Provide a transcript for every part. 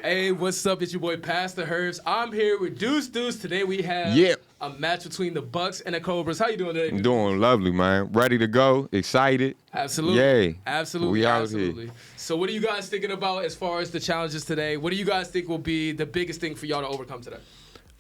Hey, what's up? It's your boy Pastor Herbs. I'm here with Deuce. Today we have a match between the Bucks and the Cobras. How you doing today? I'm doing lovely, man. Ready to go. Excited. Absolutely. Yay. Absolutely. We out Absolutely. here. So what are you guys thinking about as far as the challenges today? What do you guys think will be the biggest thing for y'all to overcome today?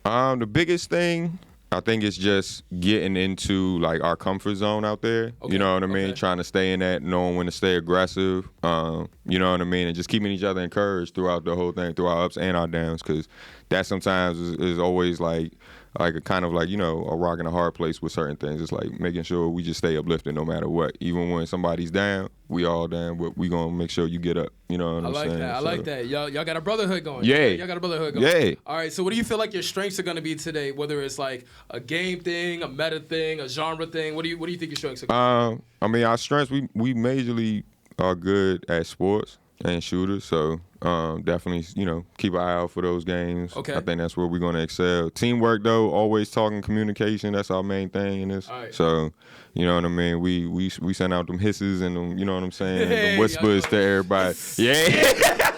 The biggest thing, I think, is just getting into like our comfort zone out there. Okay. You know what I mean? Okay. Trying to stay in that, knowing when to stay aggressive. You know what I mean? And just keeping each other encouraged throughout the whole thing, through our ups and our downs, because that sometimes is always like a kind of like, you know, a rock and a hard place with certain things. It's like making sure we just stay uplifted no matter what. Even when somebody's down, we all down, but we gonna make sure you get up. You know what I'm saying? I like that. Y'all got a brotherhood going. Yeah. Y'all got a brotherhood going. Yeah. All right, so what do you feel like your strengths are going to be today? Whether it's like a game thing, a meta thing, a genre thing. What do you think your strengths are going to be? I mean, our strengths, we majorly are good at sports and shooters, so definitely, you know, keep an eye out for those games. Okay. I think that's where we're going to excel. Teamwork, though, always talking communication, that's our main thing in this. All right. So, you know what I mean? We send out them hisses and them, you know what I'm saying, Hey, the whispers to everybody. Yeah.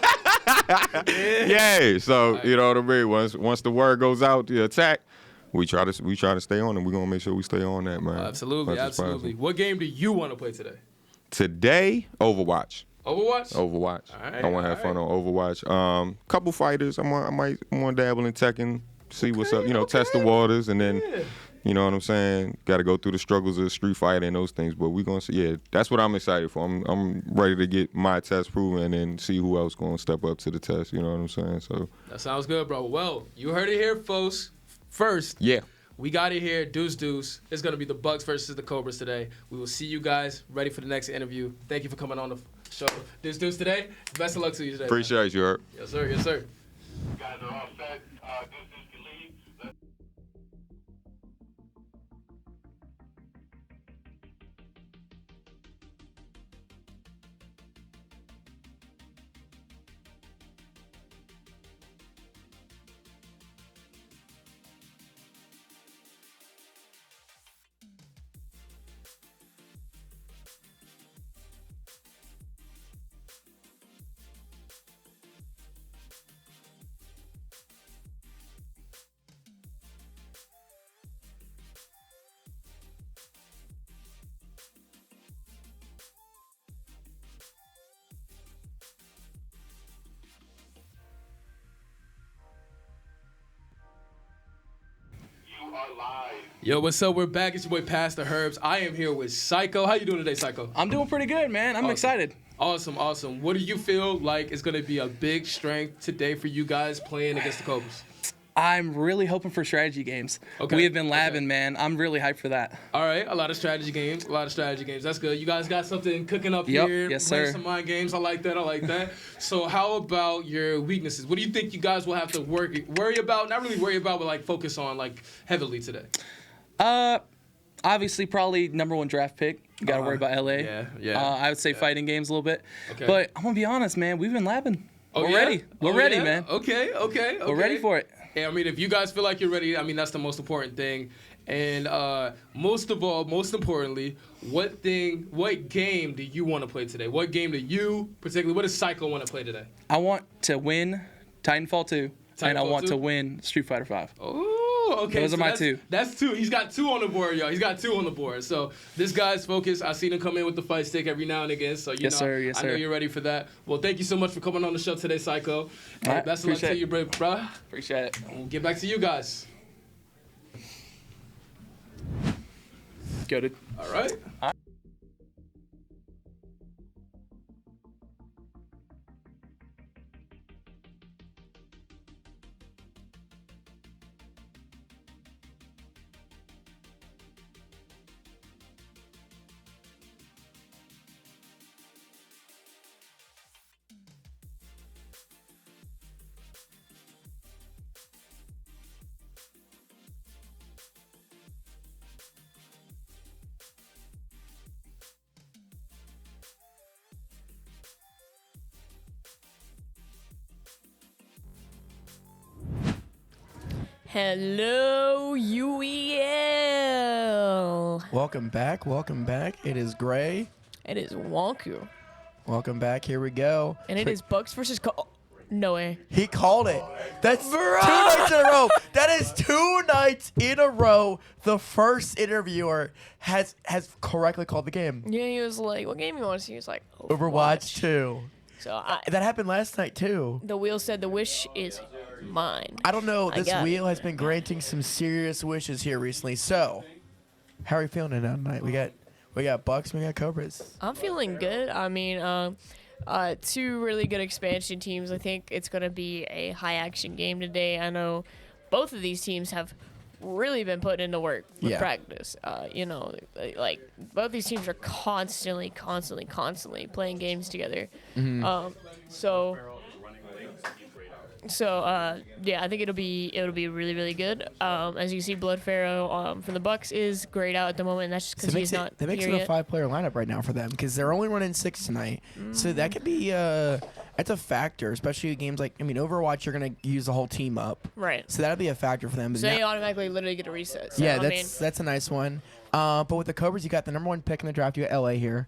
Yeah. So, you know what I mean? Once the word goes out, the attack, we try to stay on, and we're going to make sure we stay on that, man. Absolutely. Much as possible. What game do you want to play today? Today, Overwatch. Overwatch? All right, I want to have fun on Overwatch. Couple fighters. I might want to dabble in Tekken, see what's up. You know, test the waters, and then, you know what I'm saying. Got to go through the struggles of Street Fighter and those things. But we gonna see. Yeah, that's what I'm excited for. I'm ready to get my test proven and then see who else gonna step up to the test. You know what I'm saying? So that sounds good, bro. Well, you heard it here, folks. First, we got it here. Deuce. It's gonna be the Bucks versus the Cobras today. We will see you guys ready for the next interview. Thank you for coming on the show. Deuce today. Best of luck to you today. Appreciate you, Herb. Yes, sir. Yes, sir. You guys are all set. Deuce can leave. Yo, what's up? We're back. It's your boy Pastor Herbs. I am here with Psycho. How you doing today, Psycho? I'm doing pretty good, man. I'm excited. Awesome. What do you feel like is going to be a big strength today for you guys playing against the Cobras? I'm really hoping for strategy games. Okay. We have been labbing, man. I'm really hyped for that. All right, a lot of strategy games. That's good. You guys got something cooking up here. Yes, playing sir. some mind games. I like that. So how about your weaknesses? What do you think you guys will have to worry about? Not really worry about, but like focus on like heavily today. Obviously, probably number one draft pick. You got to worry about LA. Yeah. I would say fighting games a little bit. Okay. But I'm going to be honest, man. We've been labbing. Oh, We're ready. We're ready, man. Okay. We're ready for it. Yeah, I mean, if you guys feel like you're ready, I mean, that's the most important thing. And most importantly, what game do you want to play today? What game do you, particularly, what does Psycho want to play today? I want to win Titanfall 2, and I want 2? to win Street Fighter 5. Oh, okay. Those are my two. That's two. He's got two on the board, y'all. He's got two on the board. So this guy's focused. I've seen him come in with the fight stick every now and again. So Yes, sir. I know you're ready for that. Well, thank you so much for coming on the show today, Psycho. All right, Best of luck to appreciate you, bro. Appreciate it. We'll get back to you guys. Go, dude. All right. Hello, UEL. Welcome back. It is Gray. It is Wonku. Welcome back. Here we go. And it is Bucks versus No way. He called it. That's 2 nights in a row. That is 2 nights in a row. The first interviewer has correctly called the game. Yeah, he was like, "What game you want to see?" He was like, Overwatch 2. So That happened last night too. the wheel said the wish is mine. I don't know. I This got wheel has been granting some serious wishes here recently. So, how are you feeling tonight? We got Bucks. We got Cobras. I'm feeling good. I mean, 2 really good expansion teams. I think it's going to be a high action game today. I know both of these teams have really been putting into work with practice. Like both these teams are constantly playing games together. Yeah, I think it'll be really, really good. As you see, Blood Pharaoh from the Bucks is grayed out at the moment. And that's just because he's not That makes here it a yet. 5-player lineup right now for them because they're only running 6 tonight. So that could be that's a factor, especially in games like Overwatch. You're gonna use the whole team up, Right. so that'll be a factor for them. But So they automatically literally get a reset. So, yeah, I mean, that's a nice one. But with the Cobras, you got the number 1 pick in the draft. You got LA here.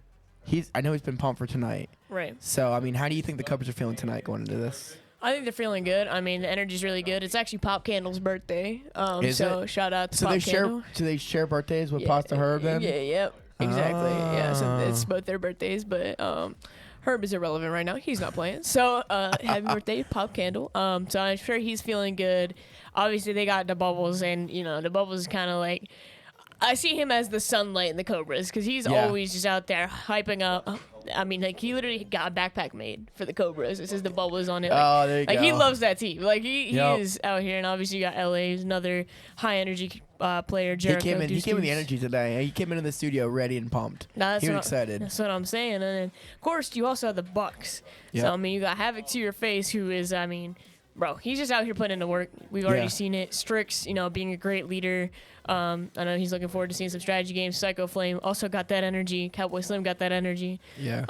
I know he's been pumped for tonight. right. So I mean, how do you think the Cobras are feeling tonight going into this? I think they're feeling good. I mean, the energy's really good. It's actually Pop Candle's birthday. Is so it? shout out to So Pop they Candle. share birthdays with Pasta Herb then? Yeah, yep. Exactly. Yeah, so it's Ah. both their birthdays, but Herb is irrelevant right now. He's not playing. So happy birthday, Pop Candle. So I'm sure he's feeling good. Obviously, they got the Bubbles, and, the Bubbles is kind of like, I see him as the sunlight in the Cobras because he's always just out there hyping up. I mean, like, he literally got a backpack made for the Cobras. It says the Bubbles on it. Like, There you like go. he loves that team. Like, he Yep. is out here, and obviously you got LA, who's another high energy player. He Jericho. came in with the Deuce. energy today. He came into the studio ready and pumped. That's He was what- excited. That's what I'm saying. And then, of course, you also have the Bucks. So, Yep. I mean, you got Havoc to your face, who is, I mean, bro, he's just out here putting in the work. We've already seen it. Strix, being a great leader. I know he's looking forward to seeing some strategy games. Psycho Flame also got that energy. Cowboy Slim got that energy. Yeah.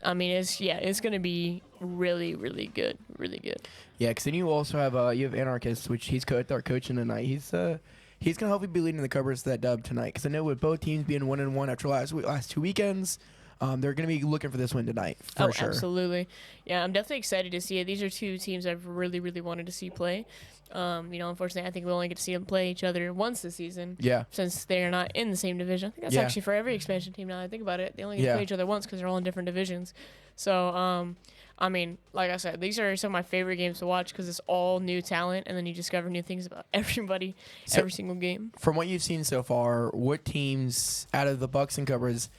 I mean, it's gonna be really, really good. Really good. Yeah, because then you also have you have Anarchist, which he's our coaching tonight. He's gonna hopefully be leading the Cobras to that dub tonight. Because I know with both teams being 1-1 after last 2 weekends, they're gonna be looking for this win tonight for sure. Absolutely. Yeah, I'm definitely excited to see it. These are 2 teams I've really, really wanted to see play. Unfortunately, I think we'll only get to see them play each other once this season. Yeah. Since they're not in the same division. I think that's actually for every expansion team now that I think about it. They only get to play each other once because they're all in different divisions. So, I mean, like I said, these are some of my favorite games to watch because it's all new talent, and then you discover new things about everybody, every single game. From what you've seen so far, what teams out of the Bucks and Cobras,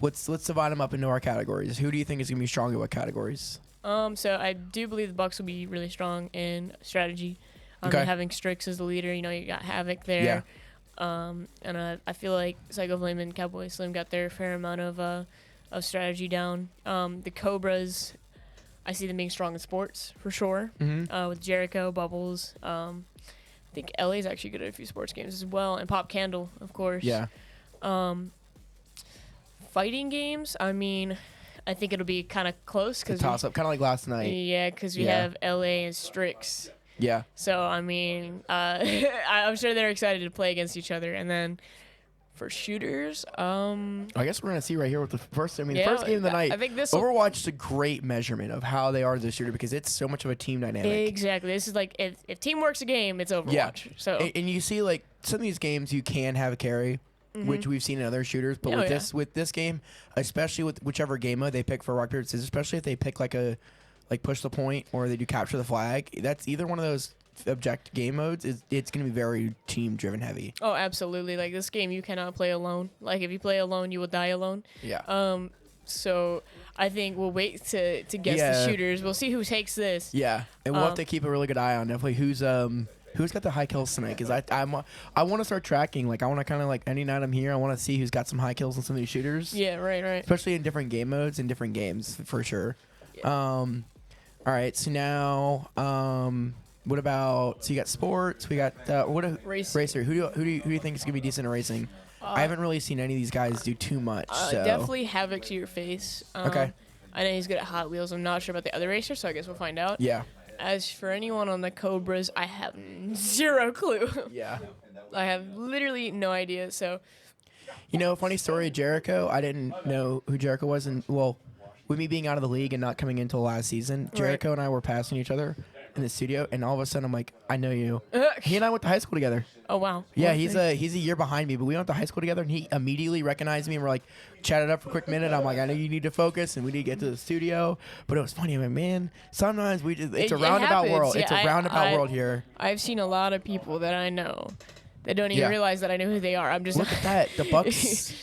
let's divide them up into our categories. Who do you think is gonna be strong in what categories? So I do believe the Bucks will be really strong in strategy. Okay. Having Strix as the leader, you got Havoc there. And I feel like Psycho Flame and Cowboy Slim got their fair amount of strategy down. The Cobras, I see them being strong in sports for sure. With Jericho, Bubbles. I think LA's actually good at a few sports games as well, and Pop Candle, of course. Yeah. Fighting games, I mean, I think it'll be kind of close The toss up, kind of like last night. yeah, because we have LA and Strix. Yeah. So, I mean, I'm sure they're excited to play against each other. And then for shooters, I guess we're gonna see right here with the first. I mean, the Yeah, first game of the night. I think this Overwatch is a great measurement of how they are as a shooter because it's so much of a team dynamic. exactly. This is like if teamwork's a game, it's Overwatch. Yeah. So And you see, like some of these games, you can have a carry, which we've seen in other shooters. But Oh, with this game, especially with whichever game mode they pick for rock paper scissors, especially if they pick like push the point or they do capture the flag, that's either one of those object game modes. It's going to be very team driven heavy. oh, absolutely. Like this game, you cannot play alone. Like if you play alone, you will die alone. Yeah. So I think we'll wait to guess Yeah. the shooters. We'll see who takes this. Yeah, and we'll have to keep a really good eye on definitely who's got the high kills tonight. Because I want to start tracking. Like I want to kind of like any night I'm here, I want to see who's got some high kills on some of these shooters. Yeah, right. Especially in different game modes and different games for sure. All right, so now what about? So you got sports. We got Racing. racer. Who do you think is gonna be decent at racing? I haven't really seen any of these guys do too much. So Definitely Havoc to your face. Okay. I know he's good at Hot Wheels. I'm not sure about the other racers, so I guess we'll find out. yeah, As for anyone on the Cobras, I have zero clue. yeah. I have literally no idea. So You know, funny story, Jericho. I didn't know who Jericho was, and well, with me being out of the league and not coming into last season, Jericho and I were passing each other in the studio, and all of a sudden I'm like, I know you. He and I went to high school together. Oh wow. Yeah, he's a year behind me, but we went to high school together, and he immediately recognized me, and we're like, chatted up for a quick minute. I'm like, I know you need to focus, and we need to get to the studio. But it was funny. I'm like, man, sometimes it's a roundabout world. Yeah, it's a roundabout world here. I've seen a lot of people that I know that don't even realize that I know who they are. I'm just look at that. The Bucks.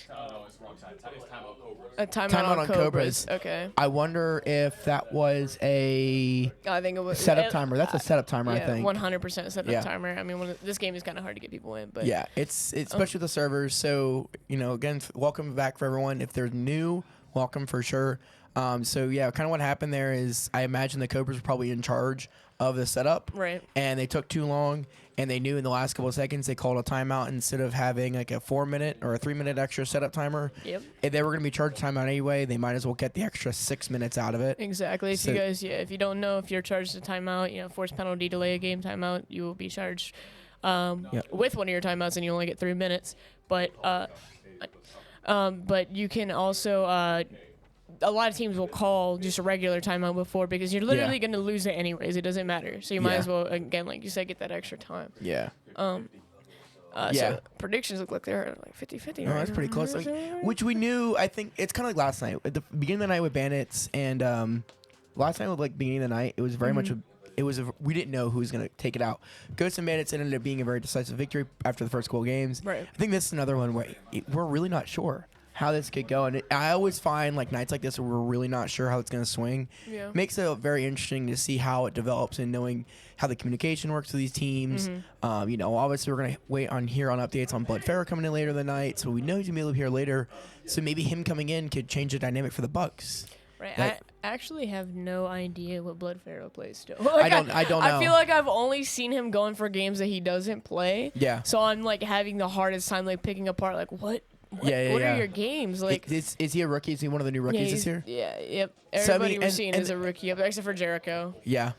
A timeout on Cobras. Okay. I wonder if that was I think it was setup timer. That's a setup timer, I think. 100% setup timer. I mean, this game is kind of hard to get people in, but yeah, it's especially the servers. So again, welcome back for everyone. If they're new, welcome for sure. So yeah, kind of what happened there is I imagine the Cobras were probably in charge of the setup, right? And they took too long, and they knew in the last couple of seconds they called a timeout instead of having like a 4-minute or a 3-minute extra setup timer. Yep. If they were going to be charged timeout anyway, they might as well get the extra 6 minutes out of it. Exactly. So, if you don't know, if you're charged a timeout, forced penalty, delay a game timeout, you will be charged with one of your timeouts, and you only get 3 minutes. But you can also. A lot of teams will call just a regular timeout before because you're literally going to lose it anyways. It doesn't matter. So you might as well, again, like you said, get that extra time. Yeah. So predictions look like they're like 50-50. No, that's pretty close. Which we knew. I think it's kind of like last night. At the beginning of the night with Bandits and last night with like beginning of the night, it was very much we didn't know who was going to take it out. Ghosts and Bandits ended up being a very decisive victory after the first couple games. Right. I think this is another one where we're really not sure how this could go, and I always find like nights like this where we're really not sure how it's going to swing. Yeah. Makes it very interesting to see how it develops and knowing how the communication works with these teams. Obviously we're going to wait on updates on Blood Pharaoh coming in later in the night, so we know he's going to be able to be here later. So maybe him coming in could change the dynamic for the Bucks. Right. I actually have no idea what Blood Pharaoh plays still. I don't know. I feel like I've only seen him going for games that he doesn't play. Yeah. So I'm like having the hardest time like picking apart like what What are your games like? Is he a rookie? Is he one of the new rookies this year? Yeah, yep. Everybody we're seeing is a rookie, except for Jericho. Yeah.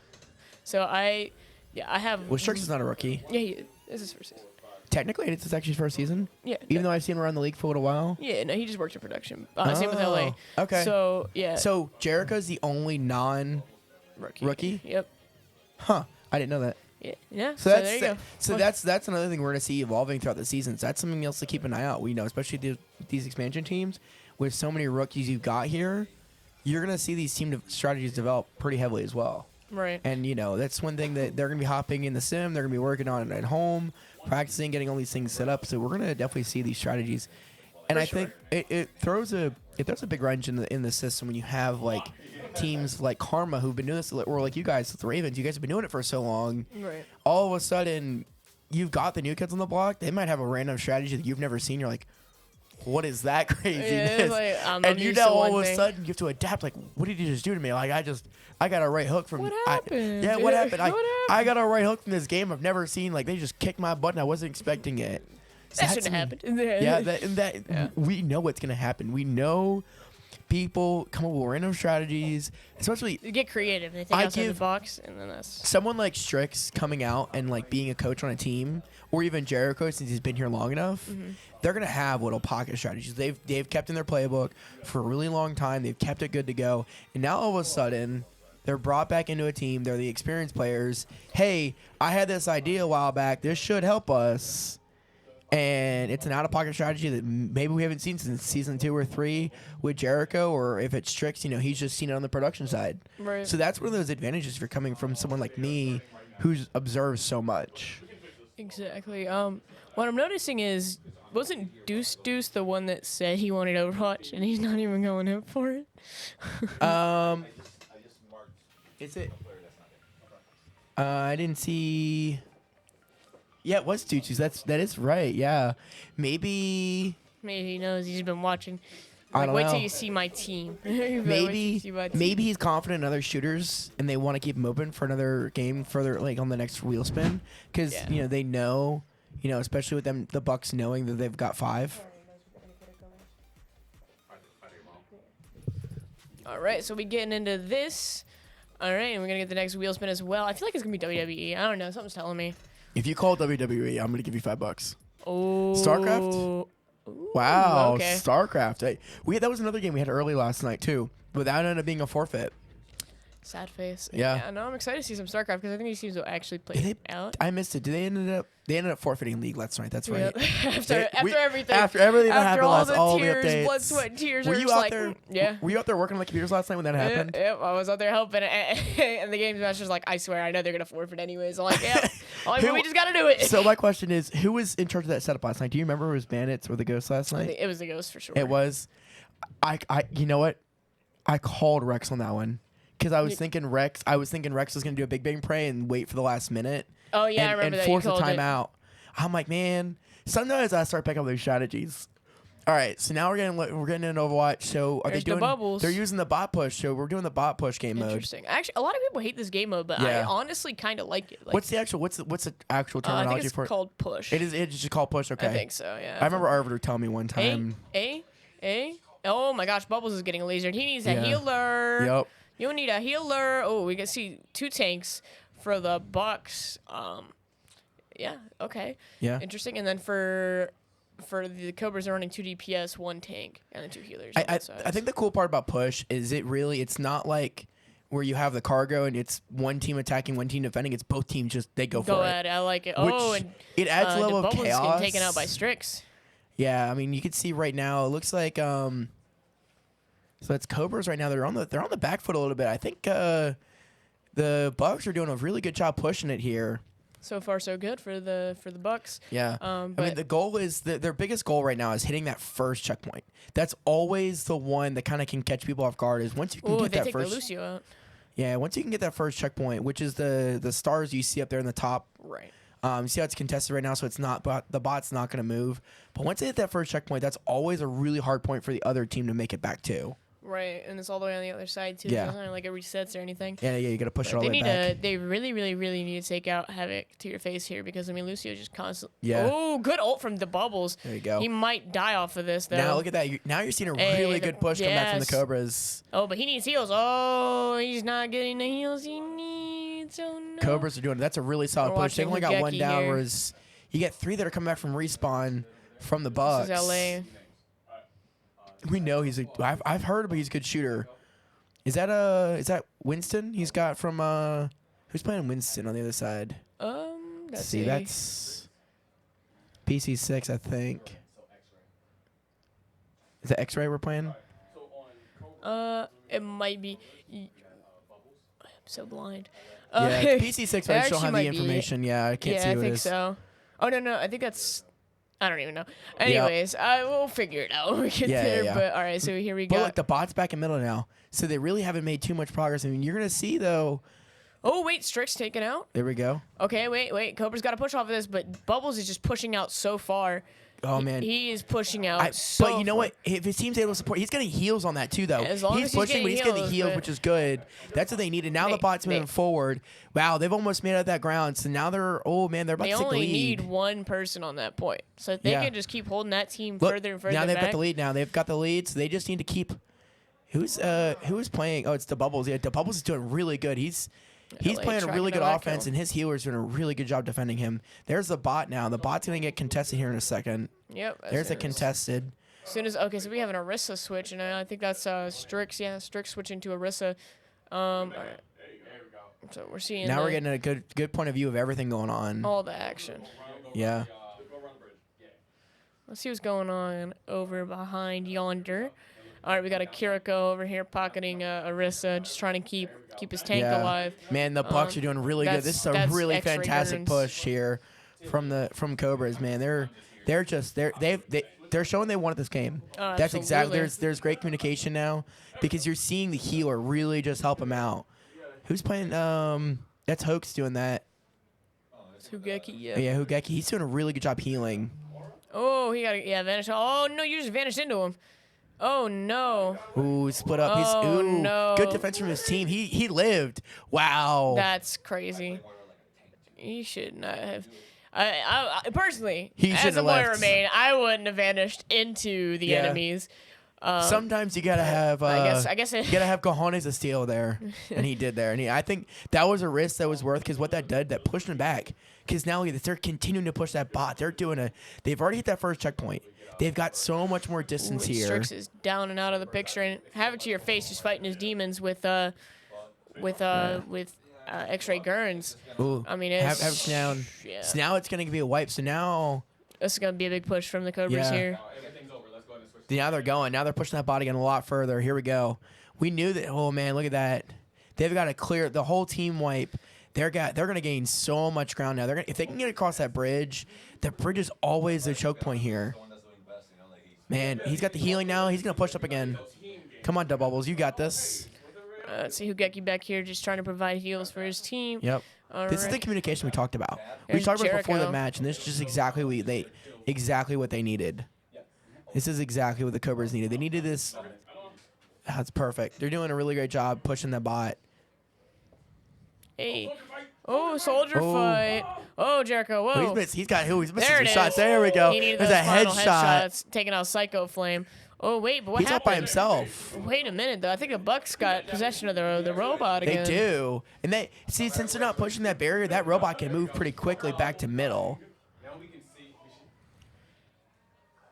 So I have. Well, Strix is not a rookie. Yeah, this is his first season. Technically, it's actually his first season. Yeah. Even though I've seen him around the league for a little while. Yeah, no, he just worked in production. Same with LA. Okay. So yeah. So Jericho's the only non-rookie. Yep. Huh. I didn't know that. Yeah. So there you go. So that's another thing we're gonna see evolving throughout the seasons. That's something else to keep an eye out. We know, especially these expansion teams with so many rookies you've got here, you're gonna see these team strategies develop pretty heavily as well. Right. And that's one thing that they're gonna be hopping in the sim. They're gonna be working on it at home, practicing, getting all these things set up. So we're gonna definitely see these strategies. And I think it throws a big wrench in the system when you have like teams like Karma who've been doing this, or like you guys with the Ravens. You guys have been doing it for so long. Right. All of a sudden, you've got the new kids on the block. They might have a random strategy that you've never seen. You're like, what is that craziness? Yeah, and you know, all of a sudden, you have to adapt. Like, what did you just do to me? Like, I got a right hook from. What happened? What happened? I got a right hook from this game I've never seen. Like, they just kicked my butt and I wasn't expecting it. So that shouldn't have happened. Yeah, we know what's gonna happen. We know people come up with random strategies, especially you get creative. They think outside the box, and then that's someone like Strix coming out and like being a coach on a team, or even Jericho since he's been here long enough. Mm-hmm. They're gonna have little pocket strategies. They've kept in their playbook for a really long time. They've kept it good to go, and now all of a sudden they're brought back into a team. They're the experienced players. Hey, I had this idea a while back. This should help us. And it's an out-of-pocket strategy that maybe we haven't seen since season 2 or 3 with Jericho, or if it's Strix, he's just seen it on the production side. Right. So that's one of those advantages if you're coming from someone like me who observes so much. Exactly. What I'm noticing is, wasn't Deuce the one that said he wanted Overwatch, and he's not even going up for it? Is it? I didn't see... Yeah, it was Tucci's. That is right. Yeah, maybe he knows. He's been watching. I don't wait know. till you see my team. Maybe he's confident in other shooters, and they want to keep him open for another game further, like on the next wheel spin, because they know, especially with them, the Bucks knowing that they've got 5. All right, so we getting into this. All right, and we're gonna get the next wheel spin as well. I feel like it's gonna be WWE. I don't know. Something's telling me. If you call WWE, I'm going to give you $5. Oh. StarCraft? Wow. Okay. StarCraft. Hey, that was another game we had early last night, too. without it being a forfeit. Sad face. Yeah. No, I'm excited to see some StarCraft because I think these teams will actually play Did out. I missed it. They ended up forfeiting League last night. That's right. Yep. They- after everything. After everything that After happened all last, the all tears, the updates. blood, sweat, and tears. Were are you just out like, there? Yeah. Were you out there working on the computers last night when that happened? Yep, I was out there helping, and the game master's like, I swear, I know they're gonna forfeit anyways. I'm like, yeah, we just gotta do it. So my question is, who was in charge of that setup last night? Do you remember it was Bandits or the Ghosts last I night? think it was the Ghost for sure. It was. You know what? I called Rex on that one because I was thinking Rex was gonna do a big bang play and wait for the last minute. Oh yeah, I remember and that. force You a called it. timeout. I'm like, man. Sometimes I start picking up those strategies. All right, so now we're getting into Overwatch. So There's the bubbles. They're using the bot push. So we're doing the bot push game mode. Interesting. Actually, a lot of people hate this game mode, but I Yeah. honestly kind of like it. Like, What's the actual I terminology think it's for it? called push. It's just called push. Okay. I think so. Yeah. I remember Arbiter telling me one A time. A. Oh my gosh, Bubbles is getting lasered. He needs a Yeah. healer. Yep. You need a healer. Oh, we can see 2 tanks for the Bucks. Yeah. Okay. Yeah. Interesting. And then for the Cobras, they're running 2 DPS, 1 tank, and then 2 healers. on I both sides. think the cool part about push is it's not like where you have the cargo and it's one team attacking, one team defending. It's both teams they go for at it. I like it. Which Oh, and it adds a the level of Bubbles is chaos. getting taken out by Strix. Yeah, I mean you can see right now. It looks like so it's Cobras right now. They're on the back foot a little bit. I think the Bucks are doing a really good job pushing it here. So far, so good for the Bucks. Yeah. I But mean, the goal is their biggest goal right now is hitting that first checkpoint. That's always the one that kind of can catch people off guard. Is once you can ooh, get they that take the first. Lucio out. Yeah, once you can get that first checkpoint, which is the stars you see up there in the top. Right. You see how it's contested right now, so it's not. But the bot's not going to move. But once they hit that first checkpoint, that's always a really hard point for the other team to make it back to. Right, and it's all the way on the other side too. Yeah. It's not like it resets or anything. Yeah, you got to push it all They the way need back. they really, really, really need to take out Havoc to your face here because I mean Lucio just constantly. Yeah. Oh, good ult from the Bubbles. There you go. He might die off of this though. Now look at that. Now you're seeing a Hey, really good push come back from the yes. Cobras. Oh, but he needs heals. Oh, he's not getting the heals he needs. Oh no. Cobras are doing it. That's a really solid We're push. They watching only got one Hugeki down, here. whereas you get 3 that are coming back from respawn from the Bucks. This is LA. We know I've heard, but he's a good shooter. Is that Winston? He's got from who's playing Winston on the other side? Let's see, that's PC6, I think. Is that X-Ray we're playing? It might be. I'm so blind. Yeah, it's PC6, but I just don't actually have the might be it. information. Yeah, I can't see Yeah, I who it think is. so. Oh no, I think that's. I don't even know. Anyways, we'll figure it out when we get Yeah, there. yeah. But all right, so here we But go. look, the bot's back in middle now, so they really haven't made too much progress. I mean, you're gonna see though. Oh wait, Strix taken out. There we go. Okay, wait. Cobra's got to push off of this, but Bubbles is just pushing out so far. Oh man. He is pushing out. So but you know far. what? If his team's able to support, he's getting heals on that too, though. As long as he's pushing, getting but he's getting the heals, heals, but- which is good. That's what they needed. Now They- the bot's they- moving forward. Wow, they've almost made it that ground. So now they're about They to take the only lead. need one person on that point, so if they Yeah. can just keep holding that team Look, further and further now they've back. got the lead. Now they've got the lead, so they just need to keep. Who is playing? Oh, it's the Bubbles. Yeah, the Bubbles is doing really good. He's LA playing a tracking really good that offense, kill. and his healer's doing a really good job defending him. There's the bot now. The bot's gonna get contested here in a second. Yep. as There's a soon as- contested. As soon as okay, so we have an Orisa switch, and I think that's Strix. Yeah, Strix switching to Orisa. All right. So we're seeing Now we're getting a good point of view of everything going on. all the action. Yeah. Let's see what's going on over behind yonder. All right, we got a Kiriko over here pocketing Orisa, just trying to keep his tank alive. Man, the Bucks are doing really good. This is a that's really X-ray fantastic burns. push here from Cobras. Man, they're showing they wanted this game. Oh, That's exactly. absolutely. There's great communication now because you're seeing the healer really just help him out. Who's playing? That's Hoax doing that. It's Hugeki, yeah. Yeah, Hugeki. He's doing a really good job healing. Oh, he got vanish. Oh no, you just vanished into him. Oh no. Ooh, split up. Oh, Ooh, no. good defense from his team. He lived. Wow. That's crazy. He should not have. I personally, He as shouldn't a have Moira left. main, I wouldn't have vanished into the Yeah. enemies. Sometimes you gotta have. I guess you gotta have cojones to steal there, and he did there. And I think that was a risk that was worth because what that did, that pushed him back. Because now they're continuing to push that bot. They've already hit that first checkpoint. They've got so much more distance here. Strix is down and out of the picture, and have it to your face, just fighting his demons with X-ray Gurns. Ooh. I mean, have it down. Yeah. So now it's gonna be a wipe. So now. This is gonna be a big push from the Cobras here. Now they're going. Now they're pushing that bot again a lot further. Here we go. We knew that. Oh man, look at that. They've got to clear the whole team wipe. They're going to gain so much ground now. If they can get across that bridge, the bridge is always the choke point here. Man, he's got the healing now. He's going to push up again. Come on, Dub Bubbles. You got this. Let's see Hugeki back here just trying to provide heals for his team. Yep. All this is the right. communication we talked about. We There's talked about it before the Jericho. match, and this is just exactly what they needed. This is exactly what the Cobras needed. They needed this. That's perfect. They're doing a really great job pushing the bot. Hey. Oh, soldier Oh. fight. Oh, Jericho. Whoa. Oh, he's missing There some it shots. is. There we go. He needed There's those a final headshot. headshots, taking out Psycho Flame. Oh, wait, but what He's happened? up by himself. Wait a minute, though. I think the Bucks got possession of the robot They again. do. And they see, since they're not pushing that barrier, that robot can move pretty quickly back to middle.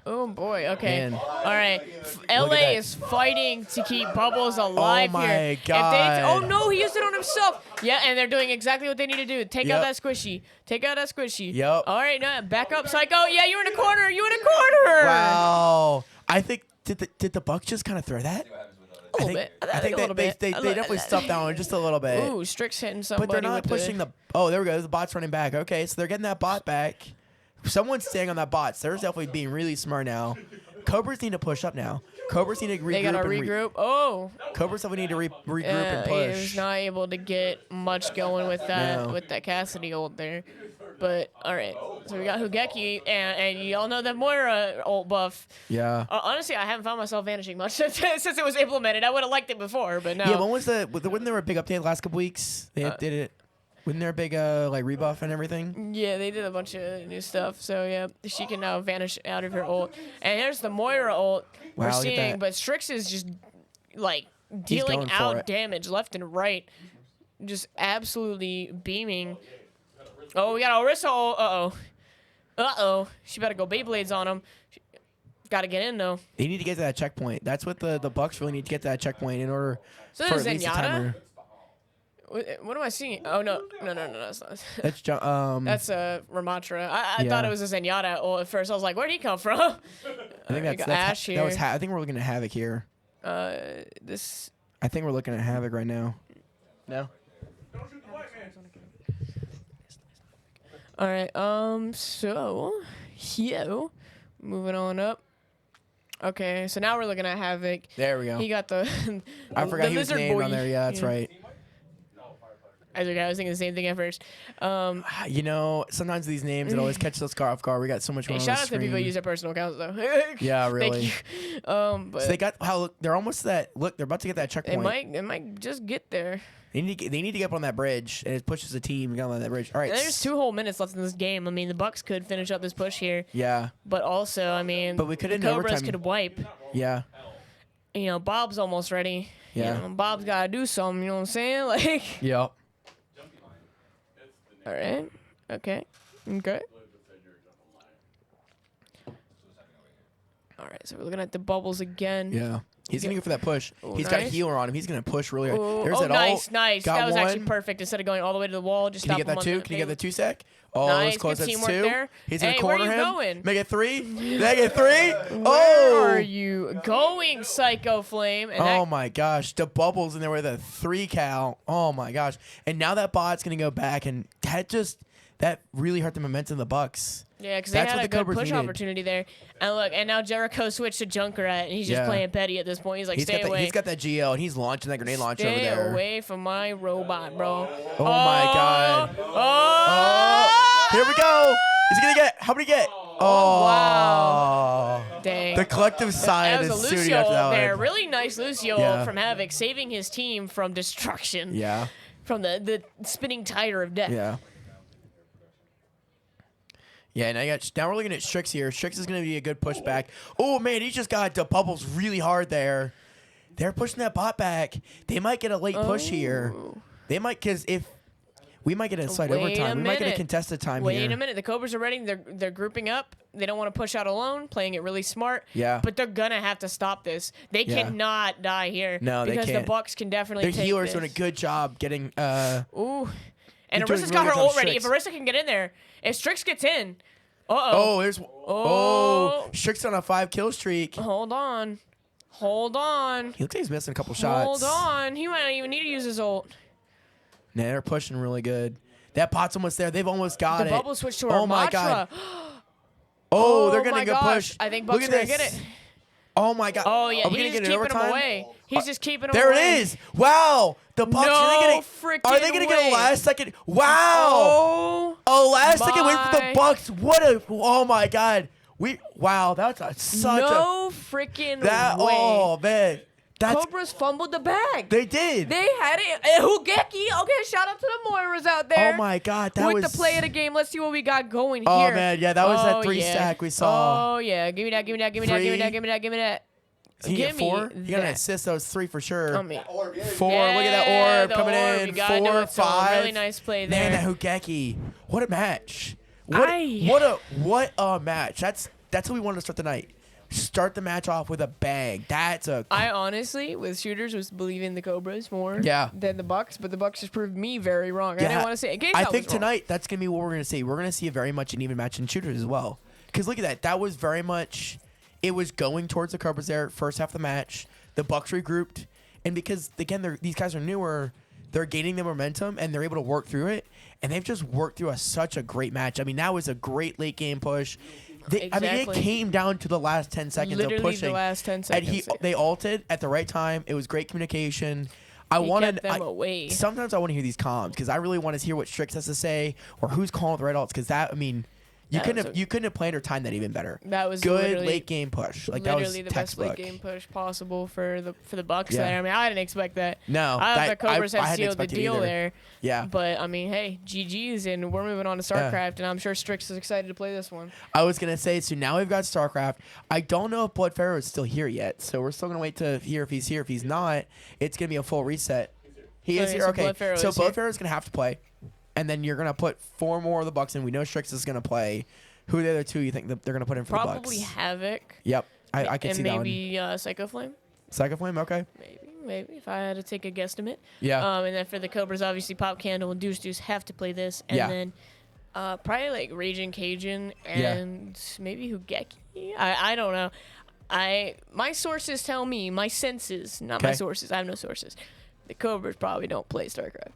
Oh, boy. Okay. Man. All right. Look LA at that. is fighting to keep Bubbles alive my here. God. Oh, no. He used it on himself. Yeah, and they're doing exactly what they need to do. Take out Yep. that squishy. Take out that squishy. Yep. All right. Now, back up, Psycho. Yeah, you're in a corner. You in a corner. Wow. I think, did the Bucks just kind of throw that? A little bit. I think a little bit. they definitely stuffed that one just a little bit. Ooh, Strix hitting somebody. But they're not with pushing the. Oh, there we go. The bot's running back. Okay, so they're getting that bot back. Someone's staying on that bot. So they're definitely being really smart now. Cobras need to push up now. Cobras need to regroup. They gotta and regroup. Oh. Cobras definitely need to regroup and He was push. not able to get much going with that No. with that Cassidy ult there. But all right, so we got Hugeki, and y'all know that Moira ult buff. Yeah. Honestly, I haven't found myself vanishing much since it was implemented. I would have liked it before, but now. Yeah, when was wasn't there a big update the last couple weeks? They did it. Wasn't there a big like rebuff and everything? Yeah, they did a bunch of new stuff. So yeah, she can now vanish out of her ult. And here's the Moira ult Wow, we're look at seeing, that. but Strix is just like going dealing for out it. damage left and right, just absolutely beaming. Oh, we got Orisa ult. Uh-oh. She better go Beyblades on him. Got to get in though. They need to get to that checkpoint. That's what the Bucks really need to get to that checkpoint in order So for there's at least a Zenyatta? timer. What am I seeing? Oh no, that's not. That's That's Ramatra. I Yeah. thought it was a Zenyatta ult at first. I was like, where'd he come from? I think we got Ash that was here. I think we're looking at Havoc here. This. I think we're looking at Havoc right now. No. All right. So, here, moving on up. Okay, so now we're looking at Havoc. There we go. He got the. I forgot the he was lizard named boy. on there. Yeah, that's right. I was thinking the same thing at first. You know, sometimes these names it always catches us off guard. We got so much Hey, going on shout the out to people who screen. use their personal accounts though. Yeah, really. Thank you. But So they got they're almost that. Look, they're about to get that they checkpoint. might just get there. They need to get up on that bridge, and it pushes the team down on that bridge. All right. There's 2 whole minutes left in this game. I mean, the Bucks could finish up this push here, Yeah, but also, I mean, But we could the end Cobras overtime. could wipe. yeah, You know, Bob's almost ready. Yeah. You know, Bob's got to do something, you know what I'm saying? Like, yep. all right. Okay. All right, so we're looking at the bubbles again. Yeah. He's gonna go for that push. Oh, He's got a nice. healer on him. He's gonna push really hard. Oh, There's that nice, ult. nice. Got That was actually one. perfect. Instead of going all the way to the wall, just Can you stop get him that on 2? the Can you get thing. the 2 sec? Oh, Nice, it's close. good That's teamwork 2. there. He's gonna Hey, where corner you him. going? Make it 3. Make it 3. Where Oh. are you going, Psycho Flame? And Oh that, my gosh, the bubbles in there with a 3 count. Oh my gosh. And now that bot's gonna go back, and that really hurt the momentum of the Bucks. yeah, because they That's had what a the good Cobras push needed. opportunity there. And look, and now Jericho switched to Junkrat, and he's just Yeah. playing petty at this point. He's like, stay away. He's got that GL, and he's launching that grenade launcher over Stay there. away from my robot, bro. Oh my god. Oh! Here we go. Is he gonna get? How many get? Oh, wow. Dang. The collective sigh That of the was a studio Lucio after that ult there. one. Really nice Lucio Yeah. ult from Havoc, saving his team from destruction. Yeah. From the spinning tire of death. Yeah. Yeah, now we're looking at Strix here. Strix is going to be a good pushback. Oh, man, he just got the bubbles really hard there. They're pushing that bot back. They might get a late push here. They might, because if we might get a slight overtime. We might get a contested time here. Wait a minute. The Cobras are ready. They're grouping up. They don't want to push out alone, playing it really smart. Yeah. But they're going to have to stop this. They cannot die here. No, they can't. Because the Bucks can definitely take this. The healer's doing a good job getting... Ooh. And doing Arissa's really got her good ult job, ready. Strix. If Arissa can get in there, if Strix gets in... Oh, there's... Oh. Strix on a 5-kill streak. Hold on. He looks like he's missing a couple shots. Hold on. He might not even need to use his ult. Nah, they're pushing really good. That pot's almost there. They've almost got it. The bubble switched to our Oh, my Matra. God. Oh, they're getting a good push. I think Look Bucks at are going to this. get it. Oh, my God. Oh, yeah. Are we He's going to just get it keeping overtime? him away. He's just keeping him There away. it is. Wow. The Bucks No are they going to get a way. last second? Wow. Oh, Last second win for the my. Bucks. What a oh my God. Wow, that's such no freaking that way. oh man. That's Cobras fumbled the bag. they did. They had it. Hugeki. Okay, shout out to the Moiras out there. Oh my God, that With was the play of the game. Let's see what we got going Oh here. man, yeah, that was that 3 yeah. stack we saw. Oh yeah, give me that. Give me that. Give me that. Give me that. Give me that. Give me that. He Give get me 4. He got an that. assist. That was 3 for sure. 4. Yeah, Look at that orb the coming orb. in. You gotta do 4, it, so 5. really nice play there. Man, that Hugeki. What a match. Aye. What a match. That's how we wanted to start the night. Start the match off with a bang. I honestly, with shooters, was believing the Cobras more than the Bucks, but the Bucks just proved me very wrong. I didn't want to say it. I think tonight that's gonna be what we're gonna see. We're gonna see a very much an even match in shooters as well. Because look at that. That was very much. It was going towards the Cobras there. First half of the match, the Bucks regrouped, and because again these guys are newer, they're gaining the momentum and they're able to work through it. And they've just worked through such a great match. I mean, that was a great late game push. I mean, it came down to the last 10 seconds Literally of pushing. the last 10 seconds. And they ulted at the right time. It was great communication. Kept them away. Sometimes I want to hear these comms because I really want to hear what Strix has to say or who's calling the right ults because that, I mean, you couldn't have planned or timed that even better. That was good late game push. Like that was literally the textbook. best late game push possible for the Bucks Yeah. there. I mean, I didn't expect that. No, I thought the Cobras I had hadn't sealed the expected deal either. there. Yeah. But I mean, hey, GG's, and we're moving on to StarCraft, and I'm sure Strix is excited to play this one. I was gonna say, so now we've got StarCraft. I don't know if Blood Pharaoh is still here yet, so we're still gonna wait to hear if he's here. If he's not, it's gonna be a full reset. He is here. So Okay, Blood Pharaoh so is Blood here. Pharaoh's gonna have to play, and then you're gonna put 4 more of the Bucks in. We know Strix is gonna play. Who are the other 2 you think that they're gonna put in for the Bucks? Probably Havoc. Yep, I can see that one. And maybe Psycho Flame. Psycho Flame, okay. Maybe if I had to take a guesstimate. Yeah. And then for the Cobras, obviously Pop Candle and Deuce have to play this, and then probably like Raging Cajun and maybe Hugeki. I don't know. My sources tell me, my senses, not my sources. I have no sources. The Cobras probably don't play StarCraft.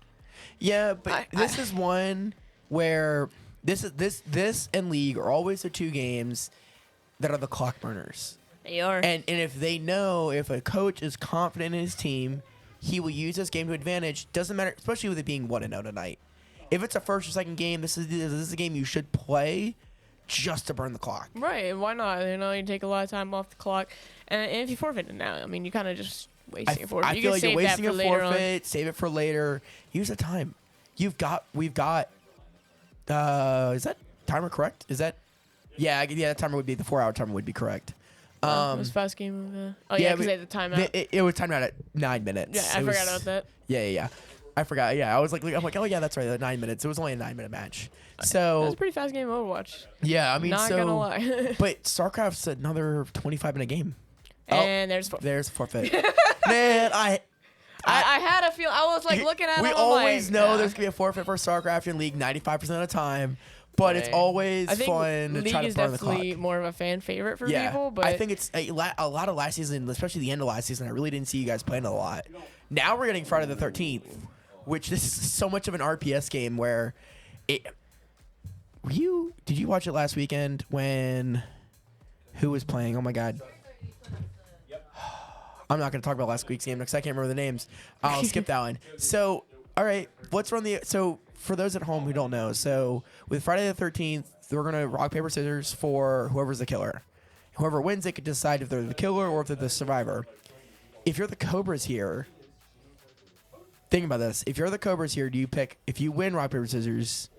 Yeah, but this is one where this and League are always the 2 games that are the clock burners. They are. And if they know if a coach is confident in his team, he will use this game to advantage. Doesn't matter, especially with it being 1-0 tonight. If it's a first or second game, this is a game you should play just to burn the clock. Right, and why not? You know, you take a lot of time off the clock, and if you forfeit it now, I mean, you kind of just wasting a forfeit. I You feel can like you're save wasting that a for later forfeit. Save it for later. Use the time. We've got. Is that timer correct? Is that? Yeah, that timer would be the 4-hour timer would be correct. It was fast game. Because they had the timeout. It was timed out at 9 minutes. Yeah, I forgot about that. Yeah. I forgot. Yeah, I was like, oh yeah, that's right. 9 minutes. It was only a 9-minute match. That So was a pretty fast game of Overwatch. yeah, I mean, Not gonna lie. but StarCraft's another 25-minute game. And there's There's forfeit. Man, I had a feel. I was like looking at it. we I'm always like, know nah. there's gonna be a forfeit for StarCraft in League 95% of the time, but it's always I think fun to League try to is burn the definitely clock. more of a fan favorite for Yeah, people. But I think it's a lot of last season, especially the end of last season. I really didn't see you guys playing a lot. Now we're getting Friday the 13th, which this is so much of an RPS game where it. Did you watch it last weekend when? Who was playing? Oh my God. I'm not going to talk about last week's game because I can't remember the names. I'll skip that one. So, all right, so for those at home who don't know, so with Friday the 13th, we're going to rock, paper, scissors for whoever's the killer. Whoever wins, they could decide if they're the killer or if they're the survivor. If you're the Cobras here, think about this. If you're the Cobras here, do you pick, if you win rock, paper, scissors,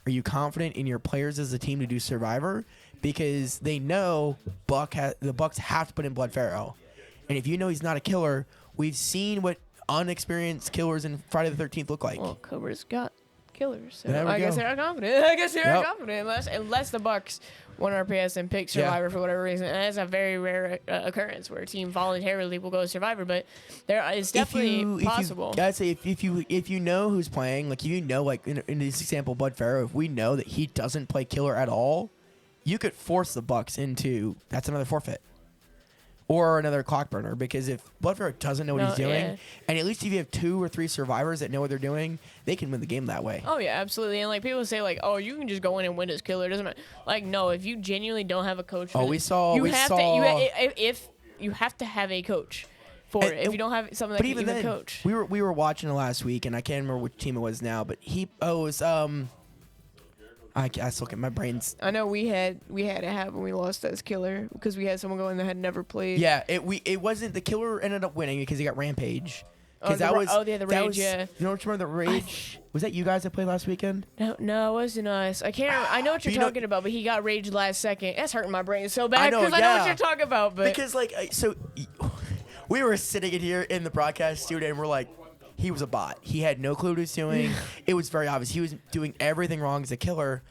Are you confident in your players as a team to do Survivor? Because they know the Bucks have to put in Blood Pharaoh. And if you know he's not a killer, we've seen what unexperienced killers in Friday the 13th look like. Well, Cobras got killers. So There we I guess go. they're confident. Unless the Bucks won RPS and pick Survivor for whatever reason. And that's a very rare occurrence where a team voluntarily will go to Survivor. But it's definitely possible. I'd say if you know who's playing, like if you know, like in this example, Blood Pharaoh, if we know that he doesn't play killer at all, you could force the Bucks into that's another forfeit. Or another clock burner, because if Blood Pharaoh doesn't know what he's doing, and at least if you have 2 or 3 survivors that know what they're doing, they can win the game that way. Oh yeah, absolutely. And like people say, like, oh, you can just go in and win as killer. It doesn't matter. Like, no, if you genuinely don't have a coach, Oh, we saw. if you have to have a coach for it. If you don't have something that can even coach. We were watching it last week, and I can't remember which team it was now, but it was I still get my brains. I know we had it happen when we lost as killer because we had someone go in that had never played. Yeah, it wasn't the killer ended up winning because he got Rampage. The Rage. Yeah. You don't remember the Rage? Was that you guys that played last weekend? No, it wasn't us. I can't. I know what you're talking about, but he got Rage last second. That's hurting my brain so bad because I know what you're talking about. But because we were sitting in here in the broadcast studio and we're like, he was a bot. He had no clue what he was doing. It was very obvious. He was doing everything wrong as a killer.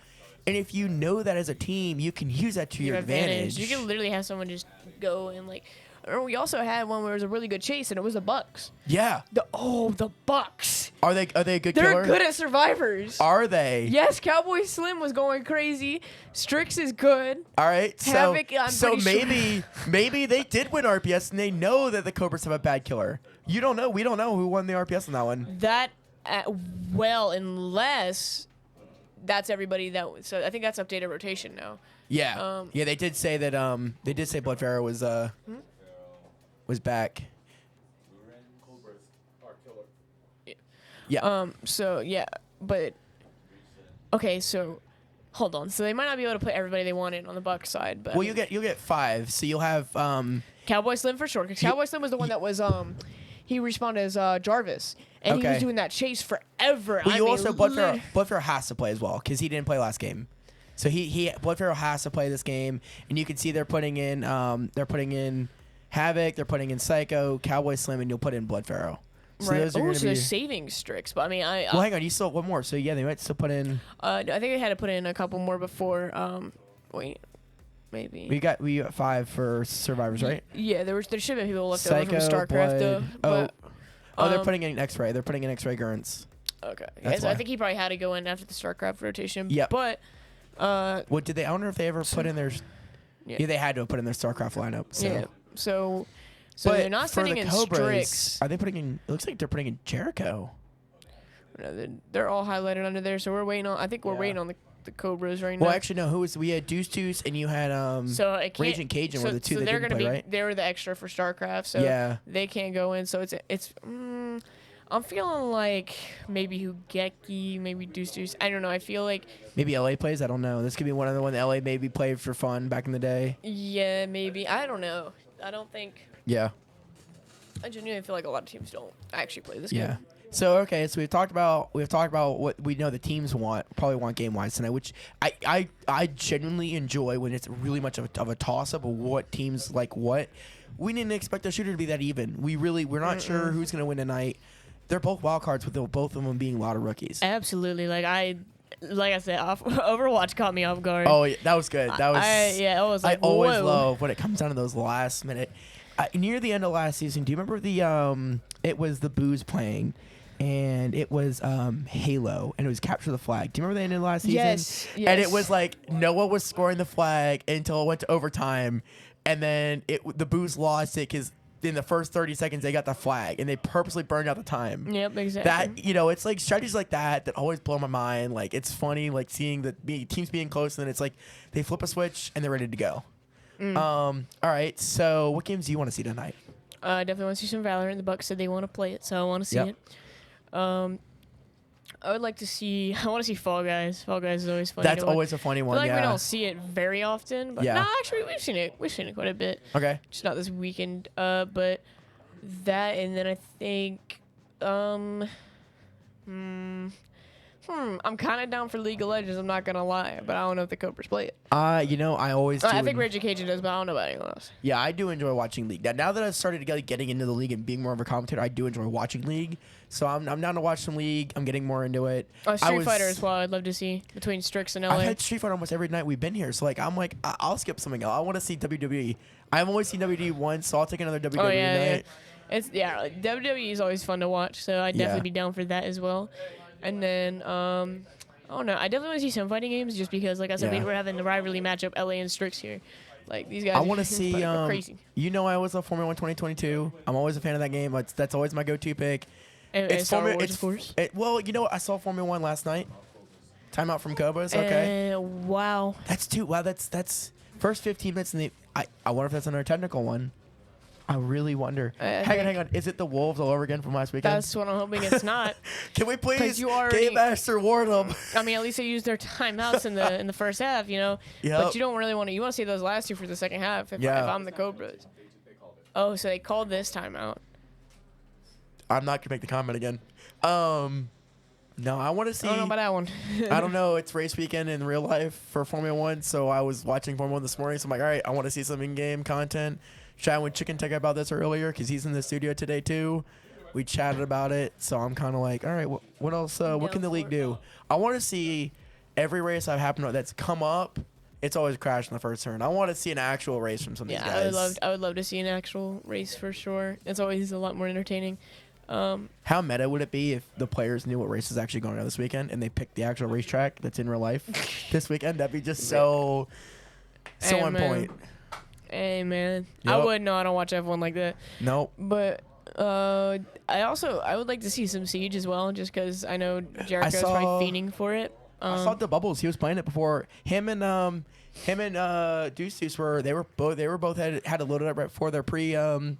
And if you know that as a team, you can use that to your advantage. You can literally have someone just go and like. Or we also had one where it was a really good chase, and it was the Bucks. Yeah. The Bucks. Are they a good killer? They're good at survivors. Are they? Yes, Cowboy Slim was going crazy. Strix is good. All right. Havoc, maybe they did win RPS, and they know that the Cobras have a bad killer. You don't know. We don't know who won the RPS on that one. Unless that's everybody that. So I think that's updated rotation now. Yeah. They did say that. They did say Blood Pharaoh was back. Yeah. So yeah, but okay. So hold on. So they might not be able to put everybody they wanted on the Bucks side, but well, you'll get 5. So you'll have Cowboy Slim for sure. Because Cowboy Slim was the one that was he respawned as Jarvis, and he was doing that chase forever. Well, Blood Pharaoh has to play as well because he didn't play last game. So Blood Pharaoh has to play this game, and you can see they're putting in Havoc, they're putting in Psycho, Cowboy Slim, and you'll put in Blood Pharaoh. So right. those are so they're saving Strix, but I mean, well, hang on, you still have one more. So yeah, they might still put in. I think they had to put in a couple more before. Wait, maybe. We got 5 for survivors, right? Yeah, there should have been people left Psycho, over from StarCraft Blood. though. They're putting in X-Ray. They're putting in X-Ray Gurns. Okay. Yeah, so I think he probably had to go in after the StarCraft rotation. Yeah. But. What did they? I wonder if they ever put in their. Yeah, they had to have put in their StarCraft lineup. So. Yeah. So they're not sending in Cobras, Strix. Are they putting in? It looks like they're putting in Jericho. No, they're all highlighted under there. So we're waiting on. I think we're waiting on the Cobras right now. Well, actually, no. We had Deuce and you had Rage and Cajun were the two that didn't play, right? They were the extra for StarCraft, so they can't go in. So it's. I'm feeling like maybe Hugeki, maybe Deuce. I don't know. I feel like maybe LA plays. I don't know. This could be one of the one that LA maybe played for fun back in the day. Yeah, maybe. I don't know. I don't think. Yeah. I genuinely feel like a lot of teams don't actually play this game. Yeah. So okay, so we've talked about what we know the teams probably want game wise tonight, which I genuinely enjoy when it's really much of a toss up of what teams like what. We didn't expect the shooter to be that even. We're not sure who's gonna win tonight. They're both wild cards with both of them being a lot of rookies. Absolutely. Like I said, Overwatch caught me off guard. Oh, yeah, that was good. That was. I was like, I always love when it comes down to those last minute. Near the end of last season, do you remember it was the Booze playing, and it was Halo, and it was Capture the Flag. Do you remember the end of last season? Yes. And it was like Noah was scoring the flag until it went to overtime, and then the Booze lost it because in the first 30 seconds they got the flag and they purposely burned out the time. Yep, exactly. That it's like strategies like that always blow my mind. Like it's funny like seeing the teams being close and then it's like they flip a switch and they're ready to go. All right, so what games do you want to see tonight? I definitely want to see some Valorant. The Bucks said they want to play it, so I want to see it. I would like to see. I want to see Fall Guys. Fall Guys is always funny. That's always a funny one. I feel like we don't see it very often, but no, actually we've seen it. We've seen it quite a bit. Okay. Just not this weekend. But that, and then I think, I'm kind of down for League of Legends. I'm not gonna lie, but I don't know if the Cobras play it. You know, I always. I think Reggie Cajun does, but I don't know about anyone else. Yeah, I do enjoy watching League. Now that I've started getting into the League and being more of a commentator, I do enjoy watching League. So I'm down to watch some League. I'm getting more into it. Street Fighter as well. I'd love to see between Strix and LA. I've had Street Fighter almost every night we've been here. So I'm like, I'll skip something else. I want to see WWE. I've only seen WWE once, so I'll take another WWE night. Like, WWE is always fun to watch, so I'd definitely be down for that as well. And then I don't know. I definitely want to see some fighting games just because, like I said, we're having the rivalry matchup, LA and Strix here. Like, these guys I want to see, crazy. You know, I always love Formula 1 2022. I'm always a fan of that game. That's always my go-to pick. And Star Wars, of course. Well, you know what? I saw Formula 1 last night. Timeout from Cobras. Okay. Wow. That's two. Wow, that's first 15 minutes in the. I wonder if that's another technical one. I really wonder. Hang on. Is it the Wolves all over again from last weekend? That's what I'm hoping it's not. Can we please Game Master warn them? I mean, at least they used their timeouts in the first half, you know. Yep. But you don't really want to. You want to see those last two for the second half. If I'm the Cobras. Oh, so they called this timeout. I'm not gonna make the comment again. No, I want to see. I don't know about that one. I don't know. It's race weekend in real life for Formula 1, so I was watching Formula 1 this morning. So I'm like, all right, I want to see some in-game content. Chatting with Chicken Tech about this earlier because he's in the studio today too. We chatted about it, so I'm kind of like, all right, what else? What can the league do? I want to see every race I've happened that's come up. It's always crashed in the first turn. I want to see an actual race from some of these guys. I would love to see an actual race for sure. It's always a lot more entertaining. How meta would it be if the players knew what race is actually going on this weekend and they picked the actual racetrack that's in real life this weekend? That'd be just so on point. Hey man, Yep. I wouldn't know. I don't watch F1 like that. Nope. But I would like to see some Siege as well, just because I know Jericho's probably fiending for it. I saw the Bubbles. He was playing it before. Him and Deuce were both had it loaded up right before their pre-game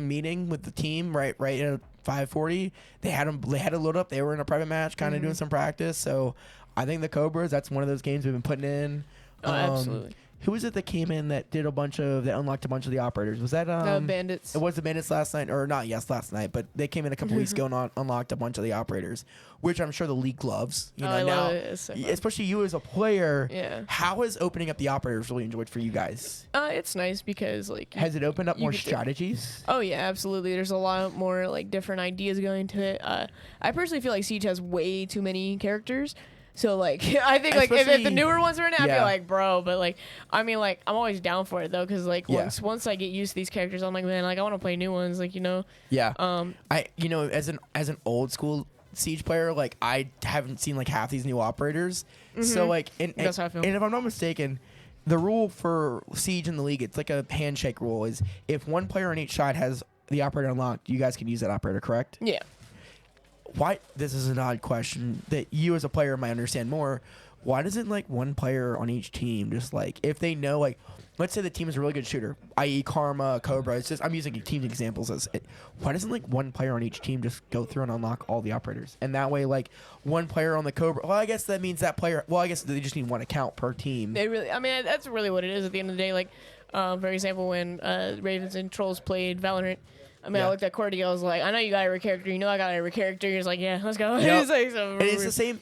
meeting with the team right at 5:40. They had it loaded up. They were in a private match, kind of doing some practice. So I think the Cobras. That's one of those games we've been putting in. Absolutely. Who was it that came in that unlocked a bunch of the operators? Was that Bandits? It was the Bandits last night, or not? Yes, last night. But they came in a couple weeks ago and unlocked a bunch of the operators, which I'm sure the league loves. I love it. It's so fun. Especially you as a player. Yeah. How has opening up the operators really enjoyed for you guys? It's nice because has it opened up more strategies? Oh yeah, absolutely. There's a lot more different ideas going to it. I personally feel like Siege has way too many characters. So I think if the newer ones are in it, I'd be like, bro. But I'm always down for it though, because once I get used to these characters, I'm like, man, I want to play new ones, Yeah. As an old school Siege player, I haven't seen half these new operators. So that's how I feel. And if I'm not mistaken, the rule for Siege in the league, it's like a handshake rule. Is if one player on each side has the operator unlocked, you guys can use that operator, correct? Yeah. Why? This is an odd question that you as a player might understand more. Why doesn't one player on each team just if they know let's say the team is a really good shooter, i.e. Karma, Cobra. It's just I'm using team examples as it. Why doesn't one player on each team just go through and unlock all the operators? And that way one player on the Cobra. Well, I guess that means that player. Well, I guess they just need one account per team. That's really what it is at the end of the day. For example, when Ravens and Trolls played Valorant. I looked at Cordy. I was like, I know you got every character. You know I got every character. He was like, yeah, let's go. Yep. And it's the same.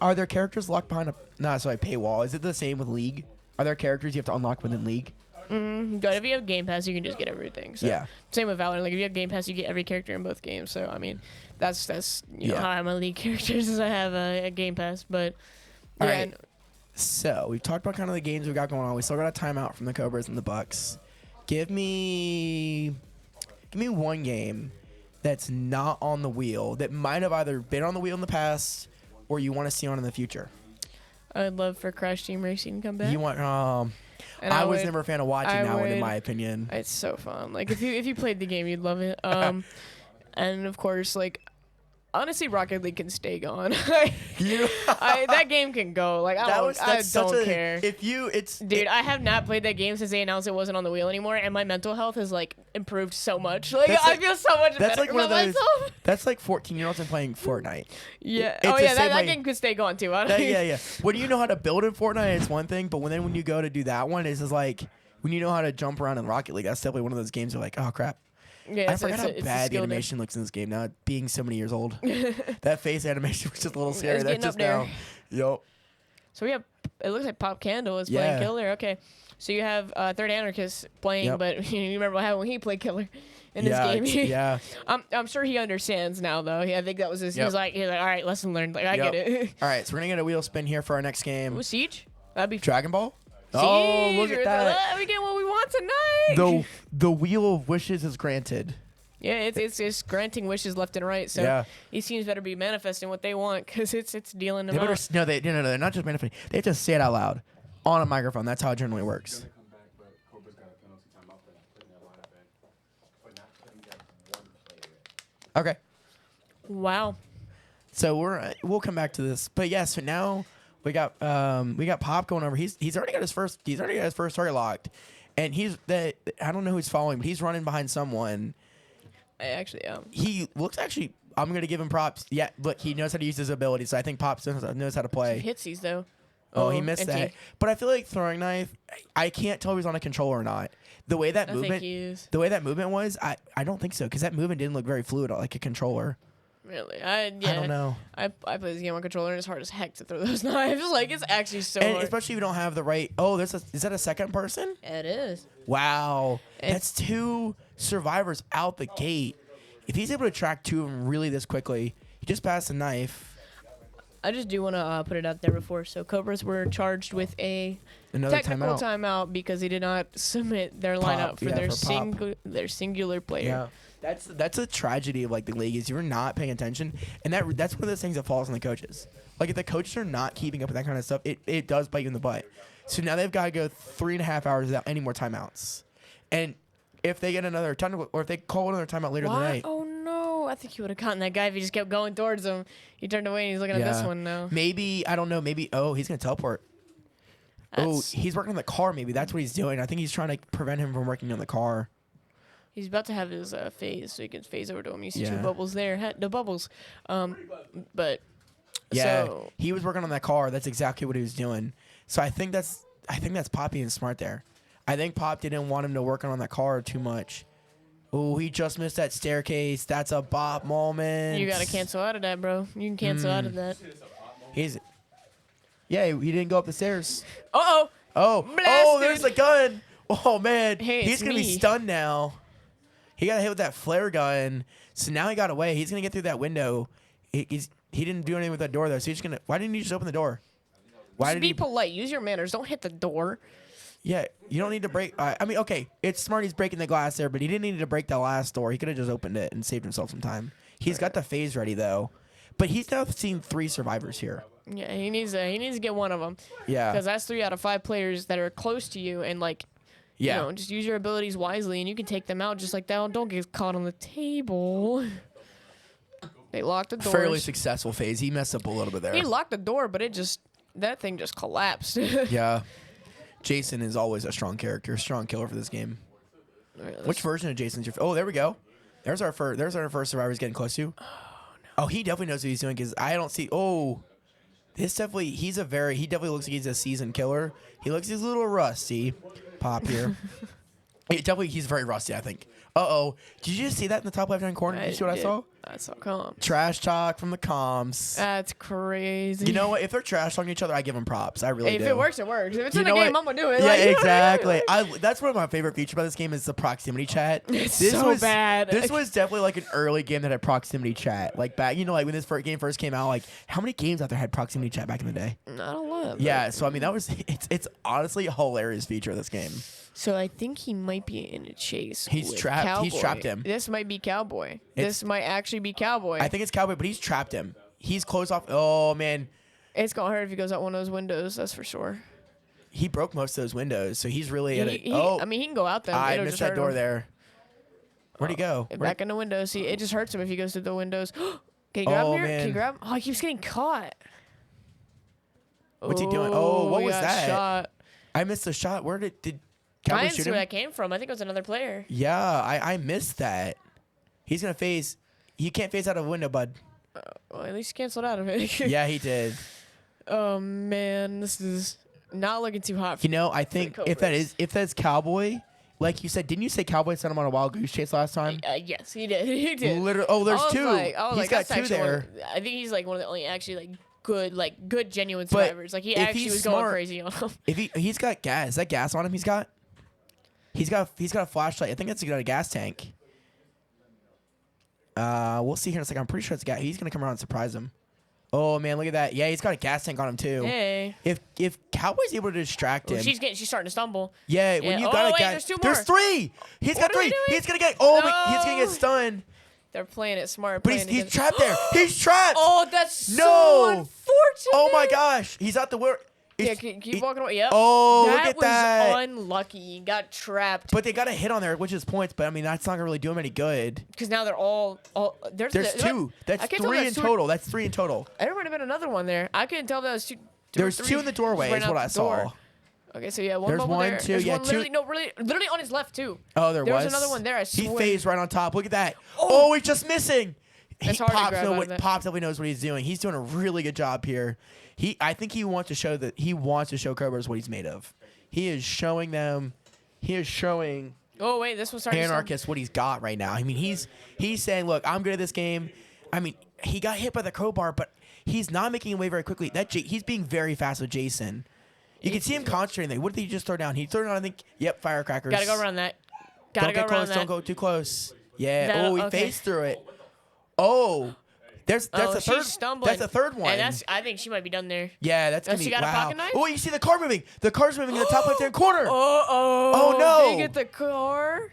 Are there characters locked behind a paywall? Is it the same with League? Are there characters you have to unlock within League? But if you have Game Pass, you can just get everything. So, yeah. Same with Valorant. If you have Game Pass, you get every character in both games. So that's how I have my League characters is I have a Game Pass. But all right. So we've talked about kind of the games we got going on. We still got a timeout from the Cobras and the Bucks. Give me one game that's not on the wheel that might have either been on the wheel in the past or you want to see on in the future. I would love for Crash Team Racing to come back. You want? I was never a fan of watching that one, in my opinion. It's so fun. If you played the game, you'd love it. And of course, honestly, Rocket League can stay gone. That game can go. I don't care. Dude, I have not played that game since they announced it wasn't on the wheel anymore, and my mental health has improved so much. I feel so much better about myself. That's 14-year-olds and playing Fortnite. Yeah. That game could stay gone too. Yeah. When you know how to build in Fortnite, it's one thing, but when you go to do that one, it's just when you know how to jump around in Rocket League, that's definitely one of those games you're like, oh crap. Yeah, I forgot how it's a bad the skill animation looks in this game now, being so many years old. That face animation was just a little scary. It's That's getting up just now. there. Yup. So we have, it looks like Pop Candle is Yeah. playing Killer. Okay. So you have Third Anarchist playing, Yep. but you remember what happened when he played Killer in Yeah, this game. yeah. I'm sure he understands now, though. Yeah, I think that was his. Yep. He's like, all right, lesson learned. Like, I Yep. get it. All right, so we're gonna get a wheel spin here for our next game. Ooh, Siege? That'd be Dragon Ball. Oh, look at that. We get what we want tonight. The wheel of wishes is granted. Yeah, it's granting wishes left and right. So Yeah. these teams better be manifesting what they want because it's dealing them They better out. no, they're not just manifesting. They have to say it out loud on a microphone. That's how it generally works. Okay. Wow. So we'll come back to this, but yeah. So now we got Pop going over. He's already got his first target locked, and I don't know who's following, but he's running behind someone. I actually He looks actually. I'm gonna give him props. Yeah, look, he knows how to use his ability. So I think Pop knows how to play. He hits these though. Oh, he missed NT. that. But I feel like throwing knife. I can't tell if he's on a controller or not. The way that I movement. think he is. The way that movement was, I don't think so, because that movement didn't look very fluid like a controller. Really? I don't know. I play this game on controller and it's hard as heck to throw those knives. Like it's actually so And hard. especially if you don't have the right. Oh, is that a second person? It is. Wow, It's- that's two survivors out the gate. If he's able to track two of them really this quickly, he just passed the knife. I just do want to put it out there before. So Cobras were charged with Another technical timeout. timeout because they did not submit their Pop, lineup for yeah, their for Pop. their singular player. Yeah, that's a tragedy of like the league is you're not paying attention, and that's one of those things that falls on the coaches. Like if the coaches are not keeping up with that kind of stuff, it does bite you in the butt. So now they've got to go 3.5 hours without any more timeouts, and if they get another technical or if they call another timeout later in the What? night. Oh no! I think he would have gotten that guy if he just kept going towards him. He turned away and he's looking at this one now. Maybe I don't know. Maybe he's gonna teleport. That's- He's working on the car. Maybe that's what he's doing. I think he's trying to prevent him from working on the car. He's about to have his phase, so he can phase over to him. You see Yeah. two bubbles there, the bubbles. But Yeah, so he was working on that car. That's exactly what he was doing. So I think that's Pop being smart there. I think Pop didn't want him to work on that car too much. Oh, he just missed that staircase. That's a bop moment. you gotta cancel out of that, bro. You can cancel out of that. Yeah, he didn't go up the stairs. Uh oh. Oh, Blasted. there's the gun. Oh man, Hey, he's it's gonna be me. stunned now. He got hit with that flare gun, so now he got away. He's gonna get through that window. He didn't do anything with that door though. So he's gonna. Why didn't he just open the door? Why Just did be he? polite. Use your manners. Don't hit the door. Yeah, you don't need to break. I mean, okay, it's smart he's breaking the glass there, but he didn't need to break the last door. He could have just opened it and saved himself some time. He's got the phase ready though, but he's now seen 3 survivors here. Yeah, he needs to get one of them. Yeah, Because that's 3 out of 5 players that are close to you, and like, yeah. you know, just use your abilities wisely, and you can take them out just like that. Don't get caught on the table. They locked the doors. Fairly successful phase. He messed up a little bit there. He locked the door, but that thing just collapsed. Yeah. Jason is always a strong character, strong killer for this game. Which version of Jason's your? Oh, there we go. There's our first survivor he's getting close to. Oh, he definitely knows what he's doing because I don't see. Oh, he definitely looks like he's a seasoned killer. He's a little rusty. Pop here. He's very rusty, I think. Uh-oh. Did you just see that in the top left-hand corner? Did you see what I saw? I saw comms. Trash talk from the comms. That's crazy. You know what? If they're trash talking each other, I give them props. I really do. If it works, it works. If it's You in the know game, what? I'm gonna do it. Yeah, Like, exactly. That's one of my favorite features about this game is the proximity chat. It's so bad. This was definitely like an early game that had proximity chat. Like back, like when this game first came out, like how many games out there had proximity chat back in the day? Not a lot. Yeah, so I mean it's honestly a hilarious feature of this game. So I think he might be in a chase. He's with trapped. He's Cowboy. trapped him. This might be Cowboy. This might actually be Cowboy. I think it's Cowboy, but he's trapped him. He's closed off. Oh man, It's gonna hurt if he goes out one of those windows. That's for sure. he broke most of those windows, so he's really at it. I mean, he can go out there. I It'll missed just hurt that door him. there. Where'd he go? Back in the window. See, it just hurts him if he goes through the windows. Can you grab Oh, him here? Can man. you grab him? Oh, he keeps getting caught. What's he doing? Oh, what he was got that? Shot. I missed the shot. Where did I Cowboy didn't shoot see where him? that came from. I think it was another player. Yeah, I missed that. He's gonna phase. He can't phase out of a window, bud. Well, at least he canceled out of it. Yeah, he did. Oh man, this is not looking too hot. For You know, I think the if that's Cowboy, like you said, didn't you say Cowboys sent him on a wild goose chase last time? Yes, he did. He did. Literally. Oh, there's two. He's got that's two there. I think he's like one of the only actually good genuine But survivors. Like he if actually he's was smart- going crazy on him. If he's got gas, is that gas on him? He's got a flashlight. I think that's a gas tank. We'll see here in a second. I'm pretty sure it's gas. He's gonna come around and surprise him. Oh man, look at that. Yeah, he's got a gas tank on him too. Hey. If Cowboy's able to distract him, She's starting to stumble. yeah. When you got a gas, there's 2 more. three. He's What got are we 3. doing? He's gonna get. He's gonna get No. stunned. They're playing it smart. But he's trapped there. He's trapped. Oh, that's so No. unfortunate. Oh my gosh, he's out the where. Yeah, keep walking away. Yep. Oh, look that at was that. unlucky. He got trapped. But they got a hit on there, which is points. But I mean, that's not gonna really do him any good. Because now they're all There's 2. That's I can't tell 3 if in that's two- total. That's 3 in total. There might have been another one there. I couldn't tell if that was 2. There's 2 in the doorway. Right Is what out I the door. saw. Okay, so yeah, one There's bubble 1, there. 2, There's yeah, one 2. literally on his left too. Oh, there was another one there. I He swear. phased right on top. Look at that. Oh, he's just missing. It's hard to grab out of that. Pops definitely knows what he's doing. He's doing a really good job here. I think he wants to show Cobras what he's made of. He is showing them. He is showing Oh wait, this one's starting. Anarchist what he's got right now. I mean, he's saying, look, I'm good at this game. I mean, he got hit by the crowbar, but he's not making away very quickly. He's being very fast with Jason. You can see him concentrating there. What did he just throw down? He threw down, I think, firecrackers. Gotta go around that. Don't get close. that. Don't go too close. Yeah. That- he okay. phased through it. Oh, that's Oh, a she's third. stumbling. That's a third one. And I think she might be done there. Yeah, that's gonna she be got a wow. pocket knife? Oh, you see the car moving. The car's moving in the top left-hand corner. Oh no. They get the car.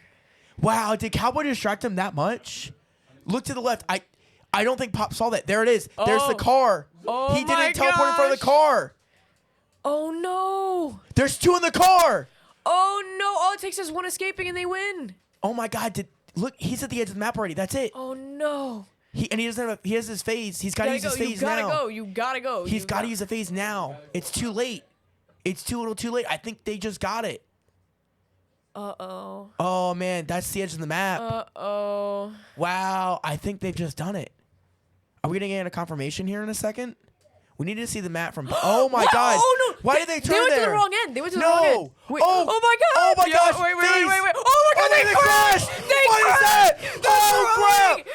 Wow, did Cowboy distract him that much? Look to the left. I don't think Pop saw that. There it is. There's the Oh. car. Oh He my didn't teleport in front of the gosh. car. Oh no. There's 2 in the car. Oh no. All it takes is one escaping and they win. Oh my God! Look, he's at the edge of the map already. That's it. Oh no. He doesn't have. He has his phase. He's got to use his phase You now. gotta go. You gotta go. He's got to use a phase now. It's too late. It's too little too late. I think they just got it. Uh-oh. Oh, man. That's the edge of the map. Uh-oh. Wow. I think they've just done it. Are we going to get a confirmation here in a second? We need to see the map from... Oh, my What? God. Oh, no. Why did they turn They went there? to the wrong end. They went to the No. wrong end. Wait. Oh. Oh my God. Oh, my Yo, gosh. Wait. Phase. Oh my God. They crashed. They What is crashed. that? They're Oh, throwing.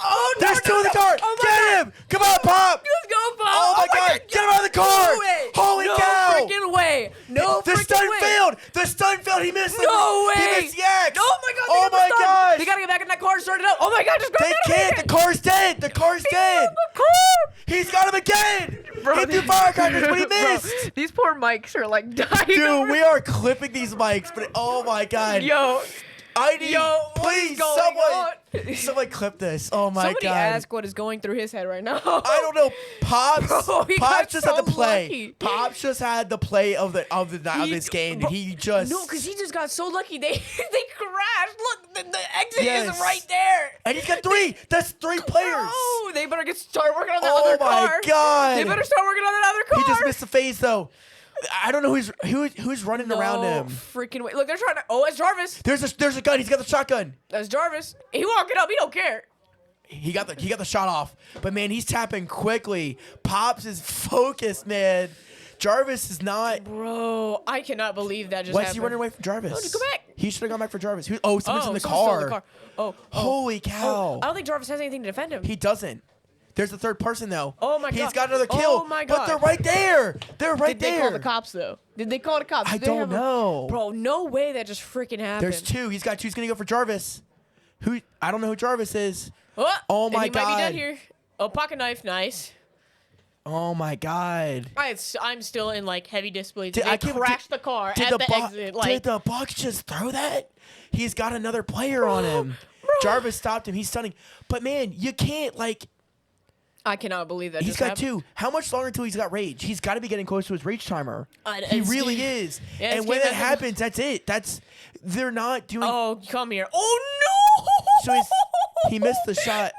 Oh, no, There's no, 2 in the no. car. Oh my Get God. him. Come on, Pop. Let's go, Bob. Oh, my God. Get him out of the car. No way. Holy no cow. freaking way. No The freaking stun way. failed. The stun failed. He missed. No way. He missed Yak. Oh my God. Oh my gosh. They gotta get back in that car and start it up. Oh my God. Just go They can't. The car's dead. The car's dead. He's got him again. He threw firecrackers, but he missed. These poor mics are like dying. Dude, we are clipping these mics, but oh my God. Yo. I need, Yo, what is please, going someone clip this. Oh my Somebody God. ask what is going through his head right now. I don't know. Pops. Bro, he Pops got just so had the play. lucky. Pops just had the play of this game. Bro, He just No, because he just got so lucky. They crashed. Look, the exit Yes. is right there. and he's got 3. That's 3 players. Oh, they better start working on that Oh other my car. God. They better start working on that other car. He just missed the phase though. I don't know who's running around him. Freaking way. Look, they're trying to. Oh, it's Jarvis. There's a gun. He's got the shotgun. That's Jarvis. He walking up. He don't care. He got the shot off. But man, he's tapping quickly. Pops is focused, man. Jarvis is not. Bro, I cannot believe that just Why is happened. he running away from Jarvis? No, just go back. He should have gone back for Jarvis. Someone's in the someone's car. still in the car. Oh. Holy cow. I don't think Jarvis has anything to defend him. He doesn't. There's a third person though. Oh my He's God. got another kill. Oh my But God. they're right there. They're right Did there. they call the cops though? Did they call the cops? I Did they don't have know. Bro, no way that just freaking happened. There's 2. He's got 2. He's gonna go for Jarvis. I don't know who Jarvis is. Oh my and he God. might be dead here. Oh, pocket knife, nice. Oh my God. I'm still in like heavy disbelief. Did- They I can't- crashed did- the car Did at the exit. did Like, the Bucks just throw that? He's got another player on him. Jarvis stopped him. He's stunning. But man, you can't I cannot believe that. He's just got happened. 2. How much longer until he's got rage? He's got to be getting close to his rage timer. He it's- really is. Yeah, and it's when getting that back to- happens, that's it. They're not doing. Oh, come here. Oh no! So he missed the shot.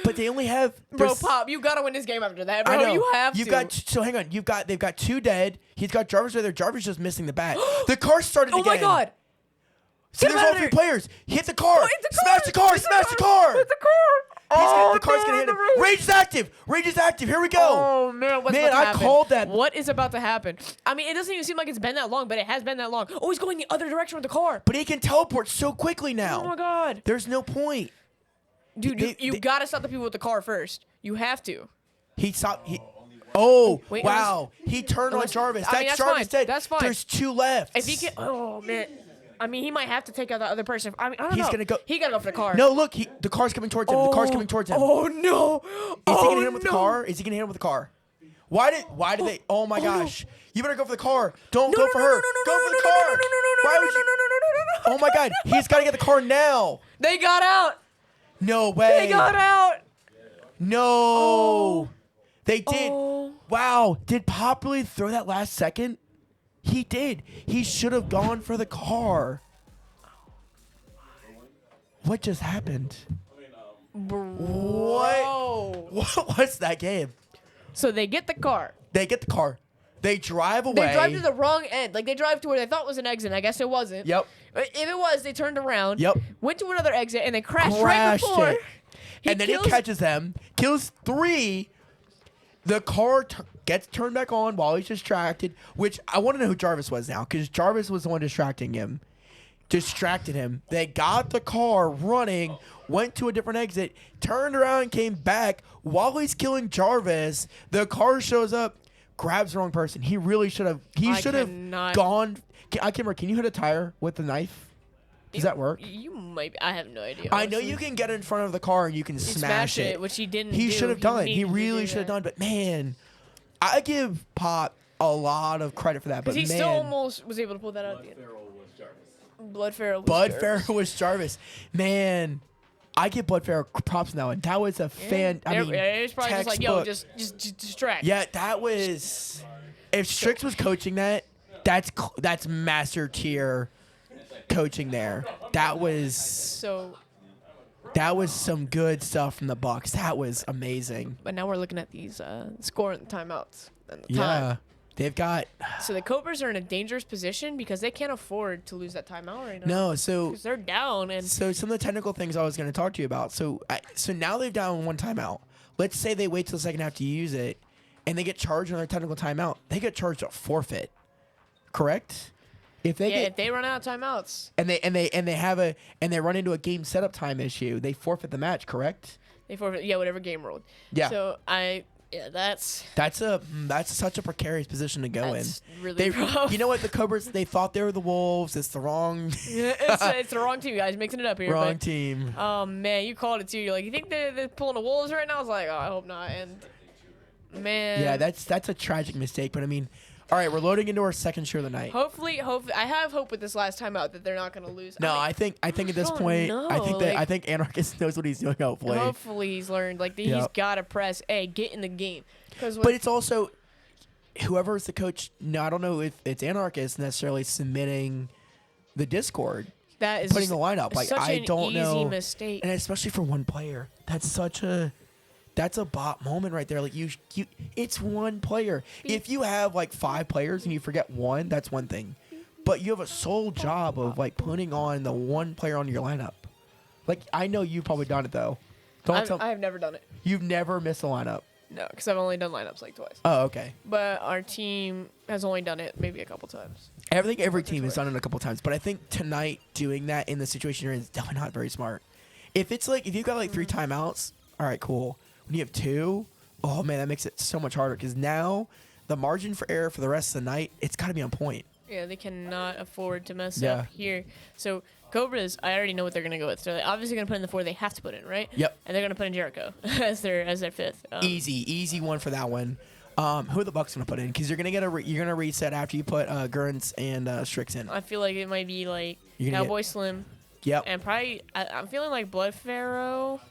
But they only have. Bro, there's- Pop, you gotta win this game after that, bro. I know. You have to. So hang on. They've got 2 dead. He's got Jarvis right there. Jarvis just missing the bat. The car started Oh again. my God! So Get him there's out all of 3 there. players. Hit the car. Oh, hit the car. Smash the car. Hit Smash the car. Hit the car. The car's gonna hit him. Rage is active. Rage is active. Here we go. Oh man, what's about to happen? Called that. What is about to happen? I mean, it doesn't even seem like it's been that long, but it has been that long. Oh, he's going the other direction with the car. But he can teleport so quickly now. Oh my god. There's no point. Dude, you gotta stop the people with the car first. You have to. He stopped. Oh, Wait, wow. He turned on Jarvis. That's Jarvis fine. dead. That's fine. There's 2 left. If he can, oh man. I mean, he might have to take out that other person. I mean, I don't know. He's gonna go. He gotta go for the car. No, look. The car's coming towards him. The car's coming towards him. Oh no. Is he gonna hit him with the car? Is he gonna hit him with the car? Why did they? Oh my gosh! You better go for the car. Don't go for her. Go for the car. Why would you? Oh my God! He's gotta get the car now. They got out. No way. They got out. No. They did. Oh. Wow. Did Pop really throw that last second? He did. He should have gone for the car. What just happened? Bro. What's that game? So they get the car. They get the car. They drive away. They drive to the wrong end. Like, they drive to where they thought was an exit. I guess it wasn't. Yep. If it was, they turned around. Yep. Went to another exit, and then crashed right before. it. And then he catches them, kills 3. The car gets turned back on while he's distracted, which I want to know who Jarvis was now, because Jarvis was the one distracting him. Distracted him. They got the car running, went to a different exit, turned around, came back. While he's killing Jarvis, the car shows up, grabs the wrong person. He really should have. He should have gone. I can't remember. Can you hit a tire with the knife? Does that work? You might. I have no idea. I know you can get in front of the car and you can smash it, which he didn't. He do. should have done. He needed to really do should have that. done. But man, I give Pop a lot of credit for that. But He man, still almost was able to pull that out. Blood Pharaoh was Bud Jarvis. Farrell was Jarvis. Man, I give Bud Farrell props now, and that was a fan. I mean, it was probably just like, yo, textbook. just distract. Yeah, that was. If Strix was coaching that, that's master tier coaching there. That was some good stuff from the Bucks. That was amazing. But now we're looking at these score and timeouts and the Yeah, time. they've got. So the Cobras are in a dangerous position because they can't afford to lose that timeout right now. No, so Because they're down and So some of the technical things I was going to talk to you about. So now they've down 1 timeout. Let's say they wait till the second half to use it, and they get charged on their technical timeout. They get charged a forfeit. Correct? If they run out of timeouts, and they run into a game setup time issue, they forfeit the match. Correct? they forfeit. Yeah, whatever game rolled. Yeah. So that's such a precarious position to go in. really rough. You know what? The Cobras, they thought they were the Wolves. It's the wrong it's the wrong team, guys. Mixing it up here. wrong but, team. Oh man, you called it too. You're like, you think they're pulling the Wolves right now? I was like, oh, I hope not. And man, Yeah, that's a tragic mistake. But I mean, all right, we're loading into our second show of the night. Hopefully, I have hope with this last time out that they're not gonna lose. No, I mean, I think at this don't point, know, I think Anarchist knows what he's doing. hopefully he's learned. Like he's Yep. gotta press A, get in the game. But it's also whoever is the coach. No, I don't know if it's Anarchist necessarily submitting the Discord, that is putting the lineup. Like such I an don't easy know, mistake. and especially for one player, that's a bot moment right there. Like you, it's one player. If you have like 5 players and you forget one, that's one thing. But you have a sole job of like putting on the one player on your lineup. Like I know you've probably done it though. I have never done it. You've never missed a lineup. No, because I've only done lineups like twice. Oh, okay. But our team has only done it maybe a couple times. I think every team has done it a couple times, but I think tonight doing that in the situation you're in is definitely not very smart. If you've got like 3 timeouts, all right, cool. When you have 2, oh man, that makes it so much harder because now the margin for error for the rest of the night, it's got to be on point. Yeah, they cannot afford to mess Yeah. up here. So Cobras, I already know what they're gonna go with. So they're obviously gonna put in the 4 they have to put in, right? Yep. And they're gonna put in Jericho as their 5th. Easy one for that one. Who are the Bucks gonna put in? Because you're gonna reset after you put Gurns and Strix in. I feel like it might be like You're gonna Cowboy Slim Yep. and probably I'm feeling like Blood Pharaoh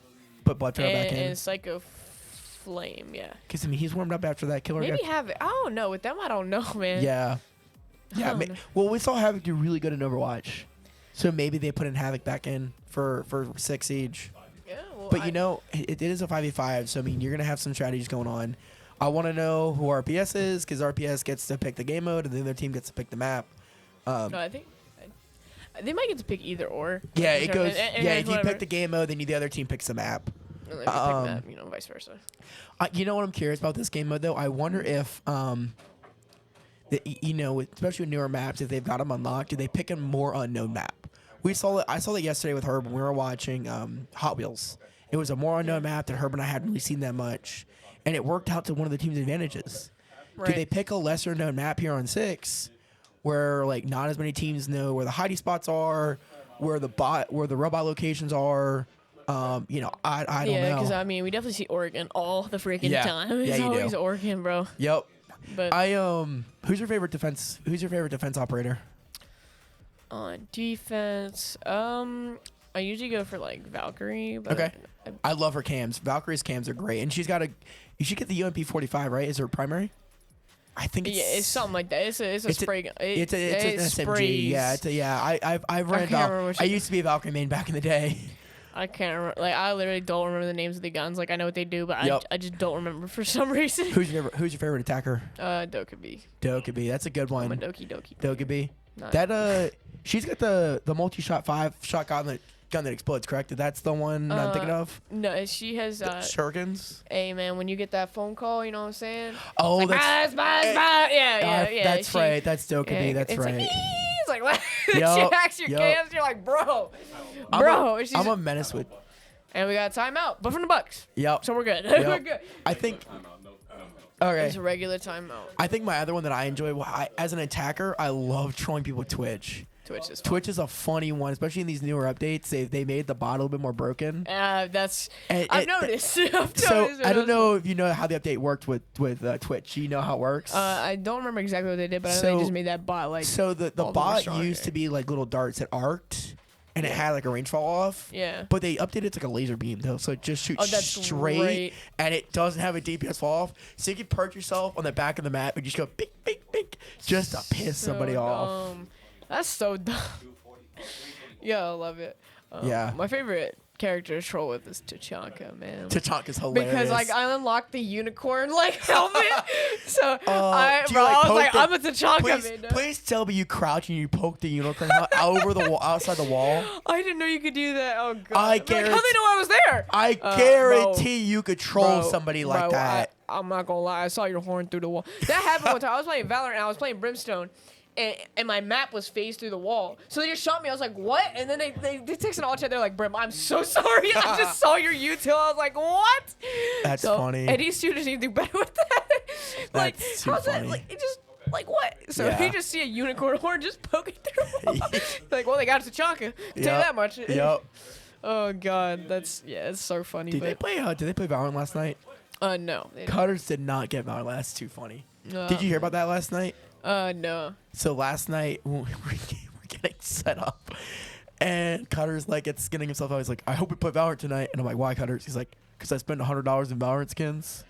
Put Blood Pharaoh back in. and Psycho Flame. Yeah. Because I mean he's warmed up after that killer. Maybe guy. have it. I don't know. With them, I don't know, man. Yeah. Yeah. don't know. Well, we saw Havoc do really good in Overwatch, so maybe they put in Havoc back in for 6 Siege. Yeah, well, But it is a 5v5, so I mean you're gonna have some strategies going on. I want to know who RPS is because RPS gets to pick the game mode and the other team gets to pick the map. no, I think they might get to pick either or. Yeah, it goes. And Yeah, if you whatever. pick the game mode, then the other team picks the map. And then we pick that, vice versa. You know what I'm curious about this game mode though? I wonder if especially with newer maps, if they've got them unlocked, do they pick a more unknown map? I saw that yesterday with Herb when we were watching Hot Wheels. It was a more unknown map that Herb and I hadn't really seen that much, and it worked out to one of the team's advantages. Right. Do they pick a lesser known map here on 6, where like not as many teams know where the hiding spots are, where the robot locations are? I don't know. Yeah, because we definitely see Oregon all the freaking time. It's you always do. Oregon, bro. Yep. But who's your favorite defense? Who's your favorite defense operator? on defense, I usually go for like Valkyrie. But Okay. I love her cams. Valkyrie's cams are great, and she's got you should get the UMP 45, right? Is her primary? I think it's something like that. It's a spray gun. It's an SMG. Yeah, I've ran I used to be a Valkyrie main back in the day. I can't remember. Like, I literally don't remember the names of the guns. Like, I know what they do, but I just don't remember for some reason. Who's your favorite attacker? Dokkaebi. Dokkaebi. That's a good one. I'm a Doki. Dokkaebi. Nice. That she's got the multi-shot 5-shot gun that explodes, correct? That's the one I'm thinking of? No, she has Shurikens? Hey man, when you get that phone call, you know what I'm saying? Oh, like, that's yeah. That's right. That's Dokkaebi. That's it's right. Like, what? She Yup, hacks your cams. You're like, bro. I'm a menace with. And we got a timeout, but from the Bucks. Yep. So we're good. Yep. We're good. I think. Okay. It's a regular timeout. I think my other one that I enjoy, as an attacker, I love trolling people with Twitch. Twitch is a funny one, especially in these newer updates. They made the bot a little bit more broken. I've noticed. I don't know if you know how the update worked with Twitch. Do you know how it works? I don't remember exactly what they did, but I know they just made that bot like. So the bot used to be like little darts that arced, and it had like a range fall off. Yeah. But they updated it to like a laser beam though, so it just shoots straight, great. and it doesn't have a DPS fall off. So you can perch yourself on the back of the map and just go bink, bink, bink, just to piss somebody off. That's so dumb. Yeah, I love it. Yeah. My favorite character to troll with is Tachanka, man. Tachanka's hilarious. Because like I unlocked the unicorn like helmet, so I'm a Tachanka man. Please tell me you crouch and you poke the unicorn over the wall, outside the wall. I didn't know you could do that. Oh god! I like, how they know I was there? I guarantee you could troll somebody like that. I'm not gonna lie. I saw your horn through the wall. That happened one time. I was playing Valorant and I was playing Brimstone. And my map was phased through the wall. So they just shot me. I was like, what? And then they texted all chat. They're like, Brim, I'm so sorry. I just saw your util. I was like, what? That's funny. And these students need to do better with that. Like, That's too how's funny. that? Like, it just, like, what? So Yeah. you just see a unicorn horn just poking through the wall. Like, well, they got it to Tachanka. Tell you that much. Yep. Oh, God. It's so funny. Did they play Valorant last night? No. Cutters did not get Valorant. That's too funny. Did you hear about that last night? No. So last night we're getting set up, and Cutter's like getting himself out. He's like, I hope we play Valorant tonight. And I'm like, why, Cutters? He's like, because I spent $100 in Valorant skins.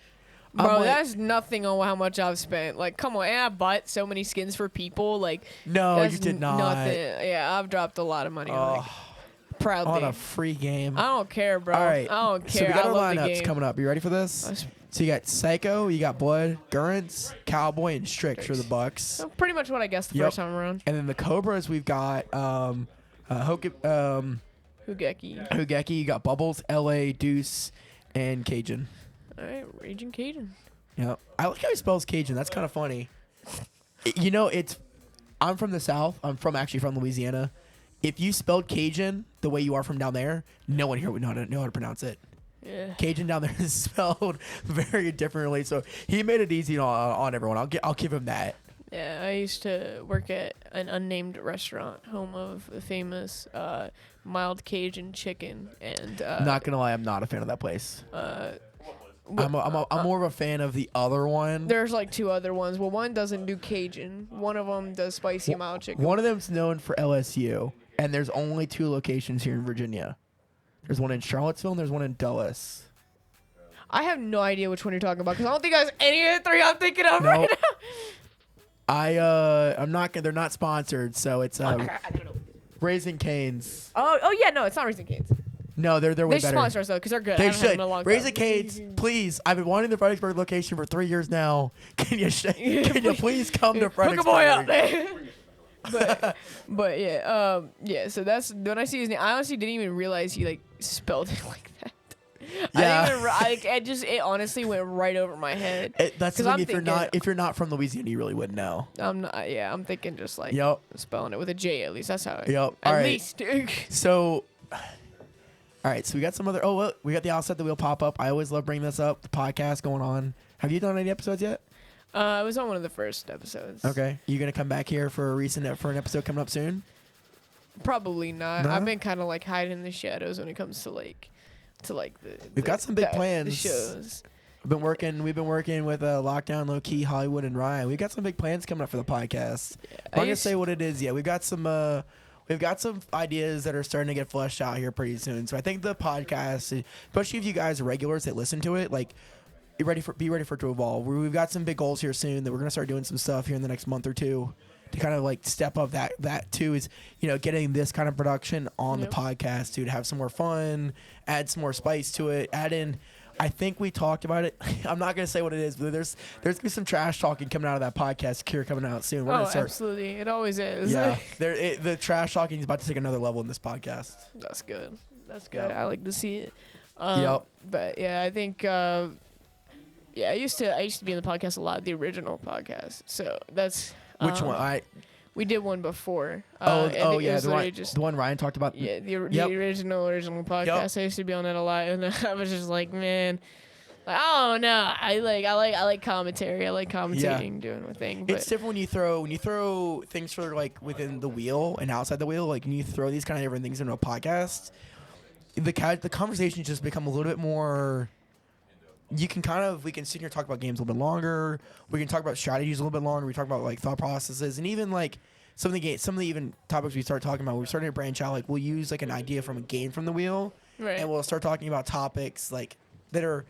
Bro, that's nothing on how much I've spent. Like, come on, and I bought so many skins for people. Like, no, you did not. Nothing. Yeah, I've dropped a lot of money on it. Proudly. On a free game. I don't care, bro. All right. I don't care. So we got I our love the lineups game. coming up. You ready for this? So you got Psycho, you got Blood, Gurrents, Cowboy, and Strix for the Bucks. Pretty much what I guessed the first time around. And then the Cobras, we've got Hugeki. Hugeki, you got Bubbles, LA, Deuce, and Cajun. All right, Raging Cajun. Yeah, I like how he spells Cajun. That's kind of funny. I'm from the South. I'm actually from Louisiana. If you spelled Cajun the way you are from down there, no one here would know how to pronounce it. Yeah. Cajun down there is spelled very differently, so he made it easy on everyone. I'll give him that. Yeah, I used to work at an unnamed restaurant, home of the famous mild Cajun chicken, and Not gonna lie, I'm not a fan of that place. I'm more of a fan of the other one. There's like two other ones. Well, one doesn't do Cajun. One of them does spicy mild chicken. One of them's known for LSU, and there's only 2 locations here in Virginia. There's one in Charlottesville and there's one in Dulles. I have no idea which one you're talking about because I don't think I was any of the 3 I'm thinking of right now. I'm not gonna. They're not sponsored, so it's Raising Cane's. Oh yeah, no, it's not Raising Cane's. No, they're way They better. sponsor us though because they're good. They I haven't had should. them in a long Raising time. Cane's, please. I've been wanting the Fredericksburg location for 3 years now. Can you please come to Fredericksburg? Hook a boy up there. but yeah, so that's when I see his name. I honestly didn't even realize he like spelled it like that. It honestly went right over my head. That's the 'Cause thing. I'm If you're not from Louisiana, you really wouldn't know. I'm not. Yeah, I'm thinking just like Yep. spelling it with a J at least. That's how. Yep. All At right. least. So, all right. So we got some other. Oh, well, we got the Outside the Wheel pop up. I always love bringing this up. The podcast going on. Have you done any episodes yet? I was on one of the first episodes. Okay. You gonna come back here for an episode coming up soon? Probably not. No? I've been kind of like hiding in the shadows when it comes to the. We've got some big the plans. shows. We've been working with Lockdown, Low Key, Hollywood, and Ryan. We've got some big plans coming up for the podcast. I'm not gonna say what it is yet. We've got some ideas that are starting to get fleshed out here pretty soon. So I think the podcast, especially if you guys are regulars that listen to it, like be ready for it to evolve. We've got some big goals here soon that we're gonna start doing some stuff here in the next month or two to kind of like step up that too is, you know, getting this kind of production on the podcast to have some more fun, add some more spice to it, add in. I think we talked about it. I'm not gonna say what it is, but there's gonna be some trash talking coming out of that podcast here coming out soon. We're gonna start, absolutely. It always is. yeah, the trash talking is about to take another level in this podcast. That's good. That's good. Yep. I like to see it. Yep. But yeah, I think. I used to be in the podcast a lot, the original podcast. So that's Which one? We did one before. Yeah, the the one Ryan talked about. Yeah, the original podcast. I used to be on that a lot, and I was just like, man, like, oh no, I like commentary. I like commentating, doing my thing. But It's different when you throw things for like within the wheel and outside the wheel. Like when you throw these kind of different things into a podcast, the conversations just become a little bit more. We can sit here and talk about games a little bit longer. We can talk about strategies a little bit longer. We talk about like thought processes and even like some of the even topics we start talking about. We're starting to branch out. Like we'll use like an idea from a game from the wheel, right. and we'll start talking about topics like that are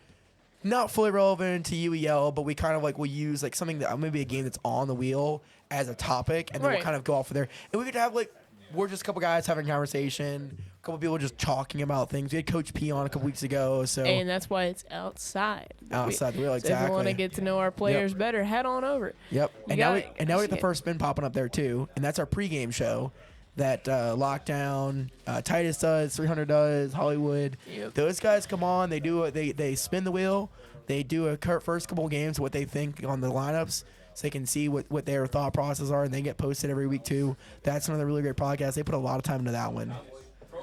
not fully relevant to UEL, but we kind of like will use like something that maybe a game that's on the wheel as a topic, and then we'll kind of go off of there. And we could have like we're just a couple guys having a conversation. A couple people just talking about things. We had Coach P on a couple weeks ago, and that's why it's outside the wheel. Exactly. So if you want to get to know our players better, head on over. Yep. And now we get the first spin popping up there too, and that's our pregame show that Lockdown, Titus does, 300 does, Hollywood. Yep. Those guys come on. They spin the wheel. They do a first couple games what they think on the lineups. So they can see what their thought processes are, and they get posted every week too. That's another really great podcast. They put a lot of time into that one.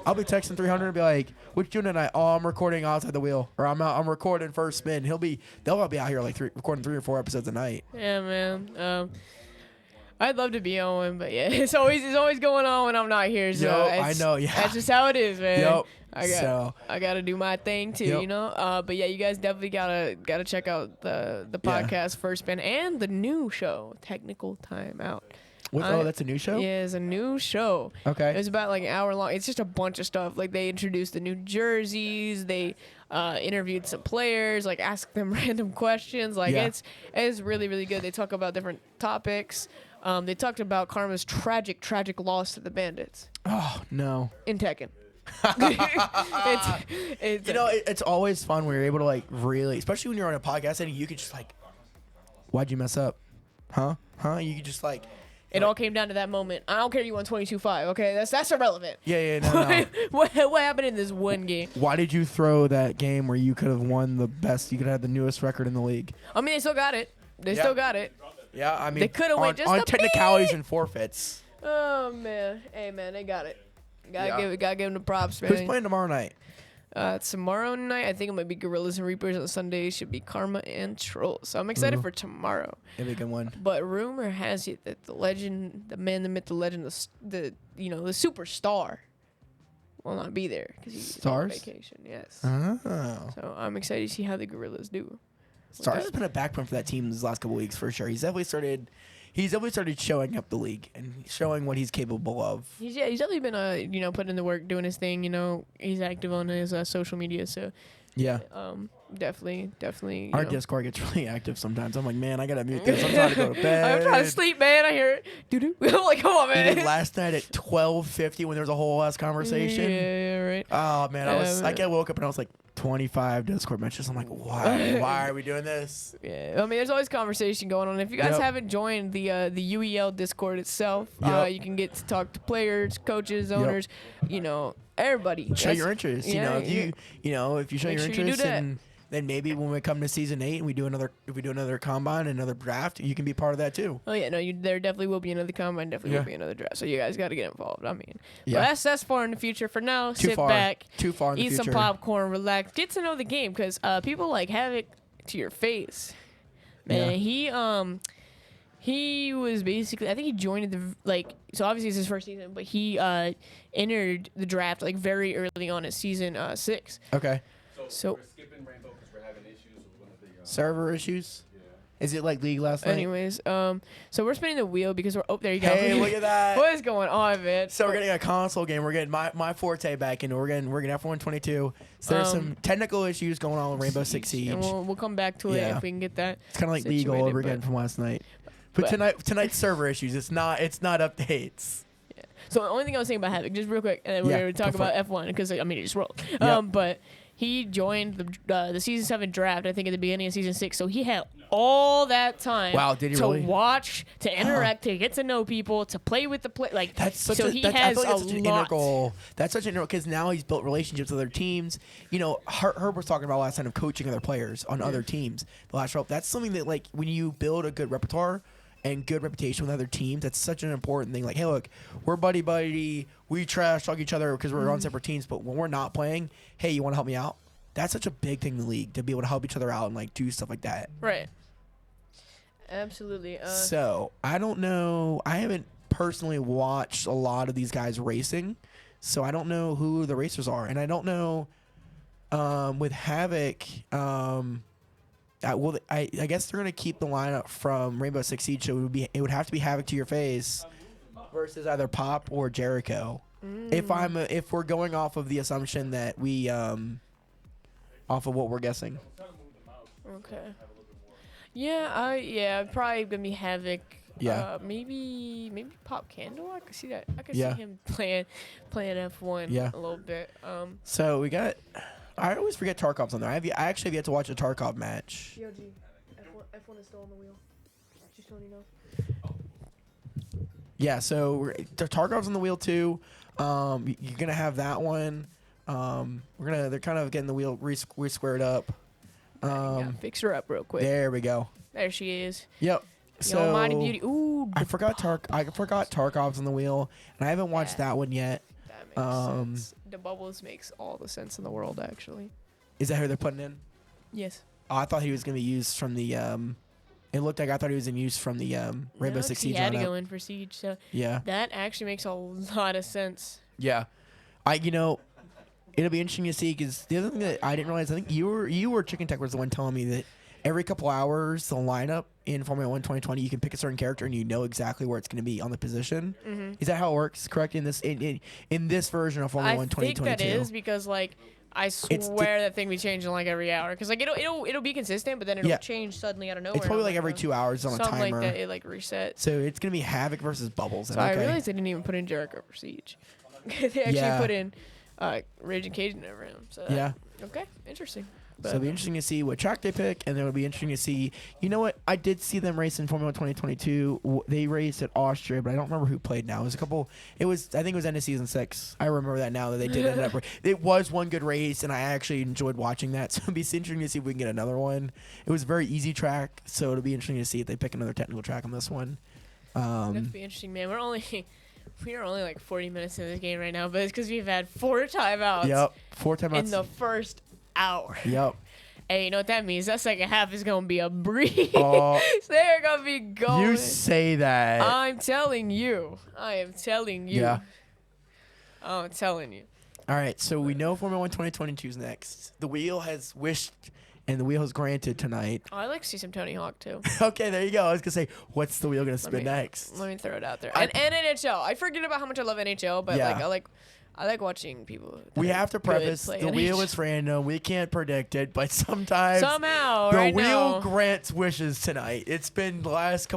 I'll be texting 300 and be like, "What you doing tonight?" "Oh, I'm recording outside the wheel," or I'm recording first spin. They'll all be out here like recording 3 or 4 episodes a night. Yeah, man. I'd love to be on one, but yeah, it's always going on when I'm not here. So I know. Yeah, that's just how it is, man. Yep. I gotta do my thing too, you know. But yeah, you guys definitely gotta check out the podcast First Spin and the new show, Technical Timeout. That's a new show? Yeah, it's a new show. Okay. It was about like an hour long. It's just a bunch of stuff. Like they introduced the new jerseys. They interviewed some players, like asked them random questions. Like it's really, really good. They talk about different topics. They talked about Karma's tragic loss to the Bandits. Oh, no. In Tekken. It's always fun when you're able to like really, especially when you're on a podcast and you could just like, why'd you mess up? Huh? You could just like. It all came down to that moment. I don't care you won 22-5, okay? That's irrelevant. Yeah, no. What happened in this one game? Why did you throw that game where you could have won the best, you could have the newest record in the league? I mean, they still got it. Still got it. Yeah, I mean, they could have won just on technicalities and forfeits. Oh, man. Hey, man, they got it. Gotta give them the props, man. Who's playing tomorrow night? Tomorrow night, I think it might be Gorillas and Reapers. On Sunday, should be Karma and Trolls. So I'm excited for tomorrow. It'll be a good one. But rumor has it that the legend, the man, the myth, the legend, the superstar will not be there because he's on vacation. Yes. Oh. So I'm excited to see how the Gorillas do. Stars has been a backbone for that team these last couple weeks for sure. He's definitely started showing up the league and showing what he's capable of. He's definitely been putting in the work, doing his thing. You know, he's active on his social media. So yeah, definitely. Our Discord gets really active sometimes. I'm like, man, I gotta mute this. I'm trying to go to bed. I'm trying to sleep, man. I hear it. Doo-doo. I'm like, come on, man. Last night at 12:50 when there was a whole ass conversation. Yeah, right. Oh man, I woke up and I was like, 25 Discord mentions. I'm like, why? Why are we doing this? Yeah, I mean, there's always conversation going on. If you guys Yep. haven't joined the UEL Discord itself, Yep. you can get to talk to players, coaches, owners, everybody. Show your interest. Yeah, if you show Make your sure you do interest, that. and then maybe when we come to season 8 and we do another combine, another draft, you can be part of that too. Oh yeah, no, there definitely will be another combine, definitely Yeah. will be another draft. So you guys got to get involved. I mean, Yeah. but that's far in the future. For now, Too sit far. back, Too far in the eat some future. popcorn, relax, get to know the game because people like Havoc to your face. Man, he was basically, I think he joined so obviously it's his first season, but he entered the draft like very early on in season 6. Okay. So we're skipping Rainbow because we're having issues with one of the Server issues. Is it like League last night? anyways, so we're spinning the wheel because there you go. Hey, look at that. What is going on, man? So we're getting a console game. We're getting my forte back in. We're getting F122. So there's some technical issues going on with Rainbow Six Siege. And we'll come back to it Yeah. if we can get that. It's kind of like League all situated, over again but- from last night. But tonight's server issues. It's not updates. So the only thing I was saying about Havoc, just real quick, and then we're Yeah, going to talk go for about it. F1 because I mean it just rolled. Yep. But he joined the season 7 draft, I think, at the beginning of season 6. So he had all that time. Wow, did he to really? watch, to interact, to get to know people, to play with the play. Like That's such so a, he that's, I has feel like a that's such an lot. integral. That's such an integral because now he's built relationships with other teams. Herb was talking about last time of coaching other players on other teams. The last round. That's something that like when you build a good repertoire and good reputation with other teams, that's such an important thing. Like, hey, look, we're buddy. We trash talk each other because we're on separate teams. But when we're not playing, hey, you want to help me out? That's such a big thing in the league to be able to help each other out and like do stuff like that. Right. Absolutely. So I don't know. I haven't personally watched a lot of these guys racing, so I don't know who the racers are, and I don't know with Havoc. I guess they're gonna keep the lineup from Rainbow Six Siege. So it would have to be Havoc to your face versus either Pop or Jericho. If we're going off of the assumption that we off of what we're guessing. Okay. Yeah, probably gonna be Havoc. Yeah. Maybe Pop Candle. I could see that. I could Yeah. see him playing F1 Yeah. a little bit. So we got. I always forget Tarkov's on there. I actually have yet to watch a Tarkov match. GOG, F1 is still on the wheel. Just so you know. Yeah, so Tarkov's on the wheel too. You're gonna have that one. They're kind of getting the wheel re-squared up. Yeah, fix her up real quick. There we go. There she is. Yep. The So almighty beauty. Ooh, I forgot Tarkov's on the wheel, and I haven't watched that one yet. that makes sense. The bubbles makes all the sense in the world, actually. Is that who they're putting in? Yes. Oh, I thought he was gonna be used from the. It looked like I thought he was in use from the Rainbow No, Six 'cause he Siege had to lineup. go in for Siege, so Yeah. that actually makes a lot of sense. Yeah. It'll be interesting to see because the other thing that I didn't realize, I think you were Chicken Tech was the one telling me that every couple hours the lineup in Formula 1 2020 you can pick a certain character and you know exactly where it's going to be on the position. Mm-hmm. Is that how it works? Correct in this in this version of Formula 1 I think 2022. that is because I swear that thing be changing every hour because it'll be consistent, but then it'll Yeah. change suddenly out of nowhere. It's probably I'm like every 2 hours on a something timer. like that. It resets. So it's going to be Havoc versus Bubbles. So I realized they didn't even put in Jericho for Siege. They actually Yeah. put in Rage and Cajun over him. So Yeah. Okay, interesting. So it'll be interesting to see what track they pick, and then it'll be interesting to see. You know what? I did see them race in Formula 2022. They raced at Austria, but I don't remember who played now. It was a couple. I think it was end of season 6. I remember that now that they did end up. It was one good race, and I actually enjoyed watching that. So it'll be interesting to see if we can get another one. It was a very easy track, so it'll be interesting to see if they pick another technical track on this one. That'd be interesting, man. We are only 40 minutes into this game right now, but it's because we've had 4 timeouts. Yep, 4 timeouts in the first hour. Yep. Hey, you know what that means? That second half is gonna be a breeze. Oh. They're gonna be going. You say that. I'm telling you. I am telling you. Yeah. I'm telling you. All right, so we know Formula 1 2022 is next. The wheel has wished, and the wheel has granted tonight. Oh, I like to see some Tony Hawk too. Okay, there you go. I was gonna say, what's the wheel gonna spin me- next? Let me throw it out there. I- And NHL. I forget about how much I love NHL, but Yeah. I like watching people. We have to preface play the on wheel each- is random. We can't predict it, but sometimes Somehow, the right wheel now. grants wishes tonight. It's been last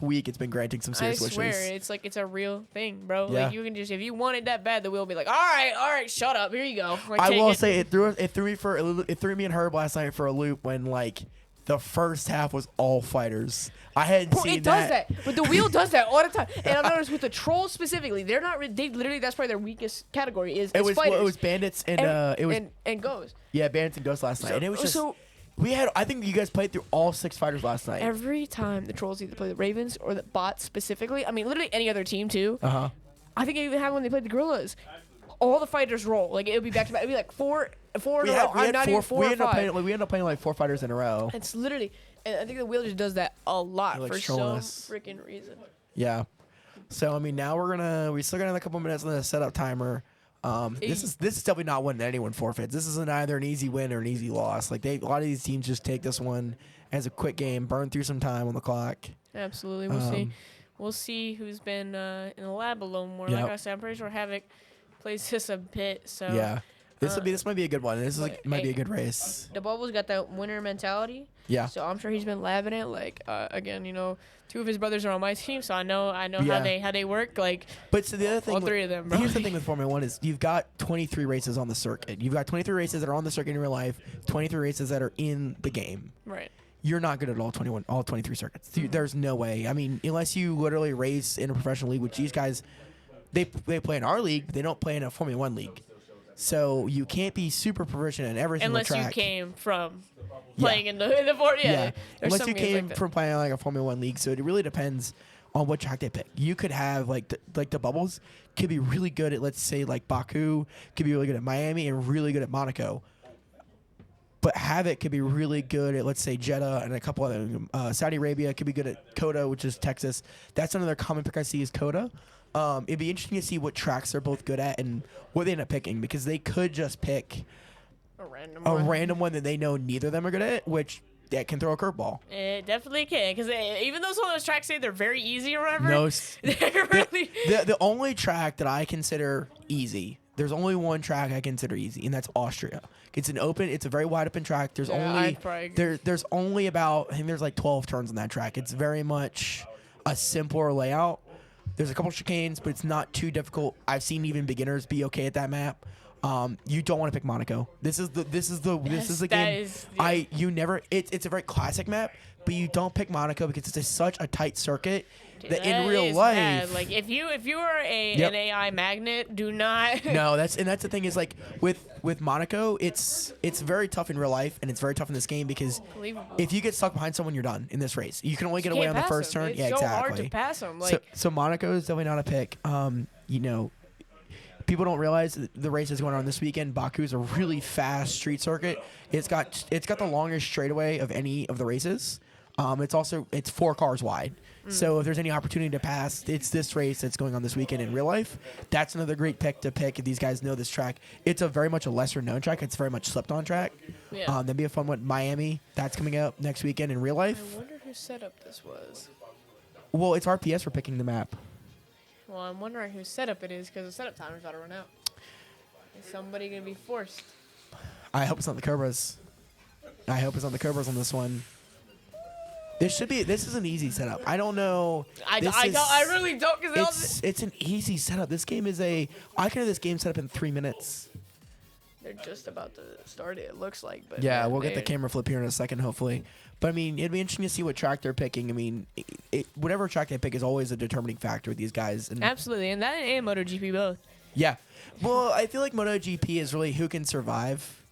week. It's been granting some I serious swear, wishes. it's like it's a real thing, bro. Yeah. Like you can just, if you want it that bad, the wheel will be like, all right, shut up, here you go. Like, I take will it. say it threw me and Herb last night for a loop when like the first half was all fighters. I hadn't Bro, seen it does that, but the wheel does that all the time. And I've noticed with the trolls specifically, they're not. They literally, that's probably their weakest category is fighters. It was bandits and it was and goes. yeah, bandits and ghosts last night, and it was just So we had. I think you guys played through all 6 fighters last night. every time the trolls either play the Ravens or the bots specifically, I mean, literally any other team too. I think it even happened when they played the Gorillas. All the fighters roll like it would be back to back. It'd be like four in a row. I'm not even 4 or 5. We ended up playing like 4 fighters in a row. It's literally, and I think the wheel just does that a lot Like for trolling some us. freaking reason. Yeah. So I mean, now we still got another couple minutes on the setup timer. This is definitely not one that anyone forfeits. This isn't either an easy win or an easy loss. Like a lot of these teams just take this one as a quick game, burn through some time on the clock. Absolutely, we'll see. We'll see who's been in the lab a little more. Yep. Like I said, I'm pretty sure Havoc plays this a bit. So Yeah. This might be a good one. This might be a hey, good race. the Bubble's got that winner mentality. Yeah. So I'm sure he's been labbing it. Like again, 2 of his brothers are on my team, so I know Yeah. how they work. Like But so the other thing, all 3 of them, bro. Here's the thing with Formula One is you've got 23 races on the circuit. You've got 23 races that are on the circuit in real life, 23 races that are in the game. Right. You're not good at all 23 circuits. There's no way. I mean, unless you literally race in a professional league, which these guys, they play in our league, they don't play in a Formula One league. So you can't be super proficient in every single Unless track. you came from playing in the Ford. Yeah. There's Unless some you games came like that. from playing like a Formula One league, so it really depends on what track they pick. You could have like the bubbles could be really good at, let's say, like Baku, could be really good at Miami, and really good at Monaco. But Havoc could be really good at, let's say, Jeddah and a couple other Saudi Arabia. Could be good at Coda, which is Texas. That's another common pick I see is Coda. It'd be interesting to see what tracks they're both good at and what they end up picking, because they could just pick a random one that they know neither of them are good at, which that can throw a curveball. It definitely can, because even though some of those tracks say they're very easy or whatever, No, they're really. the only track that I consider easy, there's only one track I consider easy, and that's Austria. It's a very wide open track. There's I'd probably agree. there's only about, I think there's like 12 turns on that track. It's very much a simpler layout. There's a couple chicanes, but it's not too difficult. I've seen even beginners be okay at that map. You don't want to pick Monaco. This is the game. It's a very classic map, but you don't pick Monaco because it's such a tight circuit that in real life. Bad. Like if you are an AI magnet, do not. No, that's the thing is, like with Monaco, it's very tough in real life, and it's very tough in this game because if you get stuck behind someone, you're done in this race. You can only get away on the first turn. It's yeah, so exactly. hard to pass them. Like So Monaco is definitely not a pick. People don't realize that the race is going on this weekend. Baku is a really fast street circuit. It's got the longest straightaway of any of the races. It's 4 cars wide. So if there's any opportunity to pass, it's this race that's going on this weekend in real life. That's another great pick to pick if these guys know this track. It's a very much a lesser known track. It's very much slept on track. Yeah. That'd be a fun one. Miami, that's coming up next weekend in real life. I wonder whose setup this was. Well, it's RPS for picking the map. Well, I'm wondering whose setup it is because the setup timer's about to run out. Is somebody gonna be forced? I hope it's not the Cobras. I hope it's not the Cobras on this one. This is an easy setup. I don't know. I really don't, because it's an easy setup. This game is I can have this game set up in 3 minutes. they're just about to start it. It looks like, but Yeah, man, we'll get the camera flip here in a second, hopefully. But I mean, it'd be interesting to see what track they're picking. I mean, whatever track they pick is always a determining factor with these guys. And Absolutely, and that and MotoGP both. yeah, well, I feel like MotoGP is really who can survive.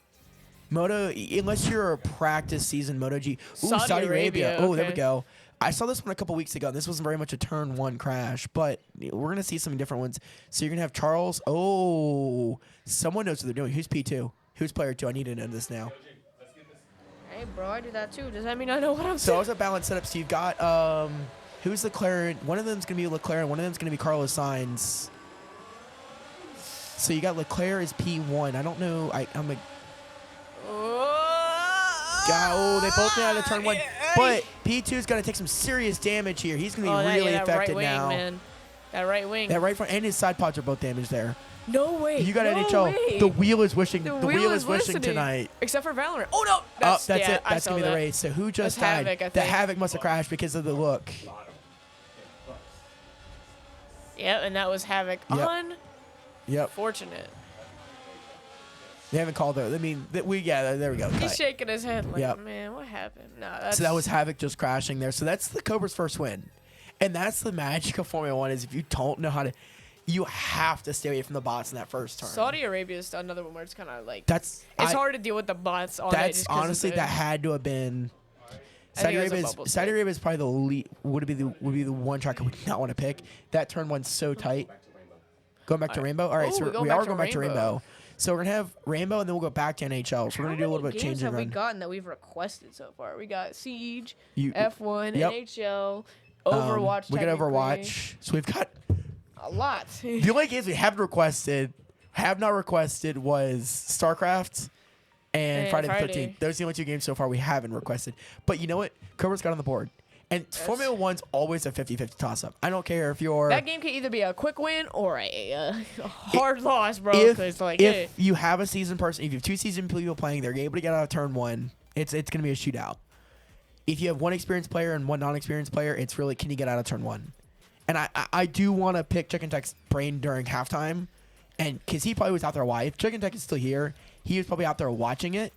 Unless you're a practice season MotoGP. Ooh, Saudi Arabia. Oh, there we okay. go. I saw this one a couple weeks ago. This wasn't very much a turn 1 crash, but we're going to see some different ones. So you're going to have Charles. Oh, someone knows what they're doing. Who's P2? Who's player 2? I need to know this now. Hey, bro, I do that too. Does that mean I know what I'm So saying? it's a balanced setup. So you've got who's Leclerc? One of them's going to be Leclerc. One of them's going to be Carlos Sainz. So you got Leclerc as P1. I don't know. I'm a Oh, they both know how to turn 1. But P2's going to take some serious damage here. He's going to be really affected right wing, now. Man. That right wing. That right front and his side pods are both damaged there. No way. You got no NHL. Way. The wheel is wishing. The wheel is wishing listening. tonight. Except for Valorant. Oh no. That's yeah, it. I That's saw gonna be the that. race. So who just That's died? Havoc, I The think. Havoc must have crashed because of the look. Yeah, and that was Havoc. Yep. Yep. Unfortunate. They haven't called it. I mean, there we go. He's Cut. shaking his head like, Yep. man, what happened? No, that's So that was Havoc just crashing there. So that's the Cobras' first win. And that's the magic of Formula 1 is if you don't know how to, you have to stay away from the bots in that first turn. Saudi Arabia is another one where it's kind of like That's it's hard to deal with the bots on it. That's just 'cause of honestly the- that had to have been. I think it was a bubble Saudi stick. Arabia is probably the lead, would be the one track I would not want to pick. That turn one's so tight. Going back to Rainbow. All right, Oh, so we're going we back are to going back to Rainbow. Rainbow. So we're gonna have Rainbow and then we'll go back to NHL. So we're gonna do a little bit of games changing have we around. gotten that we've requested so far? We got Siege, You- F1, Yep. NHL, Overwatch. We got technically. Overwatch. So we've got A lot. the only games we have not requested was StarCraft and Friday the 13th. Those are the only two games so far we haven't requested. But you know what? Cobra's got on the board. And Formula 1's always a 50-50 toss-up. I don't care if you're... That game can either be a quick win or a hard loss, bro. if 'cause like, hey, you have a seasoned person, if you have two seasoned people playing, they're able to get out of turn one, it's going to be a shootout. If you have one experienced player and one non-experienced player, it's really, can you get out of turn one? And I do want to pick Chicken Tech's brain during halftime, and because he probably was out there. Why? If Chicken Tech is still here, he was probably out there watching it,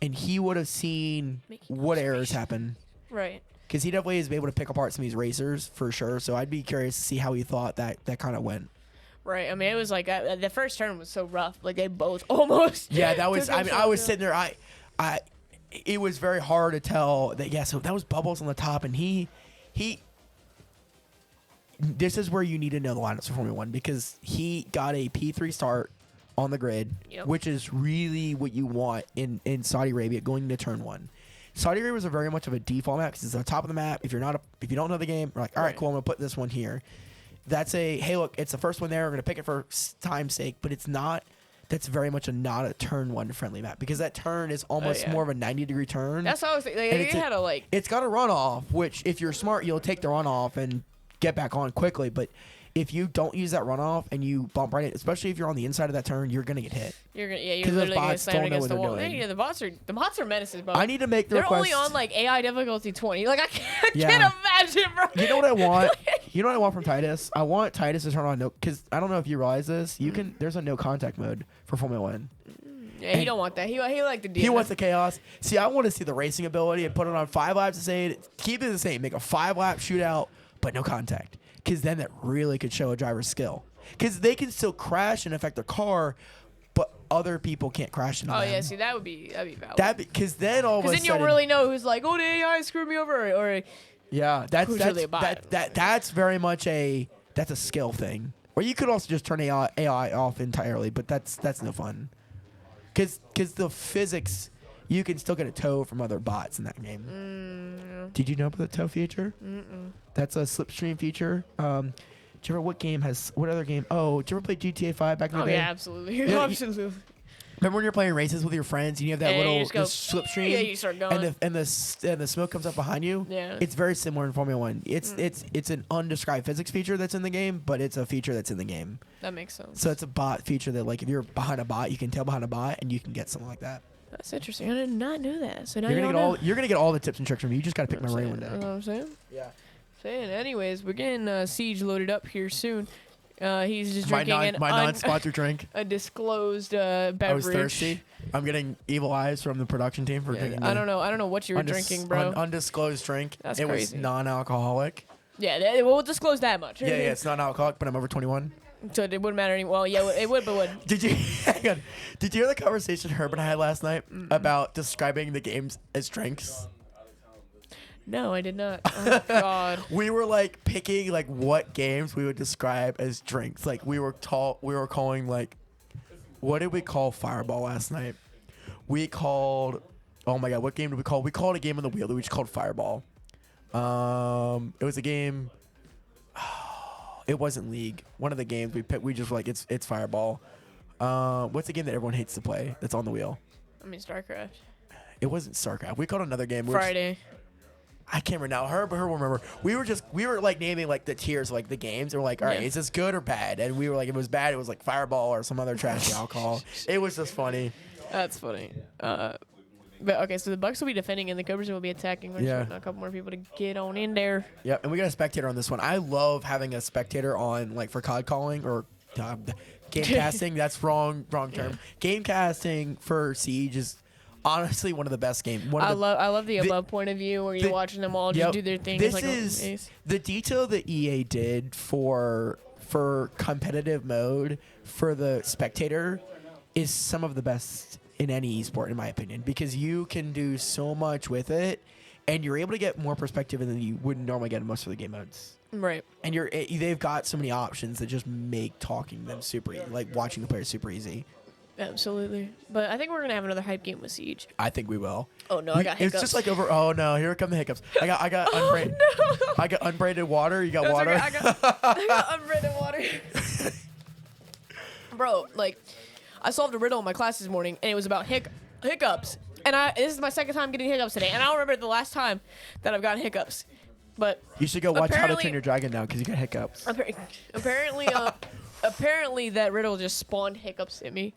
and he would have seen Making what errors happen. right. Because he definitely is able to pick apart some of these racers for sure. So I'd be curious to see how he thought that kind of went. Right. I mean, it was like the first turn was so rough. Like they both almost. Yeah, that was. took I mean, I themselves was out. sitting there. It was very hard to tell that. Yeah, so that was Bubbles on the top, and he. This is where you need to know the lineups for Formula 1 because he got a P3 start on the grid, Yep. which is really what you want in Saudi Arabia going into turn one. Saudi Arabia is very much of a default map because it's on the top of the map. If you don't know the game, we're like, all right, Right. cool, I'm gonna put this one here. That's hey, look, it's the first one there. We're gonna pick it for time's sake, but it's not. That's very much not a turn one friendly map because that turn is almost yeah. more of a 90-degree turn. That's what I was thinking. Like, And they it's a- had to like. It's got a runoff, which if you're smart, you'll take the runoff and get back on quickly. But if you don't use that runoff and you bump right in, especially if you're on the inside of that turn, you're gonna get hit. You're 'Cause literally those gonna bots slam don't know against what the they're wall. doing. Yeah, the bots are menaces, bro. I need to make the They're request. only on like AI difficulty 20. Like I can't Yeah. imagine, bro. You know what I want? You know what I want from Titus? I want Titus to turn on no, because I don't know if you realize this. You can. There's a no contact mode for Formula 1. Yeah, he don't want that. He like the DNF. He wants the chaos. See, I want to see the racing ability and put it on 5 laps and say keep it the same. Make a 5-lap shootout, but no contact. Because then that really could show a driver's skill. Because they can still crash and affect their car, but other people can't crash into Oh them. yeah, see that'd be valid. Because then all of a Because sudden, then you'll really know who's like, oh, the AI screwed me over, or yeah, that's who's really a bot. that's very much that's a skill thing. Or you could also just turn AI off entirely, but that's no fun. Because the physics, you can still get a tow from other bots in that game. Did you know about the tow feature? That's a slipstream feature. Do you ever what other game? Oh, did you ever play GTA 5 back in the oh day? yeah, absolutely, you- absolutely. Remember when you're playing races with your friends and you have that And you little just go, this slipstream? yeah, you start going. and the smoke comes up behind you. Yeah. It's very similar in Formula 1. It's an undescribed physics feature that's in the game, but it's a feature that's in the game. That makes sense. So it's a bot feature that like if you're behind a bot, you can tell behind a bot and you can get something like that. That's interesting. I did not know that. So now You're you gonna know. get you're gonna get all the tips and tricks from me. You just gotta pick my brain one You day. know what I'm saying? Yeah. Saying. Anyways, we're getting Siege loaded up here soon. He's just My drinking non-sponsored drink. a disclosed beverage. I was thirsty. I'm getting evil eyes from the production team for drinking. I don't know what you were drinking, bro. Undisclosed drink. That's it crazy. was non-alcoholic. Yeah, we'll disclose that much. Yeah, it's non-alcoholic, but I'm over 21. So it wouldn't matter anymore. Well, yeah, it would, but would. Did you hang on? Did you hear the conversation Herb and I had last night about describing the games as drinks? No, I did not. Oh God. We were like picking like what games we would describe as drinks. Like we were calling like, what did we call Fireball last night? We called, oh my God, what game did we call? We called a game on the wheel that we just called Fireball. It was a game. It wasn't League. One of the games we picked, we just were like it's Fireball. What's the game that everyone hates to play that's on the wheel? I mean, StarCraft. It wasn't StarCraft. We called another game. Friday. I can't remember now. Her will remember. We were like naming like the tiers of, like the games. And we're like, all right, Yeah. is this good or bad? And we were like, if it was bad, it was like Fireball or some other trashy alcohol. It was just funny. That's funny. But okay, so the Bucks will be defending and the Cobras will be attacking. We're just waiting on a couple more people to get on in there. Yep, and we got a spectator on this one. I love having a spectator on like for COD calling or game casting. That's wrong term. Game casting for Siege is honestly one of the best games. I love the above point of view where you're watching them all just do their thing. This like is the detail that EA did for competitive mode for the spectator is some of the best in any esport, in my opinion, because you can do so much with it, and you're able to get more perspective than you would normally get in most of the game modes. Right. And they've got so many options that just make talking them super easy, like watching the players super easy. Absolutely. But I think we're gonna have another hype game with Siege. I think we will. Oh no, I got hiccups. It's just like over. Oh no, here come the hiccups. I got unbraided. no. I got unbraided water. You got That's water. okay. I got unbraided water. Bro, like, I solved a riddle in my class this morning, and it was about hiccups. And this is my second time getting hiccups today, and I don't remember the last time that I've gotten hiccups. But You should go watch How to apparently- Train Your Dragon now because you got hiccups. Apparently that riddle just spawned hiccups in me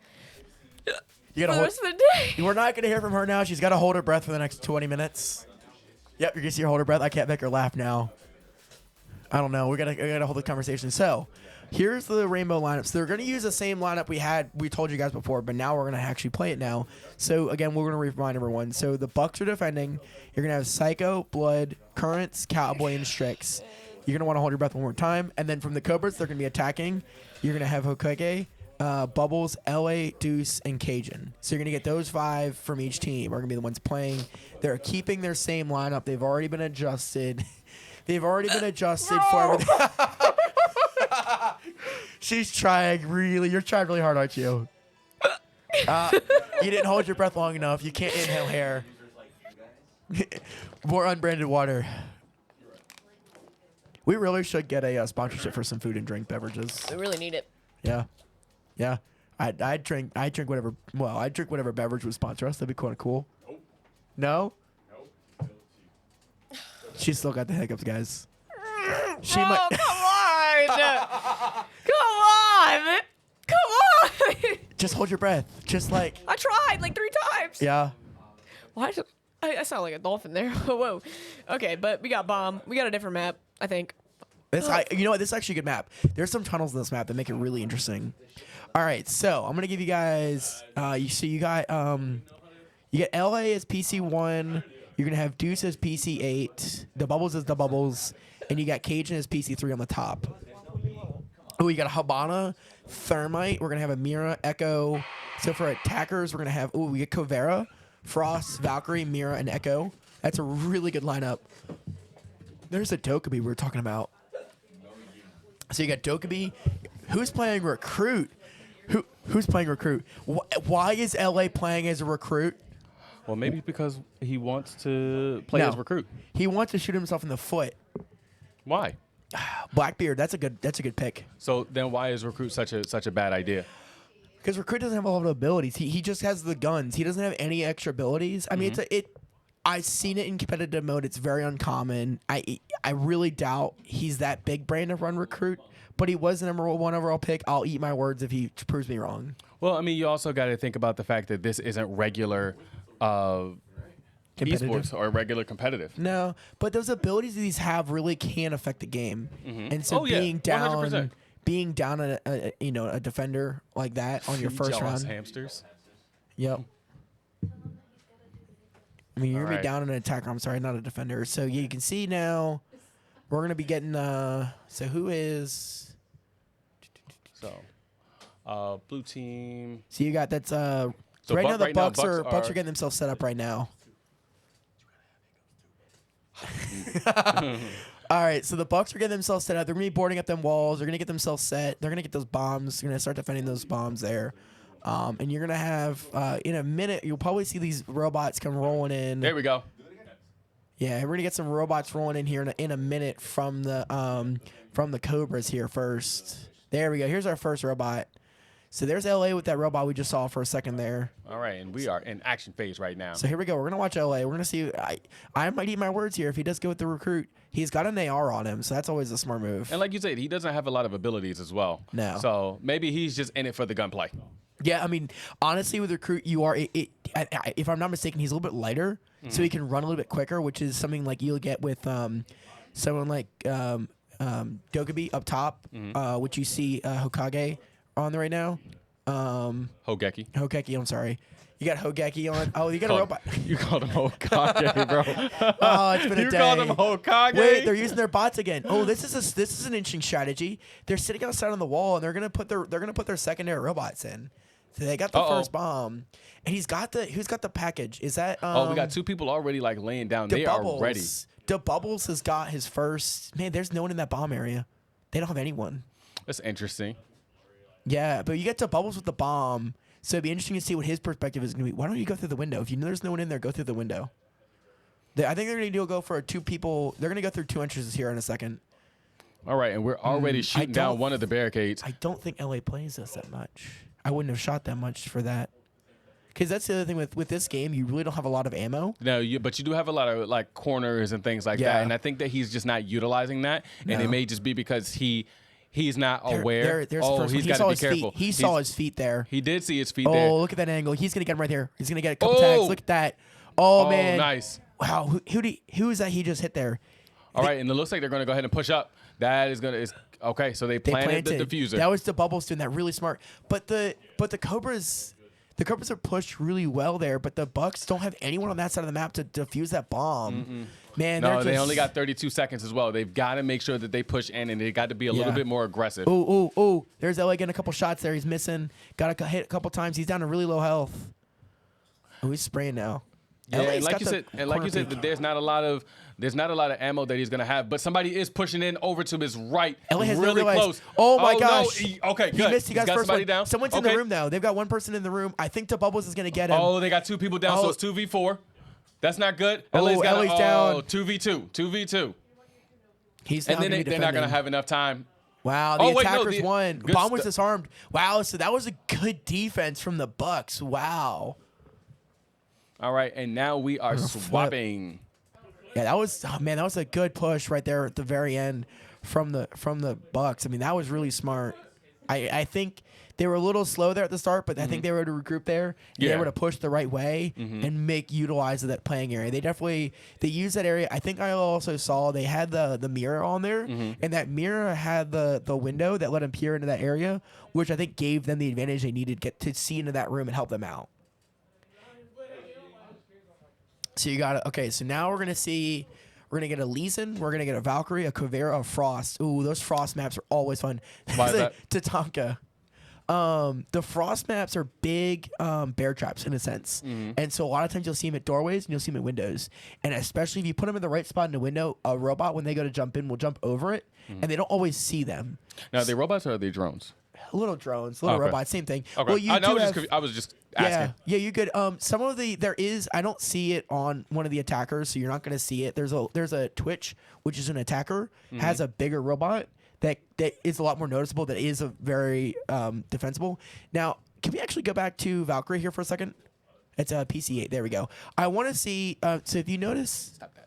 You for gotta the hold. rest of the day. We're not gonna hear from her now. She's got to hold her breath for the next 20 minutes. Yep, you're gonna see her hold her breath. I can't make her laugh now. I don't know. We gotta hold the conversation. So, here's the rainbow lineups. They're gonna use the same lineup we told you guys before, but now we're gonna actually play it now. So again, we're gonna remind everyone. So the Bucks are defending. You're gonna have Psycho, Blood, Currents, Cowboy, and Strix. You're gonna want to hold your breath one more time, and then from the Cobras, they're gonna be attacking. You're gonna have Hokage, Bubbles, LA, Deuce, and Cajun. So you're gonna get those 5 from each team. Are gonna be the ones playing. They're keeping their same lineup. They've already been adjusted. They've already been adjusted for everything. She's trying really. You're trying really hard, aren't you? You didn't hold your breath long enough. You can't inhale hair. More unbranded water. We really should get a sponsorship for some food and drink beverages. We really need it. Yeah. I drink whatever. Well, I drink whatever beverage would sponsor us. That'd be kind of cool. No. She's still got the hiccups, guys. She Come on! Come on! Just hold your breath. Just like. I tried like 3 times. Yeah. Why? I sound like a dolphin there. Whoa. Okay, but we got bomb. We got a different map, I think. You know what? This is actually a good map. There's some tunnels in this map that make it really interesting. All right, so I'm gonna give you guys. You got LA as PC1. You're gonna have Deuce as PC8. The Bubbles as the Bubbles, and you got Cajun as PC3 on the top. Oh, you got a Habana, Thermite. We're gonna have a Mira, Echo. So for attackers, we're gonna have we get Covera, Frost, Valkyrie, Mira, and Echo. That's a really good lineup. There's a Dokkaebi we were talking about. So you got Dokkaebi. Who's playing Recruit? Who's playing Recruit? Why is LA playing as a Recruit? Well, maybe because he wants to play No. as recruit. He wants to shoot himself in the foot. Why? Blackbeard, that's a good pick. So then, why is recruit such a bad idea? Because Recruit doesn't have a lot of abilities. He just has the guns. He doesn't have any extra abilities. I mean, I've seen it in competitive mode. It's very uncommon. I really doubt he's that big brain to run Recruit, but he was the number 1 overall pick. I'll eat my words if he proves me wrong. Well, I mean, you also got to think about the fact that this isn't regular esports or regular competitive. No, but those abilities that these have really can affect the game. And so being down 100%. being down a defender like that on your first Jealous round. hamsters. Yep. I mean, you're going to Alright. be down an attacker. I'm sorry, not a defender. So yeah, you can see now we're going to be getting so who is So, blue team. so you got that's So right now the right now, Bucks are Bucks getting themselves set up right now. All right, so the Bucks are getting themselves set up. They're gonna be boarding up them walls. They're gonna get themselves set. They're gonna get those bombs. They're gonna start defending those bombs there. And you're gonna have in a minute. You'll probably see these robots come rolling in. There we go. Yeah, we're gonna get some robots rolling in here in a minute from the Cobras here first. There we go. Here's our first robot. So there's LA with that robot we just saw for a second there. All right, and we are in action phase right now. So here we go. We're going to watch LA. We're going to see. I might eat my words here. If he does go with the recruit, he's got an AR on him, so that's always a smart move. And like you said, he doesn't have a lot of abilities as well. No. So maybe he's just in it for the gunplay. Yeah, I mean, honestly, with recruit, you are. If I'm not mistaken, he's a little bit lighter, so he can run a little bit quicker, which is something like you'll get with someone like Dokkaebi up top, which you see Hokage on there right now. Hogeki. I'm sorry. You got Hogeki on. Oh, you got a robot. You called him Hokage, bro. Oh, it's been a You day. called him Hokage. Wait, they're using their bots again. Oh, this is an interesting strategy. They're sitting outside on the wall and they're gonna put their secondary robots in. So they got the first bomb, and who's got the package? Is that? We got 2 people already like laying down. They are ready. The Bubbles has got his first. Man, there's no one in that bomb area. They don't have anyone. That's interesting. Yeah, but you get to Bubbles with the bomb, so it'd be interesting to see what his perspective is going to be. Why don't you go through the window? If you know there's no one in there, go through the window. I think they're going to go for 2 people. They're going to go through 2 entrances here in a second. All right, and we're already shooting down one of the barricades. I don't think LA plays us that much. I wouldn't have shot that much for that. Because that's the other thing with this game, you really don't have a lot of ammo. No, but you do have a lot of like corners and things like that, and I think that he's just not utilizing that, and it may just be because he's not aware. He's got to be careful. He saw his feet there. He did see his feet there. Oh, look at that angle. He's gonna get him right there. He's gonna get a couple tags. Look at that. Oh man, nice. Wow, who is that? He just hit there. All right, and it looks like they're gonna go ahead and push up. That is okay. So they planted the diffuser. That was the Bubbles doing that really smart. But the Cobras. The Cobras are pushed really well there, but the Bucks don't have anyone on that side of the map to defuse that bomb. Man, no, they only got 32 seconds as well. They've got to make sure that they push in, and they got to be a little bit more aggressive. Oh! There's LA getting a couple shots there. He's missing. Got to hit a couple times. He's down to really low health. Oh, he's spraying now. Yeah, and like you said, that there's not a lot of ammo that he's gonna have, but somebody is pushing in over to his right, LA has really close. Oh my gosh! No. Okay, good. He missed. He got first somebody one. down. Someone's in the room now. They've got one person in the room. I think the Bubbles is gonna get him. Oh, they got 2 people down, so it's 2v4. That's not good. LA's down. 2v2. He's and then they're not gonna have enough time. Wow, the attackers won. Good Bomb was disarmed. Wow, so that was a good defense from the Bucks. Wow. All right, and now we are swapping. Yeah, that was that was a good push right there at the very end from the Bucks. I mean, that was really smart. I think they were a little slow there at the start, but I think they were able to regroup there. And they were able to push the right way and utilize of that playing area. They used that area. I think I also saw they had the mirror on there, and that mirror had the window that let them peer into that area, which I think gave them the advantage they needed to get to see into that room and help them out. So you got it. Okay, so now we're gonna get a Leeson, we're gonna get a Valkyrie, a Kavera, a Frost. Ooh, those Frost maps are always fun. Why is that? Tatanka. The Frost maps are big bear traps in a sense, and so a lot of times you'll see them at doorways and you'll see them at windows, and especially if you put them in the right spot in the window, a robot when they go to jump in will jump over it, and they don't always see them. Now, are they robots or are they drones? Little drones, little robots, same thing. Okay. Well, I was just asking. Yeah, you could. Some of I don't see it on one of the attackers, so you're not going to see it. There's a Twitch, which is an attacker, has a bigger robot that is a lot more noticeable. That is a very defensible. Now, can we actually go back to Valkyrie here for a second? It's a PC8. There we go. I want to see. So if you notice. Stop that.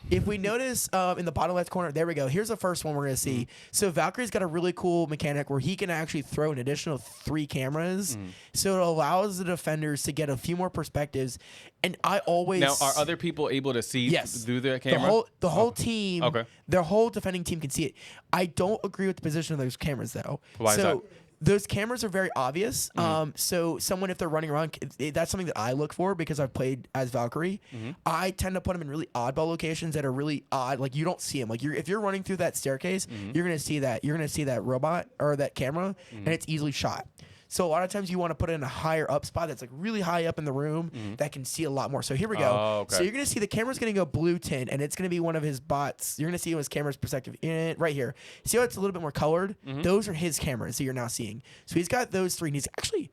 If we notice in the bottom left corner, there we go. Here's the first one we're going to see. So Valkyrie's got a really cool mechanic where he can actually throw an additional 3 cameras. So it allows the defenders to get a few more perspectives. And I always... Now, are other people able to see through the camera? The whole team, their whole defending team can see it. I don't agree with the position of those cameras, though. Why is that? Those cameras are very obvious. So someone, if they're running around, that's something that I look for because I've played as Valkyrie. I tend to put them in really oddball locations that are really odd. Like you don't see them. Like if you're running through that staircase, you're gonna see that. You're gonna see that robot or that camera, and it's easily shot. So a lot of times you want to put it in a higher up spot that's like really high up in the room that can see a lot more. So here we go. Oh, okay. So you're going to see the camera's going to go blue tint, and it's going to be one of his bots. You're going to see his camera's perspective in it right here. See how it's a little bit more colored? Those are his cameras that you're now seeing. So he's got those 3, and he's actually...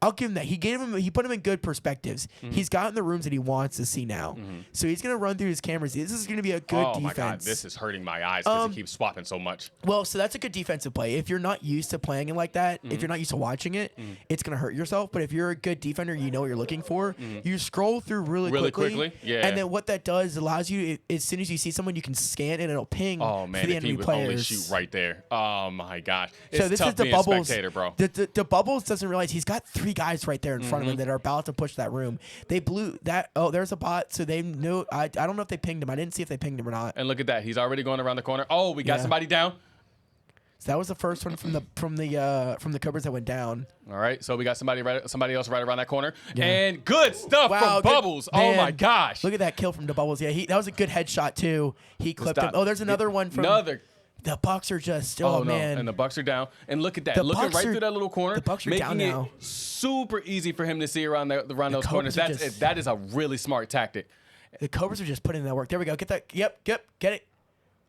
I'll give him that. He put him in good perspectives. He's gotten the rooms that he wants to see now. So he's gonna run through his cameras. This is gonna be a good defense. Oh my God, this is hurting my eyes because he keeps swapping so much. Well, so that's a good defensive play. If you're not used to playing it like that, if you're not used to watching it, it's gonna hurt yourself. But if you're a good defender, you know what you're looking for. You scroll through really quickly. Yeah. And then what that does allows you, as soon as you see someone, you can scan and it'll ping Oh man, for the if enemy he would players. only shoot right there. Oh my gosh. It's So this tough is the being a Bubbles. spectator, bro. The Bubbles doesn't realize he's got 3 guys right there in front of him that are about to push that room. They blew that. Oh, there's a bot. So they knew. I don't know if they pinged him. I didn't see if they pinged him or not. And look at that. He's already going around the corner. Oh, we got somebody down. So that was the first one from the Cobras that went down. All right, so we got somebody else right around that corner. Yeah. And good stuff Wow, from Bubbles. Man, oh my gosh. Look at that kill from the Bubbles. Yeah, that was a good headshot too. He clipped him. Oh, there's another one from The Bucks are just man. And the Bucks are down. And look at that. Looking right through that little corner. The Bucks are making down now. It super easy for him to see around those corners. That is a really smart tactic. The Cobras are just putting in that work. There we go. Get that. Yep. Get it.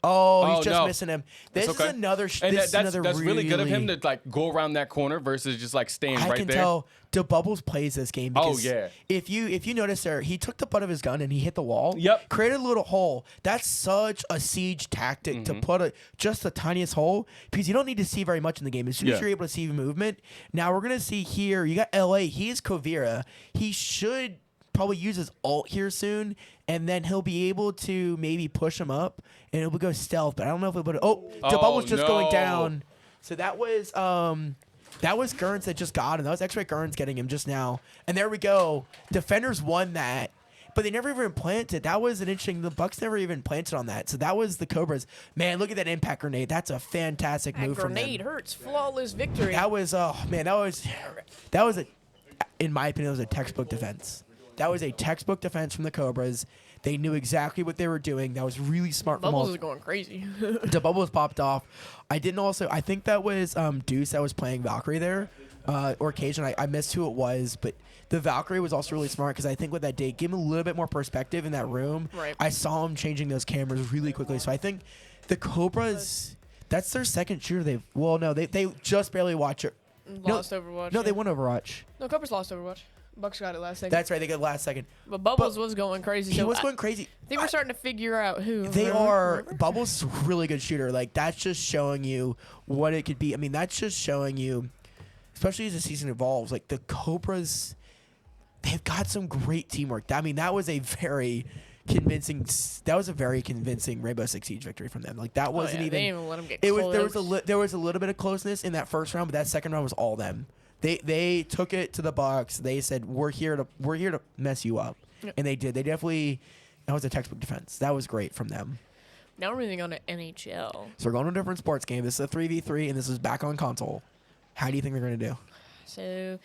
Oh, he's just missing him. This is another. That's really good of him to like go around that corner versus just like staying right there. I can tell DeBubbles plays this game. Because if you notice there, he took the butt of his gun and he hit the wall. Yep. Created a little hole. That's such a siege tactic to put just the tiniest hole because you don't need to see very much in the game. As soon as you're able to see movement. Now we're gonna see here. You got LA. He is Kovira. He should probably use his ult here soon, and then he'll be able to maybe push him up, and it will go stealth. But I don't know if it'll. The bubble's just going down. So that was Gurns that just got him. That was X-Ray Gurns getting him just now. And there we go. Defenders won that, but they never even planted. That was an interesting. The Bucks never even planted on that. So that was the Cobras. Man, look at that impact grenade. That's a fantastic move from them. Grenade hurts. Flawless victory. That was in my opinion, it was a textbook defense. That was a textbook defense from the Cobras. They knew exactly what they were doing. That was really smart. Bubbles is going crazy. The Bubbles popped off. I think that was Deuce that was playing Valkyrie there, or Cajun. I missed who it was, but the Valkyrie was also really smart because I think what that did gave him a little bit more perspective in that room. Right. I saw him changing those cameras really quickly. So I think the Cobras, that's their second shooter. They just barely watch it. Lost Overwatch. No, they won Overwatch. No, Cobras lost Overwatch. Bucks got it last second. That's right. They got it last second. But Bubbles was going crazy. He was going crazy. I think we're starting to figure out who. They are. Bubbles is a really good shooter. Like, that's just showing you what it could be. I mean, that's just showing you, especially as the season evolves, like the Cobras, they've got some great teamwork. I mean, that was a very convincing Rainbow Six Siege victory from them. Like, that wasn't even. They didn't even let them get close. There was a little bit of closeness in that first round, but that second round was all them. They took it to the box. They said, we're here to mess you up. Yep. And they did. They definitely, that was a textbook defense. That was great from them. Now we're moving on to NHL. So we're going to a different sports game. This is a 3v3, and this is back on console. How do you think they're going to do? So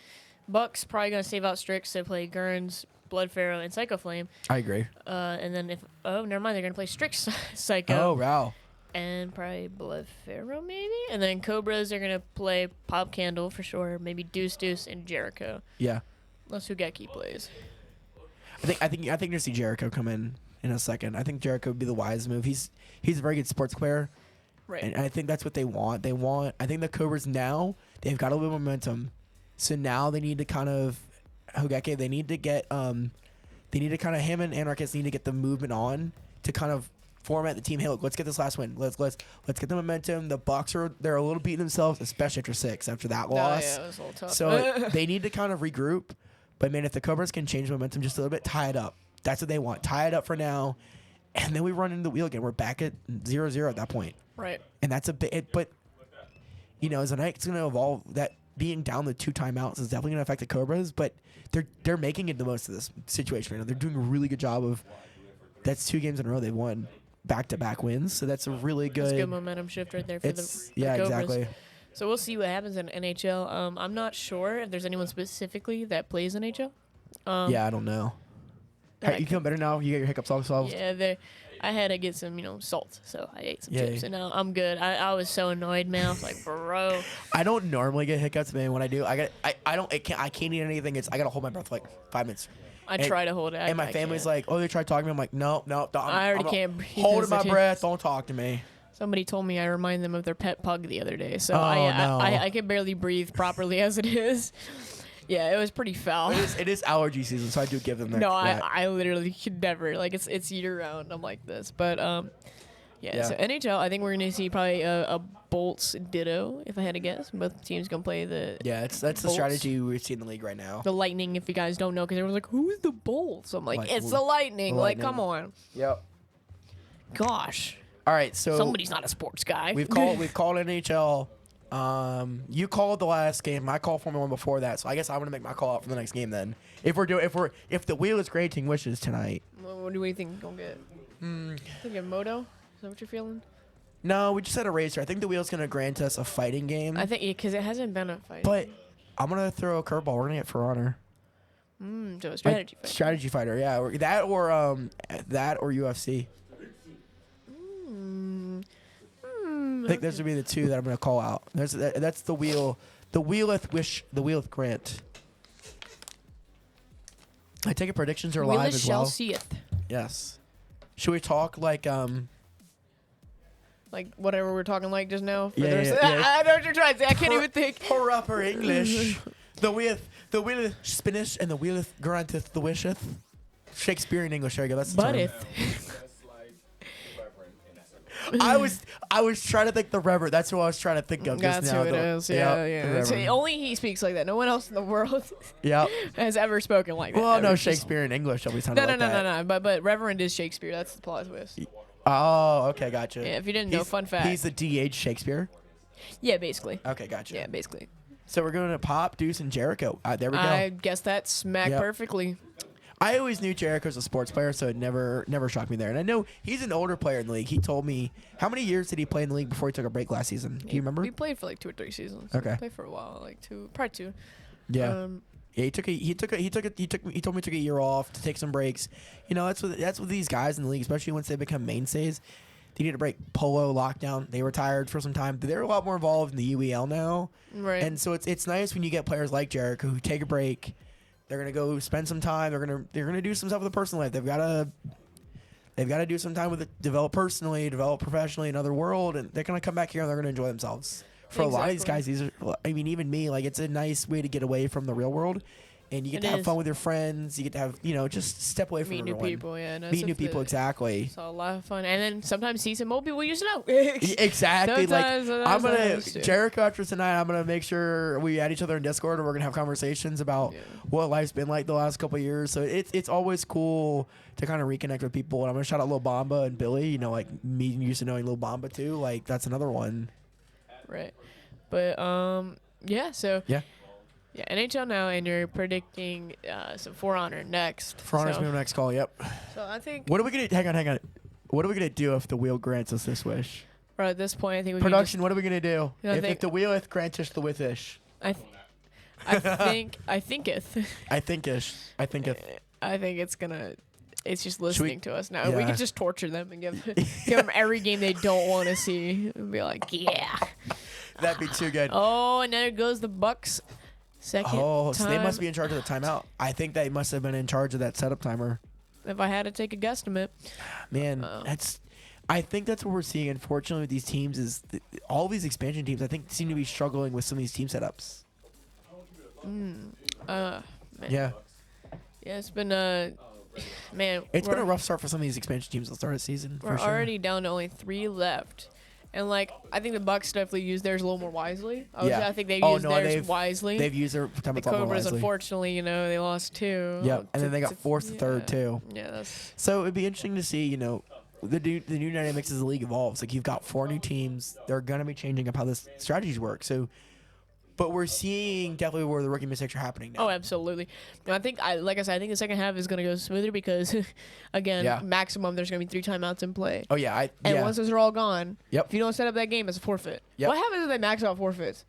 Bucks probably going to save out Strix to play Gurns, Blood Pharaoh, and Psycho Flame. I agree. And then never mind, they're going to play Strix, Psycho. Oh, wow. And probably Blood Pharaoh, maybe? And then Cobras are going to play Pop Candle for sure. Maybe Deuce, and Jericho. Yeah. That's who Geki plays. I think you're gonna see Jericho come in a second. I think Jericho would be the wise move. He's a very good sports player. Right. And I think that's what they want. I think the Cobras now, they've got a little momentum. So now they need to kind of Hogeki, they need to kind of him and Anarchist need to get the movement on to kind of format the team. Hey, look, let's get this last win. Let's get the momentum. The Bucks they're a little beating themselves, especially after that loss. Yeah, it was a little tough. So they need to kind of regroup. But man, if the Cobras can change momentum just a little bit, tie it up. That's what they want. Tie it up for now, and then we run into the wheel again. We're back at 0-0 at that point. Right. And that's a bit. But as the night's going to evolve, that being down the 2 timeouts is definitely going to affect the Cobras. But they're making it the most of this situation right now. They're doing a really good job of. That's 2 games in a row they've won back-to-back wins. So that's a really good. That's a good momentum shift right there for the Cobras. Exactly. So we'll see what happens in NHL. I'm not sure if there's anyone specifically that plays NHL. I don't know. You feel better now? You got your hiccups all solved? Yeah, I had to get some, salt, so I ate some chips, and now I'm good. I was so annoyed, man. I was like, bro. I don't normally get hiccups, man. When I do, I can't eat anything. I gotta hold my breath for like 5 minutes. I try to hold it. And my family's like, oh, they tried talking to me. I'm like, no. I already can't breathe. Holding my breath. Don't talk to me. Somebody told me I remind them of their pet pug the other day, so I can barely breathe properly as it is. Yeah, it was pretty foul. It is allergy season, so I do give them that. No, I literally could never. Like, it's year round. I'm like this. But, yeah, so NHL, I think we're going to see probably a Bolts Ditto, if I had to guess. Both teams going to play the that's the Bolts. strategy we see in the league right now. The Lightning, if you guys don't know, because everyone's like, who's the Bolts? I'm like, Like, it's the Lightning. the Like, Lightning. come on. Yep. Gosh. All right, so Somebody's not a sports guy. we've called NHL. You called the last game. I called Formula 1 before that, so I guess I'm gonna make my call out for the next game then. If the wheel is granting wishes tonight. What do you think we're going to get? Think of Moto? Is that what you're feeling? No, we just had a racer. I think the wheel's gonna grant us a fighting game. I think, because it hasn't been a fight. But I'm gonna throw a curveball. We're gonna get For Honor. So a strategy fight. Strategy fighter, yeah. That or UFC. I think those would be the two that I'm gonna call out. That's the wheel. The wheeleth wish. The wheeleth grant. I take it predictions are live as well. Shall seeth. Yes. Should we talk like Like whatever we're talking like just now. Yeah. I know what you're trying to say. I can't even think. proper English? The wheeleth spinneth and the wheeleth granteth the wisheth. Shakespearean English. There you go. That's the But term. if I was trying to think the reverend. That's what I was trying to think of just that's now. who it is. Yeah. So only he speaks like that. No one else in the world Yep. has ever spoken like that. Well, no Ever. Just- Shakespeare in English. Always sounded No, like that. no. But Reverend is Shakespeare. That's the plot twist. Oh, okay, gotcha. Yeah, if you didn't know, He's- fun fact. He's the DH Shakespeare. Yeah, basically. Okay, gotcha. Yeah, basically. So we're going to Pop, Deuce, and Jericho. There we go. I guessed that smack Yep. perfectly. I always knew Jericho was a sports player, so it never shocked me there. And I know he's an older player in the league. He told me how many years did he play in the league before he took a break last season? Do you remember? We played for like 2 or 3 seasons. Okay. We played for a while, like probably 2. Yeah. Yeah, he told me he took a year off to take some breaks. You know, that's what these guys in the league, especially once they become mainstays, they need a break. Polo, lockdown, they retired for some time. They're a lot more involved in the UEL now. Right. And so it's nice when you get players like Jericho who take a break. They're gonna go spend some time. They're gonna do some stuff with their personal life. They've gotta do some time with it, develop personally, develop professionally, another world, and they're gonna come back here and they're gonna enjoy themselves. For a lot of these guys, even me, like it's a nice way to get away from the real world, and you get to have fun with your friends. You get to have, just step away from meet new everyone. people. Yeah, no, Meet new people, exactly. So a lot of fun, and then sometimes see some old people you used to know. Exactly. Sometimes I'm gonna that's true. Jericho after tonight. I'm gonna make sure we add each other in Discord, and we're gonna have conversations about what life's been like the last couple of years. So it's always cool to kind of reconnect with people. And I'm gonna shout out Lil Bamba and Billy. Like me used to knowing Lil Bamba too. Like that's another one. Right. But yeah. So Yeah. Yeah, NHL now, and you're predicting some For Honor next. For Honor's my next call. Yep. So I think. What are we gonna hang on? What are we gonna do if the wheel grants us this wish? Or at this point, I think we Production. Can What are we gonna do if the wheel grants us the wish? I think it's gonna. It's just listening to us now. We could just torture them and give them every game they don't want to see and be like, yeah. That'd be too good. Oh, and there goes the Bucks. Second time. So they must be in charge of the timeout. I think they must have been in charge of that setup timer. If I had to take a guesstimate. Man, I think that's what we're seeing, unfortunately, with these teams is all these expansion teams, I think, seem to be struggling with some of these team setups. Man. Yeah. Yeah, it's been man. It's been a rough start for some of these expansion teams at the start of the season. We're already down to only 3 left. And, I think the Bucks definitely used theirs a little more wisely. I think they used theirs wisely. They've used their time the Cobras, unfortunately, they lost 2. Yep, and then they got forced the third, too. Yeah, that's... So it'd be interesting to see, the new dynamics as the league evolves. Like, you've got 4 new teams. They're going to be changing up how the strategies work. So... But we're seeing definitely where the rookie mistakes are happening now. Oh, absolutely. And I think, like I said, I think the second half is going to go smoother because, again, maximum there's going to be 3 timeouts in play. Oh, yeah. Once those are all gone, if you don't set up that game, it's a forfeit. Yep. What happens if they max out forfeits?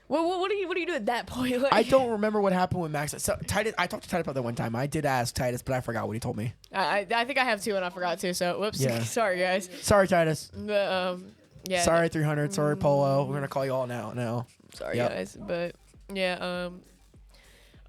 What do you do at that point? I don't remember what happened with Max. So Titus, I talked to Titus about that one time. I did ask Titus, but I forgot what he told me. I think I have 2 and I forgot to. So whoops. Yeah. Sorry, guys. Sorry, Titus. But, yeah. Sorry, 300. Sorry, Polo. We're gonna call you all now. No. Sorry, guys. But yeah.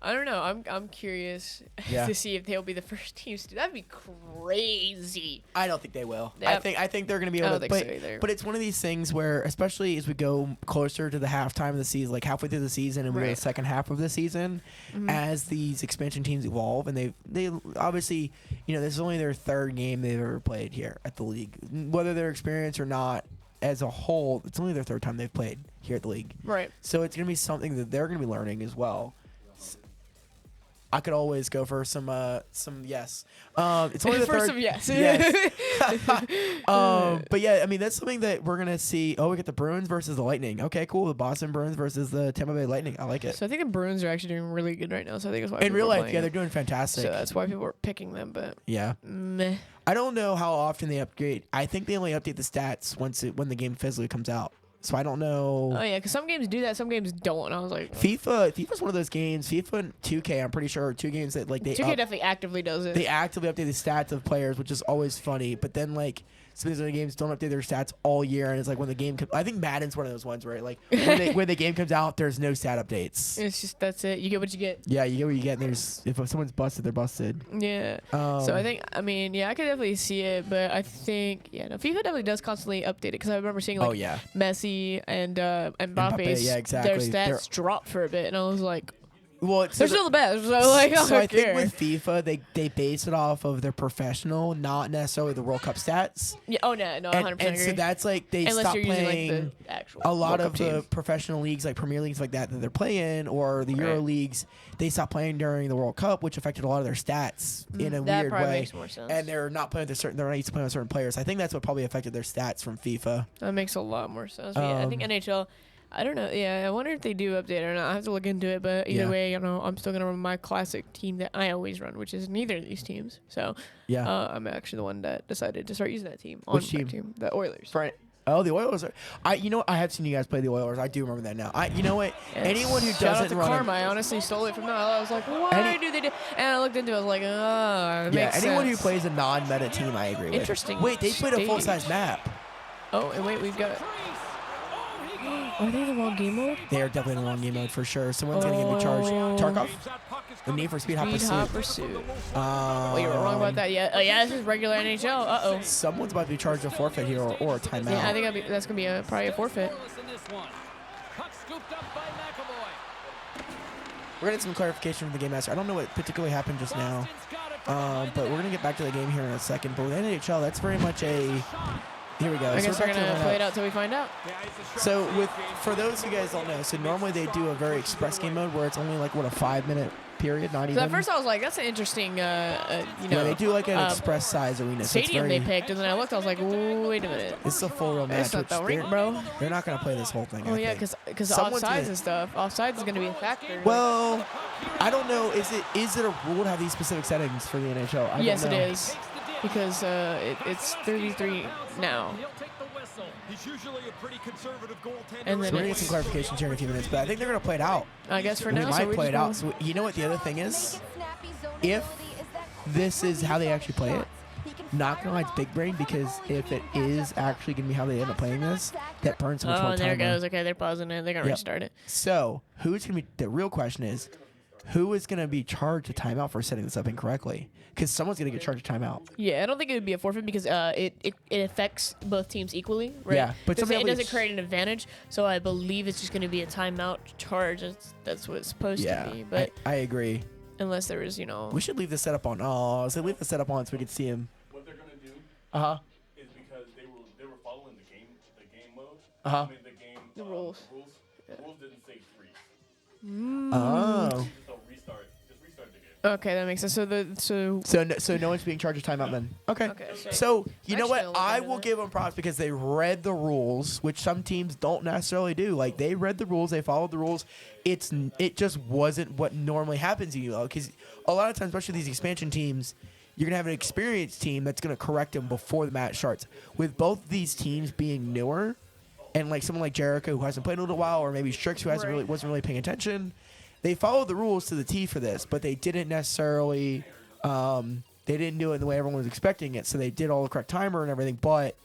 I don't know. I'm curious to see if they'll be the first teams to do. That'd be crazy. I don't think they will. Yep. I think they're going to be able to. I don't think so either. But it's one of these things where, especially as we go closer to the halftime of the season, like halfway through the season, and we go to the second half of the season, as these expansion teams evolve, and they obviously, this is only their third game they've ever played here at the league. Whether they're experienced or not, as a whole, it's only their third time they've played here at the league. Right. So it's going to be something that they're going to be learning as well. I could always go for some yes. It's only the for third. some yes. But yeah, I mean that's something that we're gonna see. Oh, we get the Bruins versus the Lightning. Okay, cool. The Boston Bruins versus the Tampa Bay Lightning. I like it. So I think the Bruins are actually doing really good right now. So I think that's why in real life, they're they're doing fantastic. So that's why people are picking them. But yeah, meh. I don't know how often they upgrade. I think they only update the stats when the game physically comes out. So I don't know. Oh yeah, because some games do that, some games don't. And I was like, FIFA's one of those games. FIFA and 2K, I'm pretty sure, are two games that like they 2K definitely actively does it. They actively update the stats of players, which is always funny. But then like some of these other games don't update their stats all year, and it's like when the game. I think Madden's one of those ones where like when the game comes out, there's no stat updates. It's just that's it. You get what you get. Yeah, you get what you get. And if someone's busted, they're busted. Yeah. So I could definitely see it, but I think FIFA definitely does constantly update it because I remember seeing like Messi and Mbappe's their stats drop for a bit, and I was like. Well, they're still the best. So like, I think with FIFA, they base it off of their professional, not necessarily the World Cup stats. Yeah. Oh no, 100% and agree. so that's like they Unless stop you're playing using, like, the actual a lot World of Cup the teams. professional leagues, like Premier Leagues, like that they're playing, or the Euro leagues. They stopped playing during the World Cup, which affected a lot of their stats in a weird way. Makes more sense. And they're not playing they're not used to playing with certain players. I think that's what probably affected their stats from FIFA. That makes a lot more sense. But I think NHL. I don't know. Yeah, I wonder if they do update it or not. I have to look into it. But either way, I'm still gonna run my classic team that I always run, which is neither of these teams. So I'm actually the one that decided to start using that team. Which team? The Oilers. Oh, the Oilers are. I have seen you guys play the Oilers. I do remember that now. You know what? Anyone who Shout doesn't out to run. Karma. I honestly stole it from them. I was like, why do they do? And I looked into it. I was like, anyone sense. who plays a non-meta team, I agree with. Interesting. Wait, they played a full-size map. Oh, and wait, we've got. Are they in the wrong game mode? They are definitely in the wrong game mode for sure. Someone's going to get me charged. Tarkov? The Need for Speed Hot Pursuit. Well, you were wrong about that. Yeah, this is regular NHL. Uh-oh. Someone's about to be charged a forfeit here or a timeout. Yeah, I think that's going to be probably a forfeit. We're going to get some clarification from the Game Master. I don't know what particularly happened just now, but we're going to get back to the game here in a second. But with NHL, that's very much a... Here we go. I guess we're going to play it out till we find out. So for those who guys don't know, so normally they do a very express game mode where it's only like, what, a 5-minute period, not even? So at first I was like, that's an interesting, Yeah, they do like an express size arena. Stadium they picked, and then I looked, I was like, wait a minute. This is a full real match. It's not the rink, bro. They're not going to play this whole thing. Oh, yeah, because offsides and stuff. Offsides is going to be a factor. Well, I don't know. Is it a rule to have these specific settings for the NHL? Yes, it is. Because it's 33 now. And then so we're going to get some clarifications here in a few minutes, but I think they're going to play it out. I guess for now. We might play it out. So you know what the other thing is? If this is how they actually play it, not going to lie, it's big brain, because if it is actually going to be how they end up playing this, that burns so much more time. Oh, there it goes. Okay, they're pausing it. They're going to restart it. So who's going to be, the real question is, who is going to be charged a timeout for setting this up incorrectly? Because someone's going to get charged a timeout. Yeah, I don't think it would be a forfeit because it affects both teams equally, right? Yeah, but it doesn't create an advantage, so I believe it's just going to be a timeout charge. That's what it's supposed to be. But I agree. Unless there is, We should leave the setup on. Oh, so leave the setup on so we can see him. What they're going to do is because they were following the game mode. Uh-huh. I mean, the rules. The rules didn't say freeze. Oh. Just restart the game. Okay, that makes sense. So no one's being charged a timeout then. Okay. So you know what? I will give them props because they read the rules, which some teams don't necessarily do. Like they read the rules, they followed the rules. It just wasn't what normally happens, because a lot of times, especially these expansion teams, you're gonna have an experienced team that's gonna correct them before the match starts. With both these teams being newer, and like someone like Jericho who hasn't played in a little while, or maybe Strix who wasn't really paying attention. They followed the rules to the T for this, but they didn't necessarily, they didn't do it in the way everyone was expecting it. So they did all the correct timer and everything, but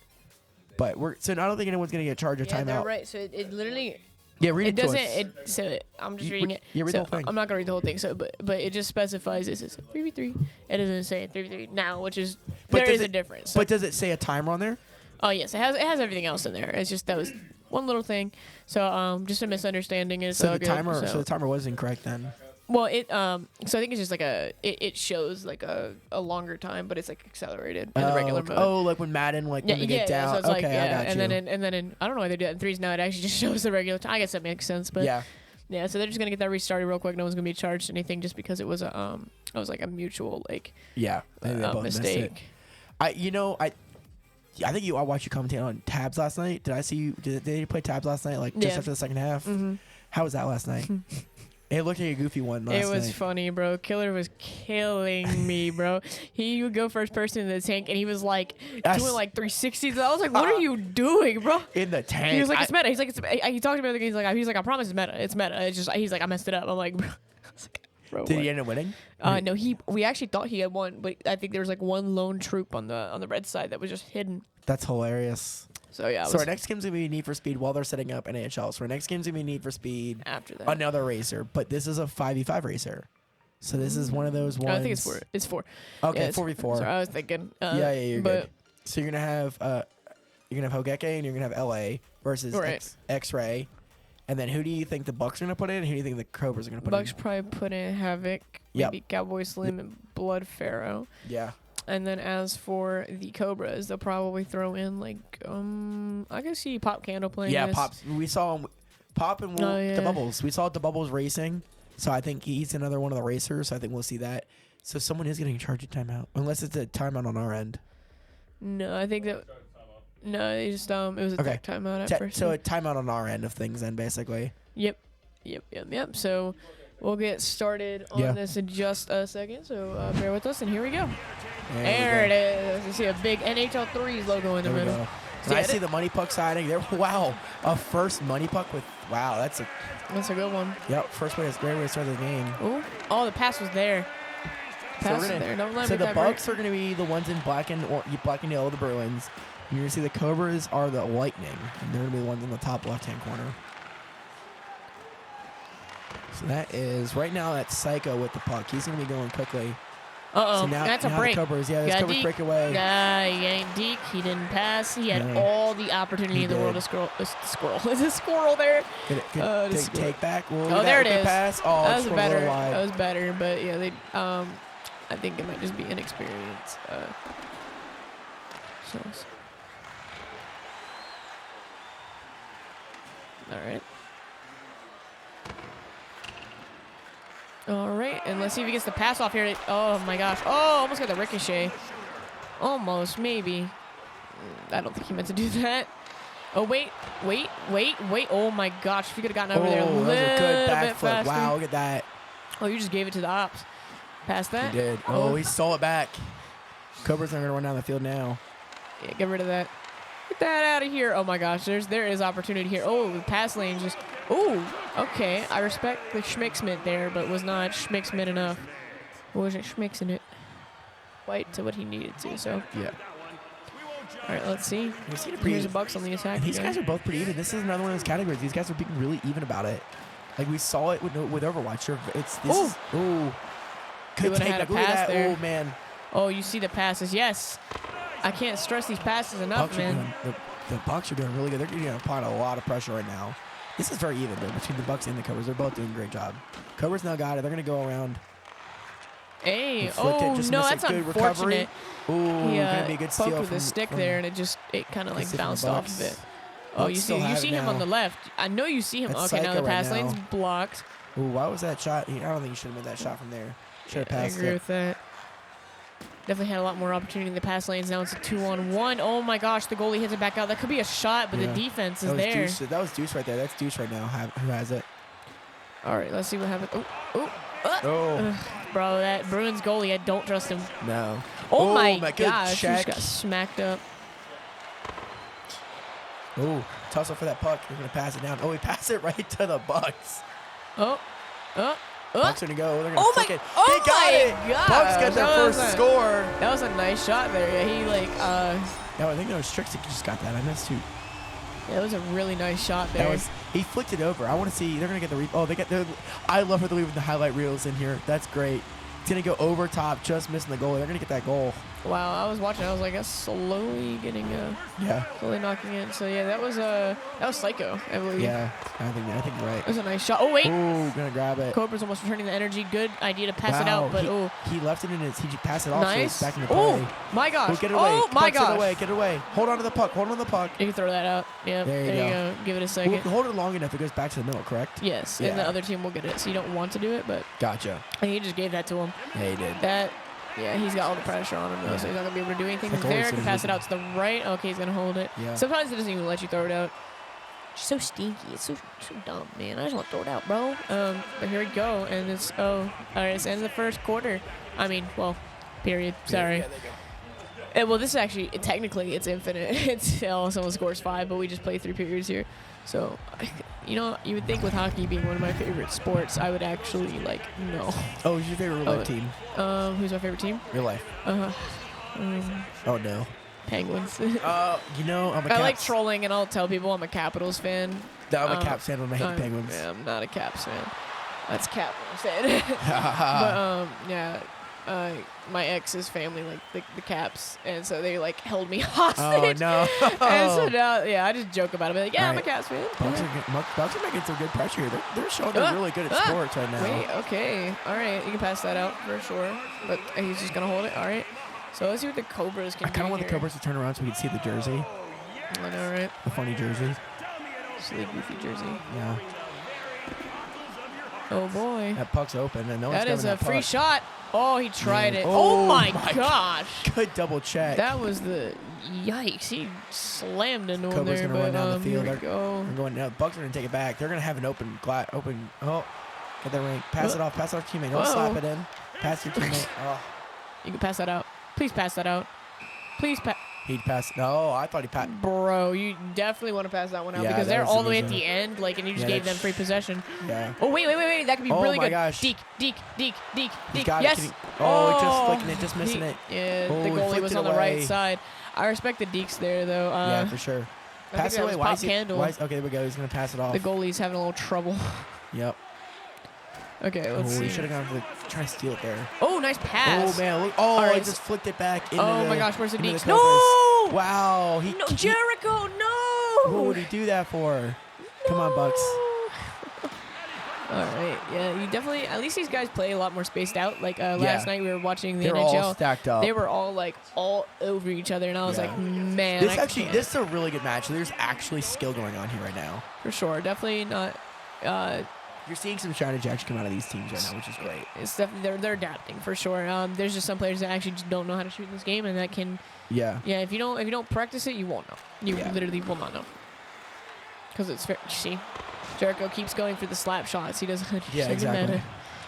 I don't think anyone's gonna get charged a timeout. They're right. So it literally Yeah, read It it to doesn't. us. I'm just reading it. Yeah, read so the whole thing. I'm not gonna read the whole thing. So, but it just specifies this is 3v3. It doesn't say 3v3 now, which is there is a difference. So. But does it say a timer on there? Oh yes, it has everything else in there. It's just that was one little thing. So just a misunderstanding is So the good, timer. So the timer was incorrect then. Well, so I think it's just like it shows like a longer time, but it's like accelerated in the regular mode. Oh, like when Madden when they get down. So it's okay, like, I got you. And then in, I don't know why they do that in threes now. It actually just shows the regular time. I guess that makes sense, but yeah. So they're just gonna get that restarted real quick. No one's gonna be charged anything just because it was like a mutual like Yeah, they both missed it. mistake. I think I watched you commentate on tabs last night. Did I see you? Did they play tabs last night? Like just after the second half? Mm-hmm. How was that last night? It looked like a goofy one last night. It was funny, bro. Killer was killing me, bro. He would go first person in the tank, and he was like doing like 360s. I was like, "What are you doing, bro?" In the tank. He was like, "It's meta." He's like, he talked to me the other day. He's like, "I promise it's meta. It's meta." It's just he's like, "I messed it up." I'm like, bro. Bro, did what? he end up winning? No, we actually thought he had won, but I think there was like one lone troop on the red side that was just hidden. That's hilarious. So yeah. So our next game's gonna be Need for Speed while they're setting up NHL. So our next game's gonna be Need for Speed after that. Another racer, but this is a 5v5 racer. So this is one of those ones. I think it's 4. It's 4. Okay, yeah, 4v4. Sorry, I was thinking. You're good. So you're gonna have Hogeke and you're gonna have LA versus X-Ray. And then who do you think the Bucks are gonna put in? And who do you think the Cobras are gonna put Bucks in? Bucks probably put in Havoc, maybe Cowboy Slim and Blood Pharaoh. Yeah. And then as for the Cobras, they'll probably throw in like I can see Pop Candle playing. Yeah, this. Pops. We saw him, Pop and the Bubbles. We saw the Bubbles racing, so I think he's another one of the racers. So I think we'll see that. So someone is getting charged a timeout, unless it's a timeout on our end. No, I think that. No, it just it was a tech timeout at first. So a timeout on our end of things, then basically. Yep. So we'll get started on this in just a second. So bear with us, and here we go. There it is. You see a big NHL 3s logo in the middle. I see the money puck signing there. Wow, a first money puck with that's a good one. Yep, first way. It's a great way to start the game. Oh, the pass was there. Don't let me the Bucks are going to be the ones in black and yellow, the Bruins. You're going to see the Cobras are the Lightning, and they're going to be the ones in the top left-hand corner. So that is, right now, that's Psycho with the puck. He's going to be going quickly. Uh-oh, so now, that's a break. The Cobras, there's Cobras break away. He ain't Deke. He didn't pass. He had all the opportunity in the world to squirrel. There's a squirrel there. Take back. There it is. Pass. Oh, that was better. That was better, but yeah, they. I think it might just be inexperience. All right, and let's see if he gets the pass off here. Oh my gosh! Oh, almost got the ricochet. Almost, maybe. I don't think he meant to do that. Oh wait! Oh my gosh! If you could have gotten over there a little bit faster. Wow, look at that. Oh, you just gave it to the ops. Past that? He did. Oh, he stole it back. Cobras are going to run down the field now. Yeah, get rid of that. Get that out of here. Oh, my gosh. There is opportunity here. Oh, the pass lane just... Oh, okay. I respect the schmixment there, but was not schmixment enough. Wasn't schmixing it quite to what he needed to, so... Yeah. All right, let's see. Here's the Bucks on the attack. These guys are both pretty even. This is another one of those categories. These guys are being really even about it. Like, we saw it with Overwatch. Ooh. Good take. Had a pass there. Oh, man. Oh, you see the passes. Yes. I can't stress these passes enough, man. The Bucks are doing really good. They're getting applying a lot of pressure right now. This is very even, though, between the Bucks and the Cobras. They're both doing a great job. Cobras now got it. They're going to go around. Hey. Oh, no, that's unfortunate. Ooh, going to be a good steal. Poked with the stick there, and it kind of like bounced off of it. Oh, you see him on the left. I know you see him. Okay, now the pass lane's blocked. Ooh, why was that shot? I don't think you should have made that shot from there. Should have passed it. I agree with that. Definitely had a lot more opportunity in the pass lanes. Now it's a 2-on-1. Oh my gosh, the goalie hits it back out. That could be a shot, but the defense is there. That was Deuce right there. That's Deuce right now. Who has it? All right, let's see what happens. Bro, that Bruins goalie, I don't trust him. No. Oh my gosh, he just got smacked up. Oh, tussle for that puck. They're going to pass it down. Oh, he passed it right to the Bucks. Bucks are going to go. They're going to flick it. He got it. Gosh. Bucks got their first score. That was a nice shot there. Yeah, he No, I think that was Trixie just got that. I missed too. Yeah, it was a really nice shot there. He flicked it over. I want to see. They're gonna get the. I love how they're leaving the highlight reels in here. That's great. It's gonna go over top, just missing the goal. They're gonna get that goal. Wow, I was watching. I was like, that's slowly getting slowly knocking in. So yeah, that was Psycho, I believe. Yeah, I think you're right. It was a nice shot. Oh wait. Ooh, gonna grab it. Cobras almost returning the energy. Good idea to pass it out, but he left it in his. He passed it off. Nice. So it's back in the play. Oh my gosh. Get it away. Oh my gosh. Get it away. Hold on to the puck. Hold on to the puck. You can throw that out. Yeah. There you go. Give it a second. Well, hold it long enough. It goes back to the middle, correct? Yes. Yeah. And the other team will get it. So you don't want to do it, but. Gotcha. And he just gave that to him. Yeah, he did. Yeah, he's got all the pressure on him, though, so he's not going to be able to do anything there. Can pass it out to the right. Okay, he's going to hold it. Yeah. Sometimes it doesn't even let you throw it out. It's so stinky. It's so dumb, man. I just want to throw it out, bro. But here we go, and it's, all right, it's the end of the first quarter. I mean, well, period. Sorry. Yeah, there you go. Well, this is actually, technically, it's infinite. It's someone scores 5, but we just play 3 periods here. So, you would think with hockey being one of my favorite sports, I would actually, no. Oh, who's your favorite real life team? Who's my favorite team? Real life. Oh, no. Penguins. I'm a Caps. I like trolling, and I'll tell people I'm a Capitals fan. No, I'm a Caps fan when I hate the Penguins. Yeah, I'm not a Caps fan. That's Cap what I'm saying. But, yeah. My ex's family, the Caps, and so they held me hostage. Oh no! And so now, I just joke about it. I'm a Caps fan. Bucks are making some good pressure here. They're showing they're really good at sports right now. Wait, okay, all right, you can pass that out for sure, but he's just gonna hold it. All right. So let's see what the Cobras can do. I kind of want the Cobras to turn around so we can see the jersey. I know, right? The funny jersey. Silly goofy jersey. Yeah. Oh boy. That puck's open and no one's That is a that free puck. shot. Oh, he tried it. Oh my gosh. Good double check. That was the yikes. He slammed into him there. Gonna run down the field. Here we go. They're going now. Bucks are gonna take it back. They're gonna have an open. Oh, get the ring. Pass it off. Pass our teammate. Don't slap it in. Pass your teammate. Oh. You can pass that out. Please pass that out. Please pass. He'd pass. No, I thought he passed. Bro, you definitely want to pass that one out because they're all the way at the end, and you just gave them free possession. Yeah. Oh, wait. That could be really good. Oh, my gosh. Deke. Yes. Just missing it. Yeah, the goalie was on the right side. I respect the Dekes there, though. Yeah, for sure. Pass it away. Why is okay, there we go. He's going to pass it off. The goalie's having a little trouble. Yep. Okay, let's see. He should have gone for trying to steal it there. Oh, nice pass. Oh, man. He just flicked it back into my gosh, where's the Dekes? No! Wow. No, Jericho, no! What would he do that for? No. Come on, Bucks. All right, yeah, you definitely. At least these guys play a lot more spaced out. Last night we were watching the They're NHL. all stacked up. They were all over each other, and I was like, man, this is a really good match. There's actually skill going on here right now. For sure, definitely not. You're seeing some strategy actually come out of these teams right now, which is great. It's definitely they're adapting for sure. There's just some players that actually just don't know how to shoot in this game, and that can. Yeah. Yeah, if you don't practice it, you won't know. You literally will not know. Because it's fair. See, Jericho keeps going for the slap shots. He doesn't. Yeah, exactly. Matter.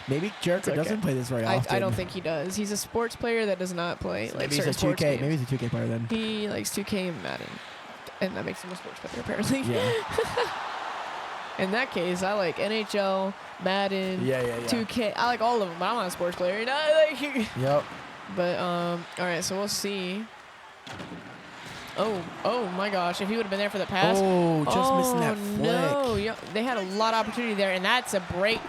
Maybe Jericho doesn't play this very often. I don't think he does. He's a sports player that does not play maybe he's a 2K. Games. Maybe he's a 2K player then. He likes 2K and Madden, and that makes him a sports player apparently. Yeah. In that case, I like NHL, Madden, 2K. I like all of them, but I'm not a sports player. Yep. But all right, so we'll see. Oh my gosh! If he would have been there for the pass. Oh, just missing that flick. No, they had a lot of opportunity there, and that's a break.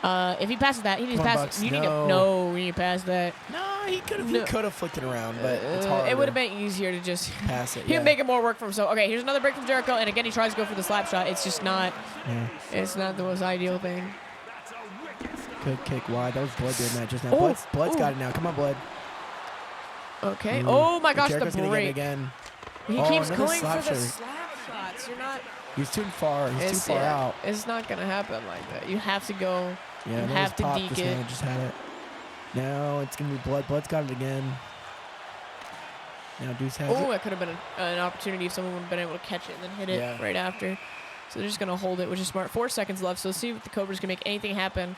If he passes that, he needs to pass. You need to pass that. No, he could have flicked it around, but it's hard. It would have been easier to just pass it. He would make it more work for him. So okay, here's another break from Jericho, and again he tries to go for the slap shot. It's just not. Yeah. It's not the most ideal thing. Good kick wide. That was Blood doing that just now. Blood's got it now. Come on, Blood. Okay. Oh my gosh, Jericho's the break. Again. He keeps going for the slap shots. You're not. He's too far. He's too far out. It's not gonna happen like that. You have to go. Yeah, you have to deke it. Just had it. Now it's gonna be Blood. Blood's got it again. Now Deuce has it. Oh, that could have been an opportunity if someone would have been able to catch it and then hit it right after. So they're just gonna hold it, which is smart. 4 seconds left. So let's see if the Cobras can make anything happen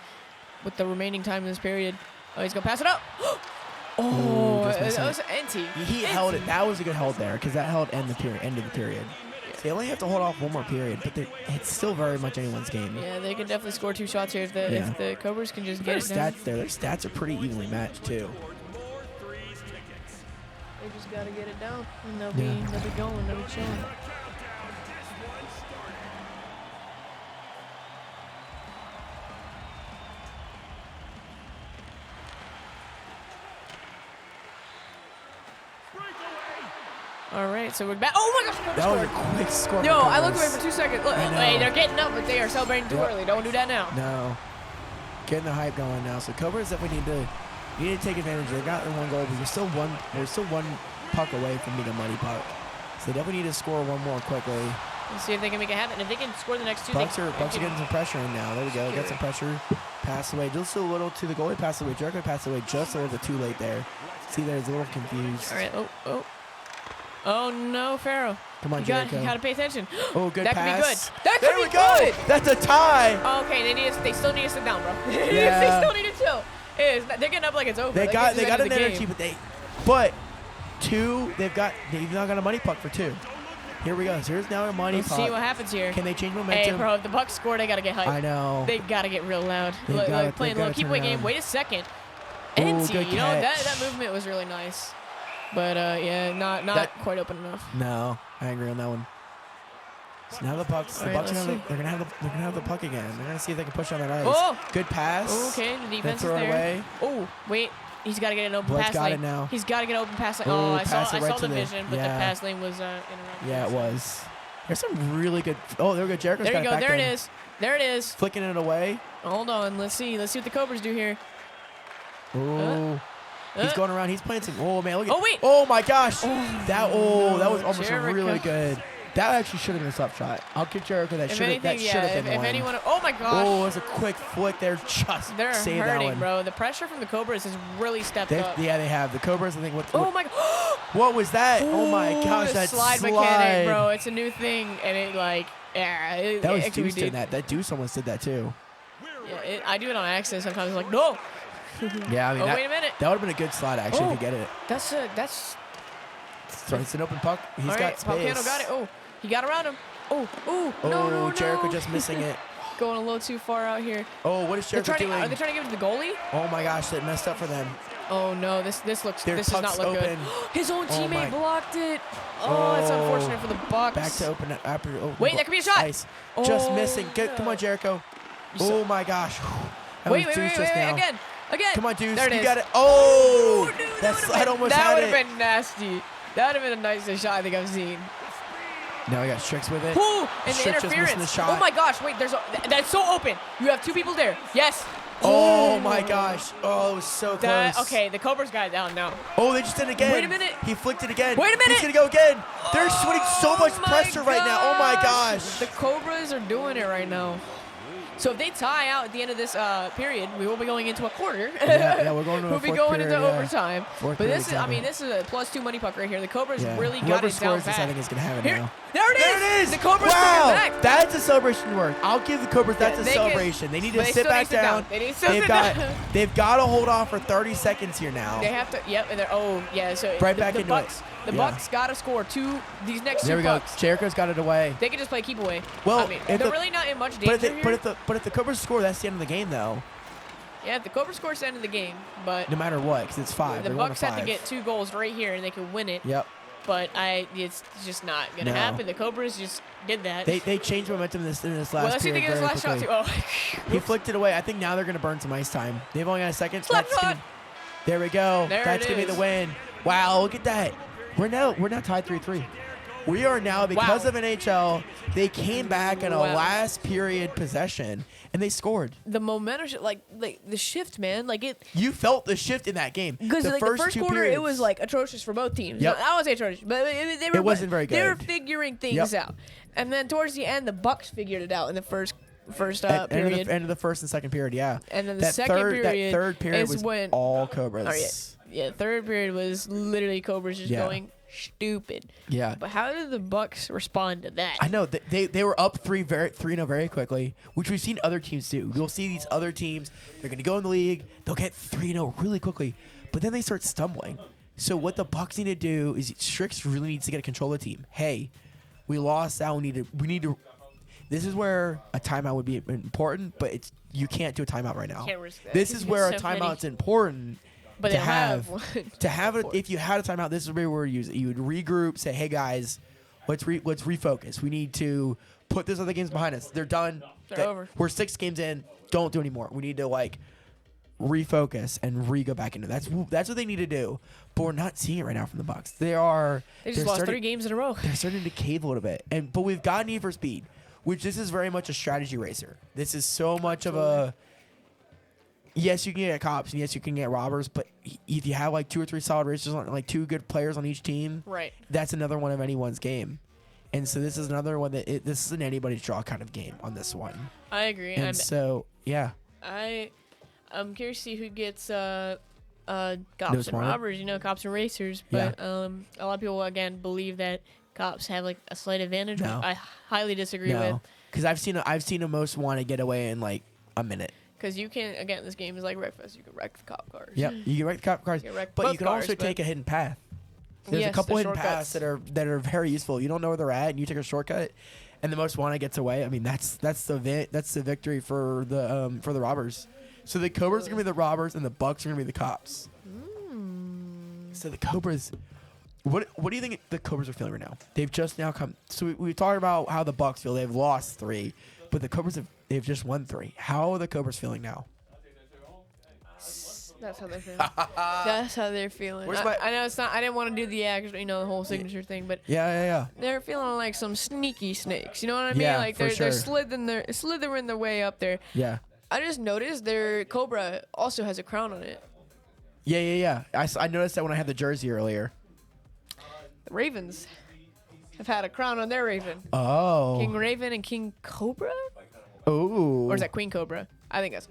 with the remaining time in this period. Oh, he's gonna pass it up. Oh, that was empty. He held it. That was a good hold there because that held end of the period. So they only have to hold off one more period, but it's still very much anyone's game. Yeah, they can definitely score 2 shots here if the Cobras can just get it down. Their stats are pretty evenly matched too. They just gotta get it down, and they'll be going, they'll be chilling. All right, so we're back. Oh my gosh, Cobras That was a scored. quick score. Yo, for I looked away Cobras. for 2 seconds. Look, I know. hey, they're getting up, but they are celebrating too early. Don't do that now. No. Getting the hype going now. So Cobras definitely need to take advantage. They got the 1 goal, but we're still one puck away from being a money puck. So they definitely need to score 1 more quickly. Let's see if they can make it happen. If they can score the next 2, Bucks are getting some pressure in now. There we go. Got some pressure. Pass away. Just a little to the goalie. Pass away. Jericho passed away just a little bit too late there. See, there's a little confused. All right. Oh no, Pharaoh. Come on, You Jericho. gotta pay attention. Oh, good that pass. Could be good. That There could we be go. good. That's a tie. Okay, they still need to sit down, bro. Yeah. They still need to chill. They're getting up like it's over. They Like, got this is an the energy, game. but 2. They've now got a money puck for 2. Here we go. So here's now a money Let's puck. see what happens here. Can they change momentum? Hey, bro, if the Bucks score, they gotta get hyped. I know. They gotta get real loud. They Look, gotta- playing they low. gotta Keep turn away game. around. Wait a second. Ooh, NT, good you know, that catch. movement was really nice. But, yeah, not quite open enough. No, I agree on that one. So now the Bucks, All right, let's see. they're gonna have the puck again. They're gonna see if they can push on that ice. Oh! Good pass. Okay, the defense is throw it there. away. Oh, wait. He's got to get an open Blood's pass got lane. it now. He's got to get an open pass lane. Ooh, Oh, I saw pass it right the to the- vision, but the yeah. pass lane was interrupted. Yeah, it was. There's some really good. Oh, there we go. Jericho's There got you it go. back There it in. is. There it is. Flicking it away. Hold on. Let's see. Let's see what the Cobras do here. Oh, he's going around. He's playing some. Oh man, look at. Oh, wait. Oh my gosh. Oh, that was almost Jericho. really good. That actually should have been a tough shot. I'll give Jericho that. If Should anything, have been if one. anyone. Oh my gosh. Oh, it was a quick flick there. Just They're save that hurting, one. bro. The pressure from the Cobras has really stepped up. Yeah, they have. The Cobras, I think. Oh my. What was that? Oh my gosh, the that slide mechanic, bro. It's a new thing, and it like. Yeah, That was it could be Deuce did that. That Deuce almost did that too. Yeah, I do it on accident sometimes. Like no. Yeah, I mean. Oh, that, wait a minute. That would have been a good slide actually if Oh. you get it. That's. So it's an open puck. He's All got right, space. Palcano got it. Oh, he got around him. Oh, no, Jericho no. just missing it. Going a little too far out here. Oh, what is Jericho doing? Are they trying to give it to the goalie? Oh my gosh, that messed up for them. Oh no, this looks. Their This does puck's not look open. good. His own Oh, my- teammate blocked it. Oh, that's unfortunate for the Bucks. Back to open it. Wait, that could be a shot. Ice. Just Oh, missing. Come on, Jericho. Oh my gosh. That Wait, was Deuce just wait, now. again. Come on, Deuce. There it You is. got it. Oh, Dude, that slide almost that had would it. have been nasty. That would have been the nicest shot I think I've seen. Now we got Strix with it. Ooh, and the Strix just missing interference. the shot. Oh my gosh, wait, that's so open. You have 2 people there. Yes. Oh my gosh. Oh, it was so close. Okay, the Cobras got it down now. Oh, they just did it again. Wait a minute. He flicked it again. Wait a minute. He's going to go again. They're putting so much my pressure right now. Oh my gosh. The Cobras are doing it right now. So if they tie out at the end of this period, we will be going into a quarter. Yeah, we're going to a We'll be fourth going period, into yeah. overtime. Fourth But this period, is, this is a +2 money puck right here. The Cobras Yeah. really got Whoever it down scores this, pat. I think is going to have it Here, now. there it is. There it is. The Cobras wow. bring it back. That's a celebration work. I'll give the Cobras. That's a They can- celebration. They need to but they sit still need back to sit down. down. They need to sit down. They've got to hold off for 30 seconds here now. They have to. Yep. And they're, yeah. So Right the, back the into Bucks. it. The Yeah. Bucks got to score these next There 2 we go. pucks. Jericho's got it away. They can just play keep away. Well, I mean, if they're the- really not in much danger But if, here. but if the Cobras score, that's the end of the game, though. Yeah, if the Cobras score, it's the end of the game. But No matter what, because it's 5. the They're going Bucks to have to 5. get 2 goals right here, and they can win it. Yep. But it's just not gonna No. happen. The Cobras just did that. They changed momentum in this last well, let's see if they period get this very last shot quickly. too. Oh, He flicked it away. I think now they're going to burn some ice time. They've only got a second. Slap That's shot. gonna- There we go. There That's it going to be is. the win. Wow, look at that. We're now tied 3-3. We are now, because Wow. of NHL, they came back in a Wow. last period possession, and they scored. the momentum, like the shift, man, like it. You felt the shift in that game. Because the like first the first 2 quarter, periods. it was like atrocious for both teams. Yep. No, I won't say atrocious, but they were. It wasn't very They were good. figuring things Yep. out, and then towards the end, the Bucks figured it out in the first End period. of the first and second period, yeah. And then the that second period, period that third period is was when- all Cobras. Oh, yeah, third period was literally Cobras just Yeah. going stupid. Yeah. But how did the Bucks respond to that? I know they were up 3-0 very quickly, which we've seen other teams do. We'll see these other teams. They're going to go in the league. They'll get 3-0 really quickly, but then they start stumbling. So what the Bucks need to do is Strix really needs to get control of the team. Hey, we lost out. We need to. This is where a timeout would be important, but you can't do a timeout right now. Can't risk that. This Because is you where a get so many. timeout's important. But to they don't have one. to have it. If you had a timeout, this is where we use it. You would regroup, say, "Hey guys, let's refocus. We need to put this other games behind us. They're done. They're over. We're 6 games in. Don't do anymore. We need to refocus, and go back into it. That's what they need to do. But we're not seeing it right now from the Bucks. They just lost 3 games in a row. They're starting to cave a little bit, but we've got Need for Speed, which this is very much a strategy racer. This is so much of a. Yes, you can get cops, and yes, you can get robbers, but if you have like 2 or 3 solid racers, like 2 good players on each team, right? That's another one of anyone's game. And so this is another one that this is an anybody's draw kind of game on this one. I agree. And so, yeah. I'm curious to see who gets cops and robbers, cops and racers. But a lot of people, again, believe that cops have like a slight advantage, which I highly disagree with. Because I've seen a most wanted get away in like a minute. Because you can, again, this game is like Wreckfest. You can wreck the cop cars. Yep, you can wreck the cop cars, but you can also take a hidden path. There's a couple hidden paths that are very useful. You don't know where they're at, and you take a shortcut, and the most wanted gets away. I mean, that's the victory for the robbers. So the Cobras are gonna be the robbers, and the Bucks are gonna be the cops. So the Cobras, what do you think the Cobras are feeling right now? They've just now come. So we talked about how the Bucks feel. They've lost 3, but the Cobras they've just won 3. How are the Cobras feeling now? That's how they're feeling. That's how they're feeling. I know it's not. I didn't want to do the actual, the whole signature thing, but yeah. They're feeling like some sneaky snakes. You know what I mean? Yeah, like they're slithering their way up there. Yeah. I just noticed their Cobra also has a crown on it. Yeah. I noticed that when I had the jersey earlier. The Ravens have had a crown on their Raven. Oh. King Raven and King Cobra. Oh. Or is that Queen Cobra? I think that's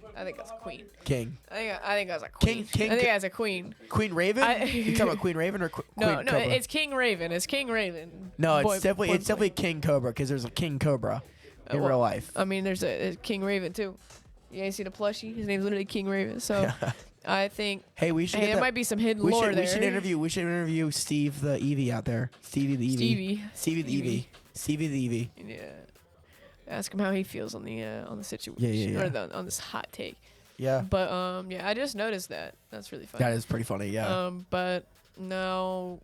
Queen. King. I think that's a queen. King. I think that's a queen. Queen Raven? You talking about Queen Raven or Queen No, Cobra? it's King Raven. It's King Raven. No, it's definitely King Cobra because there's a King Cobra in real life. I mean, there's a King Raven too. You ain't see the plushie? His name's literally King Raven. So I think. Hey, we should. There might be some hidden lore there. We should interview Steve the Eevee out there. Stevie the Eevee. Stevie the Eevee. Yeah. Ask him how he feels on the situation Yeah. or on this hot take. Yeah. But I just noticed that. That's really funny. That is pretty funny. Yeah. But no,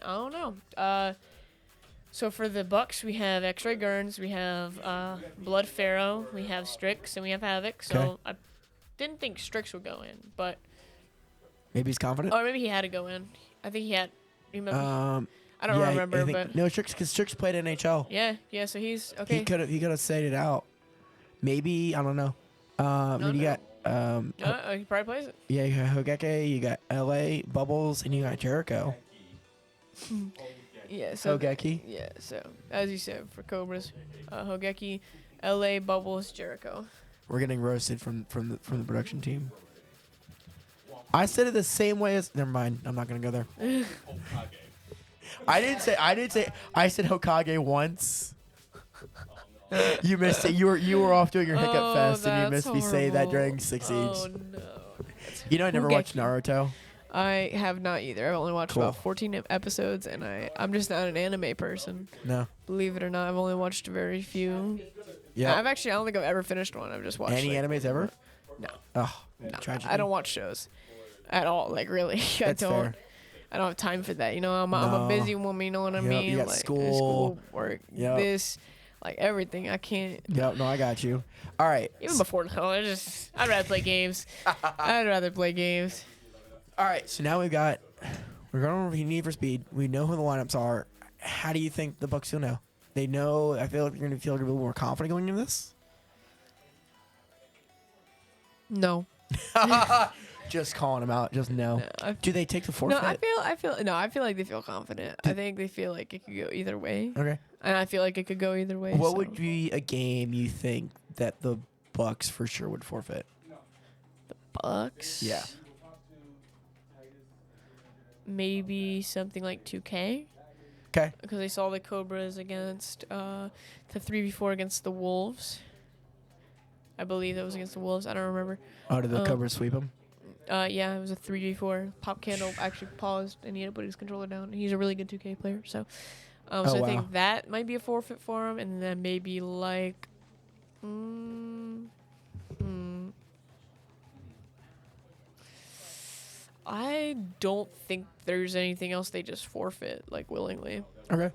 I don't know. So for the Bucks, we have X-Ray Gurns, we have Blood Pharaoh, we have Strix, and we have Havoc. So I didn't think Strix would go in, but maybe he's confident. Or maybe he had to go in. I think he had. I don't remember, but no, Strix played NHL. Yeah. So he's okay. He could have said it out. Maybe I don't know. You got he probably plays it. Yeah, you got Hogeke, you got LA Bubbles, and you got Jericho. Yeah, so Hogeki. Yeah, so as you said for Cobras, Hogeki, LA Bubbles, Jericho. We're getting roasted from the production team. I said it the same way as. Never mind. I'm not gonna go there. I didn't say. I said Hokage once. You missed it. You were off doing your hiccup fest, and you missed me say that during Six Siege. Oh no. You know I never watched Naruto. I have not either. I've only watched about 14 episodes, and I'm just not an anime person. No. Believe it or not, I've only watched very few. Yeah. I don't think I've ever finished one. I've just watched. Any animes ever? No. Oh, no. tragedy. I don't watch shows at all. Like really, That's fair. I don't have time for that. I'm a busy woman. You know what I mean? You got like school, work, this, like everything. I can't. Yep. No, I got you. All right. Even before I'd rather play games. I'd rather play games. All right. So now we're going over Need for Speed. We know who the lineups are. How do you think the Bucks feel now? They know. I feel like they're going to feel a little more confident going into this. No. Just calling them out. Just no. Do they take the forfeit? No, I feel like they feel confident. I think they feel like it could go either way. Okay. And I feel like it could go either way. What would be a game you think that the Bucks for sure would forfeit? The Bucks? Yeah. Maybe something like 2K. Okay. Because they saw the Cobras against the 3v4 against the Wolves. I believe that was against the Wolves. I don't remember. Oh, did the Cobras sweep them? Yeah, it was a 3v4. Pop Candle actually paused and he had to put his controller down. He's a really good 2K player, so I think that might be a forfeit for him, and then maybe like, I don't think there's anything else they just forfeit like willingly. Okay.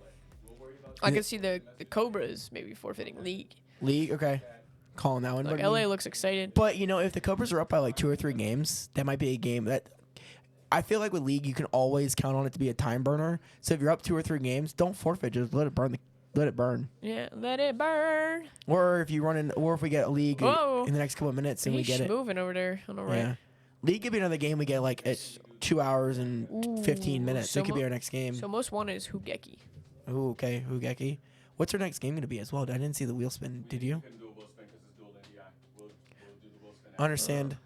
I could see the Cobras maybe forfeiting League. League, okay. calling that one. Like, But, I mean, LA looks excited. but if the Cobras are up by like 2 or 3 games, that might be a game that I feel like with League you can always count on it to be a time burner. So if you're up 2 or 3 games, don't forfeit. Just let it burn. Let it burn. Yeah, let it burn. Or if you run in, or if we get a League Whoa. in the next couple of minutes and we get it. moving over there on the right. Yeah. League could be another game we get like at 2 hours and 15 minutes. so It could be our next game. So most wanted is Hugeki. Ooh, okay, Hugeki. What's our next game going to be as well? I didn't see the wheel spin. Did you? Couldn't do a wheel spin because it's dual NDI. We'll do the wheel spin. Understand.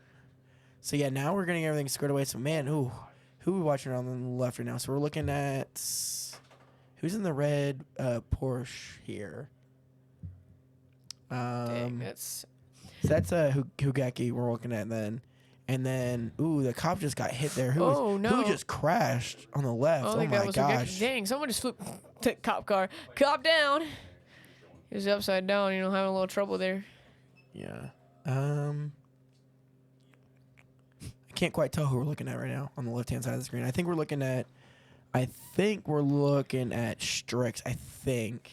So yeah, now we're getting everything squared away. So man, who are we watching on the left right now? So we're looking at who's in the red Porsche here. Dang, that's So that's Hugeki we're looking at then. And then, the cop just got hit there. Who just crashed on the left? I Oh think my that was gosh. Hugeki. Dang, someone just flew the cop car. Cop down. He was upside down, having a little trouble there. Yeah. I can't quite tell who we're looking at right now on the left-hand side of the screen. I think we're looking at Strix, I think.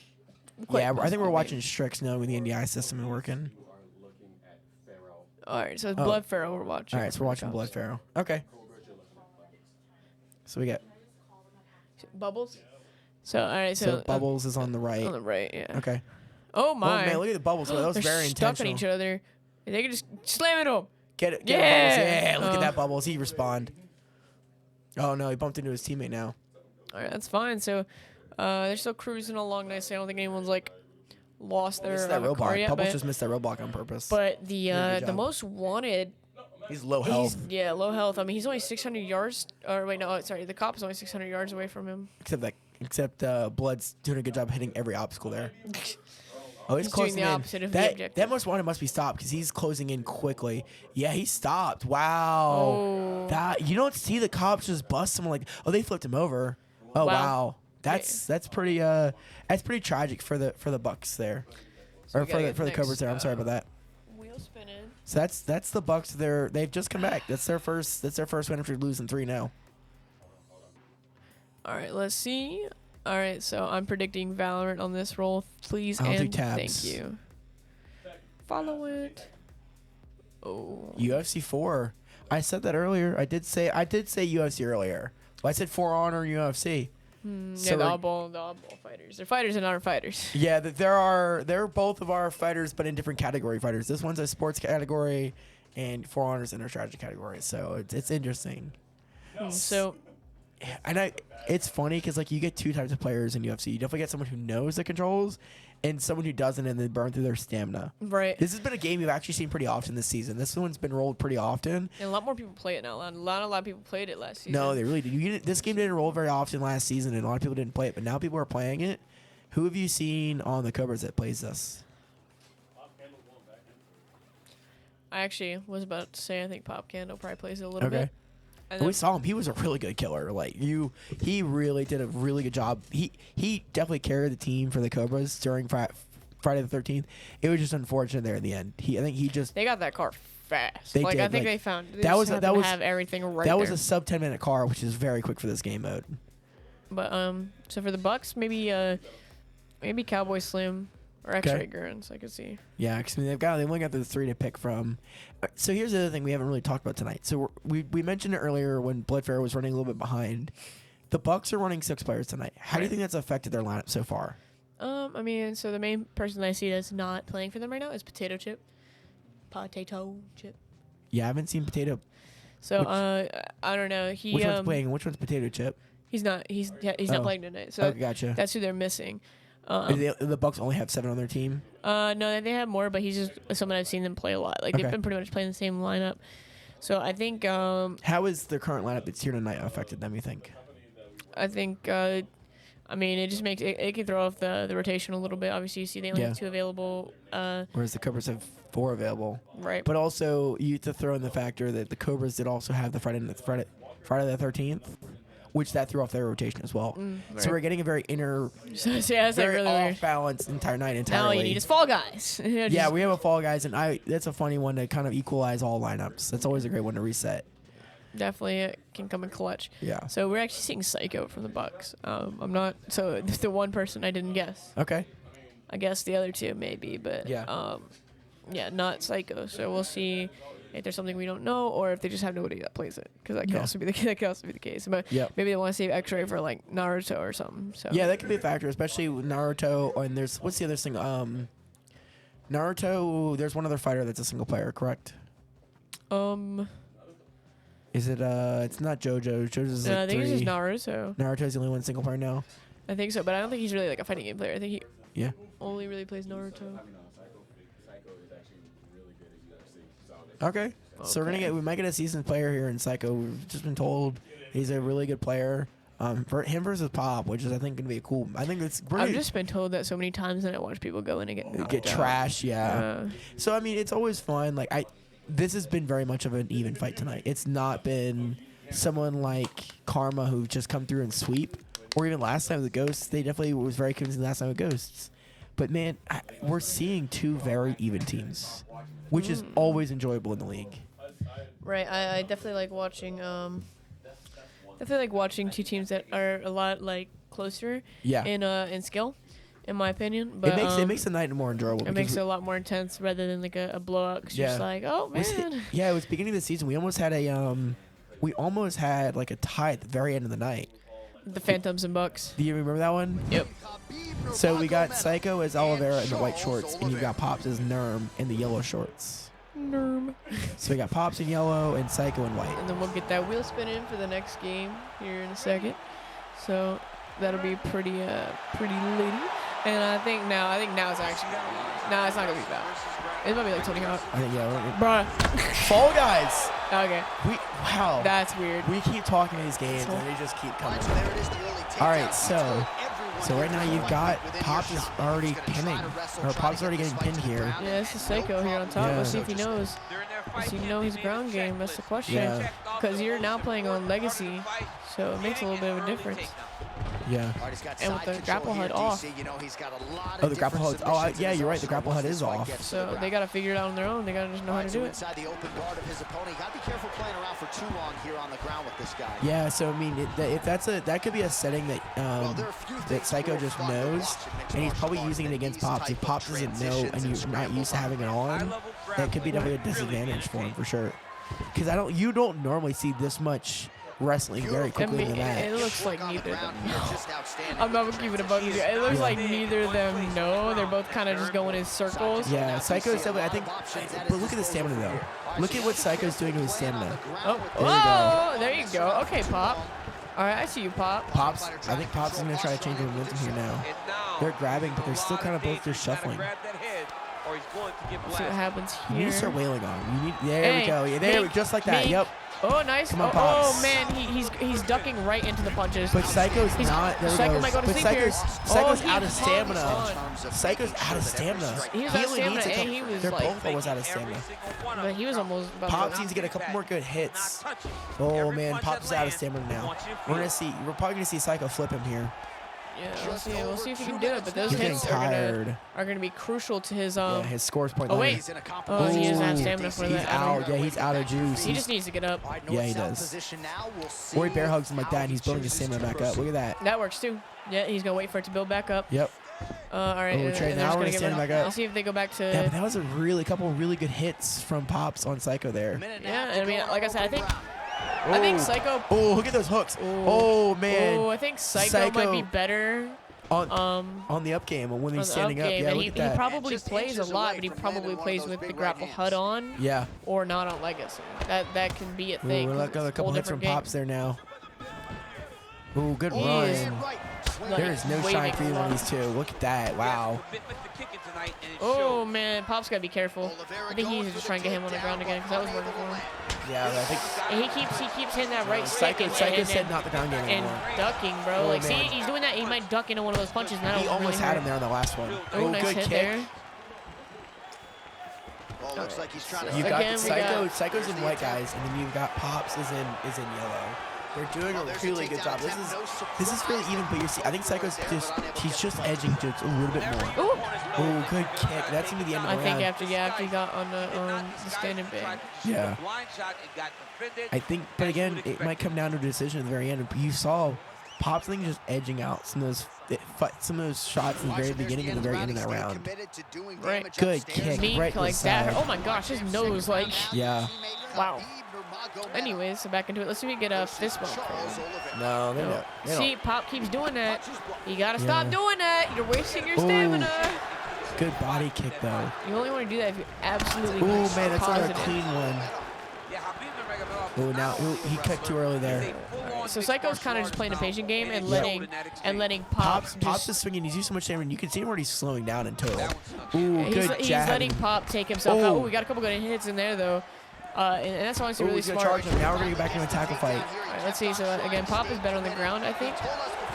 Yeah, I think we're watching Strix now with the NDI system and working. All right, so it's Blood Pharaoh we're watching. All right, so we're watching Blood Pharaoh. Okay. So we got Bubbles. So all right, so Bubbles is on the right. On the right, yeah. Okay. Oh my! Oh man, look at the Bubbles. That was They're very stuck in intentional. each other. They can just slam into him. Get it, Yeah. Bubbles. Yeah, look at Oh. that Bubbles. He respond. Oh no, he bumped into his teammate now. All right, that's fine. So they're still cruising along nicely. I don't think anyone's like lost their Missed that car roadblock. yet. Bubbles just missed that roadblock on purpose. But the good the job. most wanted. He's low health. Low health. I mean, he's only 600 yards. Or wait, no, sorry. The cop is only 600 yards away from him. Except Blood's doing a good job hitting every obstacle there. Oh, he's He's doing closing the in. opposite of the that objective. that most wanted must be stopped because he's closing in quickly. Yeah, he stopped. Wow. Oh. That you don't see the cops just bust someone like, oh, they flipped him over. Oh wow. That's pretty tragic for the Bucks there, So or we gotta get for the next, Cobras there. I'm sorry about that. Wheel spinning. So that's the Bucks. They've just come back. That's their first win after losing 3-0. All right, let's see. All right, so I'm predicting Valorant on this roll. Please I'll do and tabs. thank you. Follow it. Oh. UFC 4. I said that earlier. I did say UFC earlier. But I said For Honor UFC. Yeah, the oddball fighters. They're fighters and not fighters. Yeah, they're both of our fighters, but in different category fighters. This one's a sports category, and For Honor's in a strategy category. So it's interesting. So And it's funny because like you get 2 types of players in UFC. You definitely get someone who knows the controls, and someone who doesn't, and they burn through their stamina. right. This has been a game you've actually seen pretty often this season. This one's been rolled pretty often. And a lot more people play it now. A lot of people played it last season. No, they really did. This game didn't roll very often last season, and a lot of people didn't play it. But now people are playing it. Who have you seen on the Cobras that plays this? I actually was about to say I think Pop Candle probably plays it a little Okay. bit. And We then, saw him. He was a really good killer. Like he really did a really good job. He definitely carried the team for the Cobras during Friday the 13th. It was just unfortunate there in the end. I think he just they got that car fast. They like did, I think like, they found they that just was- happened that to was- have everything right that there. was a sub 10-minute car, which is very quick for this game mode. But so for the Bucks, maybe Cowboy Slim or X-Ray Gurns, I could see. Yeah, because they've only got the 3 to pick from. So here's the other thing we haven't really talked about tonight. So we mentioned it earlier when Blood Pharaoh was running a little bit behind. The Bucks are running 6 players tonight. How do you think that's affected their lineup so far? I mean, so the main person I see that's not playing for them right now is Potato Chip. Yeah, I haven't seen Potato. So I don't know. He Which one's playing? Which one's Potato Chip? He's not. He's Oh. not playing tonight. So Oh, gotcha. that's who they're missing. The Bucks only have 7 on their team. No, they have more, but he's just someone I've seen them play a lot. Like Okay. they've been pretty much playing the same lineup. So I think How is their current lineup that's here tonight affected them, you think? I mean, it just makes it can throw off the rotation a little bit. Obviously, you see they only have Yeah. 2 available. Whereas the Cobras have 4 available. Right. But also, you have to throw in the factor that the Cobras did also have the Friday the 13th, which that threw off their rotation as well. right. So we're getting a very So yeah, that's like very really weird. off balance entire night Now entirely. all you need is Fall Guys. Yeah, we have a Fall Guys, and that's a funny one to kind of equalize all lineups. That's always a great one to reset. definitely can come in clutch. Yeah. So we're actually seeing Psycho from the Bucks. I'm not. So the one person I didn't guess. Okay. I guess the other 2 maybe, but Yeah. not Psycho. So we'll see if there's something we don't know, or if they just have nobody that plays it, because that can also be the case. But maybe they want to save X-Ray for like Naruto or something. So yeah, that could be a factor, especially with Naruto. And what's the other thing? Naruto. There's one other fighter that's a single player, correct? Is it? It's not JoJo. JoJo's like I think 3. it's just Naruto. Naruto's the only one single player now. I think so, but I don't think he's really like a fighting game player. I think he Yeah. only really plays Naruto. Okay. So we might get a seasoned player here in Psycho. We've just been told he's a really good player. For him versus Pop, which is I think gonna be a cool. I think it's. I've just been told that so many times, and I watch people go in and get trashed. Yeah. So I mean, it's always fun. Like this has been very much of an even fight tonight. It's not been someone like Karma who just come through and sweep, or even last time with the Ghosts. They definitely was very convincing last time with Ghosts. But man, we're seeing 2 very even teams, which is always enjoyable in the league. Right. I definitely like watching. Definitely like watching 2 teams that are a lot like closer. Yeah. In skill, in my opinion. But it makes the night more enjoyable. It makes it a lot more intense rather than like a blowout. Cause you're just like, oh man. It was beginning of the season. We almost had like a tie at the very end of the night. The Phantoms and Bucks. Do you remember that one? Yep. So we got Psycho as Oliveira in the white shorts, and you got Pops as Nerm in the yellow shorts. Nerm. So we got Pops in yellow and Psycho in white. And then we'll get that wheel spin in for the next game here in a second. So that'll be pretty litty. And I think now it's actually it's not gonna be bad. It might be like Tony Hawk. I think Bruh. Fall Guys. Okay. Wow. That's weird. We keep talking these games and they just keep coming. All right, so right now you've got Pops is already pinning, or Pops already getting pinned here. Yeah, this is Psycho here on top. Yeah. Let's see if he knows. Does he know his ground game? That's the question. Because you're now playing on Legacy, so it makes a little bit of a difference. Yeah. And with the grapple HUD off. Oh, the grapple HUD. Oh, yeah, you're right. The grapple HUD is off. So they got to figure it out on their own. They got to just know how to do it. Yeah, so I mean, if that could be a setting that that Psycho just knows, and he's probably using it against Pops. If Pops doesn't know and you're not used to having it on, that could be definitely a disadvantage for him for sure. Because you don't normally see this much wrestling very quickly in the match. It looks like neither of them know. I'm not gonna keep it above you. It looks like neither of them know. They're both kind of just going in circles. Yeah, Psycho's definitely, I think, but look at the stamina though. Look at what Psycho's doing to his stamina. Oh, there you go. Okay, Pop. All right, I see you, Pop. Pops, I think Pops is gonna try to change the momentum here now. They're grabbing, but they're still kind of both just shuffling. Let's see what happens here. You need to start wailing on him. There we go. Yeah, there, just like that. Yep. Oh, nice. Come on, Pops. Oh, man, he's ducking right into the punches. But Psycho's not. There Psycho goes. might go to But sleep here. Psycho's out of stamina. Psycho's out of stamina. He was out of stamina, and he was they're like... both almost out of stamina. But he was almost... Pops needs to get a couple more good hits. Oh, man, Pops is out of stamina now. We're probably going to see Psycho flip him here. Yeah, we'll see if he can do it. But those hits are gonna be crucial to his his scores point. Oh wait, he doesn't have stamina for that. He's out. Yeah, he's out of juice. He just needs to get up. Yeah, he does. Or he bear hugs him like that, and he's building his stamina back up. Look at that. That works too. Yeah, he's gonna wait for it to build back up. Yep. All right. Now we're gonna stand back up. Let's see if they go back to. Yeah, but that was a couple of really good hits from Pops on Psycho there. Yeah, I mean, like I said, I think Psycho. Oh, look at those hooks. Oh man. Oh, I think Psycho might be better. On the up game when he's standing up. Yeah, he probably plays a lot, but he probably plays with the grapple HUD on. Yeah. Or not on Legacy. That can be a thing. We're looking at a couple hits from Pops there now. Ooh, good run. There is no shine for either one of these two. Look at that. Wow. Oh, man. Pop's got to be careful. I think he needs to try and get him on the ground again because that was working for him. Yeah, I think. And he keeps hitting that right stick. Psycho said not the ground game anymore. And ducking, bro. Like, see, he's doing that. He might duck into one of those punches. And he almost had him there on the last one. Oh, nice good hit kick. There. Looks like he's trying to. You got Psycho's in white, guys, and then you've got Pops is in yellow. They're doing a really good job. This is really even, but I think Psycho's he's just edging just a little bit more. Oh, good kick. That's gonna be the end of the round. I think after he got on the standing bag. Yeah. I think, but again, it might come down to a decision at the very end. You saw Pop's thing just edging out some of those shots in the very beginning and the very end of that round. Right. Good kick, right like side. that. Oh my gosh, his nose like. Yeah. Wow. Anyways, so back into it. Let's see if we get a fist bump. No, they don't. See, Pop keeps doing that. You gotta stop doing that. You're wasting your stamina. Good body kick though. You only want to do that if you absolutely. Oh man, that's positive. another clean one. Oh, now he cut too early there. So Psycho's kind of just playing a patient game and letting Pops is swinging. He's using so much damage. You can see him already slowing down in total. Ooh, good jab. He's letting Pop take himself out. Oh, we got a couple good hits in there though. And that's honestly really smart. Charge him. Now we're gonna get back into a tackle fight. All right, let's see. So again, Pop is better on the ground, I think.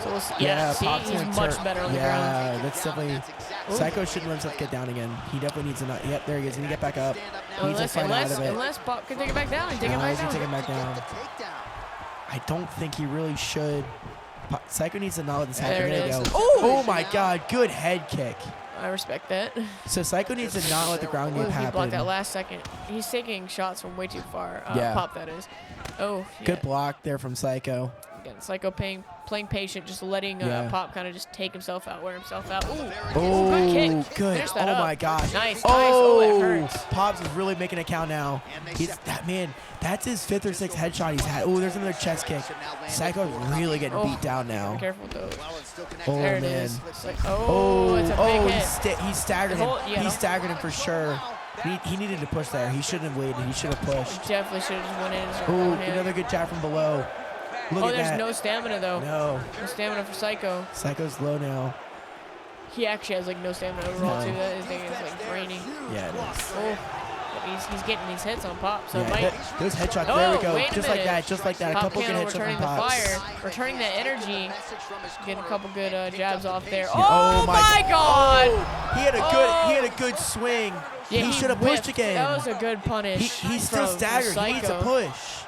So we'll see. See, Pop's he's much better on the ground. Yeah, that's definitely. Psycho shouldn't let himself get down again. He definitely needs to not. Yep, there he is. He needs to get back up. He needs to fight out of it. Unless Pop can take it back down. He's gonna take it back down. I don't think he really should. Psycho needs to not let this happen. There you go. Oh my God! Good head kick. I respect that. So Psycho needs to not let the ground game happen. He blocked that last second. He's taking shots from way too far. Pop, that is. Oh, yeah. Good block there from Psycho. Again, Psycho playing patient, just letting Pop kind of just take himself out, wear himself out. Ooh, good kick. Good. Oh my gosh. Nice. Oh, it hurts. Pops is really making it count now. That's his 5th or 6th headshot he's had. Oh, there's another chest kick. Psycho's really getting beat down now. Be careful with those. Oh, there man. It is. It's like, it's a big hit. He staggered him. He staggered him for sure. He needed to push there. He shouldn't have waited. He should have pushed. He definitely should have just went in and started going in. Another good jab from below. Look at there's that. no stamina though. No stamina for Psycho. Psycho's low now. He actually has like no stamina overall too. That thing is like draining. Yeah, it is. Oh, he's getting these hits on Pop. So those headshots. There we go. Just like that. Just like that. Pop a couple good headshots returning from Pops. The fire, returning that energy, getting a couple good jabs off there. Oh my God! He had a good swing. Yeah, he should have pushed again. That was a good punish. He's still staggered. He needs to push.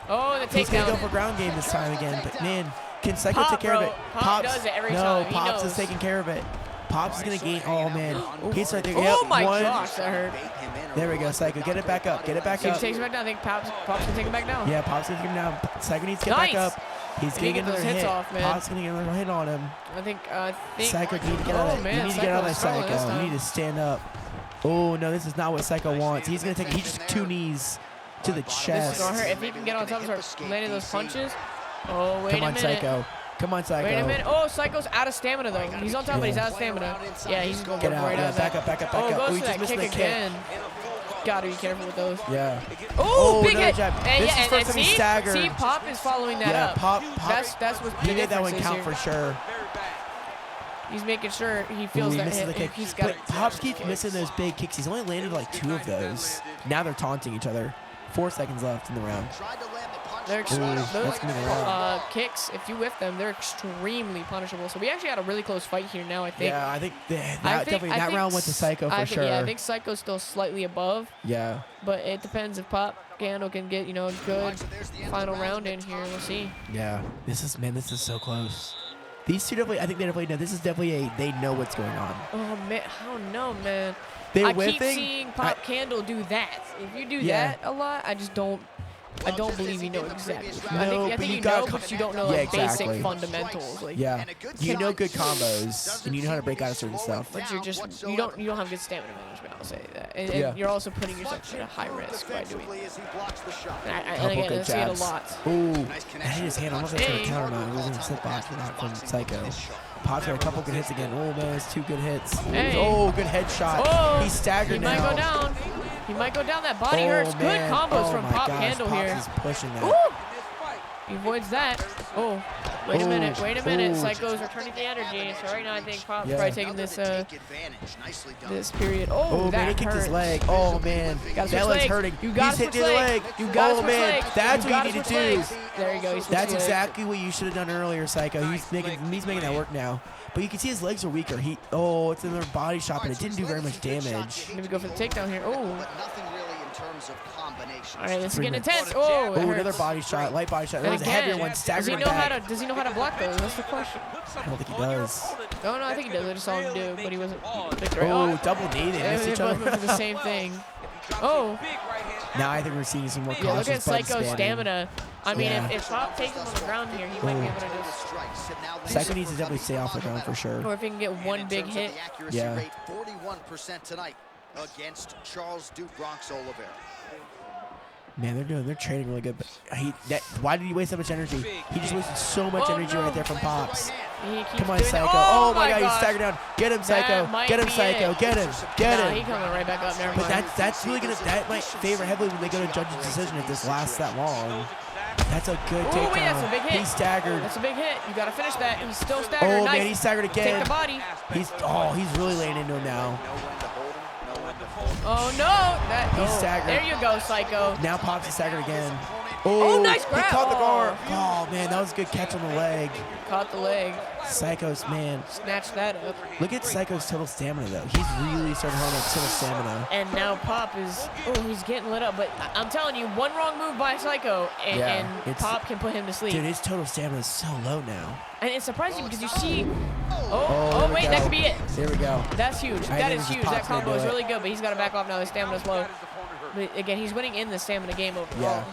Oh, the takedown. He's gonna go for ground game this time again. But man, can Psycho take care of it? Pop does it every time. Pops is taking care of it. Pops is gonna gain. Oh man, he's right there. Oh my gosh, that hurt. There we go, Psycho. Get it back up. Get it back up. He takes it back down. I think Pops can take it back down. Yeah, Pops gonna take him down. Psycho needs to get back up. He's getting another hit. Pop's gonna get another hit on him. I think. Psycho, you need to get out of that. You need to get out of that, Psycho. You need to stand up. Oh no, this is not what Psycho wants. He's gonna take. He just 2 knees to the chest. This is gonna hurt. If he can get on top and start landing those punches. Oh, wait a minute. Psycho. Come on, Psycho. Wait a minute. Oh, Psycho's out of stamina though. He's on top, but he's out of stamina. Yeah, he's going to go right out. Back up. Oh, goes for that kick again. Gotta be careful with those. Yeah. Oh, big hit. This is first time he staggered. See, Pop is following that up. Pop. That's what he made that one count for sure. He's making sure he feels that hit. The kick. But Pops keeps missing those big kicks. He's only landed like 2 of those. Now they're taunting each other. 4 seconds left in the round. Those kicks, if you whiff them, they're extremely punishable. So we actually had a really close fight here now, I think. Yeah, I think that round went to Psycho for sure. Yeah, I think Psycho's still slightly above. Yeah. But it depends if Pop Gandil can get, a good final round in here. We'll see. Yeah. This is so close. These two definitely, I think they definitely know. This is definitely they know what's going on. Oh, man. I don't know, man. I keep seeing Pop Gandil do that. If you do that a lot, I don't believe you know exactly. I think you know, but you don't know basic fundamentals. You know good combos, and you know how to break out of certain stuff. But you don't have good stamina management. I'll say that, and you're also putting yourself at a high risk by doing that. And again, I see it a lot. Ooh, that hit his hand. I don't know if that's gonna counter or not. It was a slip back from Psycho. Pop's got a couple good hits again. Oh man, it's 2 good hits. Hey. Oh, good headshot. Oh, he's staggered now. He might go down. He might go down. That body hurts. Good combos from Pop Gandil here. Pops is pushing that. Ooh. He avoids that. Oh, wait a minute. Psycho's returning the energy. So right now I think Pop's probably taking this period. Oh, man, he kicked his leg. Oh man, that leg's hurting. You got to hit the leg. You got to man, that's what you need to do. There you go. That's exactly what you should have done earlier, Psycho. He's making that work now. But you can see his legs are weaker. It's another body shot, but it didn't do very much damage. Let me go for the takedown here. Oh. All right, this is getting intense. Oh, another body shot, light body shot. That was a heavier one. Staggered back. Does he know how to block those? That's the question. I don't think he does. No, I think he does. I just saw him do, but he wasn't. Double knee. They missed each other. Both went for the same thing. Oh. Now I think we're seeing some more Yeah, look cautious at button Psycho's spamming. stamina. I mean, Yeah. if Pop takes him on the ground here, he might be able to just... Psycho needs to definitely stay off the ground for sure. Or if he can get one big hit. Yeah. 41% tonight against Charles Duke Bronx Oliveira. Man, they're trading really good. But why did he waste so much energy? He just wasted so much energy right there from Pops. Come on, Psycho. Oh my God, he's staggered down. Get him, Psycho. Get him, Psycho. Get him. Get him. He's coming right back up. Never But mind. that's really gonna, that might favor heavily when they go to judge's decision if this lasts that long. That's a good takedown. Wait, that's a big hit. He's staggered. That's a big hit. You gotta finish that. He's still staggered. Oh Nice. man, he's staggered again. Take the body. He's really laying into him now. Oh no! He's staggered. There you go, Psycho. Now Pops is staggered again. Oh, nice grab. He caught the guard. Oh man, that was a good catch on the leg. Caught the leg. Psycho's, man. Snatched that up. Look at Psycho's total stamina though. He's really starting to run up total stamina. And now Pop is, he's getting lit up. But I'm telling you, one wrong move by Psycho, and Pop can put him to sleep. Dude, his total stamina is so low now. And it's surprising because you see, Wait, that could be it. There we go. That's huge. That is huge. That combo is do it. really good, but he's got to back off now. His stamina's low. But again, he's winning in the stamina game overall. Yeah.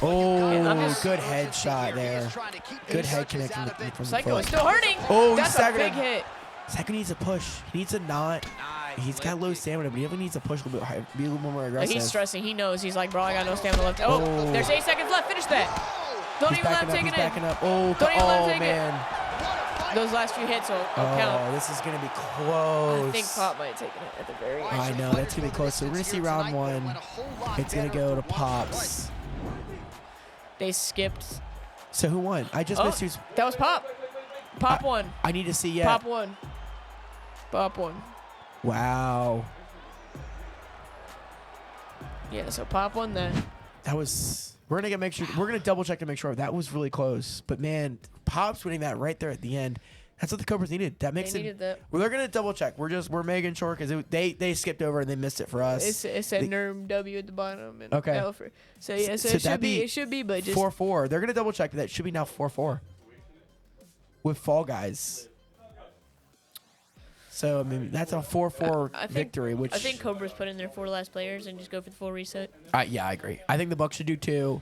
Good headshot there. Good head connection from Psycho the is foot. still hurting. Oh, that's he's a big staggered. hit. Psycho needs a push. He needs to not. He's got low stamina, but he definitely needs to push a little bit higher, be a little more aggressive. He's stressing. He knows. He's like, bro, I got no stamina left. Oh, there's 8 seconds left. Finish that. Don't even let him take it in. Backing up. Oh, Don't even let him take man. it. Those last few hits will count. This is going to be close. I think Pop might take it at the very end. I know, that's going to be close. So we're going to see round one. It's going to go to Pops. They skipped. So who won? I just missed who's. That was Pop. Pop won. I need to see, yeah. Pop won. Pop won. Wow. Yeah, so Pop won that. That was. We're gonna double check to make sure that was really close. But man, Pop's winning that right there at the end. That's what the Cobras needed. That makes needed that. Well, they're gonna double check. We're making sure because they skipped over and they missed it for us. It said NERM W at the bottom. And Okay. L for, so yeah, so it should be, but just 4-4. They're gonna double check that. It should be now 4-4 with Fall Guys. So I mean that's a 4-4 victory. Which I think Cobras put in their 4 last players and just go for the full reset. Yeah, I agree. I think the Bucks should do 2.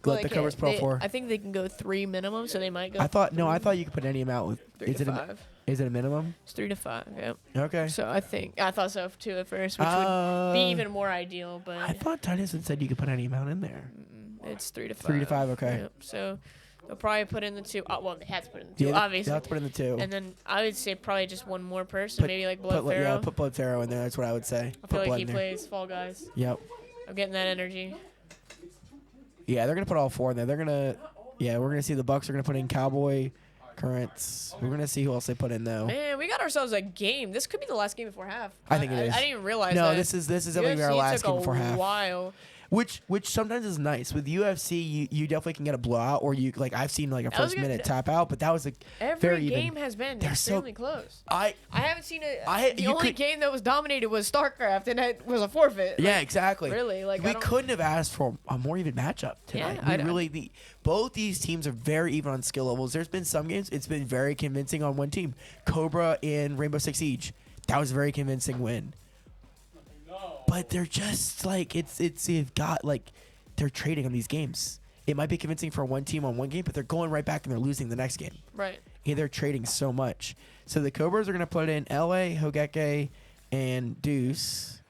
Let the Cobras Pro 4. I think they can go 3 minimum, so they might go. I thought you could put any amount with 3 to 5. Is it a minimum? It's 3 to 5. Yep. Okay. So I thought so too at first, which would be even more ideal. But I thought Tyson said you could put any amount in there. It's 3 to 5. 3 to 5. Okay. Yep. So they'll probably put in the 2. Well, they have to put in the 2, Yeah, obviously. they have to put in the 2. And then I would say probably just one more person, maybe like Blood Pharaoh. Yeah, put Blood Pharaoh in there. That's what I would say. I feel like he plays Fall Guys. Yep. I'm getting that energy. Yeah, they're gonna put all 4 in there. We're gonna see the Bucks are gonna put in Cowboy, Currents. We're gonna see who else they put in though. Man, we got ourselves a game. This could be the last game before half. I think it is. I didn't even realize No, that. this is definitely our last game before half. While. Which sometimes is nice. With UFC, you definitely can get a blowout, or you like I've seen like a first minute tap out, but that was a every very game even. has been They're extremely close. I haven't seen it. The only game that was dominated was StarCraft, and it was a forfeit. Yeah, exactly. Really, like we couldn't have asked for a more even matchup tonight. Yeah, Both these teams are very even on skill levels. There's been some games it's been very convincing on one team. Cobra in Rainbow Six Siege, that was a very convincing win. But they're just like they've got like. They're trading on these games. It might be convincing for one team on one game, but they're going right back and they're losing the next game. Right. Yeah, they're trading so much. So the Cobras are going to put in LA, Hogeke, and Deuce.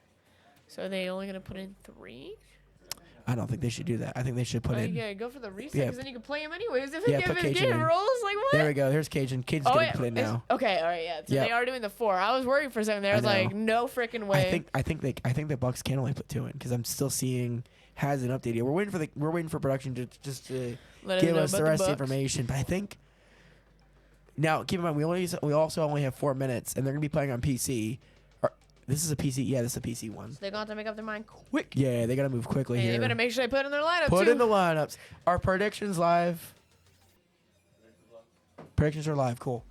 So are they only going to put in 3? I don't think they should do that. I think they should put in. Yeah, go for the reset because then you can play him anyways. If put his Cajun game in. rolls, like what? There we go. There's Cajun. Cajun's going to put in now. Okay, all right, yeah. So they are doing the 4. I was worried for a second there. I was like, no freaking way. I think the Bucks can only put 2 in because I'm still seeing has an update here. We're waiting for production to just give us the rest of the information. But I think now keep in mind we also only have 4 minutes and they're gonna be playing on PC. This is a PC. Yeah, this is a PC one. So they're going to make up their mind quick. Yeah, they gotta move quickly here. They better make sure they put in their lineup Put too. in the lineups. Our predictions live. Predictions are live. Cool.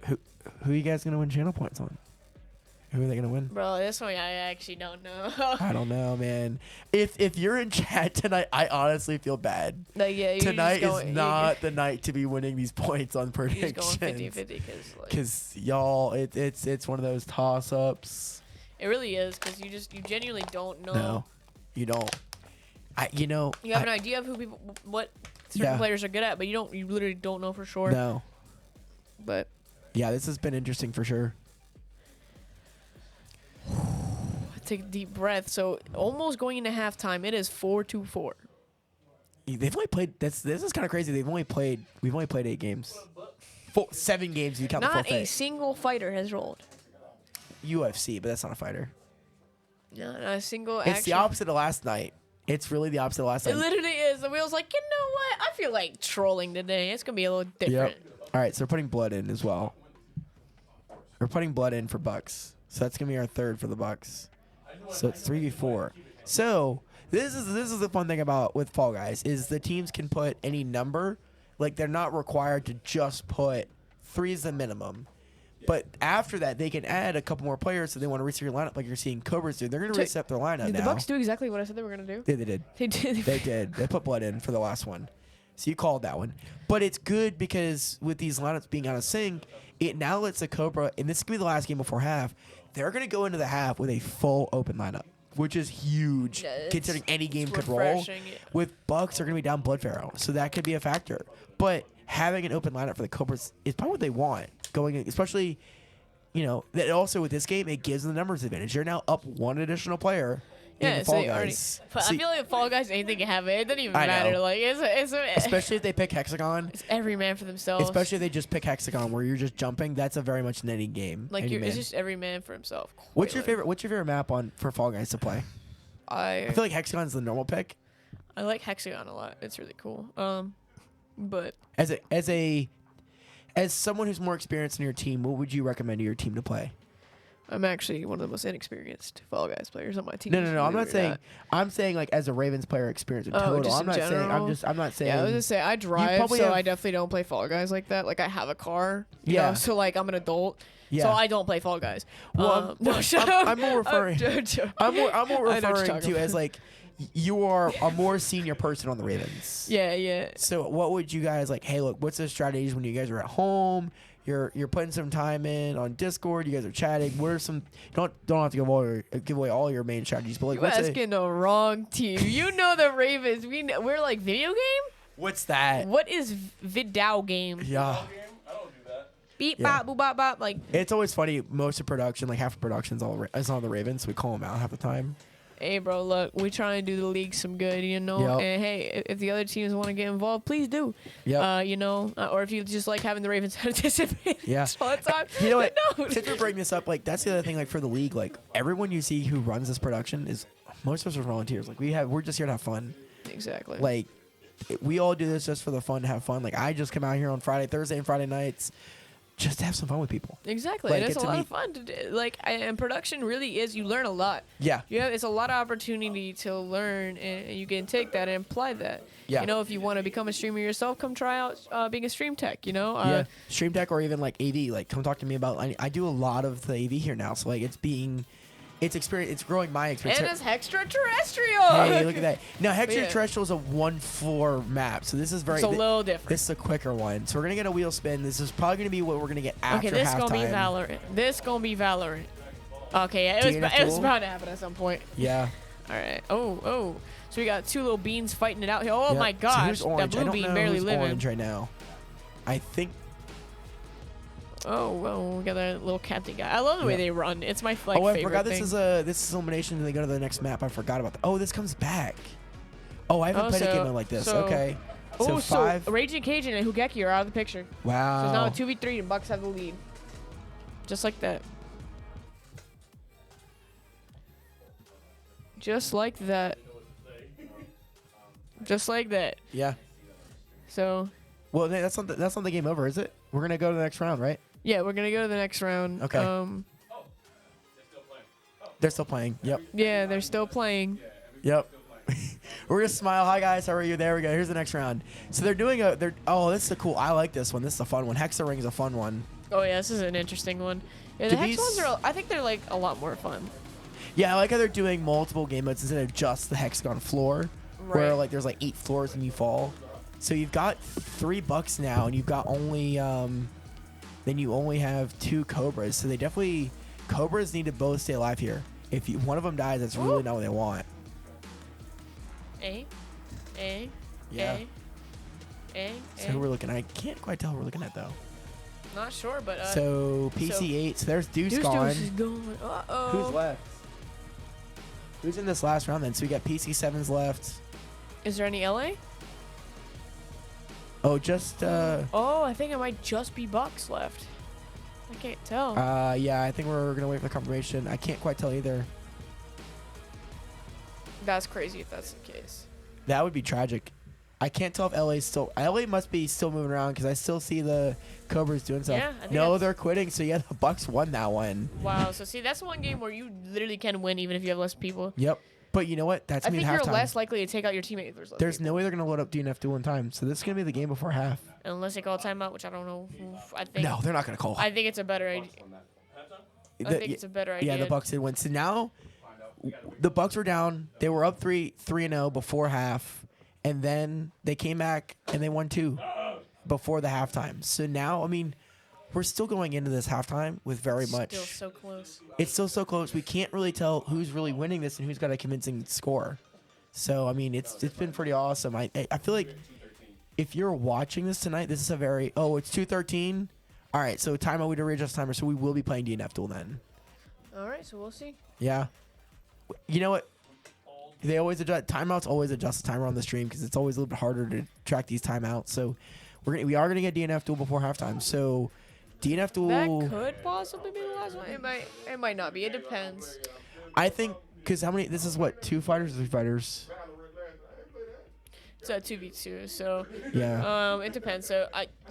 Who are you guys gonna win channel points on? Who are they gonna win? Bro, this one I actually don't know. I don't know, man. If you're in chat tonight, I honestly feel bad. Like, yeah, tonight is not the night to be winning these points on predictions. You're just going 50-50 because y'all, it's one of those toss-ups. It really is, because you genuinely don't know. No, you don't. You have an idea of what certain players are good at, but you literally don't know for sure. No. But yeah, this has been interesting for sure. Take a deep breath. So almost going into halftime. It is 4-4. They've only played. This is kind of crazy. We've only played 8 games. 7 games. You count the Not forfeit. a single fighter has rolled. UFC, but that's not a fighter. Not a single. It's the opposite of last night. It's really the opposite of last night. It literally is. The wheel's like, you know what? I feel like trolling today. It's gonna be a little different. Yep. All right, so we're putting blood in as well. We're putting blood in for Bucks. So that's gonna be our third for the Bucks. So it's 3v4. So this is the fun thing about with Fall Guys is the teams can put any number. Like they're not required to just put 3 is the minimum. But after that, they can add a couple more players, so they want to reset your lineup, like you're seeing Cobras do. They're going to reset their lineup Did now. the Bucks do exactly what I said they were gonna do? Yeah, they did. They did. They did. They put blood in for the last one. So you called that one. But it's good because with these lineups being out of sync, it now lets the Cobra, and this is going to be the last game before half, they're going to go into the half with a full open lineup, which is huge considering any game could roll. With Bucks, they're going to be down Blood Pharaoh, so that could be a factor. But having an open lineup for the Cobras is probably what they want, going in, especially... that also with this game, it gives them the numbers advantage. You're now up 1 additional player in the Fall Guys. I feel like Fall Guys, anything can happen. It doesn't even matter. Know. Like especially if they pick Hexagon. It's every man for themselves. Especially if they just pick Hexagon, where you're just jumping. That's a very much an any game. Like it's just every man for himself. What's your favorite map for Fall Guys to play? I feel like Hexagon's the normal pick. I like Hexagon a lot. It's really cool. But as someone who's more experienced in your team, what would you recommend to your team to play? I'm actually one of the most inexperienced Fall Guys players on my team. No. I'm not saying. I'm saying like as a Ravens player experience in total. Just I'm not general? saying. I'm not saying. Yeah, I was gonna say I drive, so have, I definitely don't play Fall Guys like that. Like I have a car. You Yeah. know, so like I'm an adult. Yeah. So I don't play Fall Guys. Well, I'm more referring. I'm more referring to as like you are a more senior person on the Ravens. Yeah. So what would you guys like? Hey, look, what's the strategies when you guys are at home? You're putting some time in on Discord. You guys are chatting. What are some? Don't have to give away all your main strategies, but like You're asking the wrong team. You know the Ravens. We're like video game. What's that? What is Vidal game? Yeah. I don't do that. Beep bop boop bop bop. Like it's always funny. Most of production, like half of production's is on the Ravens. So we call them out half the time. Hey, bro, look, we try and do the league some good, you know? Yep. And, hey, if the other teams want to get involved, please do. Yep. Or if you just like having the Ravens at a disadvantage all the time. You know what? No. Since we're bringing this up, like, that's the other thing, like, for the league, like, everyone you see who runs this production is, most of us are volunteers. Like, we're just here to have fun. Exactly. Like, we all do this just for the fun, to have fun. Like, I just come out here on Thursday and Friday nights just to have some fun with people. Exactly. Like, and it's a lot of fun to do. Like, and production really is, you learn a lot. Yeah. It's a lot of opportunity to learn, and you can take that and apply that. Yeah. You know, if you want to become a streamer yourself, come try out being a stream tech, you know? Yeah. Stream tech or even, like, AV. Like, come talk to me about, I do a lot of the AV here now. So, like, it's growing my experience. And it's extraterrestrial. Hey, look at that. Now, Extraterrestrial is a 1-4 map, so this is It's a little different. This is a quicker one. So we're going to get a wheel spin. This is probably going to be what we're going to get after halftime. Okay, this going to be Valorant. Okay, yeah, it was about to happen at some point. Yeah. All right. Oh. So we got 2 little beans fighting it out here. Oh, my gosh. So that blue bean barely living. Orange right now. I think. Oh, well, we got that little captain guy. I love the way they run. It's my favorite I forgot thing. this is elimination and they go to the next map. I forgot about that. Oh, this comes back. Oh, I haven't played a game like this. Okay. So 5. So Raging Cajun and Hugeki are out of the picture. Wow. So it's now a 2v3 and Bucks have the lead. Just like that. Just like that. Just like that. Yeah. So. Well, that's not the game over, is it? We're gonna go to the next round, right? Yeah, we're gonna go to the next round. Okay. They're still playing. Yep. Yeah, they're still playing. Yep. We're gonna smile. Hi guys, how are you? There we go. Here's the next round. So they're doing this is a cool. I like this one. This is a fun one. Hexa Ring is a fun one. Oh yeah, this is an interesting one. Yeah, the Hex ones are. I think they're like a lot more fun. Yeah, I like how they're doing multiple game modes instead of just the hexagon floor, where like there's like 8 floors and you fall. So you've got 3 Bucks now, and you've got only then you only have 2 Cobras. So they definitely Cobras need to both stay alive here. If one of them dies, that's really not what they want. Yeah. So who we're looking at? I can't quite tell who we're looking at, though. Not sure, but... so, PC8. So there's Deuce gone. Deuce is gone. Uh-oh. Who's left? Who's in this last round, then? So we got PC7's left. Is there any LA? Oh, just... I think it might just be Bucks left. I can't tell. Yeah, I think we're going to wait for the confirmation. I can't quite tell either. That's crazy if that's the case. That would be tragic. I can't tell if LA's still... LA must be still moving around because I still see the Cobras doing stuff. Yeah, I think no, they're quitting. So, yeah, the Bucks won that one. Wow. So, see, that's one game where you literally can win even if you have less people. Yep. But you know what? That's I think you're halftime. less likely to take out your teammate if there's less There's people. no way they're going to load up DNF duel in time. So, this is going to be the game before half. Unless they call a timeout, which I don't know. I think. No, they're not going to call. I think it's a better idea. I think it's a better idea. Yeah, the Bucks did win. So now the Bucks were down. They were up 3-0 before half, and then they came back and they won 2 before the halftime. So now, I mean, we're still going into this halftime with very much. Still so close. It's still so close. We can't really tell who's really winning this and who's got a convincing score. So I mean, it's been pretty awesome. I feel like if you're watching this tonight, this is a very it's 2:13. All right, so timeout. We did readjust timer, so we will be playing DNF duel then. All right, so we'll see. Yeah. You know what? They always adjust. Timeouts always adjust the timer on the stream because it's always a little bit harder to track these timeouts. So we are gonna get DNF duel before halftime. So DNF duel. That could possibly be the last one. It might not be. It depends. I think because how many? This is what 2 fighters, 3 fighters. It's a 2v2, so yeah. It depends. So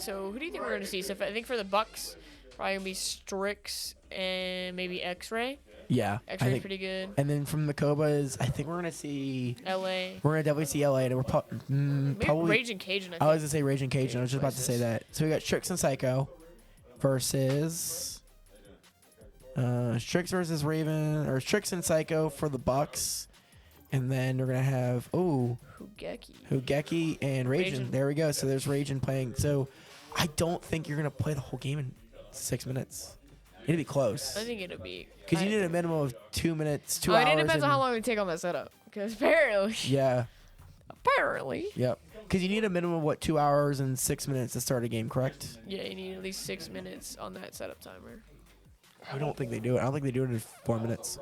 who do you think we're gonna see? So I think for the Bucks, probably gonna be Strix and maybe X-Ray. Yeah, X-Ray's pretty good. And then from the Cobras, I think we're gonna see LA. We're gonna definitely see LA, and we're probably Raging Cajun. I was gonna say Raging Cajun. I was just about to say that. So we got Strix and Psycho versus Strix versus Raven, or Strix and Psycho for the Bucks. And then we're going to have, Hugeki and Raging. There we go. So there's Raging playing. So I don't think you're going to play the whole game in 6 minutes. It'll be close. I think it'll be. Because you need a minimum of 2 minutes, 2 hours. It depends on how long we take on that setup. Because apparently. Yeah. Apparently. Yep. Because you need a minimum of, 2 hours and 6 minutes to start a game, correct? Yeah, you need at least 6 minutes on that setup timer. I don't think they do it. I don't think they do it in 4 minutes.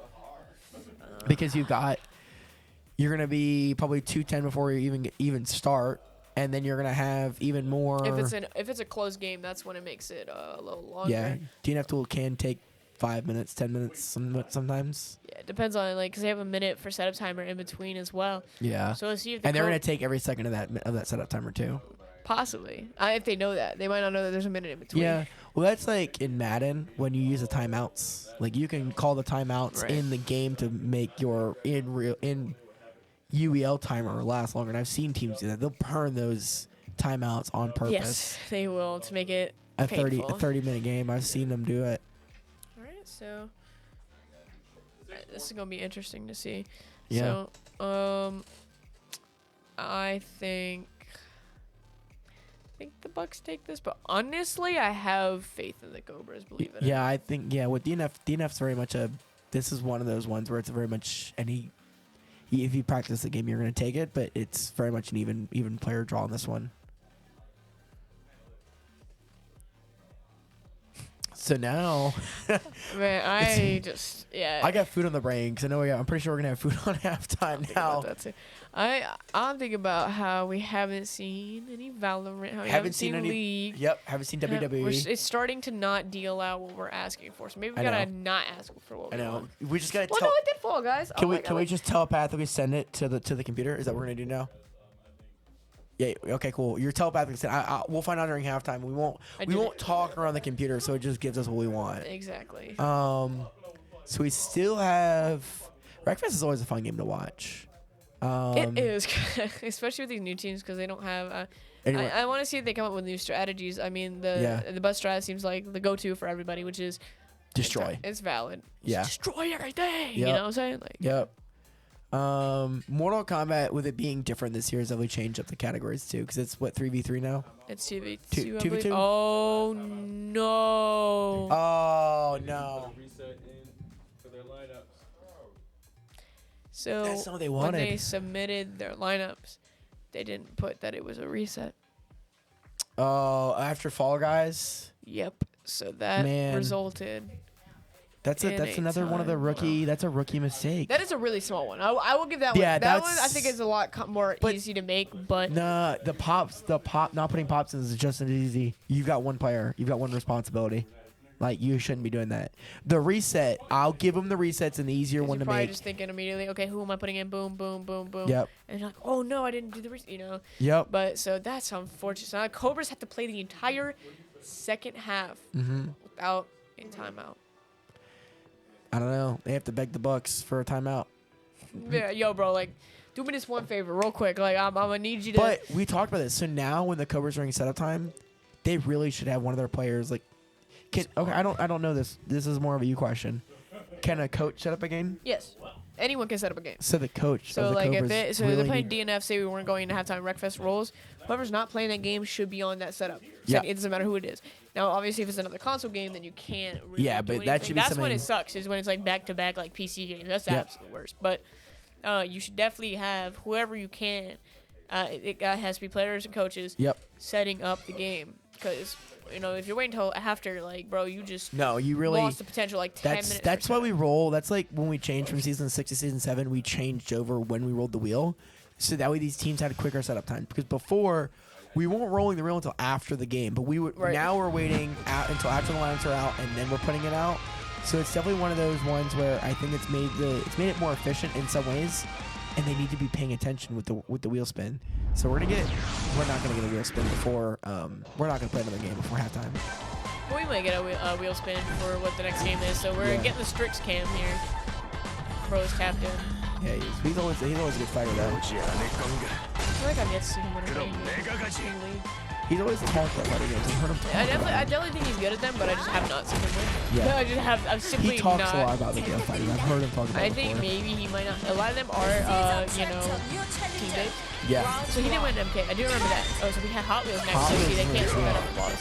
Because you're going to be probably 2:10 before you even start, and then you're going to have even more. If it's a close game, that's when it makes it a little longer. Yeah, DNF duel can take 5 minutes, 10 minutes sometimes. Yeah, it depends on because they have a minute for setup timer in between as well. Yeah. So let's see if they're going to take every second of that setup timer too. Possibly, if they know that, they might not know that there's a minute in between. Yeah. Well, that's like in Madden when you use the timeouts. Like you can call the timeouts in the game to make your in UEL timer last longer, and I've seen teams do that. They'll burn those timeouts on purpose. Yes, they will to make it a 30-minute game. I've seen them do it. All right, so this is gonna be interesting to see. Yeah. So, I think the Bucks take this, but honestly, I have faith in the Cobras. Believe it. Yeah, I think with DNF's very much this is one of those ones where it's very much if you practice the game, you're going to take it, but it's very much an even player draw on this one. So now, man, I got food on the brain because I know I'm pretty sure we're gonna have food on halftime now. I'm thinking about how we haven't seen any Valorant, how we haven't seen any League. Yep, haven't seen WWE. It's starting to not deal out what we're asking for, so maybe we gotta not ask for what we want. We just gotta. Well, no, it did Fall Guys. Can we just telepathically send it to the computer? Is that what we're gonna do now? Yeah. Okay. Cool. You're telepathically. We'll find out during halftime. We won't talk around the computer, so it just gives us what we want. Exactly. So we still have. Wreckfest is always a fun game to watch. It is, especially with these new teams because they don't have. I want to see if they come up with new strategies. I mean, the bus strat seems like the go-to for everybody, which is destroy. It's valid. Yeah. Destroy everything. Yep. You know what I'm saying? Yep. Mortal Kombat, with it being different this year, has definitely changed up the categories too, because it's what 3v3 now. It's 2v2. 2v2. Oh no. Oh no. So That's not what they when wanted. they submitted their lineups, they didn't put that it was a reset. Oh, after Fall Guys. Yep. So that Man. resulted. That's another one of the rookie. That's a rookie mistake. That is a really small one. I will give that one. Yeah, That one I think is a lot more easy to make, but Nah, the pop, not putting pops in is just as easy. You've got one player. You've got one responsibility. Like, you shouldn't be doing that. The reset, I'll give them the resets, an easier one to you're probably make. just thinking immediately, okay, who am I putting in? Boom, boom, boom, boom. Yep. And you're like, oh no, I didn't do the reset, you know. Yep. But so that's unfortunate. So now Cobras have to play the entire second half without a timeout. I don't know. They have to beg the Bucks for a timeout. Yeah, yo, bro, like, do me this one favor, real quick. Like, I'm gonna need you to. But we talked about this. So now, when the Cobras are in setup time, they really should have one of their players. Like, okay, I don't know this. This is more of a you question. Can a coach set up a game? Yes, anyone can set up a game. So the coach. So of the like, Cobras if they're really playing need- DNF, say we weren't going to halftime Wreckfest rolls, whoever's not playing that game should be on that setup. Yeah. It doesn't matter who it is. Now, obviously, if it's another console game, then you can't really Yeah, do but that anything. should be That's when something- it sucks, is when it's like back-to-back like PC games. That's the Yep. absolute worst. But you should definitely have whoever you can. It has to be players and coaches setting up the game. Because, you know, if you're waiting until after, like, bro, you just you really lost the potential like 10 minutes. That's why we roll. That's like when we changed from season 6 to season 7, we changed over when we rolled the wheel. So that way these teams had a quicker setup time. Because before, we weren't rolling the wheel until after the game. But we would now we're waiting out until after the lines are out, and then we're putting it out. So it's definitely one of those ones where I think it's made it more efficient in some ways, and they need to be paying attention with the wheel spin. So we're not gonna get a wheel spin before we're not gonna play another game before halftime. We might get a wheel spin for what the next game is. So we're getting the Strix cam here. Bro's tapped in. Yeah, he's always a good fighter though. I feel like I've yet to see him win a game. He's always talked about fighting games. I've heard him talk. I definitely think he's good at them, but I just have not seen him win. Yeah. I've simply He talks not. a lot about the game fighting. I've heard him talk about it I think before. maybe he might not. A lot of them are, team-based. Yeah. So he didn't win MK. I do remember that. Oh, so we had Hot Wheels next. Hot So see, Wheels they can't as throw that well. up applause.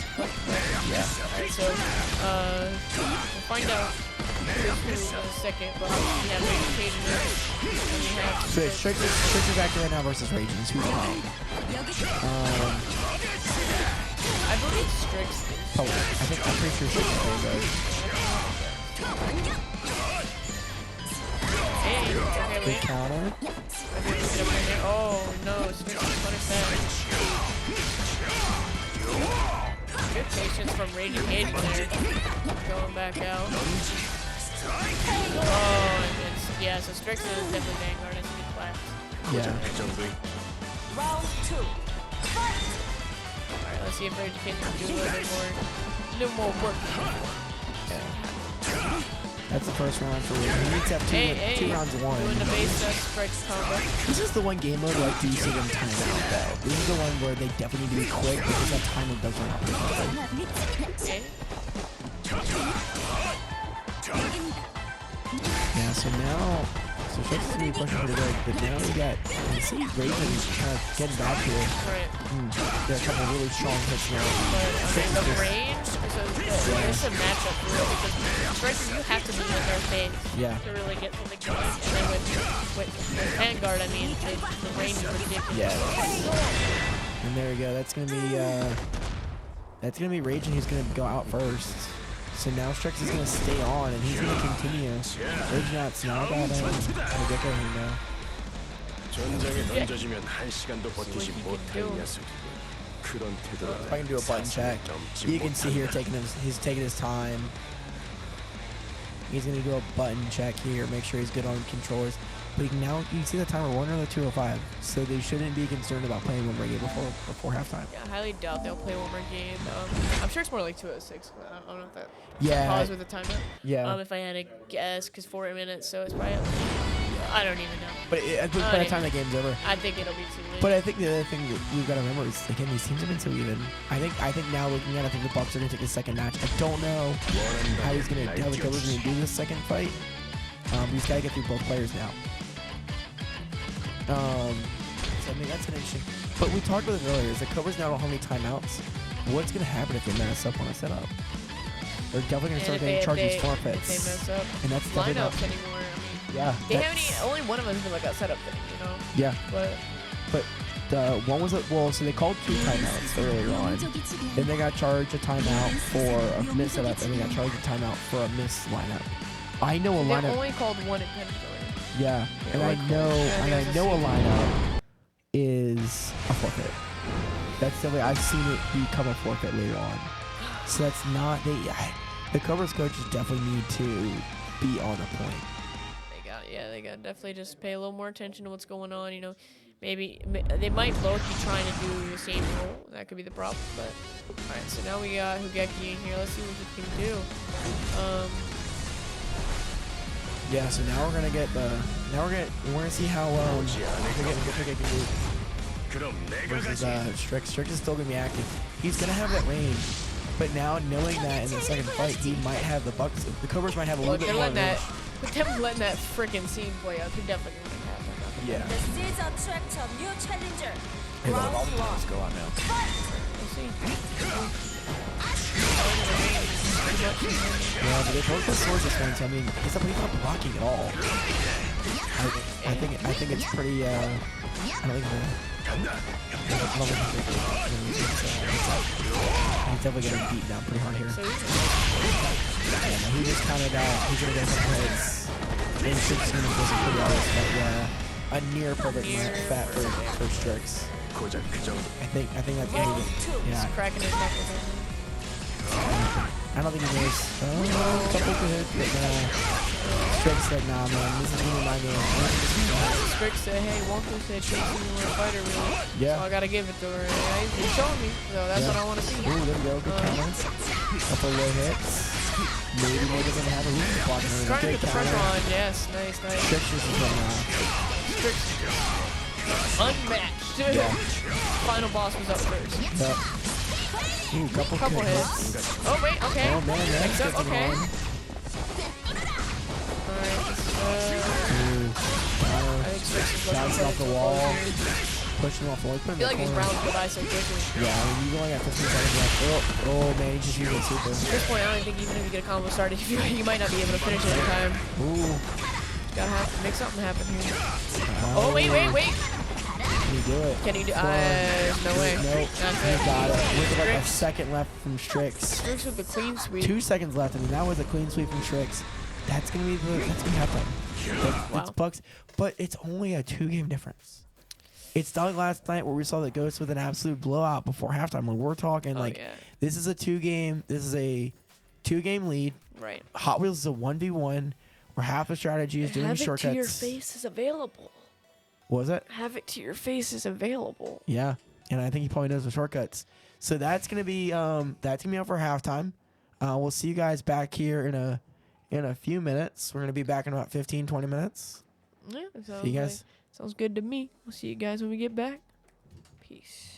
Yeah. Alright, so we'll find out who's second, but we have Raging Cajun and we have So Strix is active right now versus Ragins. Who's playing? I believe Strix is. I'm pretty sure Strix is playing those. Hey, okay, Good wait. counter. Oh no, Strix is punished that. Good patience from Raging Cajun there. Going back out. Oh, and yeah, so Strix is definitely Vanguard as he claps. Yeah. Round 2. Alright, let's see if Raging Cajun can do a little more work. That's the first round for Raging. He needs to have two rounds won. Doing the base Strix combo. This is the one game mode where I do see them time out though. This is the one where they definitely need to be quick because that timer does run out pretty quickly. Okay. Yeah, so Strix is going to be pushing pretty good, but now you see Raven kind of getting back here. Right. There are a couple of really strong hits now. But the range, so it's a matchup for real because Strix, you have to be in their face to really get something going. And then with Vanguard, I mean, the range is ridiculous. Yeah. And there we go. That's gonna be Raging who's gonna go out first. So now Strix is gonna stay on and he's gonna continue. Raging out. So now I got him. I'll get there now. If I can do a button check, you can see here he's taking his time. He's gonna do a button check here, make sure he's good on controllers. But you can see the timer 1 or 2:05, so they shouldn't be concerned about playing one more game before halftime. Yeah, I highly doubt they'll play one more game. I'm sure it's more like 2:06. I don't know if that pause with the timer. Yeah. If I had to guess, because 4 minutes, so it's probably. I don't even know. But by the time the game's over. I think it'll be too late. But I think the other thing that we've got to remember is, again, these teams have been so even. I think now looking at it, I think the Bucks are going to take the second match. I don't know how the Cobras are going to do this second fight. He's got to get through both players now. So I mean, that's an interesting. But we talked about this earlier. Is the Cobras now don't have any timeouts? What's going to happen if they mess up on a setup? They're definitely going to start getting charged these forfeits. If they mess up, And that's definitely lineups anymore. I mean, Yeah. Only one of them has been like a setup thing, you know. Yeah. But the one was so they called 2 timeouts earlier on. Then they got charged a timeout for a miss setup, and they got charged a timeout for a miss lineup. I know a lineup. They only called one intentionally. Yeah, and I know a lineup is a forfeit. That's definitely I've seen it become a forfeit later on. So that's not the Cobras coaches definitely need to be on the point. They got definitely just pay a little more attention to what's going on. You know, maybe they might both be trying to do the same role. That could be the problem. But all right, so now we got Hugeki in here. Let's see what he can do. Yeah, so now we're gonna get we're gonna see how Hugeki can do versus Strix. Strix is still gonna be active. He's gonna have that range. But now, knowing that in the second fight, he might have the Bucks. The Cobras might have a little bit more range. With them letting that freaking scene play out, they're definitely going to have that. Yeah. The seeds attract a new challenger. Hey, all the times go out now. We'll see. Yeah, but they both have swords this one, so I mean, he's not blocking at all. I think it's pretty. I don't think he's definitely getting beaten down pretty hard here. He just counted out. He's gonna get some hits. And 16 was pretty obvious, but yeah, a near perfect fat for Strix. I think that's gonna be He's cracking his knuckles. I don't think he knows. A couple good hits, but Strix said, nah, man, this is gonna be my game. Strix said, hey, Wonko said she's a fighter, really. Yeah. So I gotta give it to her. Yeah, he's showing me, so that's what I want to see. Ooh, there we go. Good counter. Couple low hits. Maybe we're gonna have a weakness block. Trying to get the pressure on. Yes, nice. Strix is Strix unmatched. Yeah. Final boss was up first. Yep. Ooh, couple hits. Oh wait, okay. Oh man, that's up. Okay. Alright, I think Strix is bouncing off the wall. Pushing him off the wall. I feel like these rounds go by so quickly. Yeah, I mean, you only got 15 seconds left. Oh man, he's just using super. At this point, I don't think even if you get a combo started, you might not be able to finish it in time. Ooh. Gotta make something happen here. Oh, wait. Can you do it? Can you do no way. Nope. That's You it. got it. With like a second left from Strix. Strix with the clean sweep. 2 seconds left. I mean, that was a clean sweep from Strix. That's gonna happen. It's Bucks, but it's only a 2-game difference. It's not like last night where we saw the Ghost with an absolute blowout before halftime. When we're talking this is a 2-game. This is a 2-game lead. Right. Hot Wheels is a 1v1 where half the strategy is doing shortcuts. Havoc to your face is available. What was it? Havoc to your face is available. Yeah, and I think he probably knows the shortcuts. So that's gonna be out for halftime. We'll see you guys back here in a few minutes. We're gonna be back in about 15-20 minutes. Yeah, see you guys. Sounds good to me. We'll see you guys when we get back. Peace.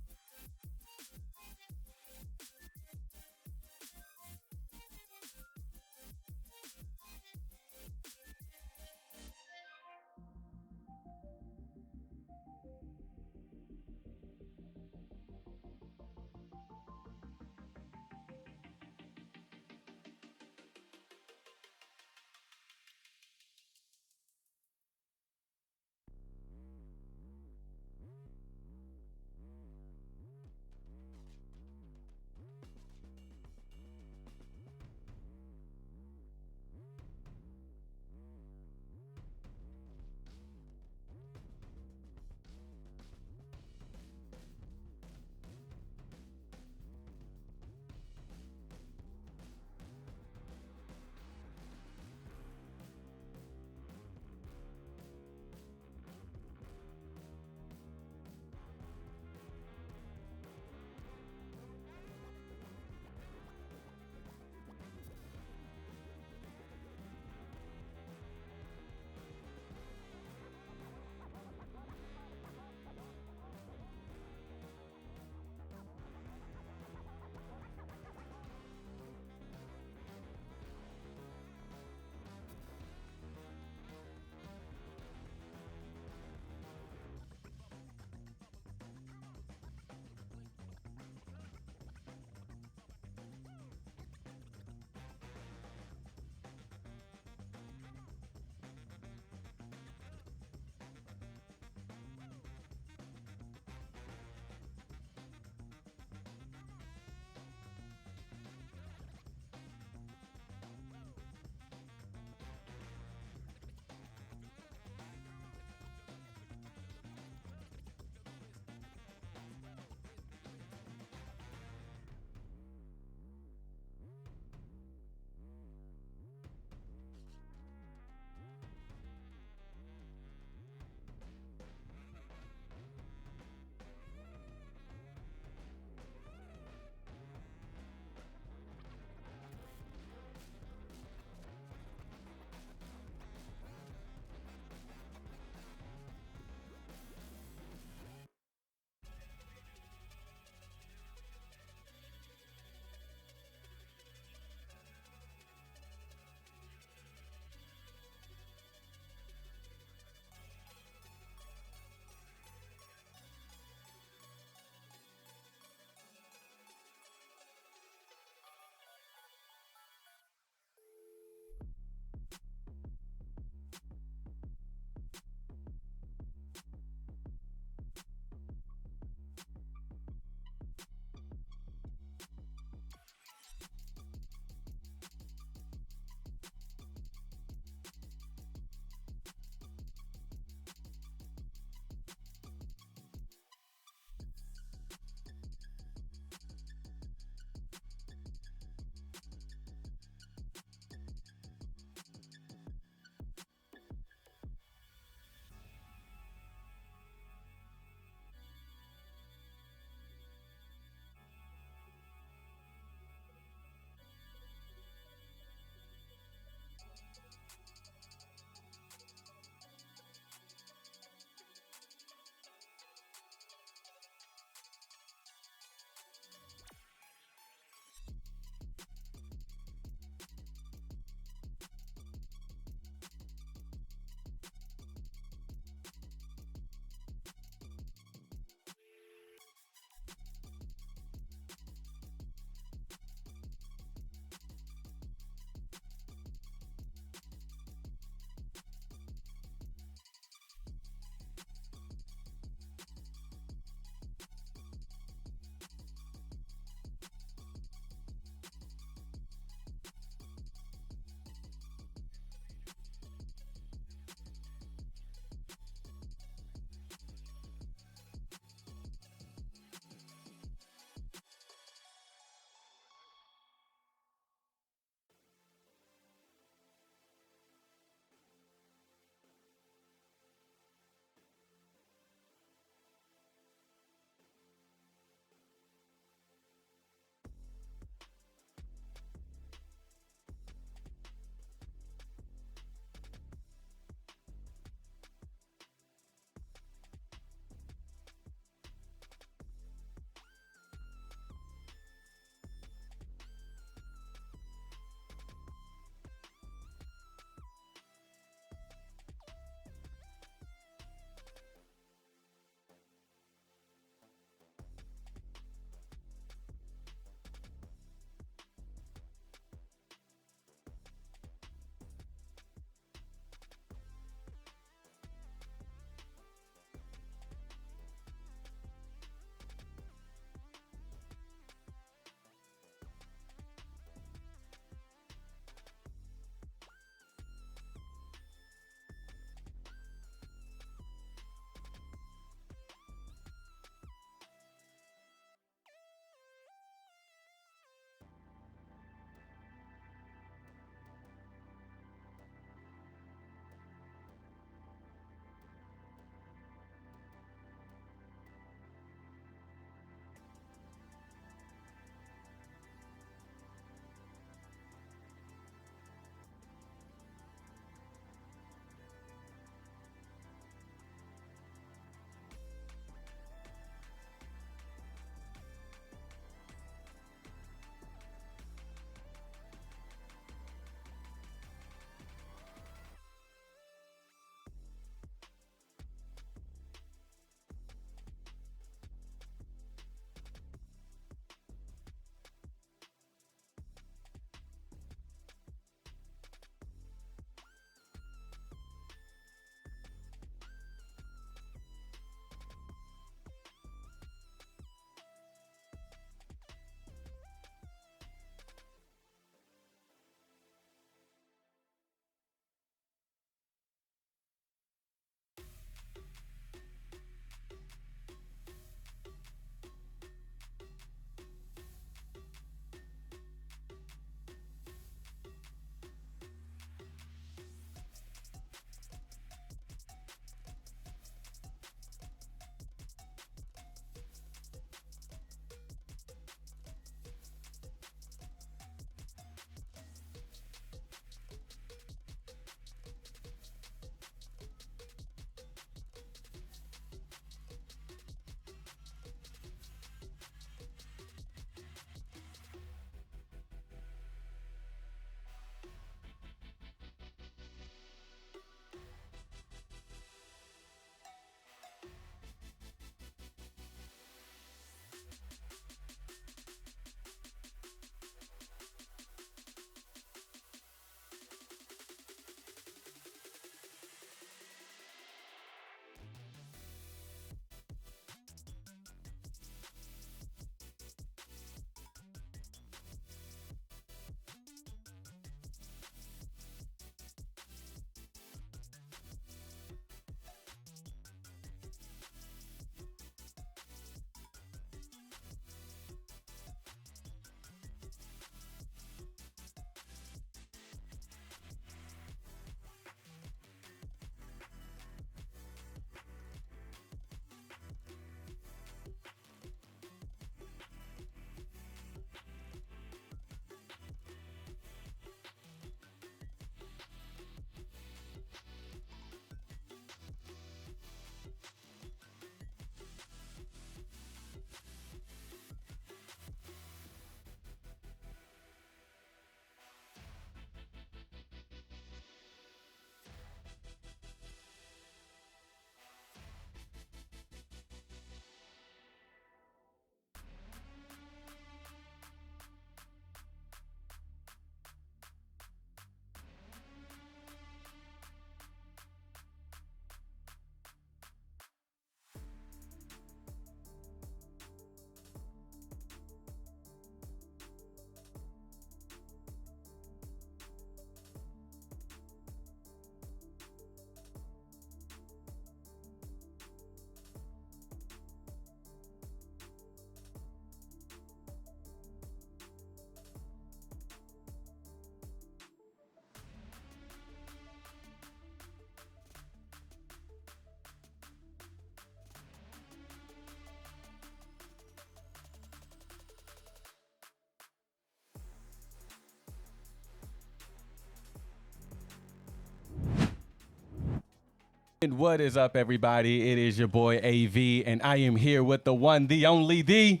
And what is up, everybody? It is your boy AV, and I am here with the one, the only, the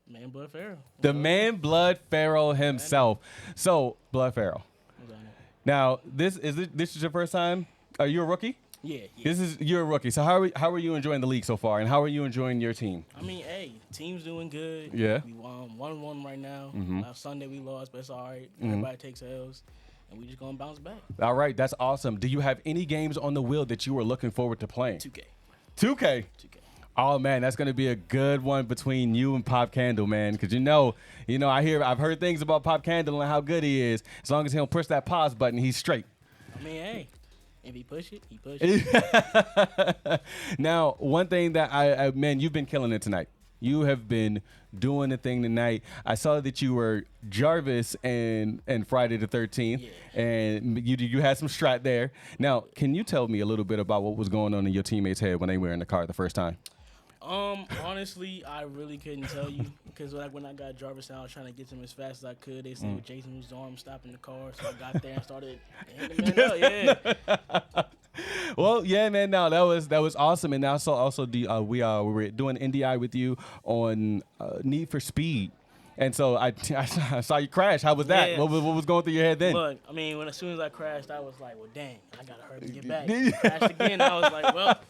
Man Blood Pharaoh. The man Blood Pharaoh himself. So, Blood Pharaoh. Now, this is your first time? Are you a rookie? Yeah. You're a rookie. So how are you enjoying the league so far, and how are you enjoying your team? I mean, hey, team's doing good. Yeah. We won 1-1 right now. Last Sunday we lost, but it's all right. Everybody takes L's, and we just gonna bounce back. All right, that's awesome. Do you have any games on the wheel that you were looking forward to playing? 2K. 2K. Oh man, that's gonna be a good one between you and Pop Candle, man. Because I've heard things about Pop Candle and how good he is. As long as he don't push that pause button, he's straight. I mean, hey. If he push it, he push it. Now, one thing that man, you've been killing it tonight. You have been doing the thing tonight. I saw that you were Jarvis and Friday the 13th, and you had some strat there. Now, can you tell me a little bit about what was going on in your teammates' head when they were in the car the first time? Honestly, I really couldn't tell you because when I got Jarvis out, I was trying to get to him as fast as I could. They said Jason was on, stopping the car, so I got there and started hitting the man out. Yeah. Well, yeah, man. No, that was awesome, and also we were doing NDI with you on Need for Speed. And so I saw you crash. How was that? Yeah. What was going through your head then? Look, I mean, as soon as I crashed, I was like, well, dang, I got to hurry and get back. Crashed again, I was like, well.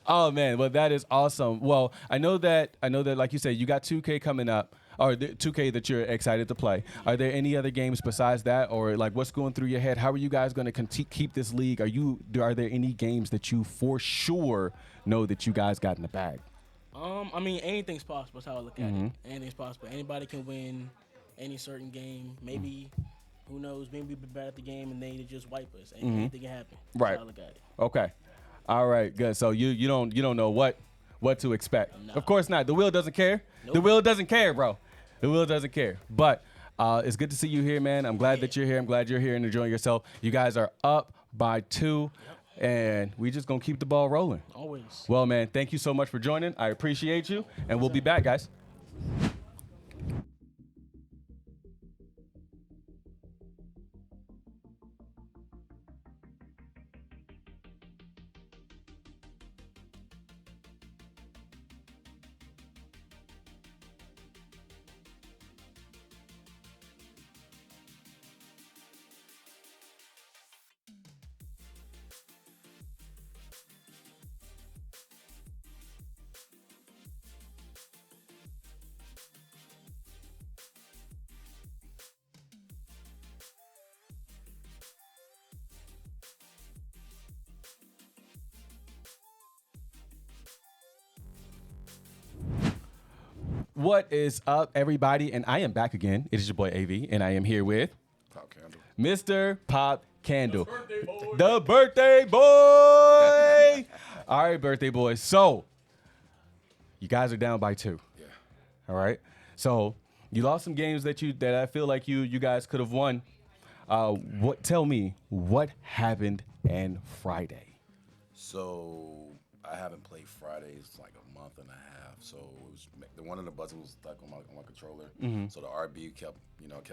Oh man, well that is awesome. Well, I know that like you said, you got 2K coming up, or 2K that you're excited to play. Are there any other games besides that, or like what's going through your head? How are you guys going to keep this league? Are there any games that you for sure know that you guys got in the bag? I mean, anything's possible. That's how I look at it. Anything's possible. Anybody can win any certain game. Maybe, who knows? Maybe we'll be bad at the game and they just wipe us. Anything can happen. That's right. how I look at it. Okay. All right. Good. So you don't know what to expect. No. Of course not. The wheel doesn't care. Nope. The wheel doesn't care, bro. The wheel doesn't care. But it's good to see you here, man. I'm glad that you're here. I'm glad you're here and enjoying yourself. You guys are up by 2. And we just going to keep the ball rolling. Always. Well, man, thank you so much for joining. I appreciate you. And we'll be back, guys. What is up, everybody? And I am back again. It is your boy AV, and I am here with Pop Candle. Mr. Pop Candle, the birthday boy. All right, birthday boy. So you guys are down by 2. Yeah. All right. So you lost some games that I feel like you guys could have won. Tell me what happened on Friday. So I haven't played Fridays like a month and a half. So it was, one of the buttons was stuck on my controller. So the RB kept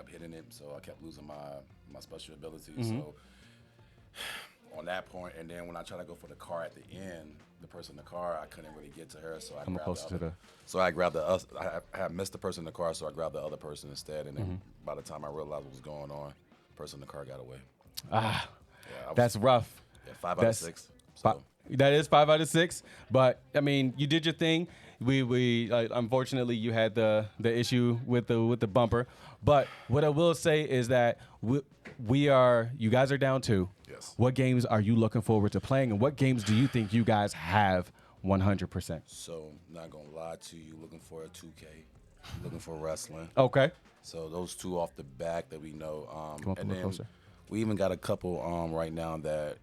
hitting it. So I kept losing my special ability. So on that point, and then when I tried to go for the car at the end, the person in the car, I couldn't really get to her. So I grabbed I had missed the person in the car, so I grabbed the other person instead. And then by the time I realized what was going on, the person in the car got away. That's rough. Yeah, 5 out of 6. So. That is 5 out of 6. But I mean, you did your thing. We unfortunately you had the issue with the bumper. But what I will say is that you guys are down 2. Yes. What games are you looking forward to playing, and what games do you think you guys have 100%? So not gonna lie to you, looking for a 2K, looking for wrestling. Okay. So those 2 off the back that we know. Come up a little closer. We even got a couple right now that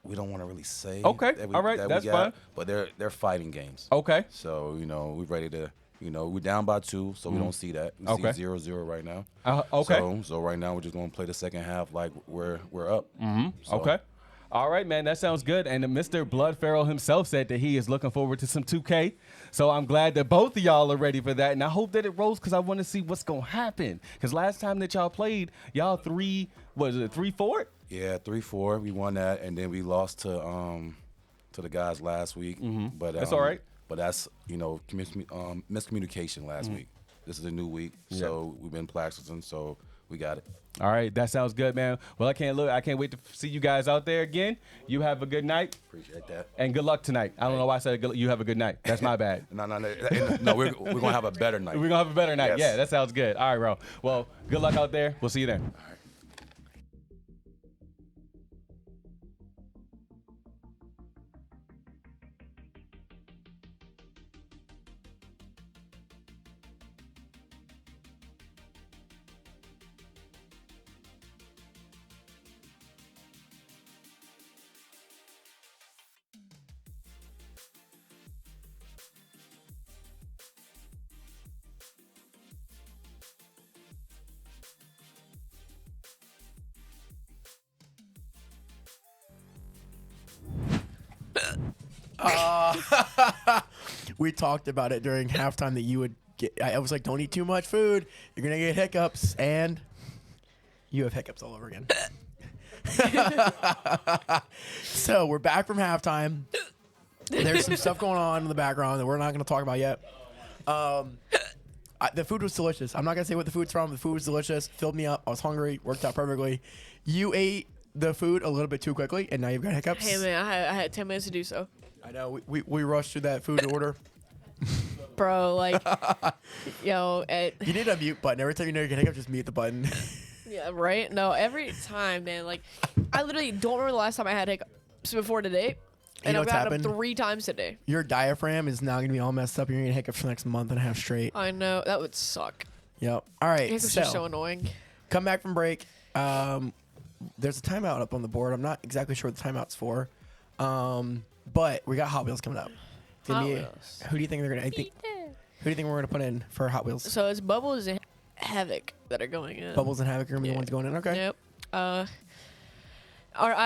we don't want to really say. Okay. All right. That's fine. But they're fighting games. Okay. So we're ready to. We're down by 2, so we don't see that. We see 0-0 right now. Okay. So right now we're just gonna play the second half like we're up. So. Okay. All right, man. That sounds good. And Mr. Blood Pharaoh himself said that he is looking forward to some 2K. So I'm glad that both of y'all are ready for that. And I hope that it rolls because I want to see what's going to happen. Because last time that y'all played, y'all 3-4? Yeah, 3-4. We won that, and then we lost to the guys last week. But That's all right. But that's miscommunication last week. This is a new week, so we've been practicing, so we got it. All right, that sounds good, man. Well, I can't wait to see you guys out there again. You have a good night. Appreciate that. And good luck tonight. I don't know why I said you have a good night. That's my bad. No, we're gonna have a better night. We're gonna have a better night. Yes. Yeah, that sounds good. All right, bro. Well, good luck out there. We'll see you there. We talked about it during halftime that you would get. I was like, don't eat too much food. You're going to get hiccups. And you have hiccups all over again. So we're back from halftime. There's some stuff going on in the background that we're not going to talk about yet. The food was delicious. I'm not going to say what the food's from. The food was delicious. Filled me up. I was hungry. Worked out perfectly. You ate the food a little bit too quickly, and now you've got hiccups. Hey, man, I had 10 minutes to do so. I know. We rushed through that food order. Bro, like, yo. You need a mute button. Every time you know you're getting hiccups, just mute the button. Yeah, right? No, every time, man. Like, I literally don't remember the last time I had hiccups before today. And I've had them 3 times today. Your diaphragm is now going to be all messed up. You're going to get hiccups for the next month and a half straight. I know. That would suck. Yep. All right. Hiccups are so annoying. Come back from break. There's a timeout up on the board. I'm not exactly sure what the timeout's for. But we got Hot Wheels coming up. Hot Wheels. Who do you think they're going to... Who do you think we're going to put in for Hot Wheels? So it's Bubbles and Havoc that are going in. Bubbles and Havoc are going to be the ones going in? Okay. Yep. I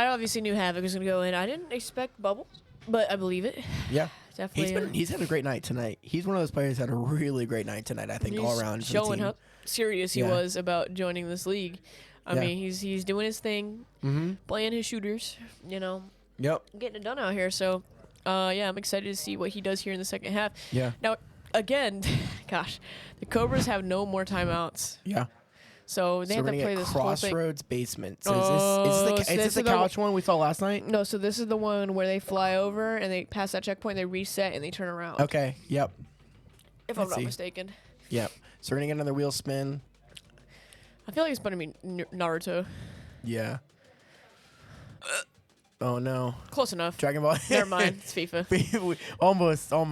obviously knew Havoc was going to go in. I didn't expect Bubbles, but I believe it. Yeah. Definitely. He's had a great night tonight. He's one of those players that had a really great night tonight, I think, all around. Showing how serious he was about joining this league. I mean, he's doing his thing, playing his shooters, you know. Yep. Getting it done out here. So, I'm excited to see what he does here in the second half. Yeah. Now, again, gosh, the Cobras have no more timeouts. Yeah. So they have to play this whole thing. Crossroads Basement. So is this the couch one we saw last night? No, so this is the one where they fly over and they pass that checkpoint, they reset, and they turn around. Okay, yep. If I'm not mistaken. Yep. So we're going to get another wheel spin. I feel like it's going to be Naruto. Yeah. Oh, no. Close enough. Dragon Ball. Never mind. It's FIFA. almost. I'm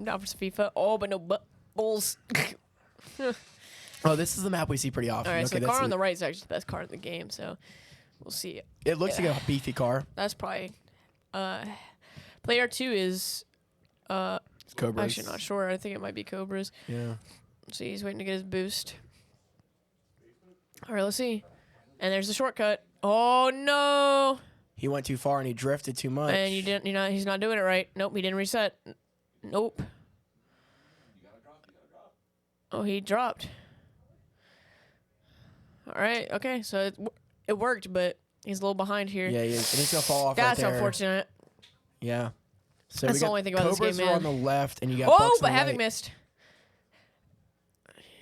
down for some FIFA. Oh, but no bulls. Oh, this is the map we see pretty often. All right, okay, so the car on the right is actually the best car in the game, so we'll see. It looks like a beefy car. That's probably... player 2 is... Cobras. Actually, not sure. I think it might be Cobras. Yeah. So he's waiting to get his boost. All right, let's see. And there's the shortcut. Oh, no! He went too far and he drifted too much. And you didn't, he's not doing it right. Nope, he didn't reset. Nope. Oh, he dropped. All right, okay, so it worked, but he's a little behind here. Yeah, he is. And he's going to fall off That's right there. unfortunate. Yeah. So That's the only thing about Cobras this game, man. are on the left, and you got Oh, Bucks but on the Havoc right. missed.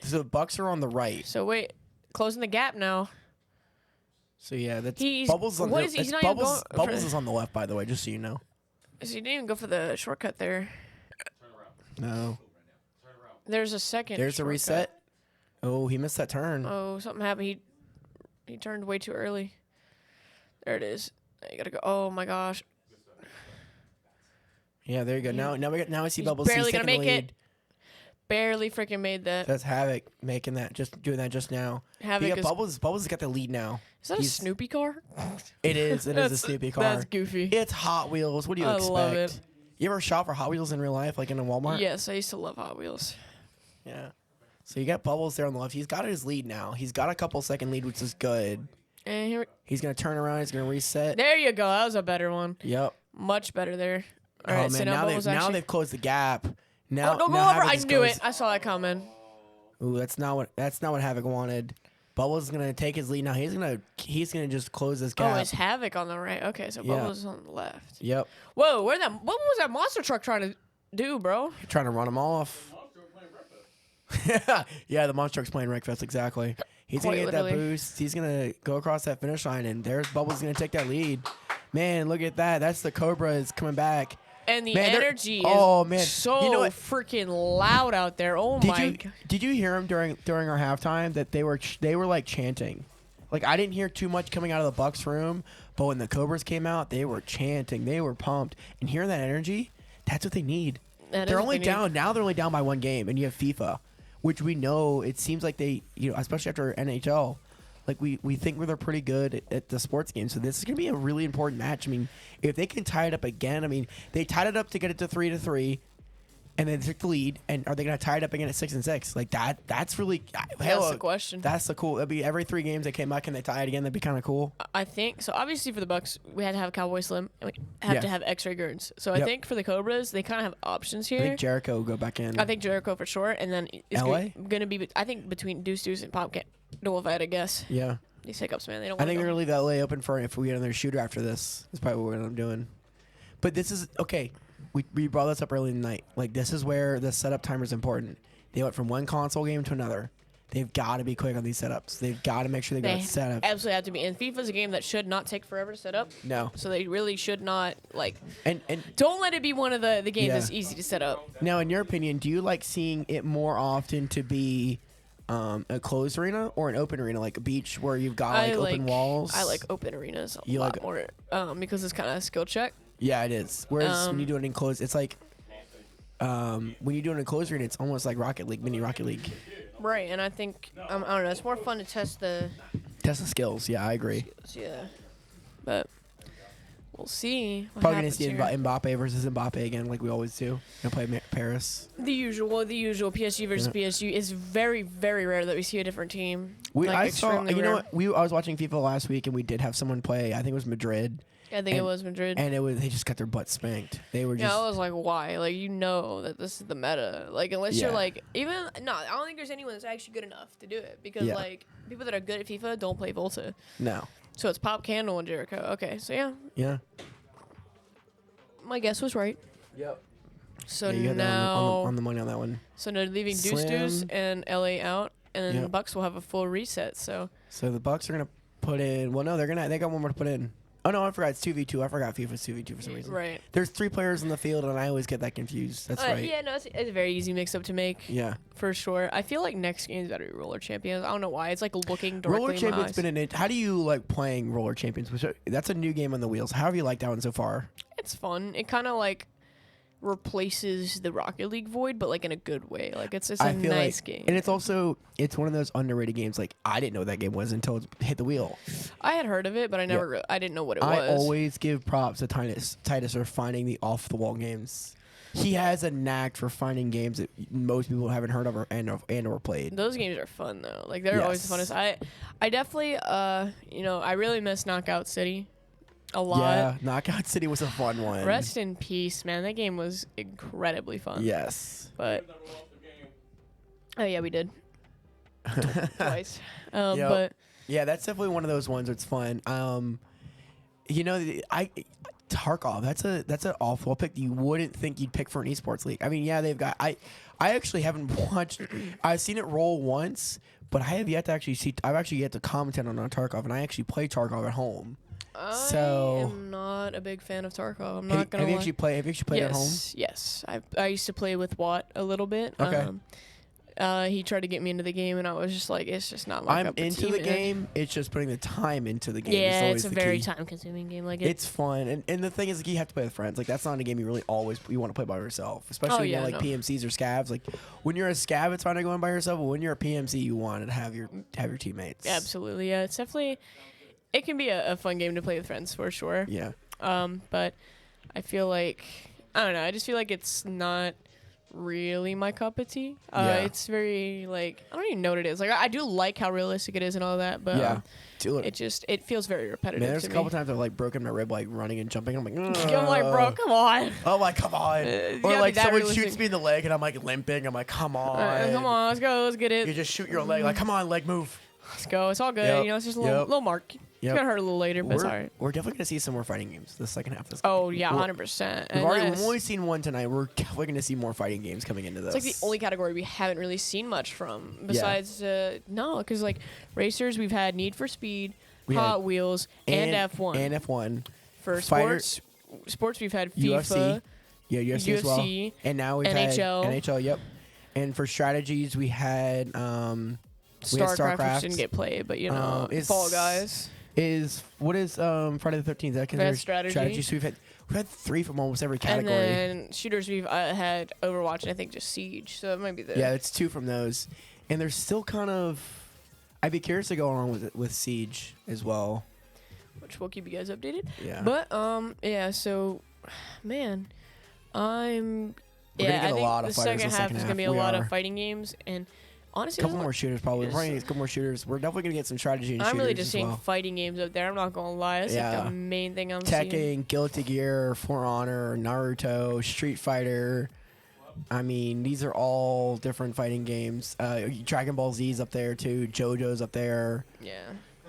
So the Bucks are on the right. So wait, closing the gap now. So yeah, that's He's- Bubbles on what the is he- he's not even Bubbles, going Bubbles for- is on the left, by the way, just so you know. So you didn't even go for the shortcut there. No. There's a second. There's a shortcut. reset. Oh, he missed that turn. Oh, something happened. He turned way too early. There it is. You gotta go. Oh my gosh. Yeah, there you go. Now I see He's Bubbles. barely He's gonna taking make the it. lead. Barely freaking made that. That's Havoc making that, doing that just now. Havoc You got is- Bubbles. Bubbles has got the lead now. Is that a Snoopy car? It is. It is a That's- Snoopy car. that's goofy. It's Hot Wheels. What do you I expect? love it. You ever shop for Hot Wheels in real life, like in a Walmart? Yes, I used to love Hot Wheels. Yeah. So you got Bubbles there on the left. He's got his lead now. He's got a couple second lead, which is good. And here, He's gonna turn around. He's gonna reset. there you go. That was a better one. Yep. Much better there. All Oh right, man, so now now Bubbles they've closed the gap. Now, oh, no, go now over. Havoc I just knew goes- it. I saw that coming. Ooh, that's not what Havoc wanted. Bubbles is gonna take his lead now. He's gonna just close this Oh, gap. it's Havoc on the right. Okay, so Yeah. Bubbles is on the left. Yep. Whoa, what was that monster truck trying to do, bro? Trying to run him off. Yeah, the monster truck's playing Wreckfest, exactly. He's Quite gonna get that literally. boost. He's gonna go across that finish line, and there's Bubbles gonna take that lead. Man, look at that. That's the Cobras coming back. And the Man, they're- energy oh, is man. so You know what? freaking loud out there. Oh my god. Did you hear him during our halftime that they were like chanting? Like I didn't hear too much coming out of the Bucks room, but when the Cobras came out, they were chanting. They were pumped. And hearing that energy, that's what they need. That is They're what only they down need. now. They're only down by one game, and you have FIFA, which we know it seems like they, especially after NHL, like we think they're pretty good at the sports game. So this is gonna be a really important match. I mean, if they can tie it up again, I mean, they tied it up to get it to 3-3, and then took the lead. And are they gonna tie it up again at 6-6? Like that? That's really That's the question. That's the cool. It'd be every 3 games they came back and they tie it again. That'd be kind of cool. I think so. Obviously, for the Bucks, we had to have Cowboy Slim, and we have Yeah. to have X-Ray Gurns. So I Yep. think for the Cobras, they kind of have options I here. think Jericho will go back in. I think Jericho for sure, and then it's LA? gonna be. I think between Deuce and Popcat, no I guess. Yeah. These hiccups, man. They don't. I wanna think go. they're gonna leave LA open for if we get another shooter after this. That's probably what we're gonna end up doing. But this is okay. We brought this up early in the night. Like this is where the setup timer is important. They went from one console game to another. They've got to be quick on these setups. They've got to make sure they got They it set up. absolutely have to be. And FIFA's a game that should not take forever to set up. No. So they really should not And don't let it be one of the games Yeah. that's easy to set up. Now, in your opinion, do you like seeing it more often to be a closed arena or an open arena, like a beach where you've got like open walls? I like open arenas a You lot like- more because it's kind of a skill check. Yeah, it is. Whereas when you do it in closed, it's like when you do it in a closed arena, it's almost like Rocket League, mini Rocket League. Right, and I think I don't know. It's more fun to test the Test the skills. Yeah, I agree. yeah, but we'll see. What Probably gonna happens see here. Mbappe versus Mbappe again, like we always do. Gonna play Paris. The usual PSG versus PSG is very, very rare that we see a different team. I saw. extremely You know rare. what? I was watching FIFA last week, and we did have someone play. I think it was Madrid. I think it was Madrid. And they just got their butt spanked. They were just. Yeah, I was like, why? Like, you know that this is the meta. Like, unless you're Yeah. like, I don't think there's anyone that's actually good enough to do it because Yeah. like people that are good at FIFA don't play Volta. No. So it's Pop Candle and Jericho. Okay, so yeah, Yeah. my guess was right. Yep. So Yeah, you had that now on the money on that one. So now leaving Slim. Deuce and LA out, and then the Yep. Bucks will have a full reset. So So the Bucks are gonna put in. Well, no, they got one more to put in. Oh no, I forgot it's 2v2. I forgot FIFA's 2v2 for some reason. Right. There's 3 players in the field, and I always get that confused. That's right. Yeah, no, it's a very easy mix-up to make. Yeah. For sure. I feel like next game's better be Roller Champions. I don't know why. It's like looking directly Roller in my Champions eyes. been in it. How do you like playing Roller Champions? That's a new game on the wheels. How have you liked that one so far? It's fun. It kind of like replaces the Rocket League void, but like in a good way. Like it's a nice game. And it's also it's one of those underrated games. Like I didn't know what that game was until it hit the wheel. I had heard of it, but I never. I didn't know what it I was. always give props to Titus for finding the off the wall games. He has a knack for finding games that most people haven't heard of or played. Those games are fun though. Like they're always the funnest. I definitely I really miss Knockout City a lot. Yeah, Knockout City was a fun one. Rest in peace, man. That game was incredibly fun. Yes. But oh yeah, we did twice. Yep. But yeah, that's definitely one of those ones that's fun. Tarkov, that's an awful pick that you wouldn't think you'd pick for an esports league. I mean, yeah, they've got I actually haven't watched. I've seen it roll once, but I have yet to actually see. I've actually yet to commentate on Tarkov, and I actually play Tarkov at home. I am not a big fan of Tarkov. I'm not gonna. Have you lie. actually played at home? Yes. I used to play with Watt a little bit. Okay. He tried to get me into the game, and I was just like, it's just not my I'm cup of into tea, the man. game. It's just putting the time into the game. Yeah, is always it's a the very key. time-consuming game. Like It's fun, and the thing is, like, you have to play with friends. Like that's not a game you really always you want to play by yourself, especially when you're like PMCs or scavs. Like when you're a scav, it's fine to go in by yourself, but when you're a PMC, you want to have your teammates. Absolutely, yeah. It's definitely, it can be a fun game to play with friends for sure. Yeah. But I feel like I don't know. I just feel like it's not really my cup of tea. It's very like I don't even know what it is. Like I do like how realistic it is and all that, but Yeah. it feels very repetitive. Man, there's to a couple me. times I've like broken my rib like running and jumping. I'm like, I'm like, bro, come on. I'm like, come on. you Or gotta like be that someone realistic. shoots me in the leg and I'm like limping. I'm like, come on. Come on, let's go, let's get it. You just shoot your leg like, come on, leg move. Let's go. It's all good. Yep. You know, it's just a little mark. It's gonna hurt a little later, but it's all right. We're definitely gonna see some more fighting games the second half of this. Oh yeah, 100%. We've only seen one tonight. We're definitely gonna see more fighting games coming into this. It's like the only category we haven't really seen much from. Besides, no, because like racers, we've had Need for Speed, Hot Wheels, and F1. And F1. For sports, we've had FIFA, UFC. Yeah, UFC as well. And now we've NHL. had NHL. Yep. And for strategies, we had StarCraft, which didn't get played, but you know, Fall Guys. What is Friday the 13th? That considered strategy. So we've had 3 from almost every category. And then shooters, we've had Overwatch and I think just Siege. So it might be the it's 2 from those, and there's still kind of. I'd be curious to go along with Siege as well, which we'll keep you guys updated. Yeah. But so, man, We're gonna get a lot of the fighters second half is gonna be a lot of fighting games and. Honestly, a couple more shooters probably. We're probably need a couple more shooters. We're definitely gonna get some strategy and shooters. I'm really just as seeing well. fighting games up there. I'm not gonna lie. That's like the main thing I'm seeing. Tekken, Guilty Gear, For Honor, Naruto, Street Fighter. I mean, these are all different fighting games. Dragon Ball Z's up there too. JoJo's up there. Yeah.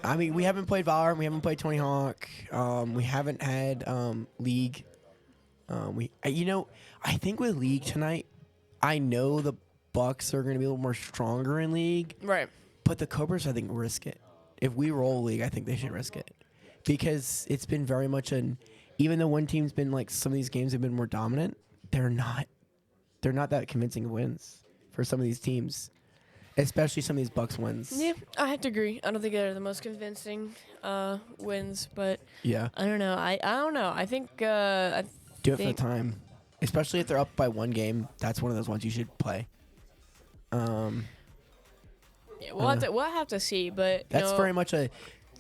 I mean, we haven't played Valorant. We haven't played Tony Hawk. We haven't had League. I think with League tonight, I know the Bucks are going to be a little more stronger in League. Right. But the Cobras, I think, risk it. If we roll League, I think they should risk it. Because it's been very much even though one team's been like, some of these games have been more dominant, they're not that convincing of wins for some of these teams. Especially some of these Bucks wins. Yeah, I have to agree. I don't think they're the most convincing wins, but yeah, I don't know. I don't know. I think do it for the time. Especially if they're up by 1 game, that's one of those ones you should play. Yeah, we'll have to see, but that's very much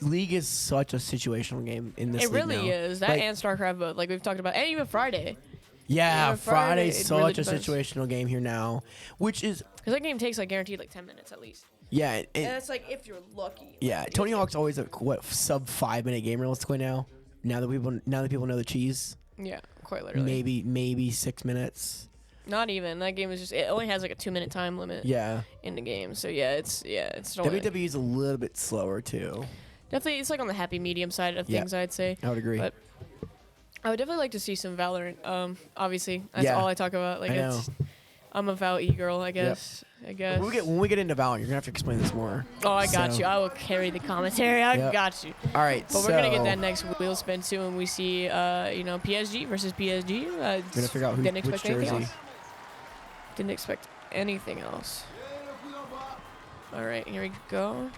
League is such a situational game in this. It really league now. is that and StarCraft, but like we've talked about, and even Friday. Yeah, Friday's such really a situational game here now, which is because that game takes like guaranteed like 10 minutes at least. Yeah, and it's like if you're lucky. Yeah, Tony Hawk's always a sub 5 minute game realistically now. Now that people know the cheese. Yeah, quite literally. Maybe 6 minutes. Not even. That game is just. It only has like a 2-minute time limit. Yeah. In the game, so it's. WWE is a little bit slower too. Definitely, it's like on the happy medium side of things. I'd say. I would agree. But I would definitely like to see some Valorant. Obviously, that's all I talk about. Like, I'm a Val E girl, I guess. When we get into Valorant, you're gonna have to explain this more. Oh, I got you. I will carry the commentary. I got you. All right, but we're gonna get that next wheel spin too, and we see, PSG versus PSG. We're gonna figure out which jersey. Didn't expect anything else. All right, here we go.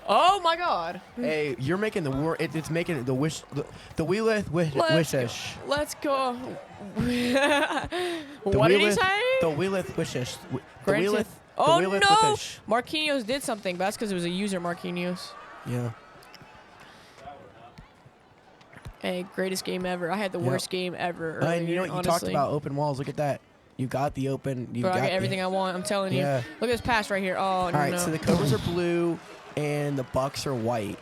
Oh my God! Hey, you're making the war. It's making the wish. The wheeleth wishish. Let's go. What did he say? The wheeleth wishish. Oh no! Marquinhos did something, but that's because it was a user, Marquinhos. Yeah. Hey, greatest game ever. I had the worst game ever. Earlier, and you know what? You talked about open walls. Look at that. You got the open. I got everything I want. I'm telling you. Look at this pass right here. Oh, all right, so the Cobras are blue and the Bucks are white.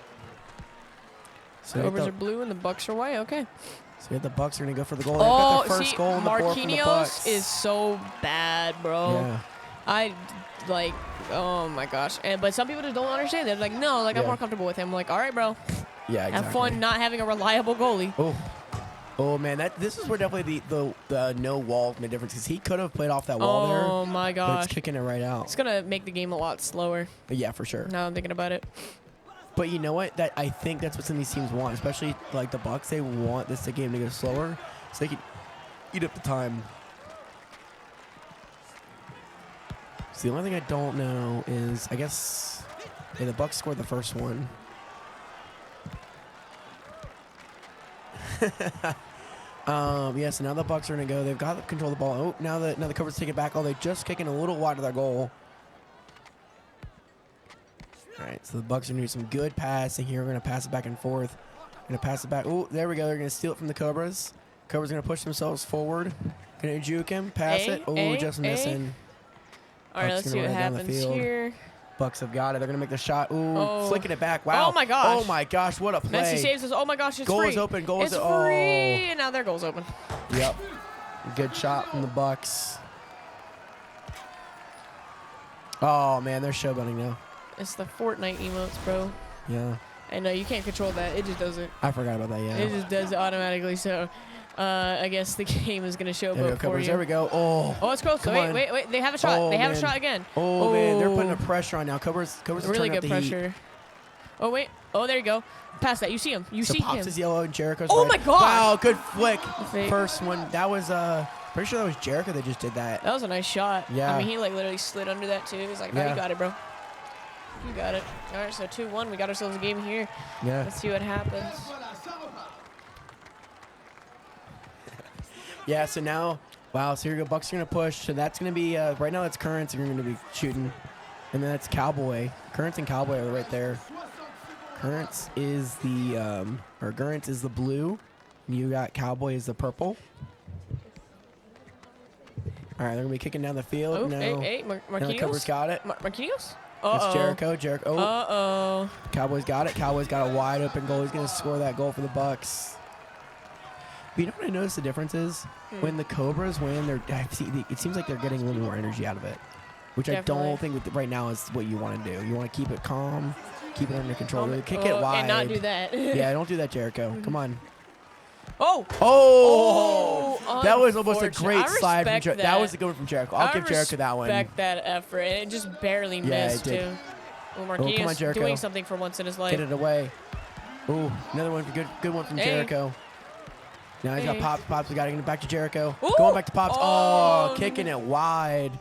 So Cobras are blue and the Bucks are white. Okay. So the Bucks are gonna go for the goal. They've got the first goal in the board from the Bucks. Marquinhos is so bad, bro. Yeah. Oh my gosh. But some people just don't understand. They're like, no, I'm more comfortable with him. I'm like, all right, bro. Yeah, exactly. Have fun not having a reliable goalie. Oh man, this is where definitely the no wall made a difference because he could have played off that wall there. Oh my gosh. But it's kicking it right out. It's gonna make the game a lot slower. Yeah, for sure. Now I'm thinking about it. But you know what? I think that's what some of these teams want, especially like the Bucks. They want the game to go slower so they can eat up the time. So the only thing I don't know is, I guess, the Bucks scored the first one. So now the Bucks are gonna go. They've got control of the ball. Oh, now the Cobras take it back. Oh, they're just kicking a little wide of their goal. All right, so the Bucks are gonna do some good passing here. We're gonna pass it back and forth. Gonna pass it back. Oh, there we go. They're gonna steal it from the Cobras. Cobras gonna push themselves forward. Gonna juke him. Pass it. Oh, just missing. All right, let's see what happens here. Bucks have got it. They're gonna make the shot. Ooh, flicking it back. Wow. Oh my gosh. Oh my gosh. What a play. Messi saves us. Oh my gosh, it's goal free. Is open. Goal it's is free. And now their goal's open. Yep. Good shot from the Bucks. Oh, man, they're showboating now. It's the Fortnite emotes, bro. Yeah. I know you can't control that. It just does it. I forgot about that, yeah. It just does it automatically. So, I guess the game is gonna show There we both go, for Cobras. you. There we go. Oh. Oh, it's close. Come Wait, on. wait. They have a shot. Oh, they have a man. shot again. Oh, man, they're putting a pressure on now. Cobras are Really turning up good the heat. pressure. Oh wait. Oh, there you go. Past that. You see him. You So see Pops him. is yellow and Jericho's Oh red. my gosh. Wow, good flick. Fake. First one. That was pretty sure that was Jericho that just did that. That was a nice shot. Yeah. I mean, he like literally slid under that too. He's like, "No, Yeah. you got it, bro. You got it." All right, so 2-1. We got ourselves a game here. Yeah. Let's see what happens. Yeah, so now, wow, so here you go. Bucks are going to push. So that's going to be, right now that's Currents, and you're going to be shooting. And then that's Cowboy. Currents and Cowboy are right there. Currents is the, Currents is the blue. You got Cowboy is the purple. All right, they're going to be kicking down the field. Oh, now, hey, now the Marquinhos. Cobras got it. Marquinhos? It's Jericho. Jericho. Oh. Uh-oh. Cowboys got it. Cowboys got a wide open goal. He's going to score that goal for the Bucks. But you know what I noticed the difference is? When the Cobras win, it seems like they're getting a little more energy out of it, which Definitely. I don't think right now is what you want to do. You want to keep it calm, keep it under control. Kick it wide. And not do that. Yeah, don't do that, Jericho. Come on. Oh! Oh! That was almost a Unfortunate. great I slide from respect Jericho. That was a good one from Jericho. I'll give Jericho that one. I respect that effort, and it just barely Yeah, it missed, did. too. Well, come on, Marquinhos Jericho. doing something for once in his life. Get it away. Ooh, another one. Good one from Hey. Jericho. Now he's got Hey. Pops. Pops, we got to get it back to Jericho. Ooh. Going back to Pops. Oh, Oh. kicking it wide.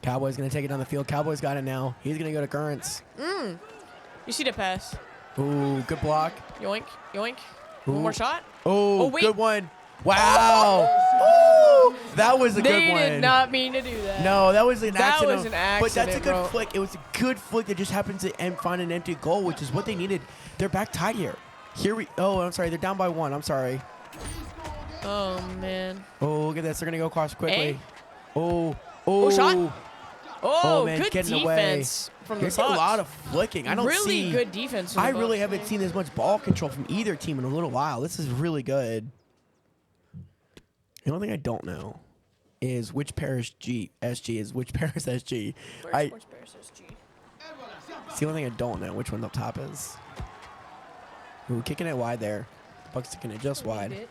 Cowboys going to take it down the field. Cowboys got it now. He's going to go to Currents. You see the pass. Ooh, good block. Yoink, yoink. Ooh. One more shot. Oh, wait. good one. Wow. Ooh, that was a good They one. did not mean to do that. No, that was an That accident. was an But that's a accident, good bro. flick. It was a good flick that just happened to find an empty goal, which is what they needed. They're back tied here. Oh, I'm sorry. They're down by 1. I'm sorry. Oh, man. Oh, look at this. They're going to go across quickly. Hey. Oh, shot. Oh, man, good getting defense away. from the There's a Bucks. lot of flicking. I don't really see. good defense from the I really Bucks. haven't seen as much ball control from either team in a little while. This is really good. The only thing I don't know is which pair is SG is which pair is SG. Which pair is SG? It's the only thing I don't know which one up top is. Ooh, kicking it wide there. Bucks kicking it just wide.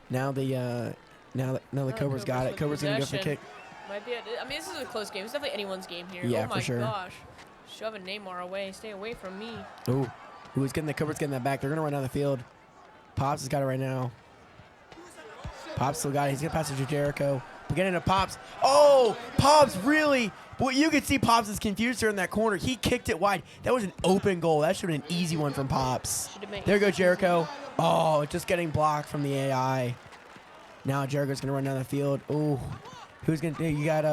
Now the Cobras got it. with Cobras gonna go for the possession. kick. Might be. I mean, this is a close game. It's definitely anyone's game here. Yeah, oh my for sure. gosh, shoving Neymar away. Stay away from me. Ooh, who's getting the Cobras getting that back? They're gonna run down the field. Pops has got it right now. Pops still got it. He's gonna pass it to Jericho. But getting to Pops. Oh, Pops really. Well, you could see Pops is confused there in that corner. He kicked it wide. That was an open goal. That should have been an easy one from Pops. There goes Jericho. Oh, just getting blocked from the AI. Now Jericho's gonna run down the field. Ooh, who's gonna? You got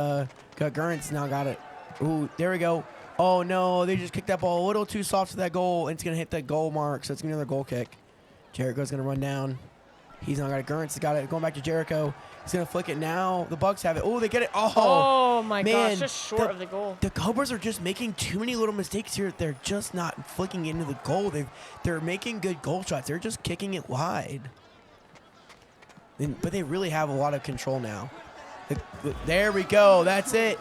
Gurns now got it. Ooh, there we go. Oh no, they just kicked that ball a little too soft to that goal, and it's gonna hit that goal mark. So it's gonna be another goal kick. Jericho's gonna run down. He's not got it. Gurns has got it. Going back to Jericho. He's gonna flick it now. The Bucks have it. Oh, they get it. Oh my man, gosh, just short of the goal. The Cobras are just making too many little mistakes here. They're just not flicking into the goal. They're making good goal shots. They're just kicking it wide. But they really have a lot of control now. There we go. That's it.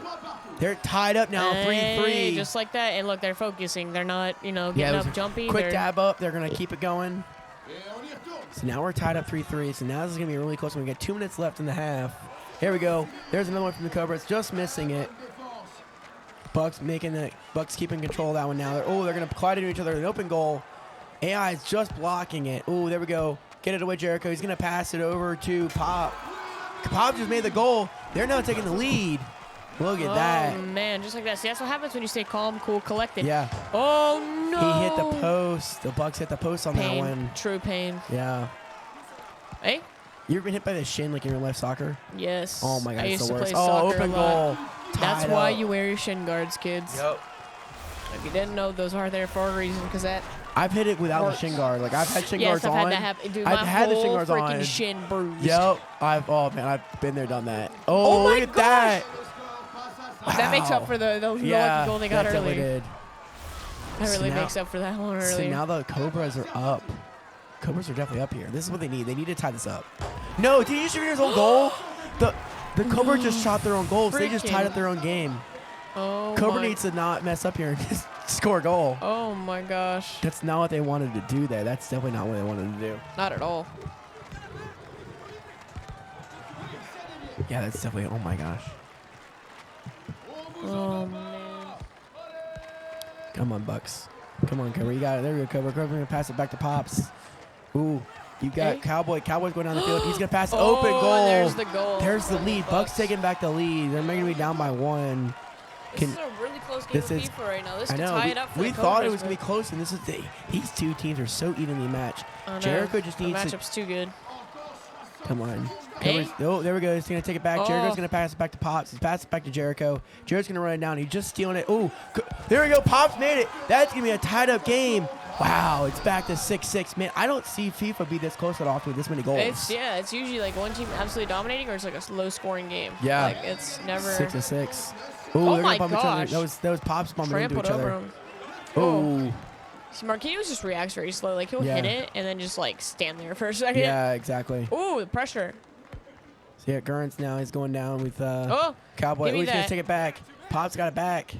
They're tied up now, 3-3. Just like that. And look, they're focusing. They're not, getting up jumpy. Quick dab up. They're going to keep it going. So now we're tied up 3-3. So now this is going to be a really close one. We got 2 minutes left in the half. Here we go. There's another one from the Cobras. Just missing it. Bucks keeping control of that one now. They're going to collide into each other. An open goal. AI is just blocking it. Oh, there we go. Get it away, Jericho. He's going to pass it over to Pop. Pop just made the goal. They're now taking the lead. Look at that. Oh, man, just like that. See, that's what happens when you stay calm, cool, collected. Yeah. Oh, no. He hit the post. The Bucks hit the post on Pain. that one. True pain. Yeah. Hey? You ever been hit by the shin like in real life soccer? Yes. Oh, my God. I It's used the to worst. play Oh, soccer open a lot. goal. That's Tied why up. you wear your shin guards, kids. Yep. If you didn't know, those are there for a reason, because that I've hit it without hurts. the shin guard. Like, I've had shin yes, guards I've on. had that happen. Dude, I've my had the whole shin guards freaking on. shin bruised. Yep. I've been there, done that. Oh, my look at gosh. that. That makes Wow. up for the lucky Yeah, goal they got that definitely earlier. did. That So really now- makes up for that one earlier. So now the Cobras are up. Cobras are definitely up here. This is what they need. They need to tie this up. No, did you shoot his own goal? The Cobras just shot their own goals. They just tied up their own game. Oh Cobra my. needs to not mess up here and just score a goal. Oh my gosh. That's not what they wanted to do there. That's definitely not what they wanted to do. Not at all. Yeah, that's definitely. Oh my gosh. Oh man. Come on, Bucks. Come on, Cobra. You got it. There we go, Cobra. Cobra gonna pass it back to Pops. Ooh. You got Hey. Cowboy. Cowboy's going down the field. He's gonna pass open Oh, goal. and there's the goal. There's the lead. Bucks taking back the lead. They're making me down by 1. This is a really close game this of is- FIFA right now. This I could know. tie it up for We the thought it Cobras, was gonna be but- close, and this is these two teams are so evenly matched. I know. Jericho just The needs to matchup's too good. come on. Hey. Cobra's- Oh, there we go. He's gonna take it back. Jericho's Oh. gonna pass it back to Pops. He's passing it back to Jericho. Jericho's gonna run it down. He's just stealing it. Oh, there we go. Pops made it. That's gonna be a tied up game. Wow, it's back to 6-6. Man, I don't see FIFA be this close at all with this many goals. It's usually like one team absolutely dominating, or it's like a low scoring game. Yeah. Like it's never 6-6. Oh they're my gonna bump each other. gosh. That was Pops bumping trampled into each over other. him. Oh. See, Marquinhos just reacts very slow. Like he'll Yeah. hit it and then just like stand there for a second. Yeah, exactly. Ooh, the pressure. So yeah, Gurrence now is going down with Oh, Cowboy. give me He's gonna that. take it back. Pop's got it back.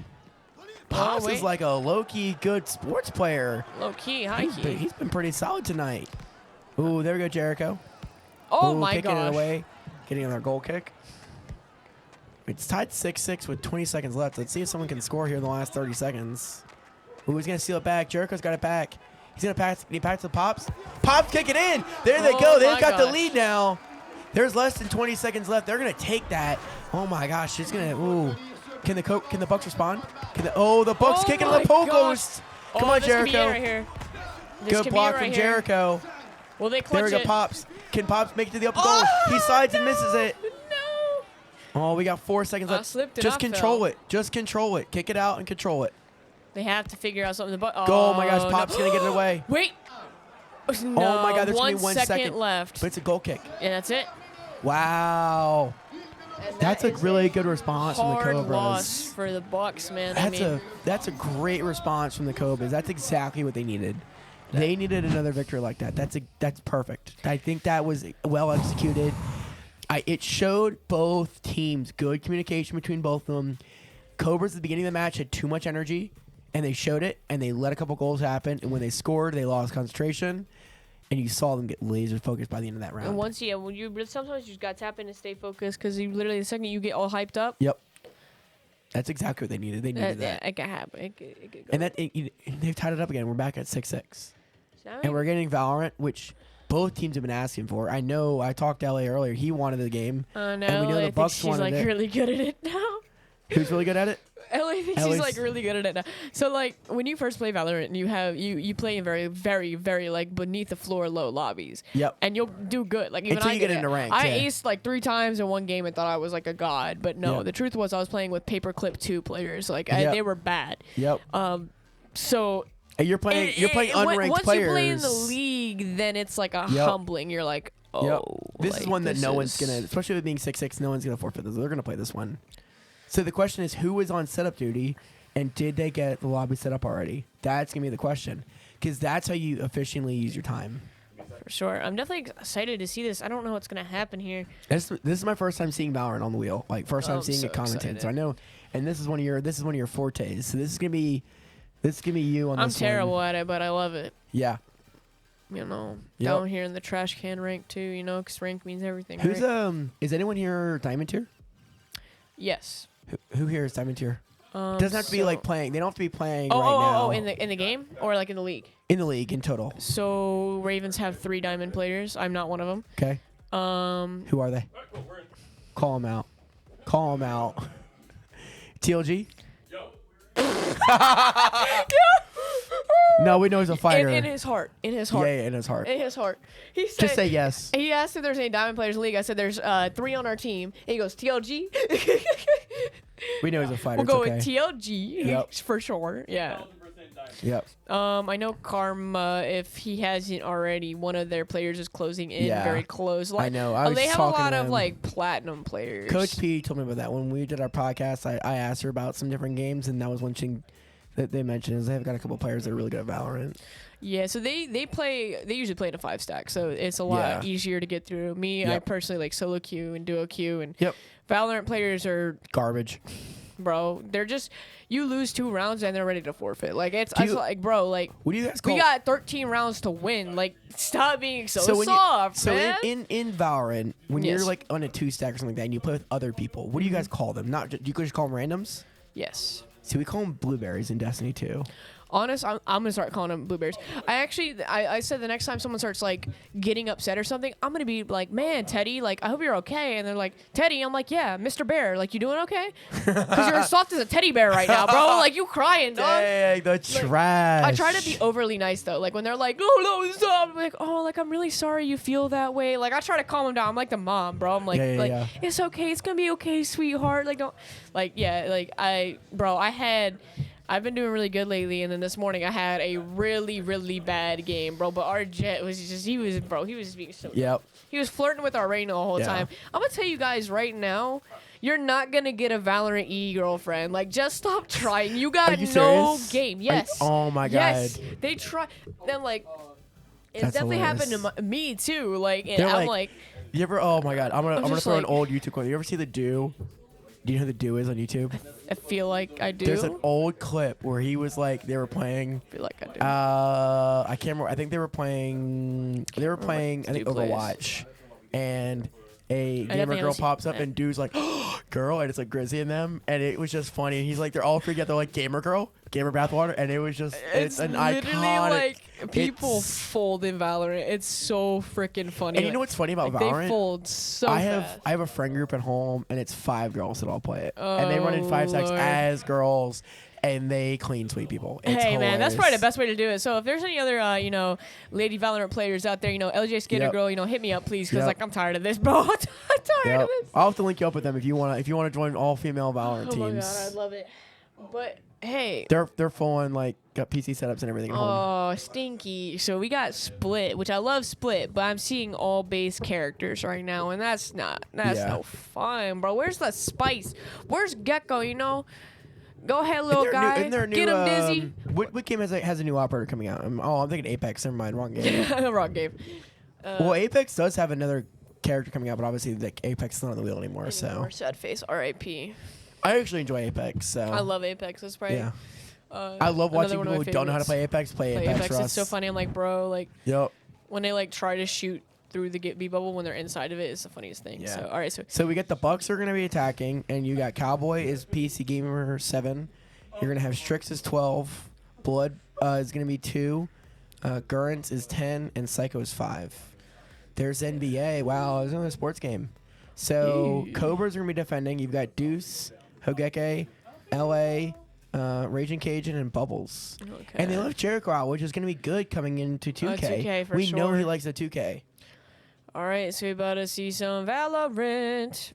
Pops is wait. like a low-key good sports player. Low key, high key. He's been pretty solid tonight. Ooh, there we go, Jericho. Oh Ooh, my kicking gosh. it away. Getting another goal kick. It's tied 6-6 with 20 seconds left. Let's see if someone can score here in the last 30 seconds. Ooh, he's going to steal it back. Jericho's got it back. He's going to pass. He passes to Pops. Pops kick it in. There they Oh go. They've my got the gosh. lead now. There's less than 20 seconds left. They're going to take that. Oh, my gosh. It's going to. Ooh. Can the Bucks respond? The Bucks kicking to the my post. gosh. Come on, this could be it Jericho. right here. This Good could block be it right from here. Jericho. Will they There clutch we go, it? Pops. Can Pops make it to the open goal? He slides and misses it. No. Oh, we got 4 seconds I left. slipped and Just I control fell. it. Just control it. Kick it out and control it. They have to figure out something. Oh my gosh, Pop's no. gonna get it away. Wait. Oh my God, there's gonna be 1 second second left. But it's a goal kick. Yeah, that's it. Wow. And That's that a is really good response from the hard Cobras. loss for the Bucks, man. I mean, That's a great response from the Cobras. That's exactly what they needed. They needed another victory like that. That's perfect. I think that was well executed. It showed both teams good communication between both of them. Cobras at the beginning of the match had too much energy, and they showed it, and they let a couple goals happen. And when they scored, they lost concentration, and you saw them get laser focused by the end of that round. and once sometimes you just got to tap in and stay focused because you literally the second you get all hyped up. Yep. That's exactly what they needed. They needed that. It could happen. It could go. And they've tied it up again. We're back at 6-6. So, I And mean, we're getting Valorant, which both teams have been asking for. I know I talked to LA earlier. He wanted the game. I know. And we know I the think Bucks she's wanted like it. really good at it now. Who's really good at it? Ellie thinks she's Ellie's- like really good at it now. So like when you first play Valorant, you play in very very very like beneath the floor low lobbies. Yep. And you'll do good. Like even Until I you get did into it. ranked, I yeah. aced like 3 times in one game and thought I was like a god, but no. Yep. The truth was I was playing with Paperclip 2 players. Like Yep. they were bad. Yep. So And you're playing unranked once players. you play in the league, then it's like a Yep. humbling. You're like, oh, Yep. This is like, one that this no one's is- gonna, especially with being 6-6, no one's gonna forfeit this. They're gonna play this one. So the question is, who was on setup duty, and did they get the lobby set up already? That's gonna be the question, because that's how you efficiently use your time. For sure. I'm definitely excited to see this. I don't know what's gonna happen here. This is my first time seeing Valorant on the wheel. Like first time I'm seeing so it commentated. excited. So I know, and this is one of your fortes. So this is gonna be you on I'm this terrible one. at it, but I love it. Yeah. You know, Yep. down here in the trash can rank too. You know, because rank means everything. Who's right? is anyone here diamond tier? Yes. Who here is diamond tier? Doesn't have to be like playing. They don't have to be playing right now. Oh, in the game or like in the league. In the league in total. So Ravens have 3 diamond players. I'm not one of them. Okay. Who are they? Call them out. Call them out. TLG. No, we know he's a fighter. In his heart. In his heart. Yeah, in his heart. In his heart. He said, Just say yes. He asked if there's any diamond players in the league. I said there's 3 on our team. And he goes, TLG? We know he's a fighter. We'll go it's okay. with TLG Yep. for sure. Yeah. Yep. I know Karma, if he hasn't already, one of their players is closing in Yeah. very close. I know. I was they have a talking lot to of him. like platinum players. Coach P told me about that when we did our podcast. I asked her about some different games, and that was one thing that they mentioned is they've got a couple players that are really good at Valorant. Yeah, so they usually play in a 5-stack, so it's a lot Yeah. easier to get through. Me, I Yep. personally like solo queue and duo queue, and Yep. Valorant players are Garbage. bro. They're just you lose 2 rounds and they're ready to forfeit. Like it's like, bro, like what do you guys call? We got 13 rounds to win. Like stop being so when soft, you, man. So in Valorant, when you're like on a 2-stack or something like that, and you play with other people, what do you guys call them? Not you could just call them randoms. Yes. So we call them blueberries in Destiny 2. Honest, I'm gonna start calling them blueberries. I said the next time someone starts like getting upset or something, I'm gonna be like, man, Teddy, like I hope you're okay. And they're like, Teddy, I'm like, yeah, Mr. Bear, like you doing okay? Because you're as soft as a teddy bear right now, bro. Like you crying, dog. Dang, the trash. I try to be overly nice though. Like when they're like, oh no, stop. I'm like, oh, like I'm really sorry you feel that way. Like I try to calm them down. I'm like the mom, bro. I'm like, it's okay. It's gonna be okay, sweetheart. Like don't, like I've been doing really good lately, and then this morning I had a really, really bad game, bro. But our Jet was just, he was just being so Yep. He was flirting with our Reina the whole time. I'm going to tell you guys right now, you're not going to get a Valorant E girlfriend. Like, just stop trying. You got no game. Yes. Oh, my God. Yes. They try. Then, like, it definitely happened to me, too. Like, and I'm like. You ever, oh, my God. I'm gonna throw like, an old YouTube clip. You ever see The Do? Do you know who The Do is on YouTube? I feel like I do. There's an old clip where he was like, they were playing. I feel like I do. I can't remember. I think they were playing. I think Overwatch, and a gamer girl pops up and dude's like, oh, girl, and it's like Grizzy and them, and it was just funny. And he's like, they're all freaked out. They're like, gamer girl, gamer bathwater, and it was just, it's an literally iconic. Like people fold in Valorant. It's so freaking funny. And you know what's funny about Valorant? They fold so fast. I have a friend group at home, and it's 5 girls that all play it, and they run in 5 stacks as girls. And they clean sweep people. It's hilarious. Man, that's probably the best way to do it. So if there's any other, lady Valorant players out there, LJ Skinner girl, hit me up, please, because like I'm tired of this, bro. I'm tired of this. I'll have to link you up with them if you wanna join all female Valorant teams. Oh my god, I'd love it. But hey, they're full on like got PC setups and everything at home. Oh, stinky. So we got Split, which I love Split, but I'm seeing all base characters right now, and that's no fun, bro. Where's the spice? Where's Gecko? Go ahead, little guy. Get him dizzy. What game has a new operator coming out? I'm thinking Apex. Never mind, wrong game. Wrong game. Well, Apex does have another character coming out, but obviously like Apex is not on the wheel anymore. So sad face. R.I.P. I actually enjoy Apex. So I love Apex. That's right. Yeah. I love watching people who don't know how to play Apex play Apex. It's so funny. I'm like, bro, like. Yep. When they like try to shoot through the B bubble when they're inside of it is the funniest thing. Yeah. So all right, so we got the Bucks are gonna be attacking, and you got Cowboy is PC Gamer 7. You're gonna have Strix is 12. Blood is gonna be 2. Gurrence is 10, and Psycho is 5. There's NBA. Wow, it's another sports game. So Cobras are gonna be defending. You've got Deuce, Hogeke, LA, Raging Cajun, and Bubbles. Okay. And they left Jericho out, which is gonna be good coming into 2K. 2K for we sure. know he likes the 2K. All right, so we're about to see some Valorant.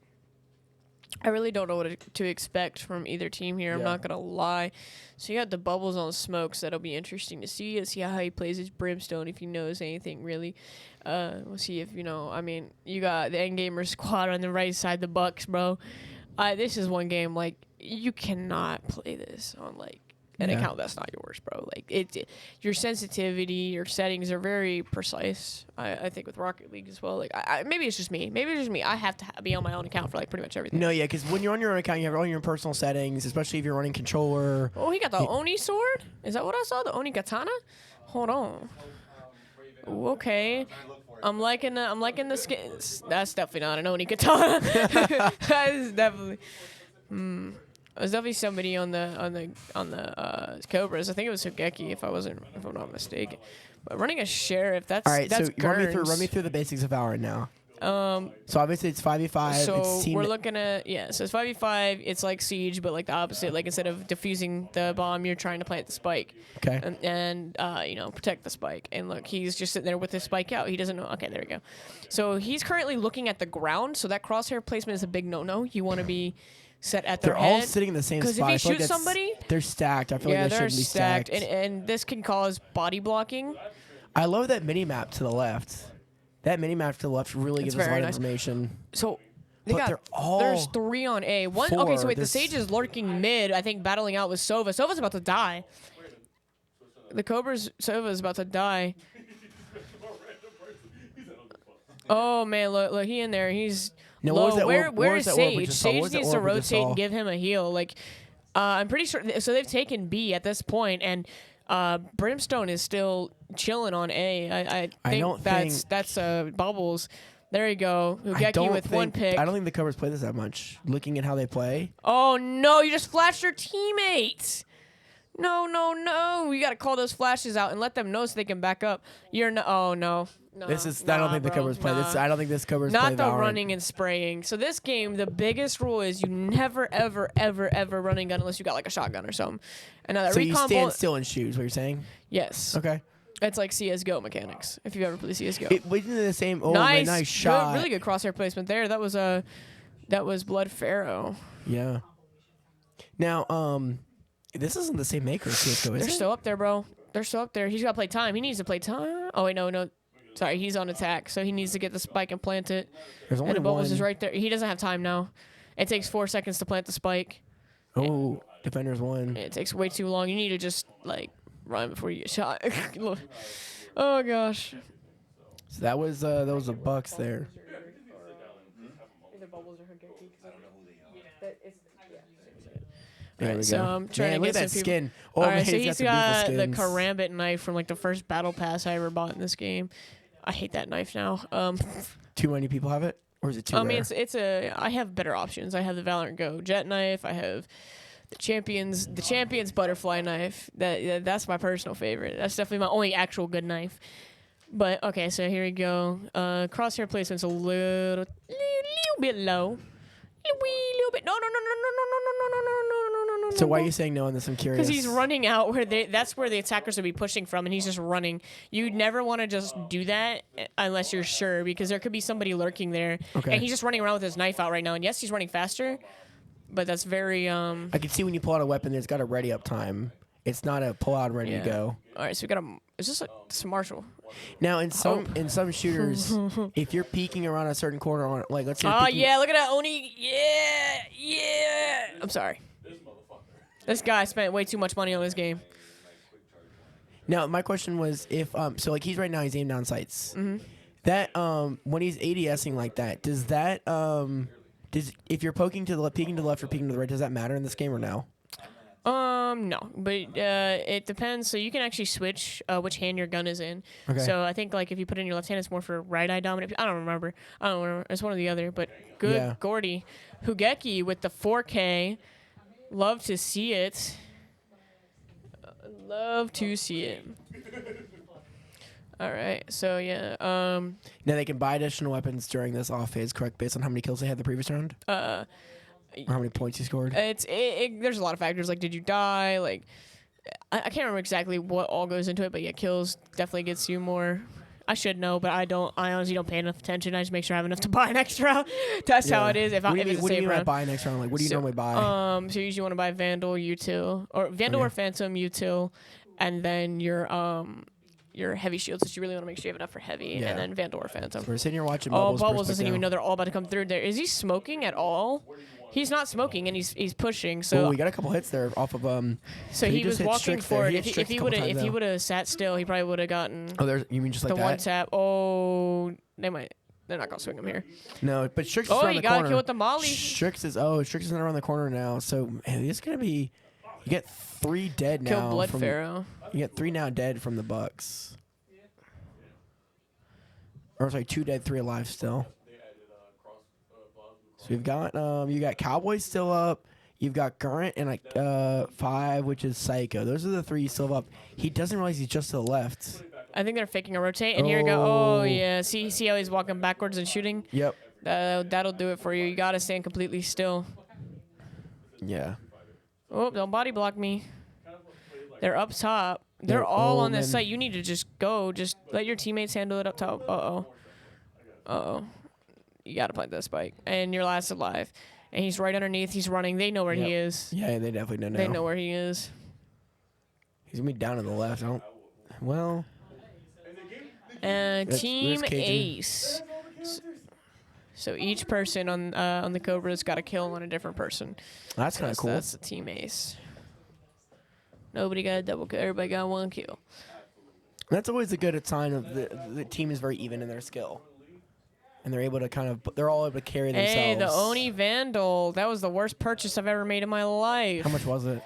I really don't know what to expect from either team here. I'm not going to lie. So you got the Bubbles on Smokes. That'll be interesting to see. Let's see how he plays his Brimstone, if he knows anything, really. We'll see if, you got the Endgamer squad on the right side, the Bucks, bro. This is one game, like, you cannot play this on, like, an account that's not yours, bro. Like your sensitivity, your settings are very precise. I think with Rocket League as well. Like maybe it's just me. I have to be on my own account for like pretty much everything. No, yeah, because when you're on your own account, you have all your personal settings, especially if you're running controller. Oh, he got the Oni sword. Is that what I saw? The Oni katana. Hold on. Ooh, okay. I'm liking the skins. That's definitely not an Oni katana. That is definitely. There's definitely somebody on the Cobras. I think it was Hogeki, if I'm not mistaken. But running a sheriff, that's all right. That's so run me through the basics of Valorant now. So obviously it's 5v5. So we're looking at so it's 5v5. It's like Siege, but like the opposite. Like instead of defusing the bomb, you're trying to plant the spike. Okay. And protect the spike. And look, he's just sitting there with the spike out. He doesn't know. Okay, there we go. So he's currently looking at the ground. So that crosshair placement is a big no-no. You want to be set at their head. They're all sitting in the same spot. Because if you shoot somebody, they're stacked. I feel like they shouldn't be stacked. And this can cause body blocking. I love that mini map to the left. That mini map to the left really gives us a lot of information. So there's 3 on A. The Sage is lurking mid, I think battling out with Sova. Sova's about to die. The Cobras Sova is about to die. Oh man, look he in there. He's Now, low. what was that orb- what Where was is that orb we Sage? just saw? What Sage was that needs to orb we just rotate saw? and give him a heal. Like, I'm pretty sure. So they've taken B at this point, and Brimstone is still chilling on A. I think don't that's Bubbles. There you go. Ugeki with one pick. I don't think the Cobras play this that much. Looking at how they play. Oh no! You just flashed your teammate. No, no, no! You gotta call those flashes out and let them know so they can back up. You're no. Oh no. No, This is. I don't think the Cobras play this. I don't think this Cobras play Not the Valorant. running and spraying. So this game, the biggest rule is you never, ever, ever, ever running gun unless you got like a shotgun or something. And now that So you recon stand bullet, still and shoot. Is what you're saying? yes, Okay. it's like CS:GO mechanics. If you've ever played CS:GO, It wasn't the same. Oh, nice, nice shot. Good, really good crosshair placement there. That was Blood Pharaoh. Yeah. Now, this isn't the same maker as CS:GO, is They're it? still up there, bro. They're still up there. He's got to play time. He needs to play time. Oh wait, no. Sorry, he's on attack, so he needs to get the spike and plant it. There's only And the Bubbles one. is right there. He doesn't have time now. It takes 4 seconds to plant the spike. Oh, defenders won. It takes way too long. You need to just like run before you get shot. Oh gosh. So that was the Bucks there. There we go. So I'm trying Man, to look get at some that people. skin. Oh All man, right, so he's he's got got some the beautiful skins. karambit knife from like the first battle pass I ever bought in this game. I hate that knife now. Too many people have it, or is it too I mean, rare? it's I have better options. I have the Valorant Go jet knife. I have the champions butterfly knife. That's my personal favorite. That's definitely my only actual good knife. But okay, so here we go. Crosshair placement's a little bit low. Little bit. No. So why are you saying no on this? I'm curious. Because he's running out that's where the attackers would be pushing from, and he's just running. You never want to just do that unless you're sure, because there could be somebody lurking there. Okay. And he's just running around with his knife out right now. And yes, he's running faster, but that's very I can see when you pull out a weapon, there's got a ready up time. It's not a pull out and ready to go. All right, so we got is this a Marshall? Now in some shooters, if you're peeking around a certain corner on like let's say. Oh peeking- yeah, look at that Oni. Yeah. I'm sorry. This guy spent way too much money on this game. Now my question was if so like he's right now he's aimed down sights. Mm-hmm. That when he's ADSing like that, does that if you're peeking to the left or peeking to the right, does that matter in this game or no? No, but it depends. So you can actually switch which hand your gun is in. Okay. So I think like if you put it in your left hand, it's more for right eye dominant. I don't remember. It's one or the other. But good, Yeah. Gordy, Hugeki with the 4K. Love to see it. Love to see it. All right. So yeah. Now they can buy additional weapons during this off phase, correct? Based on how many kills they had the previous round. Or how many points he scored. There's a lot of factors. Like, did you die? Like, I can't remember exactly what all goes into it, but yeah, kills definitely gets you more. I should know, but I don't. I honestly don't pay enough attention. I just make sure I have enough to buy next round. That's how it is. If what do you it's mean, what do you a safe mean by round. buy next round? Like, what do you normally buy? So you usually want to buy Vandal, Util, or Vandal or Phantom, Util, and then your heavy shields. So you really want to make sure you have enough for heavy, Yeah. and then Vandal or Phantom. So we're sitting here watching Oh, Bubbles. Bubbles doesn't perspective. even know they're all about to come through there. Is he smoking at all? He's not smoking, and he's pushing. So Ooh, we got a couple hits there off of So he he just was hit walking Strix there. forward. He If hit he Strix a couple would times, have sat still, he probably would have gotten Oh, there's you mean just like the that? one tap. Oh, they're not gonna swing him here. No, but Strix is Oh, around you the got corner. to kill with the molly. Strix is around the corner now. So man, it's gonna be. You get 3 dead now. Kill Blood from, Pharaoh. You get 3 now dead from the Bucks. Or sorry, 2 dead, 3 alive still. So we've got you got Cowboys still up. You've got Current and like 5, which is Psycho. Those are the 3 still up. He doesn't realize he's just to the left. I think they're faking a rotate, and here we go. Oh yeah, see how he's walking backwards and shooting. Yep. That'll do it for you. You gotta stand completely still. Yeah. Oh, don't body block me. They're up top. They're all on this man. site. You need to just go. Just let your teammates handle it up top. Uh-oh. You got to plant that spike. And you're last alive. And he's right underneath. He's running. They know where he is. Yeah, they definitely don't know. They know where he is. He's going to be down on the left. Well. And Team where's Cajun? Ace. So each person on the Cobras got a kill on a different person. That's kind of cool. That's the Team Ace. Nobody got a double kill. Everybody got 1 kill. That's always a good sign of the team is very even in their skill. and they're able to they're all able to carry themselves. Hey, the Oni Vandal. That was the worst purchase I've ever made in my life. How much was it?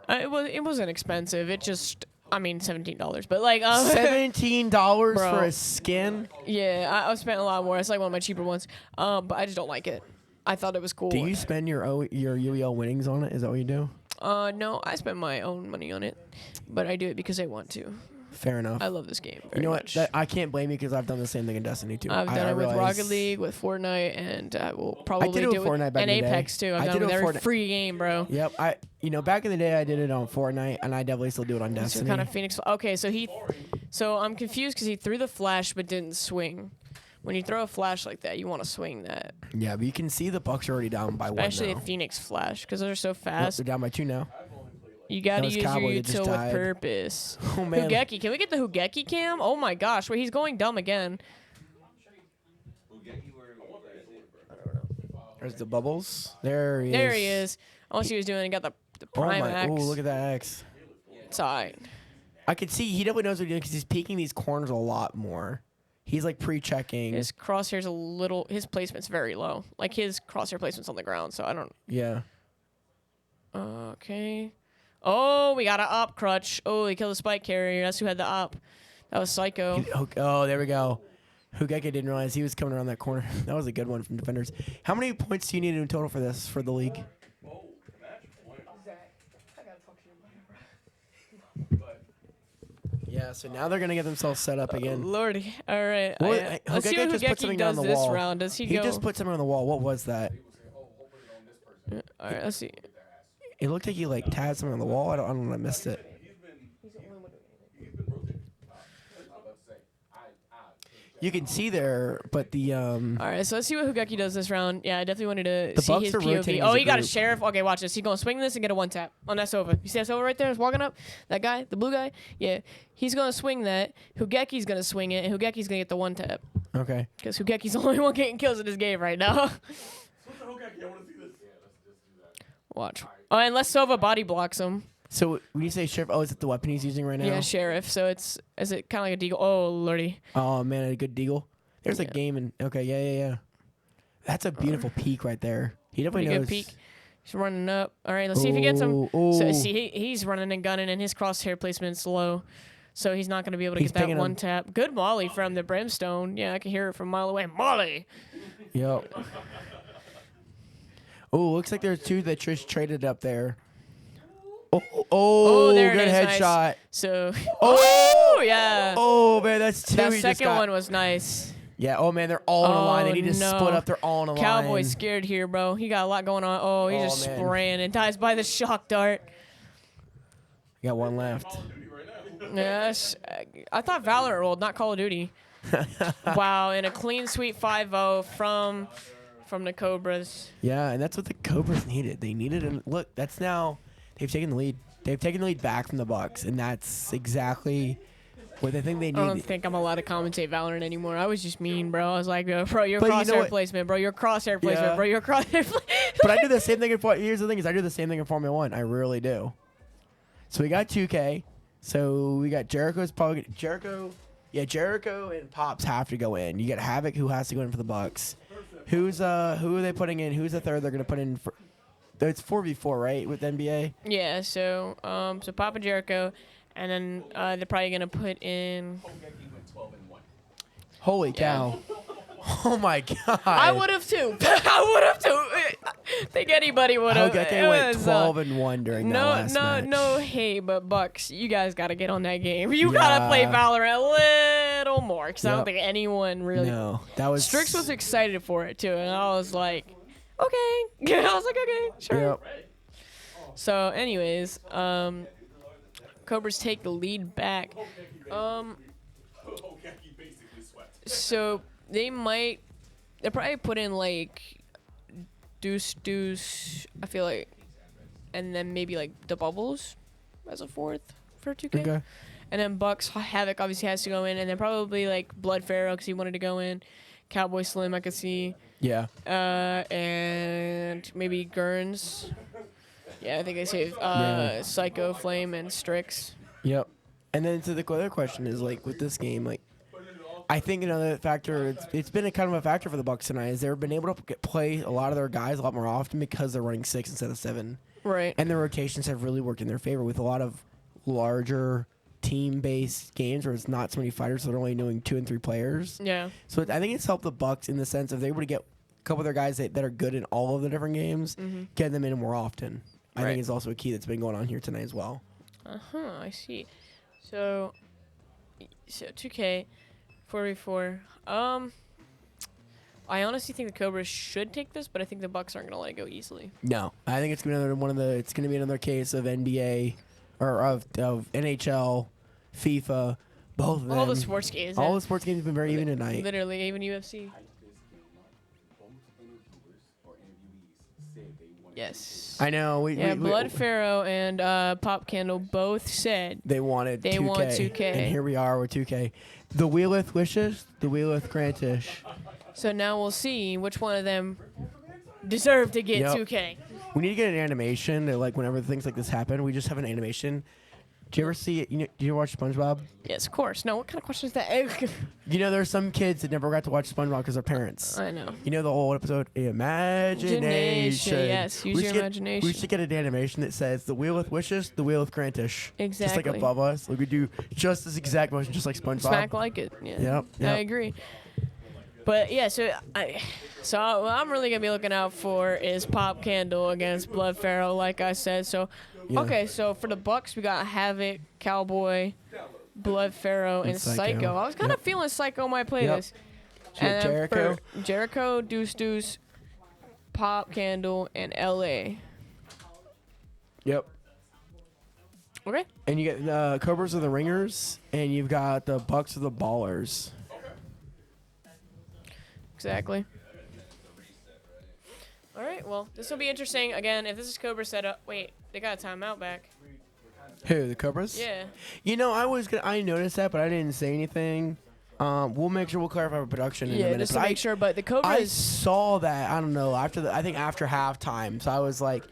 It wasn't expensive. It just, I mean, $17. But like $17 for a skin? Yeah, I spent a lot more. It's like one of my cheaper ones. But I just don't like it. I thought it was cool. Do you spend your UEL winnings on it? Is that what you do? No, I spend my own money on it, but I do it because I want to. Fair enough. I love this game very You know much. what? I can't blame you because I've done the same thing in Destiny too. I've done it with Rocket League, with Fortnite, and I will probably do it Fortnite back and in the day. Apex too. I've done it with every free game, bro. Yep. Back in the day I did it on Fortnite, and I definitely still do it on Destiny. Kind of Phoenix. Okay, so I'm confused because he threw the flash but didn't swing. When you throw a flash like that, you want to swing that. Yeah, but you can see the Bucks are already down by Especially one now. a Phoenix flash because they're so fast. They're down by 2 now. You gotta use Cowboy your that just util with died. purpose. Oh, man. Hugeki, can we get the Hugeki cam? Oh my gosh, wait, he's going dumb again. There's the bubbles. There he is. There he is. I want to see what he's doing. He got the prime X. Oh, look at that X. It's alright. I can see he definitely knows what he's doing because he's peeking these corners a lot more. He's like pre-checking. His crosshair's a little. His placement's very low. Like his crosshair placement's on the ground, so I don't. Yeah. Okay. Oh, we got an op crutch. Oh, he killed the spike carrier. That's who had the op. That was Psycho. Oh, there we go. Hugeki didn't realize he was coming around that corner. That was a good one from defenders. How many points do you need in total for this, for the league? Yeah, so now they're going to get themselves set up again. Lordy. All right. Well, Let's see what just put Hugeki something does on the this wall. round. Does he He go? just put something on the wall. What was that? All right, let's see. It looked like he tabbed something on the wall. I don't know. I missed it. You can see there, but the All right, so let's see what Hugeki does this round. Yeah, I definitely wanted to The see Bucks his are POV. rotating Oh, as a he got a group. sheriff. Okay, watch this. He's gonna swing this and get a one tap on that Sova. You see that Sova right there? Is walking up. That guy, the blue guy. Yeah, he's gonna swing that. Hugeki's gonna swing it, and Hugeki's gonna get the one tap. Okay. Because Hugeki's the only one getting kills in this game right now. Watch. Oh, unless Sova body blocks him. So when you say sheriff, oh, is it the weapon he's using right now? Yeah, sheriff. So is it kind of like a deagle? Oh lordy. Oh man, a good deagle. There's a game and okay, yeah. That's a beautiful peak right there. He definitely Pretty knows. good peek. He's running up. All right, let's see if he gets him. So Ooh. see, he's running and gunning, and his crosshair placement's low, so he's not going to be able to He's get that pinging one him. tap. Good Molly from the Brimstone. Yeah, I can hear it from a mile away. Molly. Yep. Oh, looks like there's 2 that Trish traded up there. Oh, there it good is, nice. headshot. So. Oh! Oh yeah. Oh man, that's 2. That he just second got. one was nice. Yeah. Oh man, they're all in a line. They need to no. split up. They're all in a line. Cowboy's scared here, bro. He got a lot going on. Oh, he's just man. spraying and dies by the shock dart. You got 1 left. Yes. I thought Valorant rolled, not Call of Duty. Wow, and a clean sweep 5-0 from the Cobras. Yeah, and that's what the Cobras needed. They needed and look, that's now they've taken the lead. They've taken the lead back from the Bucks, and that's exactly what they think they I don't need. think I'm allowed to commentate Valorant anymore. I was just mean, bro. I was like, bro, your But you know crosshair what? placement, bro. Your crosshair placement, Yeah. bro. Your crosshair placement. But I do the same thing in here's the thing is I do the same thing in Formula 1. I really do. So we got 2K. So we got Jericho's probably Jericho. Yeah, Jericho and Pops have to go in. You got Havoc who has to go in for the Bucks. Who are they putting in? Who's the third they're gonna put in for? It's 4v4, right, with NBA? Yeah, so Papa Jericho, and then they're probably gonna put in. Holy cow. Oh my god. I would have too. I would have too. Think anybody would have. Hogeki went 12-1 during that last match. No, hey, but Bucks, you guys got to get on that game. You gotta play Valorant a little more, because I don't think anyone really. No, that was. Strix was excited for it too, and I was like, okay. I was like, okay, sure. Yep. So, anyways, Cobras take the lead back. So they'll probably put in like Deuce, I feel like, and then maybe like the Bubbles as a fourth for 2K. Okay. And then Bucks, Havoc obviously has to go in, and then probably like Blood Pharaoh because he wanted to go in. Cowboy Slim, I could see. Yeah. And maybe Gurns. Yeah, I think I saved Psycho, Flame, and Strix. Yep. And then so the other question is like with this game, like I think another factor, it's been a kind of a factor for the Bucks tonight, is they've been able to play a lot of their guys a lot more often because they're running 6 instead of 7. Right. And the rotations have really worked in their favor with a lot of larger team-based games where it's not so many fighters, so they're only doing 2 and 3 players. Yeah. So I think it's helped the Bucks in the sense of they're able to get a couple of their guys that are good in all of the different games, get them in more often. I think it's also a key that's been going on here tonight as well. I see. So 2K, 4v4. I honestly think the Cobras should take this, but I think the Bucks aren't gonna let it go easily. No, I think it's gonna be it's gonna be another case of NBA or of NHL, FIFA, both of them. All the sports games. All the sports games have been very even tonight. Literally, even UFC. Yes. I know. Blood Pharaoh and Pop Candle both said they wanted 2K. want 2K. And here we are with 2K. The wheeleth wishes, the wheeleth grantish. So now we'll see which one of them deserve to get 2K. We need to get an animation that, like, whenever things like this happen, we just have an animation. Do you ever see? Do you ever watch SpongeBob? Yes, of course. No, what kind of question is that? You know, there's some kids that never got to watch SpongeBob because their parents. I know. You know the old episode, Imagination. Yes, use your imagination. We should get an animation that says the wheel with wishes, the wheel with grantish. Exactly. Just like above us. Like we do just this exact motion, just like SpongeBob. Smack like it. Yeah. Yep. I agree. But yeah, so what I'm really gonna be looking out for is Pop Candle against Blood Pharaoh, like I said. So, okay, so for the Bucks, we got Havoc, Cowboy, Blood Pharaoh, and Psycho. I was kind of feeling Psycho might play this. And Jericho, Jericho, Deuce, Pop Candle, and LA. Yep. Okay. And you get the Cobras are the ringers, and you've got the Bucks are the ballers. Exactly. All right, well, this will be interesting. Again, if this is Cobra setup, wait, they got a timeout back. Who, the Cobras? Yeah. You know, I noticed that, but I didn't say anything. We'll make sure we'll clarify our production in a minute. Just to make sure. But the Cobras, I saw that. I don't know I think after halftime. So I was like,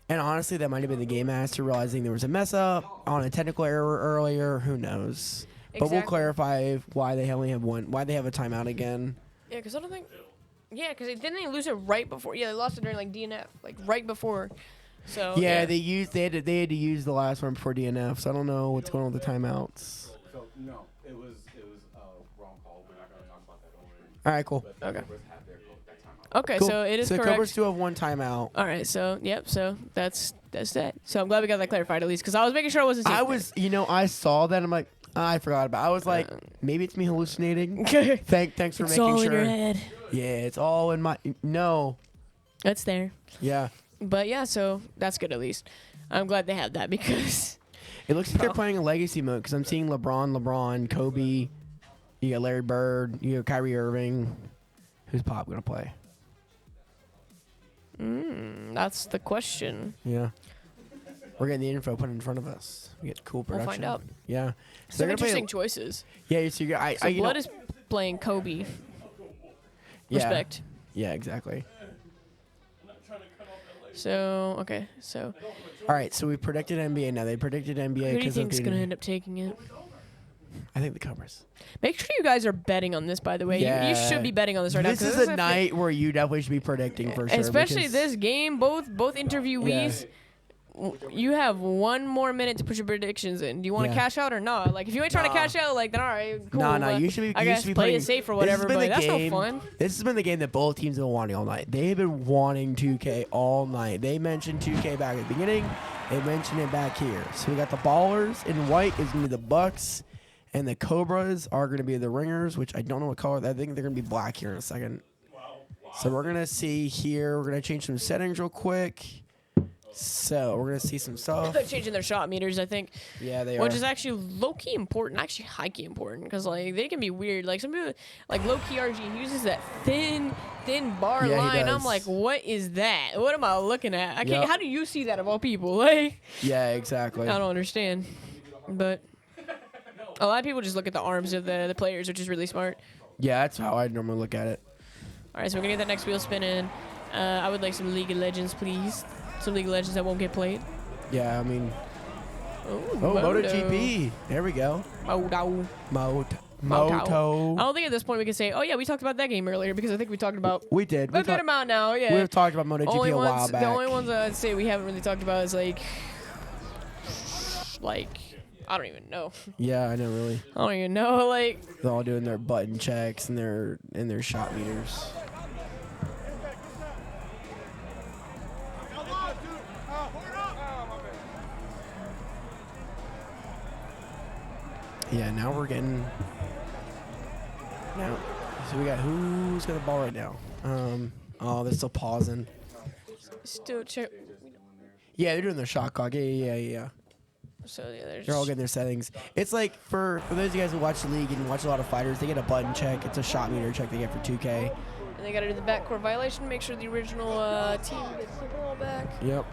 and honestly, that might have been the game master realizing there was a mess up on a technical error earlier. Who knows? But we'll clarify why they only have one. Why they have a timeout again. Yeah, because I don't think. Yeah, because didn't they lose it right before? Yeah, they lost it during like DNF, like right before. So yeah, they had to use the last one before DNF. So I don't know what's going on with the timeouts. So no, it was wrong call. We're not gonna talk about that. All right, cool. Okay. Okay, cool. So it is correct. correct. Cobras do have one timeout. All right, so yep, so that's that. So I'm glad we got that clarified at least, because I was making sure I wasn't. I saw that. I'm like, I forgot about it. I was like, maybe it's me hallucinating. Thanks for it's making all sure. in your head. Yeah, it's all in my. No. It's there. Yeah. But yeah, so that's good at least. I'm glad they have that because. It looks like they're playing a legacy mode because I'm seeing LeBron, Kobe. You got Larry Bird. You got Kyrie Irving. Who's Pop gonna play? That's the question. Yeah. We're getting the info put in front of us. We get cool production. We'll find out. Yeah. Some interesting choices. Yeah, so Blood is playing Kobe. Respect. Yeah, exactly. So, okay, so. All right, so we predicted NBA now. They predicted NBA. Who do you think is going to end up taking it? I think the Cobras. Make sure you guys are betting on this, by the way. Yeah. You should be betting on this right now. This is a night where you definitely should be predicting for sure. Especially this game, both interviewees. You have one more minute to put your predictions in. Do you want to cash out or not? Like, if you ain't trying to cash out, like, then all right, cool. No, you should be. I guess play it safe or whatever, but that's no fun. This has been the game that both teams have been wanting all night. They've been wanting 2K all night. They mentioned 2K back at the beginning. They mentioned it back here. So we got the Ballers in white is going to be the Bucks, and the Cobras are going to be the Ringers, which I don't know what color. I think they're going to be black here in a second. So we're going to see here. We're going to change some settings real quick. So we're gonna see some stuff. They're changing their shot meters, I think. Yeah, they are. Which is actually low key important, actually high key important, because like they can be weird. Like some people, like low key RG uses that thin bar line. I'm like, what is that? What am I looking at? I can't. How do you see that of all people? Like. Yeah, exactly. I don't understand, but a lot of people just look at the arms of the players, which is really smart. Yeah, that's how I normally look at it. All right, so we're gonna get that next wheel spin in. I would like some League of Legends, please. Some League of Legends that won't get played. Yeah, I mean. MotoGP. There we go. Moto. I don't think at this point we can say, oh yeah, we talked about that game earlier because I think we talked about We did. a good amount now. Yeah. We've talked about MotoGP a while back. The only ones I'd say we haven't really talked about is like I don't even know. Yeah, I know, really. I don't even know. Like They're all doing their button checks and their shot meters. Yeah, now we're getting. Now, so we got who's got the ball right now? Oh, they're still pausing. still check. Yeah, they're doing their shot clock. Yeah. So yeah, they're all getting their settings. It's like for those of you guys who watch the league and watch a lot of fighters, they get a button check. It's a shot meter check they get for 2K. And they got to do the backcourt violation, make sure the original team gets the ball back. Yep.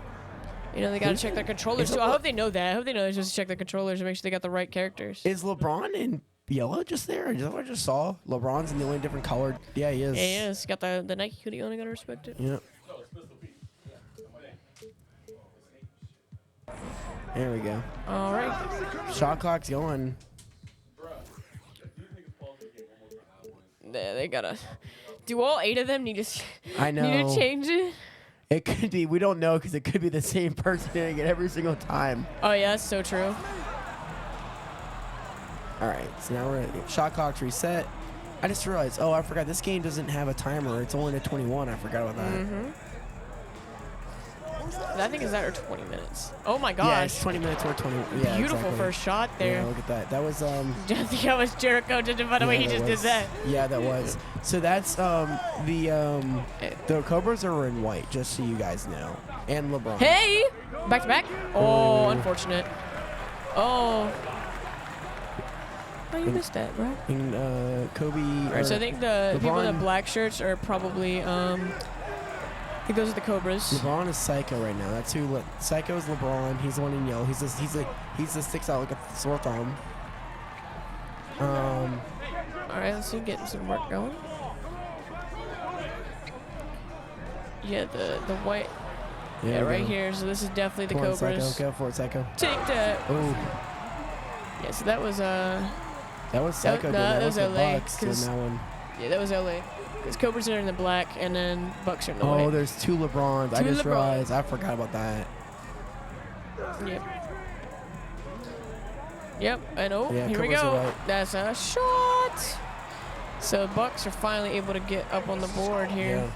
You know, they got to check their controllers too. I hope they know that. I hope they know just to check their controllers and make sure they got the right characters. Is LeBron in yellow just there? Is that what I just saw? LeBron's in the only different color. Yeah, he is. Yeah, he is. Got the Nike hoodie on. I got to respect it. Yep. There we go. All right. Shot clock's going. Yeah, they gotta. Do all 8 of them need to? I know. Need to change it. It could be. We don't know because it could be the same person doing it every single time. Oh yeah, that's so true. All right, so now we're at shot clock's reset. I just realized. Oh, I forgot. This game doesn't have a timer. It's only to 21. I forgot about that. Mm-hmm. I think it's that or 20 minutes. Oh my gosh. Yeah, it's 20 minutes or 20. Yeah, beautiful exactly. first shot there. Yeah, look at that. That was I think that was Jericho. By the way, he just did that. Yeah, that was. So that's the Cobras are in white, just so you guys know, and LeBron. Hey, back to back. Oh, unfortunate. Oh. Oh, you missed that, bro. And Kobe. All right, so I think the people in the LeBron- black shirts are probably I think those are the Cobras. LeBron is Psycho right now. That's who. Psycho is LeBron. He's the one in yellow. He's the sticks out like a sore thumb. All right, let's see, getting some work going. Yeah, the white. Yeah, right here. So this is definitely the Come on, Cobras. Psycho. Go for it, Psycho. Take that. Oh. Yeah, so that was That was Psycho. that was the LA. Bucks doing that one. Yeah, that was LA. Because Cobras are in the black, and then Bucks are in the white. Oh, there's 2 LeBrons. I just LeBrons. realized. I forgot about that. Yep. Yep, and Yeah, here we Cobras are go. white. That's a shot. So Bucks are finally able to get up on the board here. Yeah.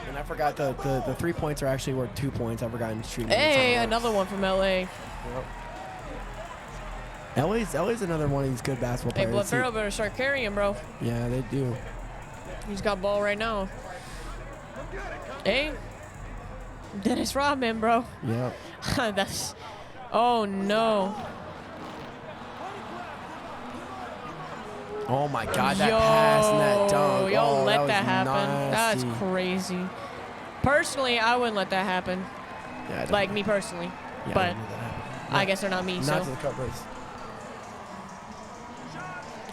And I forgot the 3 points are actually worth 2 points. I forgot in street. Hey, another one from LA. Yep. LA's another one of these good basketball Hey, players. Blood Pharaoh better start carrying, bro. Yeah, they do. He's got ball right now. Hey, Dennis Rodman, bro. Yep. That's. Oh no. Oh my God, that pass and that dunk. Y'all let that was happen. nasty. That's crazy. Personally, I wouldn't let that happen. Yeah, Like me personally, yeah, but I wouldn't let that happen. I guess they're not me. Not So to the Cobras.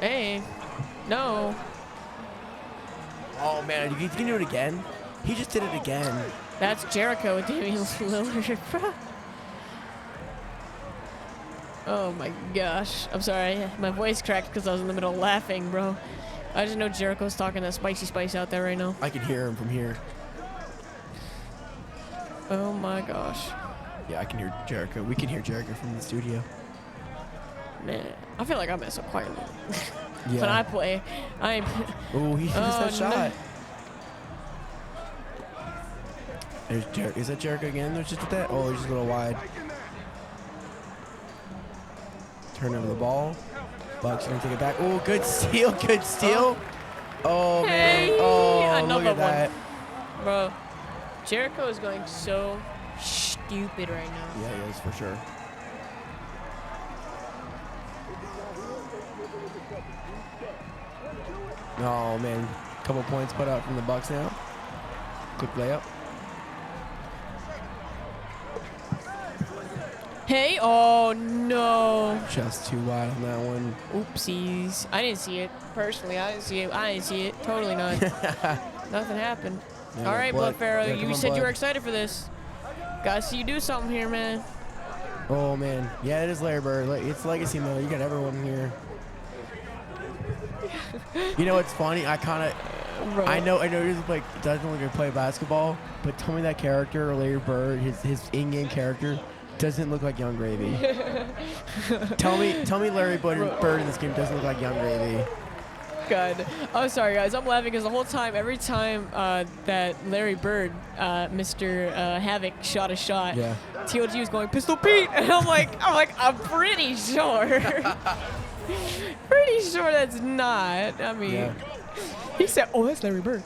hey, no. Oh man, you can do it again. He just did it again. That's Jericho with Damian Lillard, bro. Oh my gosh. I'm sorry. My voice cracked because I was in the middle of laughing, bro. I just know Jericho's talking that spicy spice out there right now. I can hear him from here. Oh my gosh. Yeah, I can hear Jericho. We can hear Jericho from the studio. Man, I feel like I mess up quietly. Yeah. When I play, I'm. Oh, he missed that no. shot. There's Jericho. Is that Jericho again? There's just that. Oh, he's just a little wide. Turn over the ball. Bucks are gonna take it back. Oh, good steal. Good steal. Oh man. Hey, Oh, another look at that. one. Bro, Jericho is going so stupid right now. Yeah, he is for sure. Oh man, couple points put out from the Bucks now. Quick layup. Hey, oh no. Just too wide on that one. Oopsies. I didn't see it. Personally, I didn't see it. I didn't see it. Totally not. Nothing happened. Yeah, All right, Blood. Blood Pharaoh, Yeah, you come on, said you were Blood. excited for this. Gotta see you do something here, man. Oh man, yeah, it is Larry Bird. It's legacy mode. You got everyone here. You know what's funny? I know he's like doesn't look like play basketball, but tell me that character, Larry Bird, his in-game character, doesn't look like Young Gravy. tell me Larry Bird in this game doesn't look like Young Gravy. God. I'm sorry, guys. I'm laughing because the whole time, every time that Larry Bird, Mr. Havoc, shot a shot, yeah. TOG was going, Pistol Pete! And I'm pretty sure. Pretty sure that's not. I mean, yeah. He said, oh, that's Larry Bird.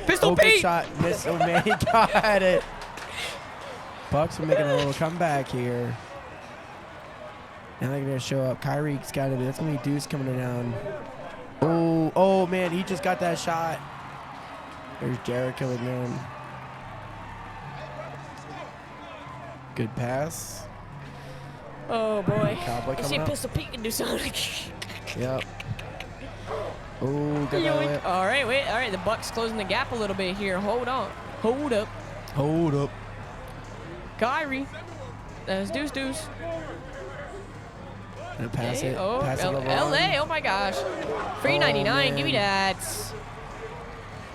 Pistol Pete! Good shot. Miss. Oh, man, he got it. Bucks are making a little comeback here. Now they're going to show up. Kyrie's got to be. That's going to be Deuce coming down. Oh, man, he just got that shot. There's Jericho again. Good pass. Oh, boy. Cowboy You see coming up. Pistol Pete can do something. Yep. Oh, good Yoink. All right, wait. All right, the Bucks closing the gap a little bit here. Hold on. Hold up. Hold up. Kyrie. That's Deuce. Gonna pass Okay, it. oh, Pass it over LA. Oh my gosh. Free 99. Give me man. that.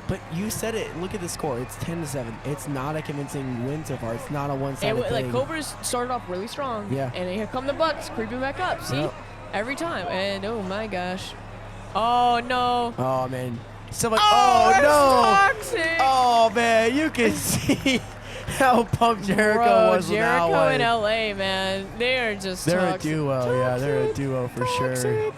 But you said it. Look at the score. It's 10-7. It's not a convincing win so far. It's not a one-sided thing. Like Cobras started off really strong. Yeah. And here come the Bucks creeping back up. See? Yep. Every time. And oh my gosh. Oh no. Oh man. So like, that's no. toxic. Oh man, you can see how pumped Jericho was with Jericho Alway. and LA, man. They are just They're toxic. a duo. Toxic. Yeah, they're a duo for sure. Toxic.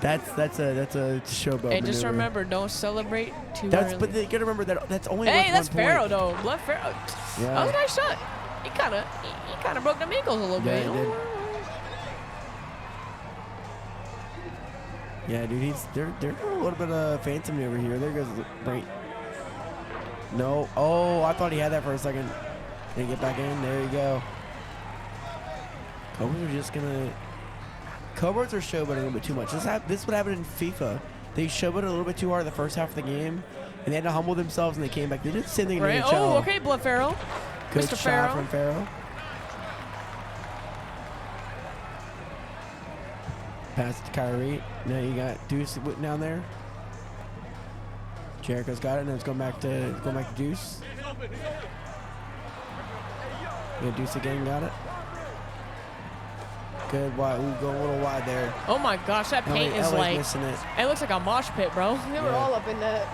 That's a showboat. And just maneuver. remember, don't celebrate too That's early. But you gotta remember that that's only Hey, worth that's 1 point. Pharaoh though. Blood Pharaoh. Yeah. That was a nice shot. He kind of broke them ankles a little bit. Yeah, he did. Yeah, dude, they're doing a little bit of phantom maneuver here. There goes the break. No. Oh, I thought he had that for a second. They get back in. There you go. Cobras are just gonna. Cobras are showboating a little bit too much. This would happen in FIFA. They showboated a little bit too hard the first half of the game, and they had to humble themselves, and they came back. They did the same thing in the NHL. Oh, okay, Blood Pharaoh. Good Mr. shot Pharaoh. from Pharaoh. Pass to Kyrie. Now you got Deuce down there. Jericho's got it. Now it's going back to Deuce. Yeah, Deuce again got it. Good wide. Ooh, go a little wide there. Oh my gosh, that paint is LA's like. missing it. It looks like a mosh pit, bro. They were all up in that.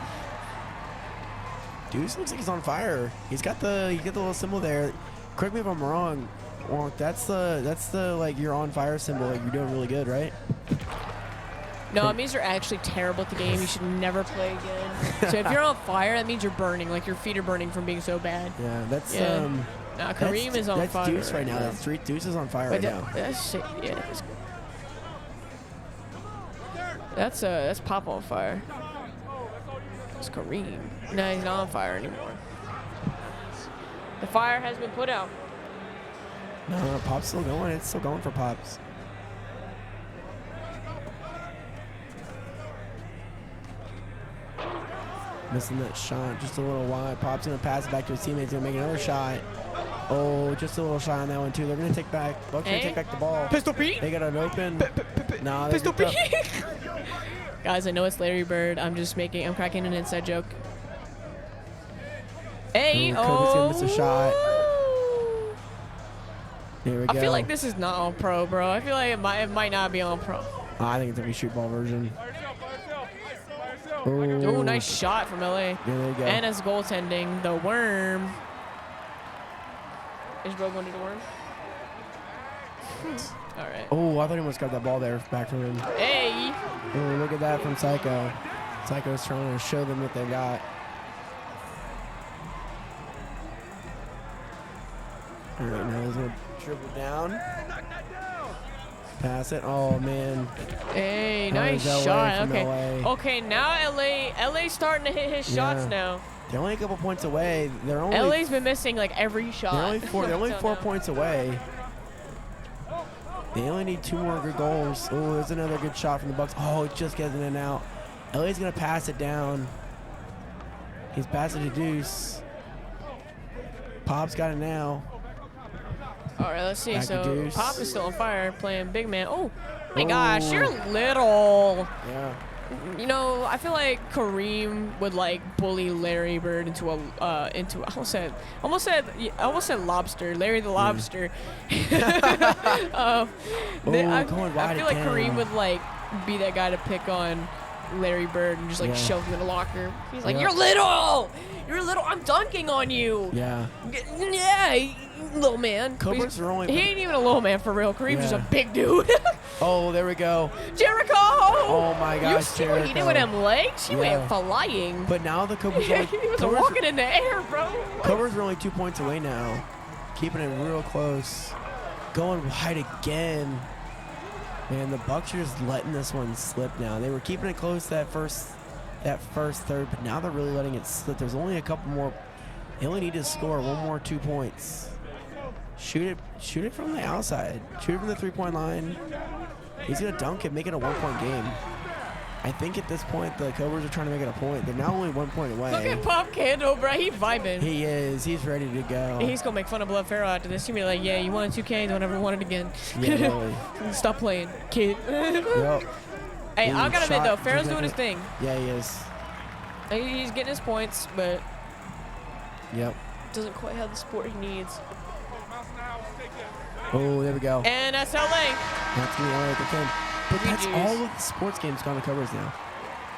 Deuce looks like he's on fire. He's got the little symbol there. Correct me if I'm wrong. Well, that's the like you're on fire symbol. Like you're doing really good, right? No, it means you're actually terrible at the game. You should never play again. So if you're on fire, that means you're burning. Like your feet are burning from being so bad. Yeah, that's Nah, Kareem is on fire. That's Deuce right now. That's Deuce is on fire right now. That's shit. Yeah. That's Pop on fire. It's Kareem. No, he's not on fire anymore. The fire has been put out. No, Pop's still going. It's still going for Pops. Missing that shot just a little wide. Pop's going to pass it back to his teammates. Going to make another shot. Oh, just a little shot on that one, too. They're going to take back. Bucks going to take back the ball. Pistol Pete? They got it open. Nah, Pistol Pete? Guys, I know it's Larry Bird. I'm cracking an inside joke. Hey, Kobe's going to miss a shot. Here we go. I feel like this is not on pro, bro. I feel like it might not be on pro. I think it's going to be shoot ball version. Oh, nice shot from LA. Yeah, there you go. And his goaltending, the worm. Is bro going to the worm? All right. Oh, I thought he almost got that ball there back from him. Hey. Oh, look at that from Psycho. Psycho's trying to show them what they got. All right, now he's going to dribble down. Pass it. Oh, man. Hey, That nice was LA shot. from Okay. LA. Okay, now LA's starting to hit his shots now. They're only a couple points away. They're only LA's been missing like every shot. They're only four points away. They only need 2 more good goals. Oh, there's another good shot from the Bucks. Oh, it just gets in and out. LA's gonna pass it down. He's passing to Deuce. Pop's got it now. All right, let's see. Back to So Deuce. Pop is still on fire, playing big man. Oh my gosh, you're little. Yeah. You know, I feel like Kareem would like bully Larry Bird into a I almost said lobster, Larry the lobster. I going wide feel like again. Kareem would like be that guy to pick on Larry Bird and just like shove him in a locker. He's like, Yeah. you're little. I'm dunking on you. Yeah. Yeah, little man. Cobras are only. He ain't even a little man for real. Kareem's just a Yeah. big dude. Oh, there we go. Jericho! Oh my You gosh, see what he did Jericho. with them legs? He Yeah. went flying. But now the Cobras are He was Cobras, walking in the air, bro. Cobras are only 2 points away now. Keeping it real close. Going wide again. Man, the Bucks are just letting this one slip now. They were keeping it close that first third, but now they're really letting it slip. There's only a couple more. They only need to score one more 2 points. Shoot it from the outside. Shoot it from the 3-point line. He's gonna dunk it, make it a 1-point game. I think at this point the Cobras are trying to make it a point. They're now only 1 point away. Look at Pop Candle, bro. He vibing. He is. He's ready to go. He's gonna make fun of Blood Pharaoh after this. He'll be like, yeah, you wanted 2K, don't ever want it again. Yeah, really. Stop playing, kid. Yep. Hey, Ooh, I gotta admit shot. though, Pharaoh's doing his thing. Yeah, he is. He's getting his points, but Yep. doesn't quite have the support he needs. Oh, there we go. And that's LA. That's gonna be all right at the 10. But that's GGs. all of the sports games gone to Cobras now.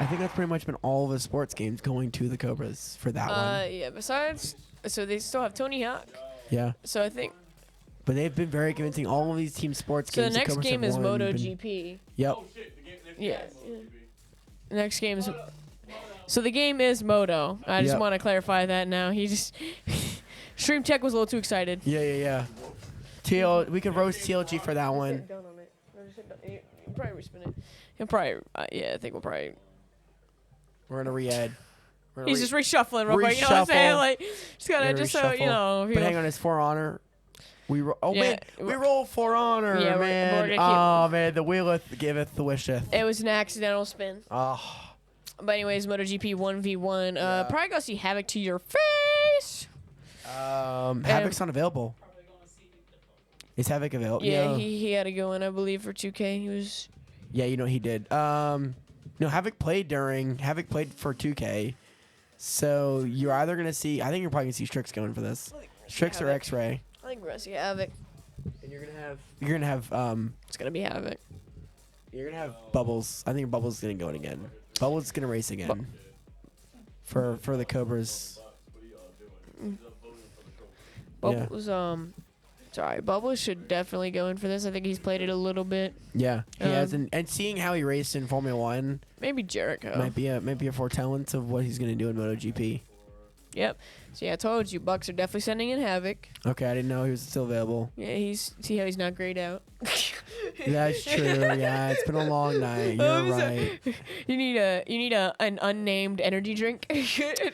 I think that's pretty much been all of the sports games going to the Cobras for that one. Yeah. Besides, so they still have Tony Hawk. Yeah. So I think. But they've been very convincing. All of these team sports So the games. next Cobras game have is won, MotoGP. Yep. Yeah. Next game is. So the game is Moto. I just Yep. want to clarify that now. He just. Stream Tech was a little too excited. Yeah. We can roast TLG for that one. Down on it. You probably respin it. He'll probably. Yeah, I think we'll probably. We're gonna re-add. He's just reshuffling real quick. You know what I'm saying? Like, just gotta just so you know. But hang on, it's For Honor. We Yeah. man, we roll For Honor, Yeah, we're man. gonna keep- Oh man, the wheeleth giveth the wisheth. It was an accidental spin. Oh. But anyways, MotoGP 1v1. Probably go see Havoc to your face. Havoc's not available. Is Havoc available? Yeah, he had to go in, I believe, for 2K. He was. Yeah, you know he did. No, Havoc played for 2K. So you're either gonna see. I think you're probably gonna see Strix going for this. Strix or X-Ray. I think we're gonna see Havoc. And you're gonna have. It's gonna be Havoc. You're gonna have Bubbles. I think Bubbles is gonna go in again. Bubbles is gonna race again. For the Cobras. Bubbles, sorry, Bubbles should definitely go in for this. I think he's played it a little bit. Yeah, he has, and seeing how he raced in Formula One, maybe Jericho might be a foretelling of what he's gonna do in MotoGP. Yep. So yeah, I told you, Bucks are definitely sending in Havoc. Okay, I didn't know he was still available. Yeah, see how he's not grayed out. That's true. Yeah, it's been a long night. You're right. You need an unnamed energy drink. An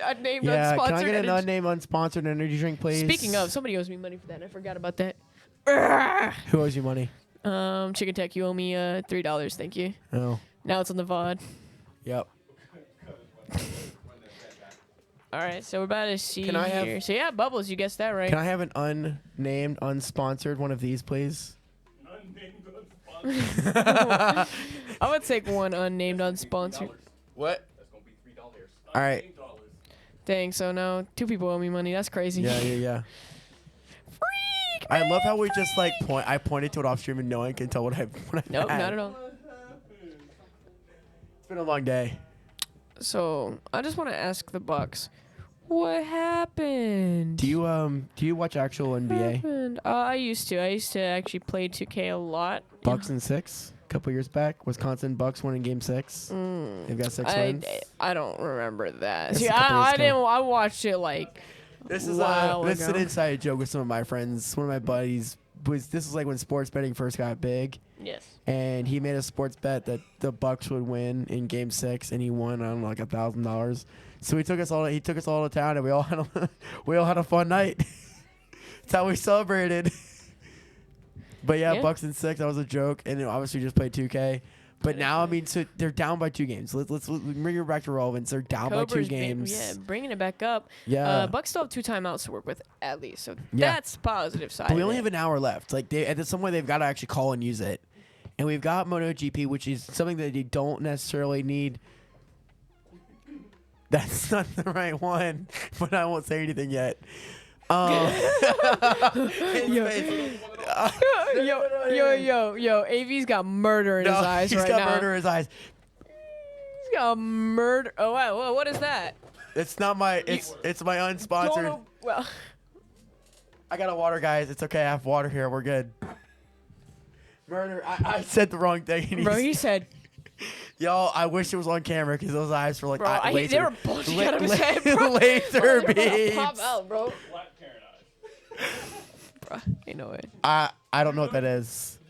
unnamed, Yeah, unsponsored can I get an energy. unnamed, unsponsored energy drink, please? Speaking of, somebody owes me money for that. And I forgot about that. Who owes you money? Chicken Tech, you owe me $3. Thank you. Oh. Now it's on the VOD. Yep. All right, so we're about to see Can I have- here. So yeah, Bubbles, you guessed that right. Can I have an unnamed, unsponsored one of these, please? I would take one unnamed, unsponsored. What? All right. Dang, so now 2 people owe me money. That's crazy. Yeah. Freak, I love how we just like point. I pointed to it off stream and no one can tell what I. Nope, not at all. It's been a long day. So I just want to ask the Bucks, what happened? Do you watch actual NBA? Happened? I used to. I used to actually play 2K a lot. Bucks in 6, a couple years back. Wisconsin Bucks won in Game 6. They've got 6 wins. I don't remember that. It's See, a couple years I ago. didn't. I watched it like. This is while this is an ago. inside joke with some of my friends. One of my buddies this was like when sports betting first got big. Yes. And he made a sports bet that the Bucks would win in Game 6, and he won on like $1,000. So he took us all to town, and we all had a fun night. That's how we celebrated. But yeah, Yeah. Bucks in 6. That was a joke, and obviously just played 2K. But now, I mean, so they're down by 2 games. Let's bring it back to relevance. They're down by 2 games. Bringing it back up. Yeah. Bucks still have 2 timeouts to work with at least, so Yeah. that's positive side. But we of only it. have an hour left. Like, at some point, they've got to actually call and use it. And we've got MotoGP, which is something that you don't necessarily need. That's not the right one, but I won't say anything yet. Yo, AV's got murder in his eyes right now. He's got murder in his eyes. He's got murder. Oh, wow. What is that? It's not my. It's my unsponsored. Well, I got a water, guys. It's okay. I have water here. We're good. Murder. I said the wrong thing. Bro, he said. Yo, I wish it was on camera because those eyes were like laser. They were bulging out of his head, bro. Laser beams. Pop out, bro. Bro, ain't no way. I don't know what that is.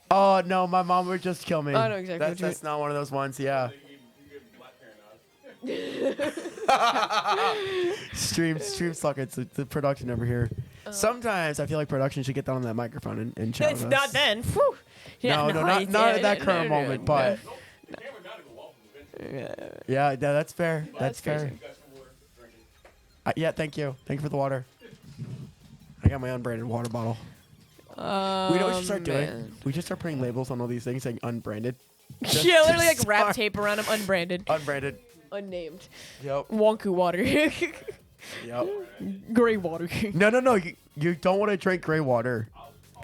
Oh no, my mom would just kill me. I know exactly. That's not one of those ones. Yeah. Stream suck. It's the production over here. Sometimes I feel like production should get down on that microphone and chat It's with not us. then. Whew. Yeah, No, not at that current moment, but yeah, that's fair. That's fair. Yeah, thank you. Thank you for the water. I got my unbranded water bottle. We know what we should start doing. We just start putting labels on all these things saying unbranded. Yeah, literally like wrap tape around them, unbranded. Unbranded. Unnamed. Yep. Wonku water. Yep. Gray water. No. You don't want to drink gray water.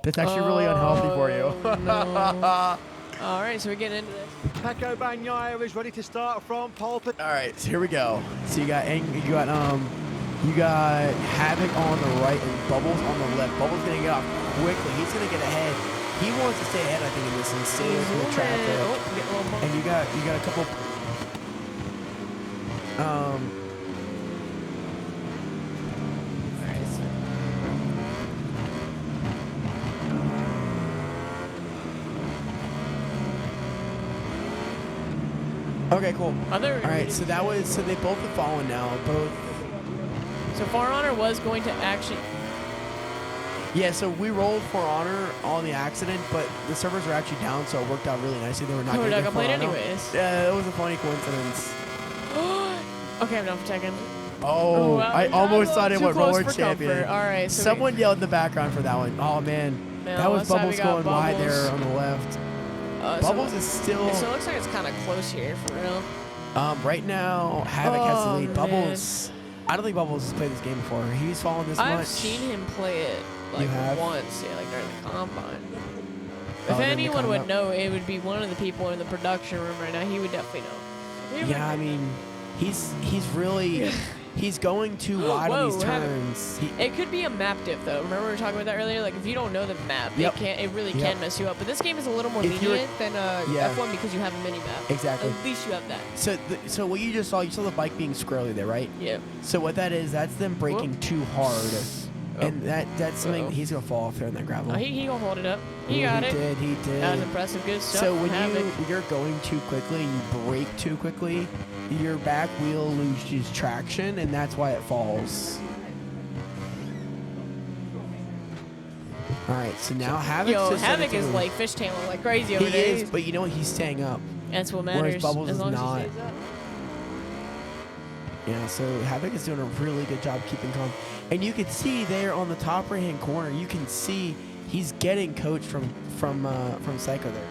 That's actually really unhealthy for you. No. All right, so we're getting into this. Paco Bagnaia is ready to start from pole. All right, so here we go. So you got Havoc on the right and Bubbles on the left. Bubbles gonna get off quickly. He's gonna get ahead. He wants to stay ahead, I think, in this and stay with the traffic. And you got a couple. Okay, cool. All right, so they both have fallen now. Both. So For Honor was going to actually. Yeah, so we rolled For Honor on the accident, but the servers are actually down, so it worked out really nicely. They were not going to play it anyways. Yeah, it was a funny coincidence. Okay, I'm done for checking. Oh, I almost thought it went roller champion. All right, so someone yelled in the background for that one. Oh man, that was Bubbles going wide there on the left. Bubbles is still. So it looks like it's kind of close here for real. Right now, Havoc has the lead. Bubbles. I don't think Bubbles has played this game before. He's fallen this much. I've seen him play it like once, yeah, like during the combine. If anyone would know, it would be one of the people in the production room right now. He would definitely know. Yeah, I mean, he's really. He's going too wide on these turns. It could be a map diff though. Remember we were talking about that earlier? Like if you don't know the map, it really can mess you up. But this game is a little more lenient than F1 because you have a mini map. Exactly. At least you have that. So what you just saw the bike being squirrely there, right? Yeah. So what that is, that's them braking too hard. And that's something he's gonna fall off there in that gravel. Oh, he gonna hold it up. He got it. He did. That was impressive. Good stuff. So when you're going too quickly and you brake too quickly, your back wheel loses traction, and that's why it falls. All right, so now Havoc is like fishtailing like crazy over there. He is, but you know what? He's staying up. That's what matters. Whereas Bubbles as long is not. As he stays up. Yeah, so Havoc is doing a really good job keeping calm. And you can see there on the top right-hand corner, you can see he's getting coached from Psycho there.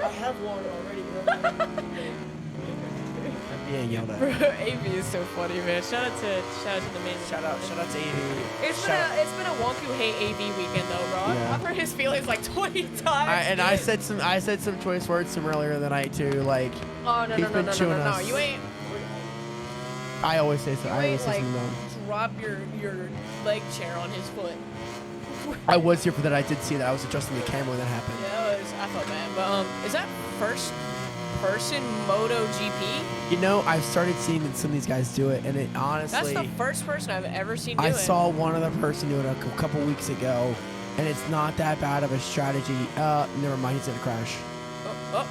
I have water already, bro. I'm being yelled at. Bro, AV is so funny, man. Shout out to the man. Shout out to AV. It's been a wonky hate AV weekend though, bro. Yeah. I've heard his feelings like 20 times. I said some choice words to him earlier in the night too, like. Oh no. You ain't. I always say so. I always say something dumb. Drop your leg chair on his foot. I was here for that. I did see that. I was adjusting the camera when that happened. Yeah, I felt bad. But is that first person MotoGP? You know, I've started seeing some of these guys do it, and it honestly. That's the first person I've ever seen do it. I saw one other person do it a couple weeks ago, and it's not that bad of a strategy. Never mind. He's gonna crash.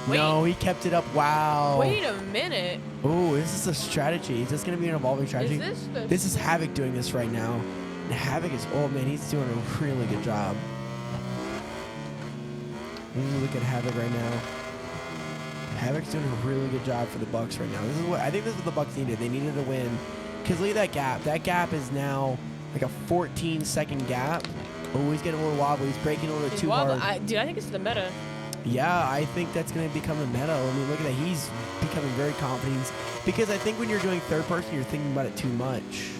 Wait. No, he kept it up. Wow. Wait a minute. Oh, this is a strategy. Is this going to be an evolving strategy? This is Havoc doing this right now. Havoc is, oh man, he's doing a really good job. Look at Havoc right now. Havoc's doing a really good job for the Bucks right now. I think this is what the Bucks needed. They needed to win. Because look at that gap. That gap is now like a 14-second gap. Oh, he's getting a little wobbly. He's breaking a little bit too hard. Dude, I think it's the meta. Yeah, I think that's going to become a meta. I mean, look at that. He's becoming very confident. Because I think when you're doing third person, you're thinking about it too much.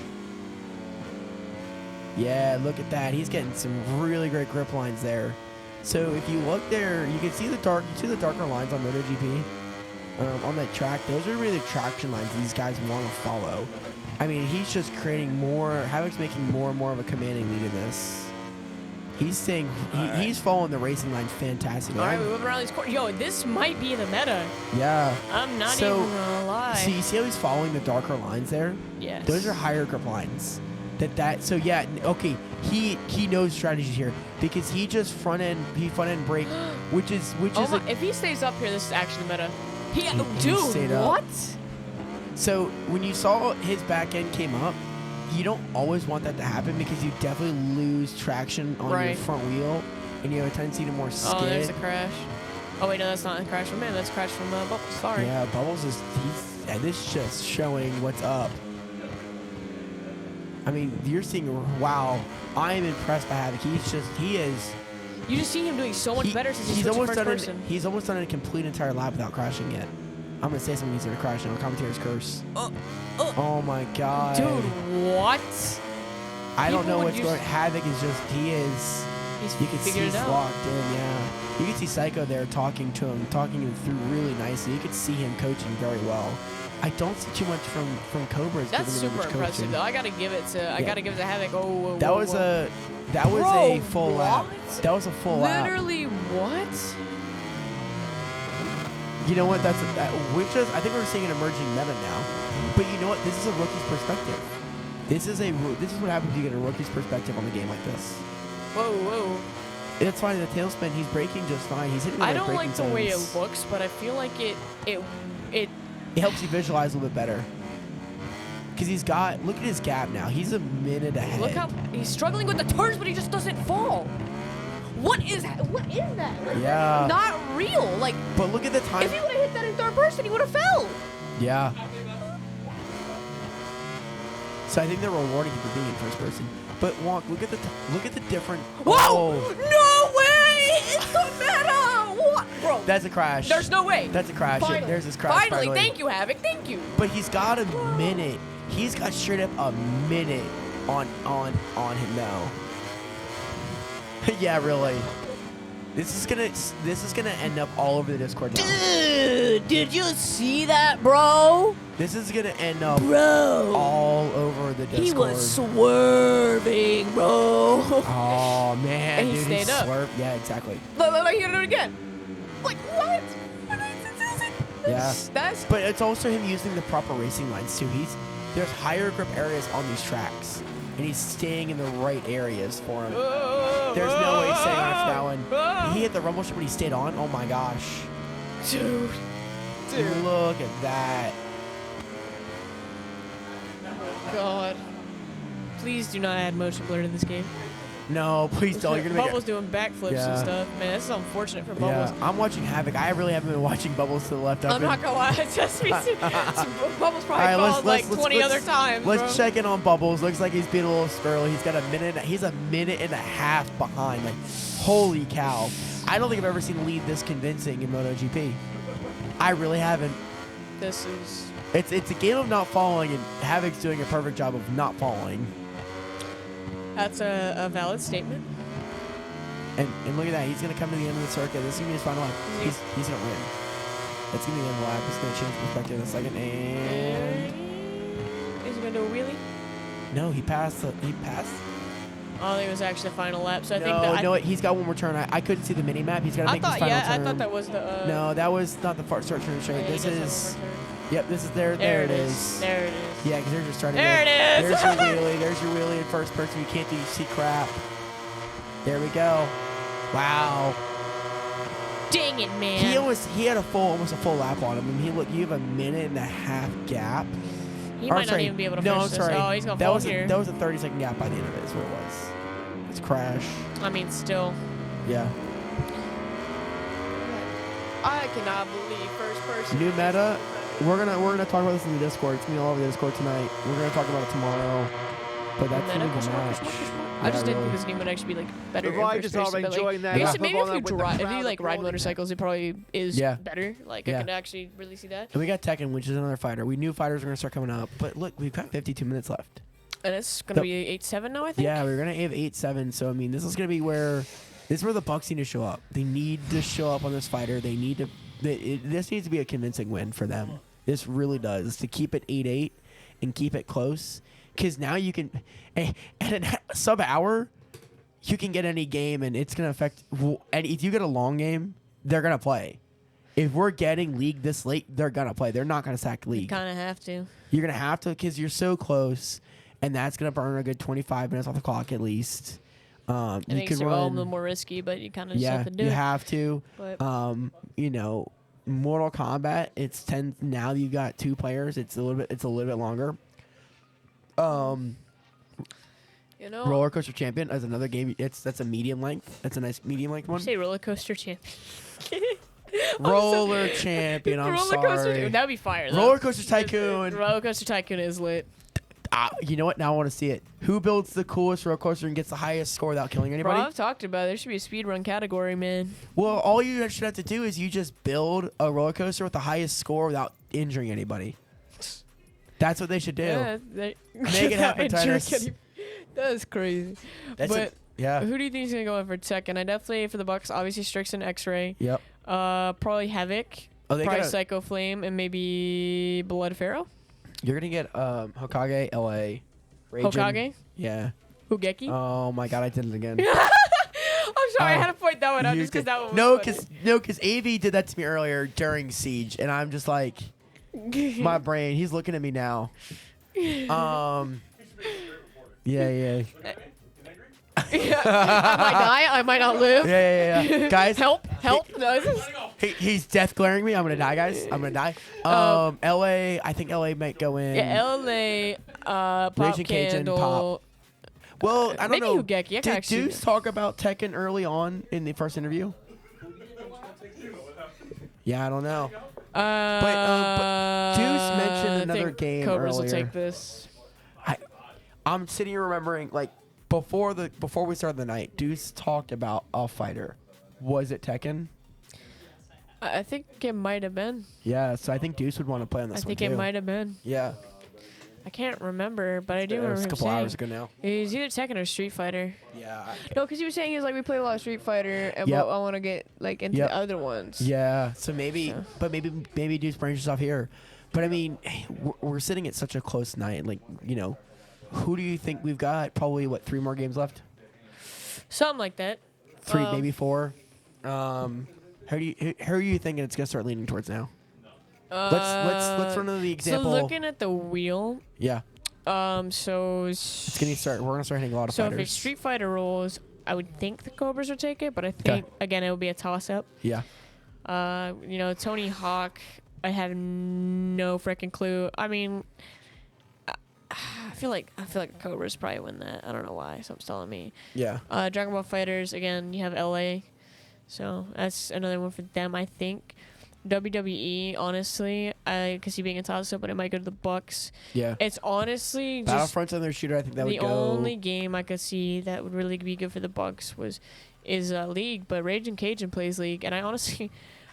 Yeah, look at that. He's getting some really great grip lines there. So if you look there, you can see the darker lines on MotoGP on that track. Those are really the traction lines these guys want to follow. I mean, he's just creating more. Havoc's making more and more of a commanding lead in this. He's saying he's following the racing line fantastically. All right, we move around these corners. Yo, this might be the meta. Yeah. I'm not even gonna lie. So you see how he's following the darker lines there? Yes. Those are higher grip lines. So yeah, okay. He knows strategies here because he just front end brake, which is if he stays up here, this is actually meta. Dude, what? So when you saw his back end came up, you don't always want that to happen because you definitely lose traction on your front wheel, and you have a tendency to more skid. Oh, there's a crash. Oh wait, no, that's not a crash from him. That's a crash from Bubbles. Sorry. Yeah, Bubbles is this is just showing what's up. I mean, you're seeing, wow, I am impressed by Havoc. He is. You just see him doing so much better since he's almost first person. He's almost done a complete entire lap without crashing yet. I'm going to say something he's going to crash on commentator's curse. Oh my God. Dude, what? I don't know what's going on. Havoc is just, you can see he's locked in, yeah. You can see Psycho there talking to him, talking him through really nicely. You can see him coaching very well. I don't see too much from Cobras. That's super impressive, though. I gotta give it to Havoc. That was a full lap. That was a full lap. Literally what? You know what? I think we're seeing an emerging meta now. But you know what? This is a rookie's perspective. This is what happens if you get a rookie's perspective on the game like this. Whoa. It's fine. The tailspin, he's braking just fine. He's hitting the right braking I don't like the way it zones. looks, but I feel like it helps you visualize a little bit better. Because look at his gap now. He's a minute ahead. Look how he's struggling with the turns, but he just doesn't fall. What is that? Like, yeah. Not real. Like, but look at the time. If he would have hit that in third person, he would have fell. Yeah. So I think they're rewarding him for being in first person. But Wonk, look at the different. Whoa! Oh. No way! It's the meta. What, bro? That's a crash. There's no way. That's a crash. Finally. There's his crash. Finally, thank you, Havoc. Thank you. But he's got a minute. He's got straight up a minute on him now. Yeah, really. This is gonna end up all over the Discord now. Dude, did you see that, bro? This is gonna end up all over the Discord. He was swerving, bro. Oh man, and he stayed up. Swerved. Yeah, exactly. Look, he gonna do it again. Like what? Yeah. But it's also him using the proper racing lines too. There's higher grip areas on these tracks, and he's staying in the right areas for him. There's no way he's staying on it for that one. He hit the rumble strip, but he stayed on. Oh my gosh. Dude. Look at that. God. Please do not add motion blur to this game. No, please don't. You're gonna Bubbles doing backflips and stuff. Man, this is unfortunate for Bubbles. Yeah, I'm watching Havoc. I really haven't been watching Bubbles to the left. I'm not gonna lie. Just me. Bubbles probably called like 20 other times. Let's check in on Bubbles. Looks like he's being a little squirrely. He's got a minute. He's a minute and a half behind. Like, holy cow! I don't think I've ever seen a lead this convincing in MotoGP. I really haven't. This is. It's a game of not following, and Havoc's doing a perfect job of not following. That's a valid statement. And look at that. He's going to come to the end of the circuit. This is going to be his final lap. He's going to win. That's going to be the end of the lap. It's going to change perspective in a second. And is he going to do a wheelie? No, he passed. He passed. Oh, it was actually the final lap. So I think that he's got one more turn. I couldn't see the mini map. He's got to make his final turn. I thought that was the. No, that was not the start turn straight. This is. Yep, this is there. There it is. There it is. Yeah, because they're just starting. There it is. There's your wheelie. There's your wheelie in first person. You can't see crap. There we go. Wow. Dang it, man. He had almost a full lap on him. I mean, you have a minute and a half gap. He Or, might not sorry, even be able to no, finish I'm this. sorry. Oh, he's gonna that fall was here. That was a 30-second gap by the end of it is what it was. It's crash. I mean, still. Yeah. I cannot believe first person. New meta. We're gonna talk about this in the Discord. It's gonna be all over the Discord tonight. We're gonna talk about it tomorrow. But that's Meta? gonna be the match. I just didn't really. think this game would actually be like better. The in riders first are person, but, enjoying their I guess lap maybe up if on you it with the drive, if you crowd like ride applauding. motorcycles, it probably is Yeah. better. Like Yeah. I could actually really see that. And we got Tekken, which is another fighter. We knew fighters were gonna start coming up, but look, we've got 52 minutes left. And it's gonna be 8-7 now, I think. Yeah, we're gonna have 8-7. So I mean, this is gonna be where the Bucks need to show up. They need to show up on this fighter. They need to. This needs to be a convincing win for them. This really does to keep it 8-8 and keep it close. Because now you can, at a sub hour, you can get any game and it's gonna affect. And if you get a long game, they're gonna play. If we're getting league this late, they're gonna play. They're not gonna sack You league. kind of have to. You're gonna have to because you're so close, and that's gonna burn a good 25 minutes off the clock at least. It You makes could it all a run. little more risky, but you kind of just Yeah, have to do you it. have to. But You know, Mortal Kombat. It's 10 now. You got 2 players. It's a little bit longer. you know, Roller Coaster Champion is another game. That's a medium length. That's a nice medium length one. say roller coaster champ. Roller Champion. I'm roller sorry. coaster. That'd be fire. Though. Roller Coaster Tycoon. Roller coaster tycoon is lit. You know what? Now I want to see it. Who builds the coolest roller coaster and gets the highest score without killing Bro, anybody? I've talked about it. There should be a speedrun category, man. Well, all you should have to do is you just build a roller coaster with the highest score without injuring anybody. That's what they should do. Yeah, Make it happen, Titus. That is crazy. That's but it. Yeah. who do you think is gonna go in for second? I definitely for the Bucks. Obviously, Strix and X-Ray. Yep. Probably Havoc. Oh, they probably gotta- Psycho Flame and maybe Blood Pharaoh. You're gonna get Hokage, LA, Raging. Hokage? Yeah. Hugeki. Oh my God, I did it again. I'm sorry, I had to point that one out You just because did- that one. No, was because AV did that to me earlier during Siege, and I'm just like, funny. my brain. He's looking at me now. Yeah. I might die. I might not live. Yeah. Guys, help! No, this is- he's death glaring me. I'm gonna die, guys. I'm gonna die. LA. I think LA might go in. yeah, LA. Pop Raging Cajun, Candle. Pop. Well, I don't maybe know. Hugeki. I can Did actually. Deuce talk about Tekken early on in the first interview? Yeah, I don't know. But Deuce mentioned I another think game Cobras earlier. will take this. I'm sitting here remembering, like, before we started the night, Deuce talked about a fighter. Was it Tekken? I think it might have been. Yeah, so I think Deuce would want to play on this I one think too. it might have been. Yeah. I can't remember, but I do It remember was a him couple saying hours ago now. It was either Tekken or Street Fighter. Yeah. No, because he was saying he was like, we play a lot of Street Fighter, and Yep. I want to get like into Yep. the other ones. Yeah. So maybe Deuce branches off here. But I mean, we're sitting at such a close night. Like, you know, who do you think we've got? Probably 3 more games left? Something like that. 3, maybe 4. How are you thinking it's gonna start leaning towards now? Let's run into the example. So looking at the wheel. Yeah. So It's gonna start. We're gonna start hitting a lot of so fighters. if it's Street Fighter rules, I would think the Cobras would take it, but I think again it would be a toss up. Yeah. You know, Tony Hawk, I have no freaking clue. I mean, I feel like Cobras probably win that. I don't know why. Something's telling me. Yeah. Dragon Ball Fighters, again, you have LA, so that's another one for them. I think WWE, honestly, I could see being a toss up, but it might go to the Bucks. Yeah. It's honestly just Battlefront's another shooter. I think that would the go. only game I could see that would really be good for the Bucks is League, but Raging Cajun plays League, and I honestly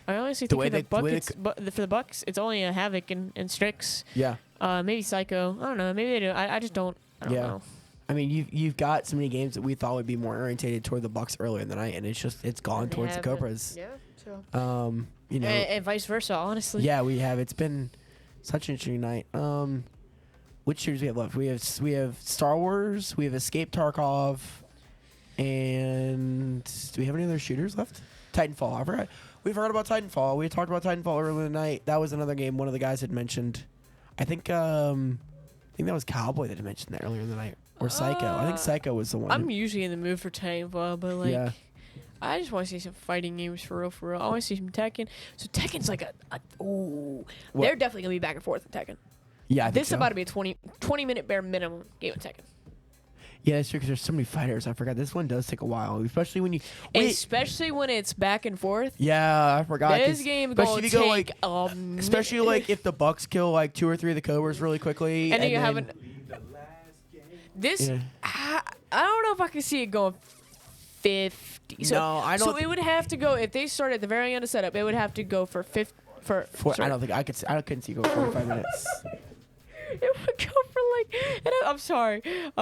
think for the Bucks, for the Bucks, it's only a Havoc and Strix. Yeah. Maybe Psycho. I don't know. Maybe they do. I just don't. I don't know. I mean, you've got so many games that we thought would be more orientated toward the Bucks earlier in the night, and it's gone towards the Cobras. Yeah. So. You know. And vice versa, honestly. Yeah, we have. It's been such an interesting night. Which shooters we have left? We have Star Wars. We have Escape Tarkov, and do we have any other shooters left? Titanfall. I forgot. We forgot about Titanfall. We talked about Titanfall earlier in the night. That was another game one of the guys had mentioned. I think that was Cowboy that had mentioned that earlier in the night, or Psycho. I think Psycho was the one. I'm usually in the mood for Titanfall, but like. Yeah. I just want to see some fighting games for real. I want to see some Tekken. So Tekken's like they're definitely gonna be back and forth in Tekken. Yeah, I think This is so. about to be a 20-minute bare minimum game of Tekken. Yeah, that's true because there's so many fighters. I forgot this one does take a while, especially when you. Especially when it's back and forth. Yeah, I forgot. This game gonna take a minute. Especially like if the Bucks kill like 2 or 3 of the Cobras really quickly, and then you haven't. This I don't know if I can see it going 50. So, No, I don't So it would have to go if they start at the very end of setup. It would have to go for 50. I don't think I could. I couldn't see it go 45 minutes. It would go for like. I'm sorry. It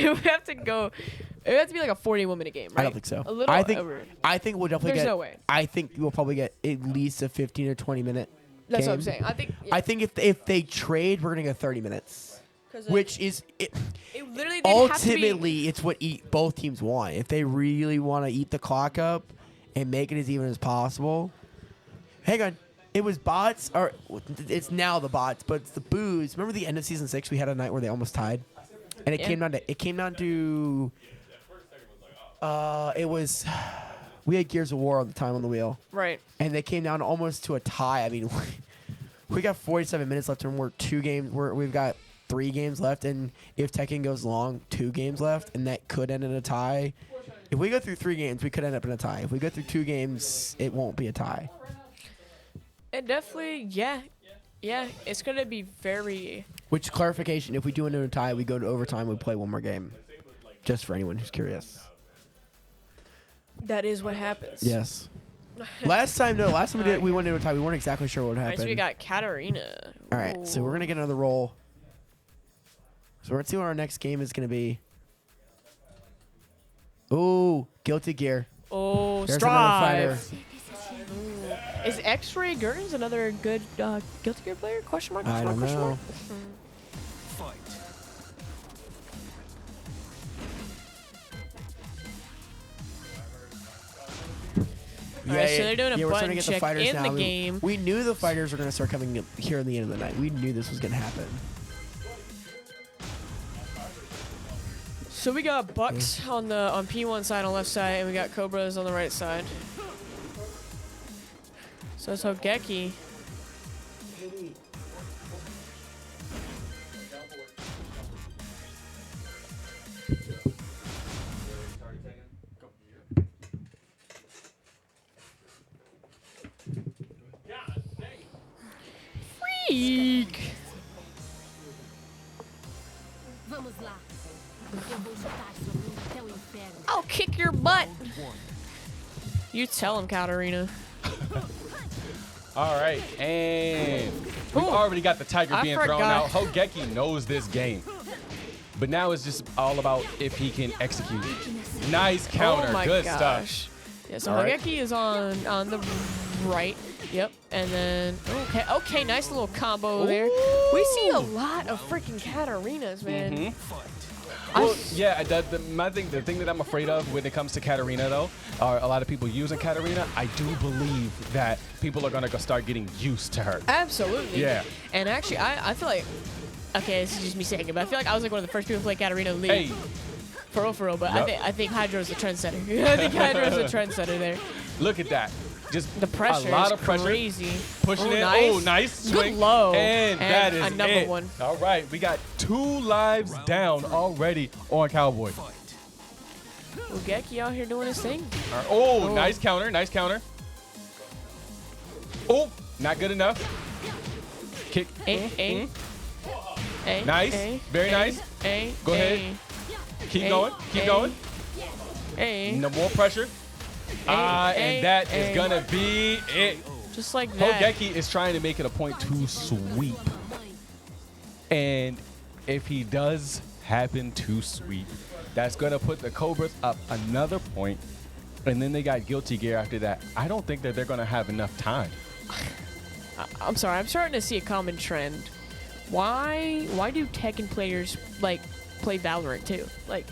would have to go. It would have to be like a 41-minute game, right? I don't think so. A little over. I think we'll definitely There's get. no way. I think we'll probably get at least a 15 or 20 minute. That's game. what I'm saying. I think if they trade, we're gonna get 30 minutes, which is literally ultimately it's what both teams want. If they really want to eat the clock up and make it as even as possible. Hang on. It was bots, or it's now the bots, but it's the booze. Remember the end of season 6? We had a night where they almost tied, and it came down to. It was. We had Gears of War all the time on the wheel, right? And they came down almost to a tie. I mean, we got 47 minutes left, and we've got 3 games left, and if Tekken goes long, 2 games left, and that could end in a tie. If we go through 3 games, we could end up in a tie. If we go through 2 games, it won't be a tie. It definitely, yeah, it's gonna be very. Which clarification? If we do end in a tie, we go to overtime. We play 1 more game. Just for anyone who's curious. That is what happens. Yes. Last time we went into a tie. We weren't exactly sure what would happen. Alright, so we got Katarina. All right, so we're gonna get another roll. So we're gonna see what our next game is gonna be. Ooh, Guilty Gear. Oh, There's Strive. another fighter. Is X-Ray Gurns another good Guilty Gear player? Question mark. I don't know. Alright, so they're doing a we're starting button to get the check fighters in now. the game. We knew the fighters were gonna start coming here in the end of the night. We knew this was gonna happen. So we got Bucks on P1 side on left side, and we got Cobras on the right side. So it's Hogeki. Freak! Vamos lá. Eu vou chutar sua bunda até o inferno. I'll kick your butt. You tell him, Katarina. All right, and we already got the tiger being thrown out. Hogeki knows this game. But now it's just all about if he can execute. Nice counter. Oh my Good gosh. stuff. Yeah, so All Hogeki right. is on the right. Yep. And then okay, nice little combo there. We see a lot of freaking Katarinas, man. Well, yeah, the thing that I'm afraid of when it comes to Katarina, though, are a lot of people using Katarina. I do believe that people are going to start getting used to her. Absolutely. Yeah. And actually, I feel like, okay, this is just me saying it, but I feel like I was like one of the first people to play Katarina in the league. Hey. For real, but Yep. I think Hydro's the trendsetter. I think Hydro's the trendsetter there. Look at that. Just the pressure a lot is of pressure. Crazy. Pushing in. Nice. Oh, nice Good swing. low. And that is another it. one. All right, we got 2 lives down already on Cowboy. Hogeki out here doing his thing. All right. Oh, nice counter. Nice counter. Oh, not good enough. Kick. Nice. Very nice. Go ahead. Keep going. Keep going. No more pressure. And that is going to be it. Just like that. Hogeki is trying to make it a point to sweep. And if he does happen to sweep, that's going to put the Cobras up another point. And then they got Guilty Gear after that. I don't think that they're going to have enough time. I'm sorry. I'm starting to see a common trend. Why do Tekken players like play Valorant too? Like,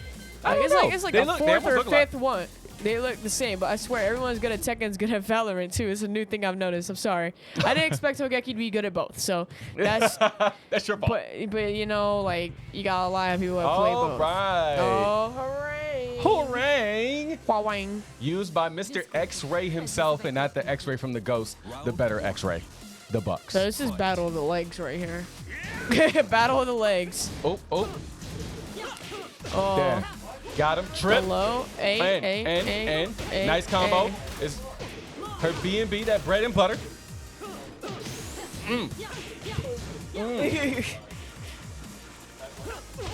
it's like a 4th or 5th one. They look the same, but I swear everyone's good at Tekken's good at Valorant too. It's a new thing I've noticed. I'm sorry. I didn't expect Hogeki to be good at both, so that's that's your fault. But you know, like you got a lot of people that play both. All right. Oh, hooray! Hooray! Wah-wang. Used by Mr. X-Ray himself, and not the X-Ray from the Ghost, the better X-Ray. the Bucks. So this is battle of the legs right here. Battle of the legs. Oh. Oh. There. Got him. Trip. Hello. And nice combo. Is her B&B, that bread and butter.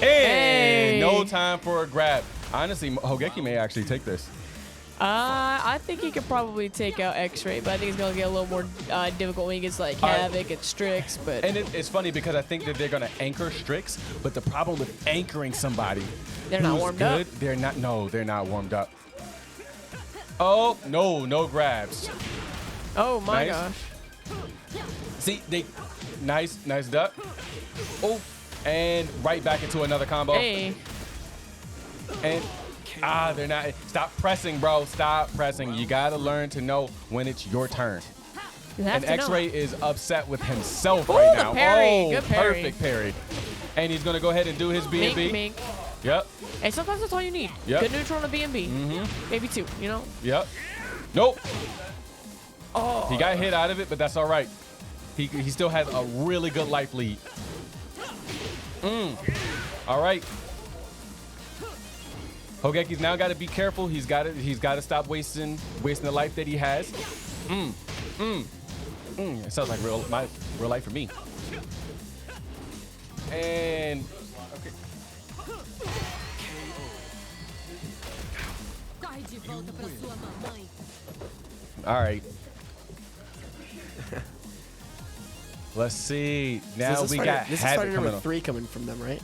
And no time for a grab. Honestly, Hogeki may actually take this. I think he could probably take out X-Ray, but I think it's gonna get a little more difficult when he gets like Havoc and Strix. But it's funny because I think that they're gonna anchor Strix, but the problem with anchoring somebody, they're not warmed up. They're not. No, they're not warmed up. Oh no grabs. Oh my gosh. See, nice duck. Oh, and right back into another combo. Hey. And they're not. Stop pressing, bro. Stop pressing. You gotta learn to know when it's your turn. And X-Ray is upset with himself right now. Parry. Oh, Good parry. Perfect parry. And he's gonna go ahead and do his B&B. Mink. Yep. And sometimes that's all you need. Yep. Good neutral on a B&B. Maybe 2, you know? Yep. Nope. Oh. He got hit out of it, but that's all right. He still has a really good life lead. All right. Hogeki's now got to be careful. He's got to stop wasting the life that he has. It sounds like real life for me. And okay. All right. Let's see. Now we got This is Havoc fighter coming number on. 3 coming from them, right?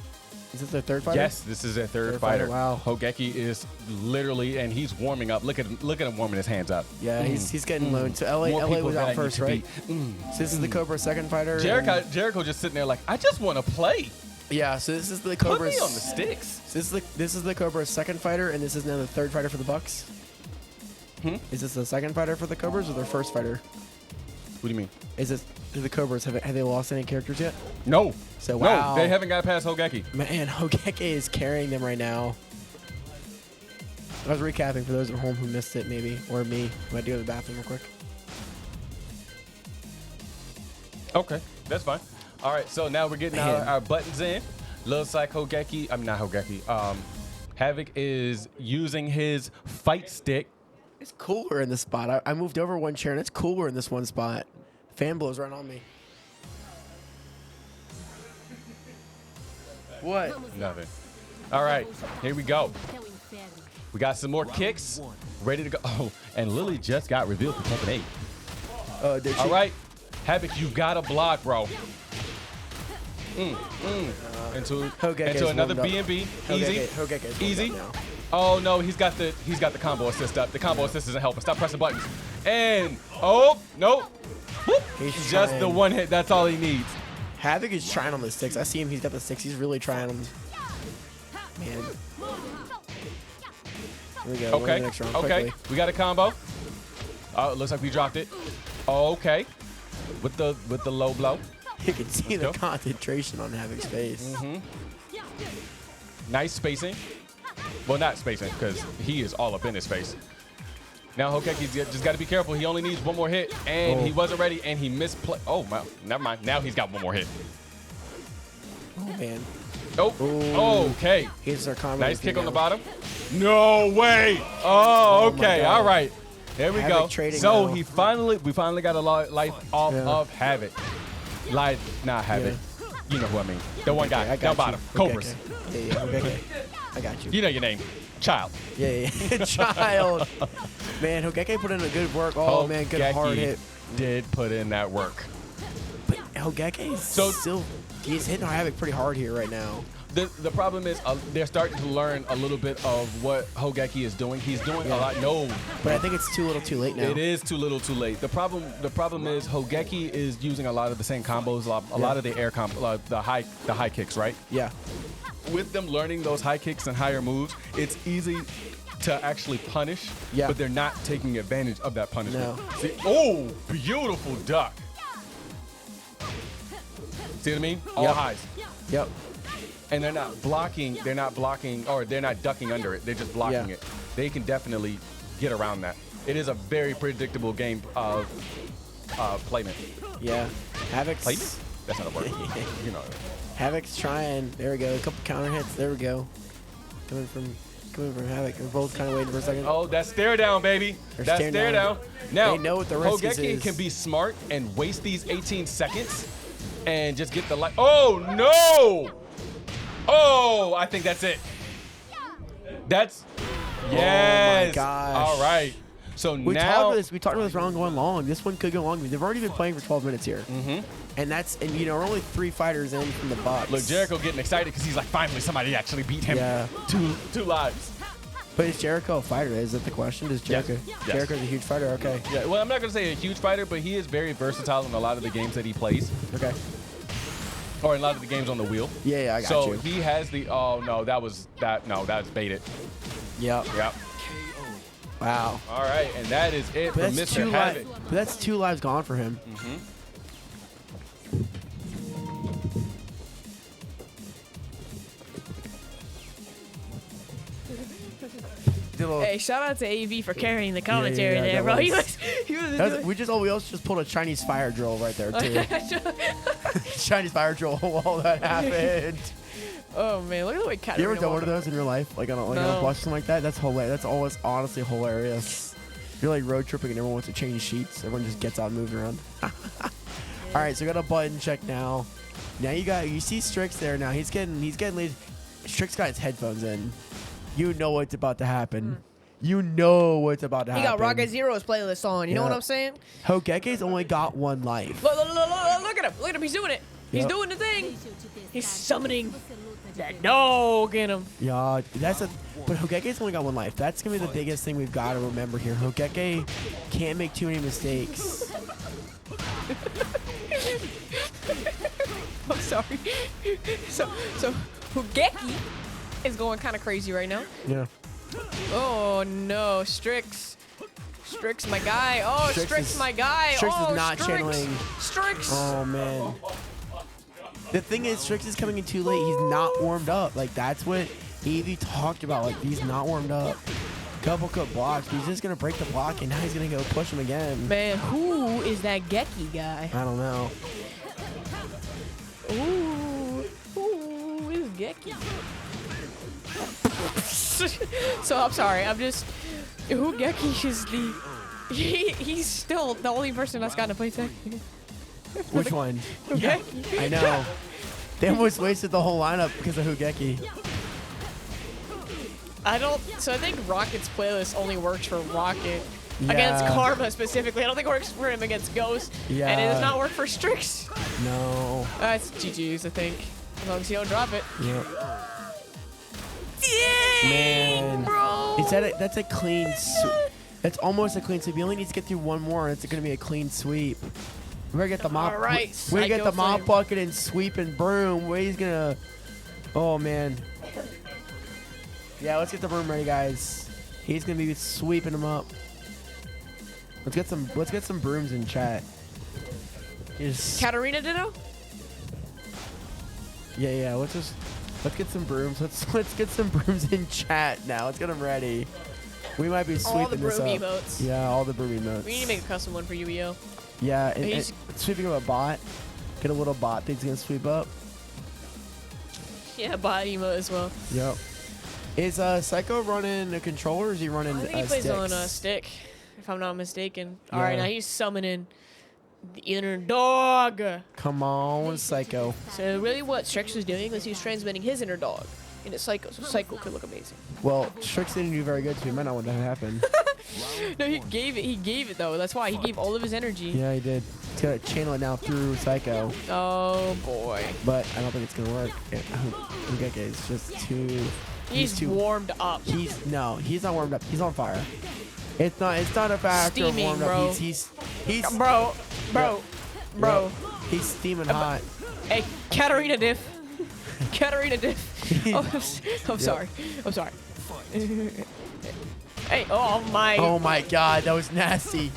Is this their third fighter? Yes, this is their third fighter. Wow. Hogeki is literally, and he's warming up. Look at him warming his hands up. Yeah, he's getting low. So LA was out first, right? So this is the Cobra's second fighter. Jericho just sitting there like, I just want to play. Yeah, so this is the Cobra's. Put me on the sticks. So this is the Cobra's second fighter, and this is now the third fighter for the Bucks. Is this the second fighter for the Cobras or their first fighter? What do you mean? Do the Cobras have they lost any characters yet? No. So wow. No, they haven't got past Hogeki. Man, Hogeki is carrying them right now. I was recapping for those at home who missed it, maybe, or me. Might go to the bathroom real quick. Okay, that's fine. All right, so now we're getting our buttons in. Looks like Hogeki. I'm not Hogeki. Havoc is using his fight stick. It's cooler in this spot. I moved over one chair, and it's cooler in this one spot. Fan blows right on me. What? Nothing. All right, here we go. We got some more kicks ready to go. Oh, and Lily just got revealed for Tekken 8. Did she? All right, Havoc, you got to block, bro. Into another B&B. Easy. Oh no, he's got the combo assist up. The combo assist isn't helping. Stop pressing buttons. And oh no, he's just the one hit. That's all he needs. Havoc is trying on the sticks. I see him. He's got the sticks. He's really trying them. Man. Here we go. Okay. Next round, Okay. quickly. We got a combo. Oh, it looks like we dropped it. Okay. With the low blow. You can see the concentration on Havoc's face. Nice spacing. Well, not spacing, because he is all up in his face. Now Hogeki's just got to be careful. He only needs one more hit, and he wasn't ready, and he misplayed. Oh, wow. Never mind. Now he's got one more hit. Oh, man. Oh, okay. Here's our combo. Nice kick on the bottom. No way. Oh, okay. All right. There we go. So we finally got a life off of Havoc. Not Havoc. Yeah. You know who I mean. The one guy down bottom. Cobras. Okay. I got you. You know your name. Child. Yeah. Child. Man, Hogeki put in a good work. Oh, man, good hard hit. Did put in that work. But Hogeki is he's hitting Havoc pretty hard here right now. The problem is they're starting to learn a little bit of what Hogeki is doing. He's doing a lot. No, but I think it's too little, too late now. It is too little, too late. The problem is Hogeki is using a lot of the same combos, a lot of the air the high kicks, right? Yeah. With them learning those high kicks and higher moves, it's easy to actually punish. Yeah. But they're not taking advantage of that punishment. No. See, oh, beautiful duck. See what I mean? All highs. Yep. And they're not blocking, or they're not ducking under it. They're just blocking it. They can definitely get around that. It is a very predictable game of Playman. Yeah. Havoc's. Playman? That's not a word. You know. Havoc's trying. There we go. A couple counter hits. There we go. Coming from Havoc. They're both kind of waiting for a second. Oh, that's stare down, baby. That's stare down. Now, they know what the risk Hogeki is. can be smart and waste these 18 seconds and just get the light. Oh, no. Oh, I think that's it. That's. Yes. Oh, my gosh. All right. So We now. talked about this round going long. This one could go long. They've already been playing for 12 minutes here. Mm-hmm. And you know, we're only 3 fighters in from the box. Look, Jericho getting excited because he's like, finally somebody actually beat him. Yeah. Two lives. But is Jericho a fighter? Is that the question? Is Jericho? Yes. Jericho's a huge fighter. Okay. Yeah. Well, I'm not gonna say a huge fighter, but he is very versatile in a lot of the games that he plays. Okay. Or in a lot of the games on the wheel. Yeah, I got so you. So he has the. Oh no, that was baited. Yep. Yep. Wow. All right, and that is it for Mr. Havoc. But that's 2 lives gone for him. Mm-hmm. Hey, shout out to AV for carrying the commentary Yeah, there, bro. He was we also just pulled a Chinese fire drill right there too. Chinese fire drill while that happened. Oh man, look at the way Katarina. You ever done one of those in your life? Like on a bus something like that? That's hilarious. That's always honestly hilarious. You're like road tripping and everyone wants to change sheets. Everyone just gets out and moves around. All right, so we got a button check now. Now you see Strix there now. He's getting lead. Strix got his headphones in. You know what's about to happen. You know what's about to happen. He got Rocket Zero's playlist on. You know what I'm saying? Hogeki's only got 1 life. Look at him. Look at him. He's doing it. He's doing the thing. He's summoning that dog in him. Yeah, but Hogeki's only got 1 life. That's gonna be the biggest thing we've got to remember here. Hogeki can't make too many mistakes. I'm sorry. So Hogeki is going kind of crazy right now. Yeah. Oh no, Strix, my guy. Oh, Strix my guy. Strix oh, is not channeling. Strix. Oh man. The thing is, Strix is coming in too late. He's not warmed up. Like that's what Evie talked about. Like he's not warmed up. Couple cut blocks. He's just gonna break the block, and now he's gonna go push him again. Man, who is that Geki guy? I don't know. Who is Geki? So I'm sorry. Hogeki is he's still the only person that's gotten to play tech. Which one? Okay. Yeah, I know. They almost wasted the whole lineup because of Hogeki. So I think Rocket's playlist only works for Rocket. Against Karma specifically. I don't think it works for him against Ghost. Yeah. And it does not work for Strix. No. It's GG's, I think. As long as you don't drop it. Yeah. Dang, Man. bro. That's a clean sweep. That's almost a clean sweep. He only needs to get through 1 more, and it's going to be a clean sweep. We're going to get the mop. All right, We're going to get the Psycho mop Flame. bucket and sweep and broom. Where he's going to... Oh, man. Yeah, let's get the broom ready, guys. He's going to be sweeping them up. Let's get some brooms in chat. Katarina Ditto? Yeah. Let's get some brooms. Let's get some brooms in chat now. Let's get them ready. We might be sweeping All the this broom up. emotes. Yeah, all the broom emotes. We need to make a custom one for UEO. Yeah, and sweeping up a bot. Get a little bot thing's gonna sweep up. Yeah, bot emote as well. Yep. Is Psycho running a controller or is he running I think he plays sticks? on a stick, if I'm not mistaken. Yeah. All right, now he's summoning the inner dog. Come on, Psycho. So really what Strix was doing was he was transmitting his inner dog into Psycho, so Psycho could look amazing. Well, Strix didn't do very good, so he might not want that to happen. No, he gave it though. That's why he gave all of his energy. Yeah, he did. He's got to channel it now through Psycho. Oh boy. But I don't think it's gonna work. Hugeke is just too. He's too warmed up. He's not warmed up. He's on fire. It's not a factor Steaming, of warmed bro. up. He's bro. Yep. He's steaming hot. Hey, Katarina Diff. Katarina Diff. I'm sorry. I'm sorry. Hey, oh my. Oh my God, that was nasty.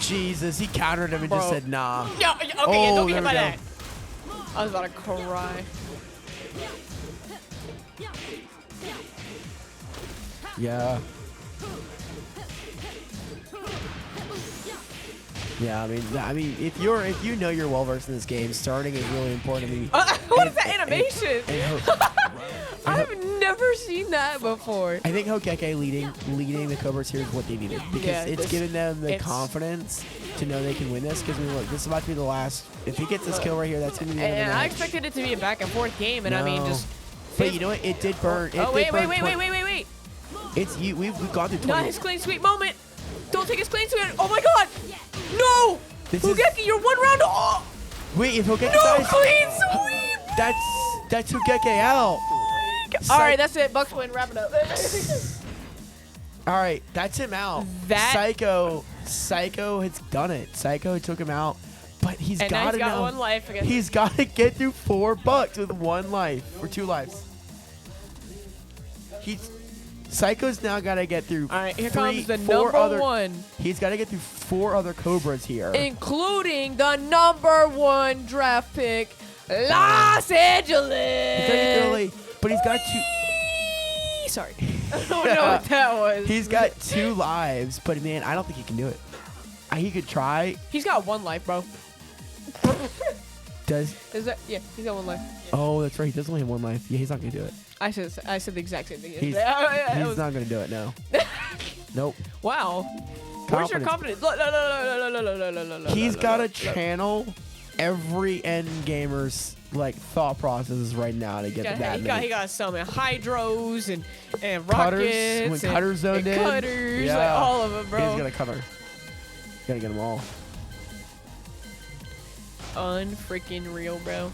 Jesus, he countered him and just said nah. Yeah, okay, yeah, don't get hit by that. I was about to cry. Yeah. Yeah, I mean, if you know you're well versed in this game, starting is really important. I mean, what is that animation? I've never seen that before. I think Hokeke leading the Cobras here is what they needed because it's giving them the confidence to know they can win this. Because look, this is about to be the last. If he gets this kill right here, that's gonna be the end of the match. I expected it to be a back and forth game, and I mean just. But you know what? It did burn. Wait. It's you. We've gone through 20. Not his clean sweep moment. Don't take his clean sweep. Oh my God! No! Hugeki, you're one round. Oh! Wait, if Hokeke dies, clean sweep. That's Hokeke out. All right, that's it. Bucks win. Wrap it up. All right, that's him out. Psycho has done it. Psycho took him out, but he's got one life. He's got to get through 4 bucks with 1 life or 2 lives. Psycho's now got to get through. All right, here comes the number 1. He's got to get through 4 other Cobras here, including the number 1 draft pick, Los Angeles. He's got to get early, but he's got 2. Sorry, I don't know what that was. He's got 2 lives, but man, I don't think he can do it. He could try. He's got 1 life, bro. Is that? Yeah, he's got 1 life. Oh, that's right. He does only have 1 life. Yeah, he's not gonna do it. I said the exact same thing. He's not gonna do it. No. Nope. Wow. Where's your confidence? Look. He's got to channel every end gamer's thought processes right now to get that. He got summon hydros and cutters, rockets when cutters zoned in. Cutters, all of them, bro. He's gonna cover. Gotta get them all. Unfreaking real, bro.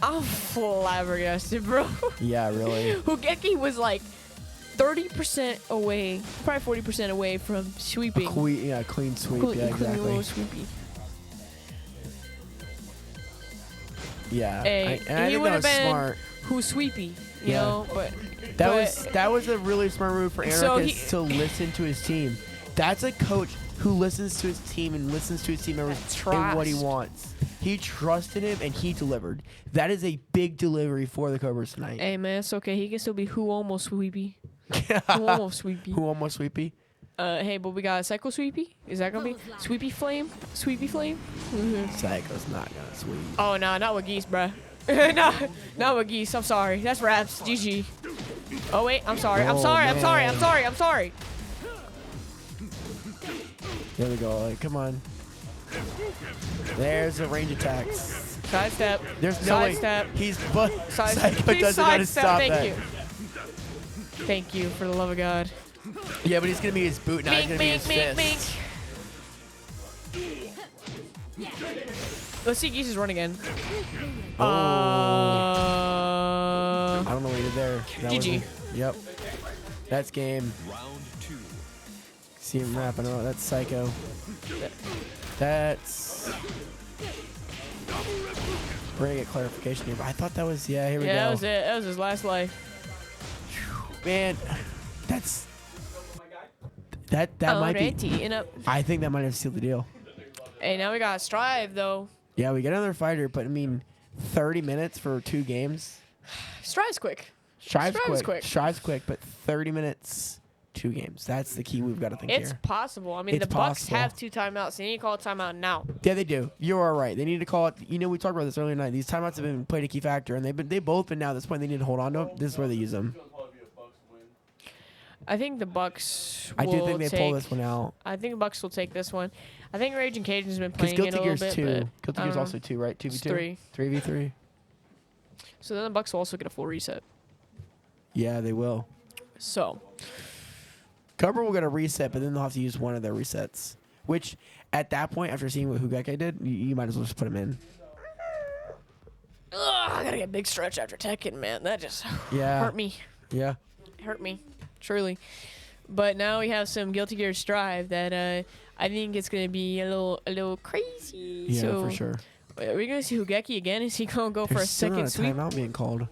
I'm flabbergasted, bro. Yeah, really. Hugeki was 30% away, probably 40% away from sweeping. Clean sweep. Yeah, exactly. Sweepy. Yeah, and he would have been smart. Who's sweepy, you know? But that was a really smart move for Anarchist to listen to his team. That's a coach who listens to his team and listens to his team members and what he wants. He trusted him and he delivered. That is a big delivery for the Cobras tonight. Hey man, it's okay. He can still be who almost sweepy. Who almost sweepy. Who almost sweepy. Hey, but we got Psycho Sweepy. Is that gonna be Sweepy Flame? Sweepy Flame? Psycho's not gonna sweep. Oh no, not with Geese, bruh. not with Geese. I'm sorry. That's Raps. GG. Oh wait, I'm sorry. I'm sorry. There we go. Come on. There's the range attacks. Sidestep. There's no way. Psycho doesn't know how to stop that. Thank you. Thank you, for the love of God. Yeah, but he's gonna be his boot now. He's gonna be his fist. Let's see Geese's run again. I don't know what he did there. GG. Yep. That's game. See him wrapping up. That's Psycho. That's. We're gonna get clarification here, but I thought that was here we go. Yeah, that was it. That was his last life. Man, that might be. I think that might have sealed the deal. Hey, now we got Strive though. Yeah, we get another fighter, but I mean, 30 minutes for 2 games. Strive's quick. Strive's quick, but 30 minutes, 2 games. That's the key we've got to think here. It's possible. I mean, the Bucks have 2 timeouts. They need to call a timeout now. Yeah, they do. You are right. They need to call it. You know, we talked about this earlier tonight. These timeouts have been played a key factor, and they've both been now at this point. They need to hold on to them. This is where they use them. I think the Bucks. I do think they pull this one out. I think the Bucks will take this one. I think Raging Cajun's been playing it a little bit. Guilty Gear's also 2, right? 2v2. 3v3. So then the Bucks will also get a full reset. Yeah, they will. So. Cobra will get a reset, but then they'll have to use one of their resets. Which, at that point, after seeing what Hugeki did, you might as well just put him in. Ugh, I gotta get a big stretch after Tekken, man. That just hurt me. Yeah. It hurt me. Truly. But now we have some Guilty Gear Strive that I think it's gonna be a little crazy. Yeah, for sure. Are we gonna see Hugeki again? Is he gonna go for a second sweep? Timeout being called.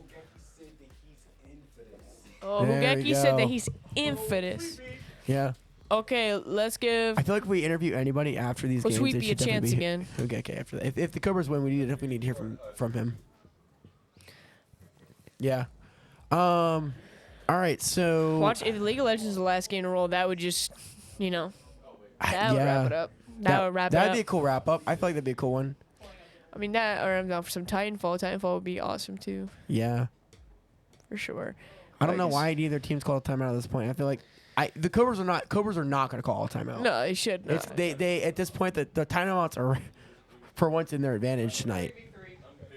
Oh, Hugeki said that he's infidus. Yeah. Okay, let's give. I feel like if we interview anybody after these games, Sweepy a chance again. Hugeki after that. If the Cobras win, we need to hear from him. Yeah. All right, so Watch if League of Legends is the last game to roll, that would just, that would yeah. wrap it up. That would wrap it up. That'd be a cool wrap up. I feel like that'd be a cool one. I mean that, or for some Titanfall. Titanfall would be awesome too. Yeah. For sure. I don't know why neither team's called a timeout at this point. I feel like the Cobras are not going to call a timeout. No, they should not. They at this point the timeouts are for once in their advantage tonight.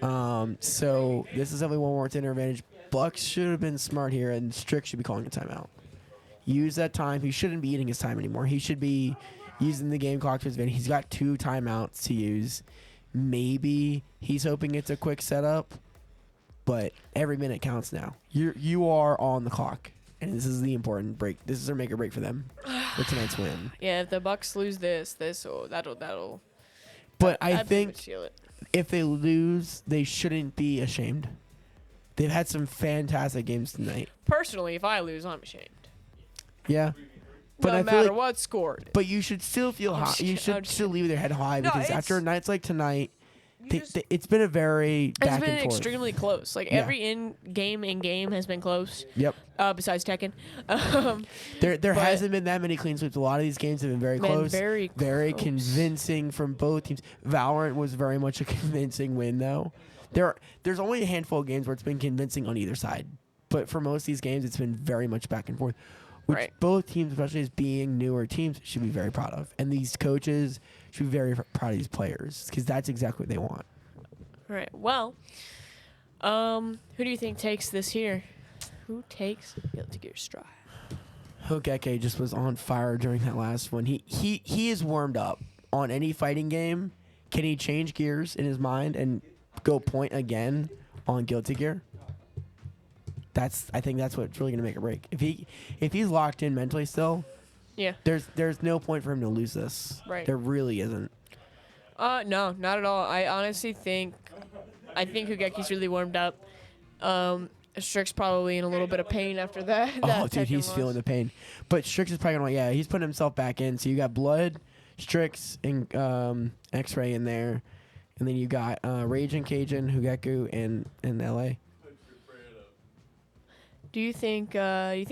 So this is definitely one more to their advantage. Bucks should have been smart here, and Strick should be calling a timeout. Use that time. He shouldn't be eating his time anymore. He should be using the game clock to his advantage. He's got 2 timeouts to use. Maybe he's hoping it's a quick setup, but every minute counts now. You are on the clock, and this is the important break. This is their make or break for them for tonight's win. Yeah, if the Bucks lose that'll. But I think seal it. if they lose, they shouldn't be ashamed. They've had some fantastic games tonight. Personally, if I lose, I'm ashamed. Yeah. But no I matter feel like, what score. But you should still feel high. You should still leave their head high because after nights like tonight, it's been a very back and forth. It's been extremely close. Like every in-game has been close. Yep. Besides Tekken. There hasn't been that many clean sweeps. A lot of these games have been very close. Very close. Convincing from both teams. Valorant was very much a convincing win, though. There's only a handful of games where it's been convincing on either side. But for most of these games, it's been very much back and forth. Which both teams, especially as being newer teams, should be very proud of. And these coaches should be very proud of these players because that's exactly what they want. All right. Well, who do you think takes this here? Who takes Guilty Gear Strive? Hokeke just was on fire during that last one. He is warmed up on any fighting game. Can he change gears in his mind and go point again on Guilty Gear? I think that's what's really gonna make a break. If he's locked in mentally still, yeah. There's no point for him to lose this. Right. There really isn't. No, not at all. I honestly think Hugeki's really warmed up. Strick's probably in a little bit of pain after that. Oh, dude, he's feeling the pain. But Strix is probably gonna he's putting himself back in. So you got Blood, Strix, and X-Ray in there, and then you got Rage and Cajun, Hugeku, and LA. Do you think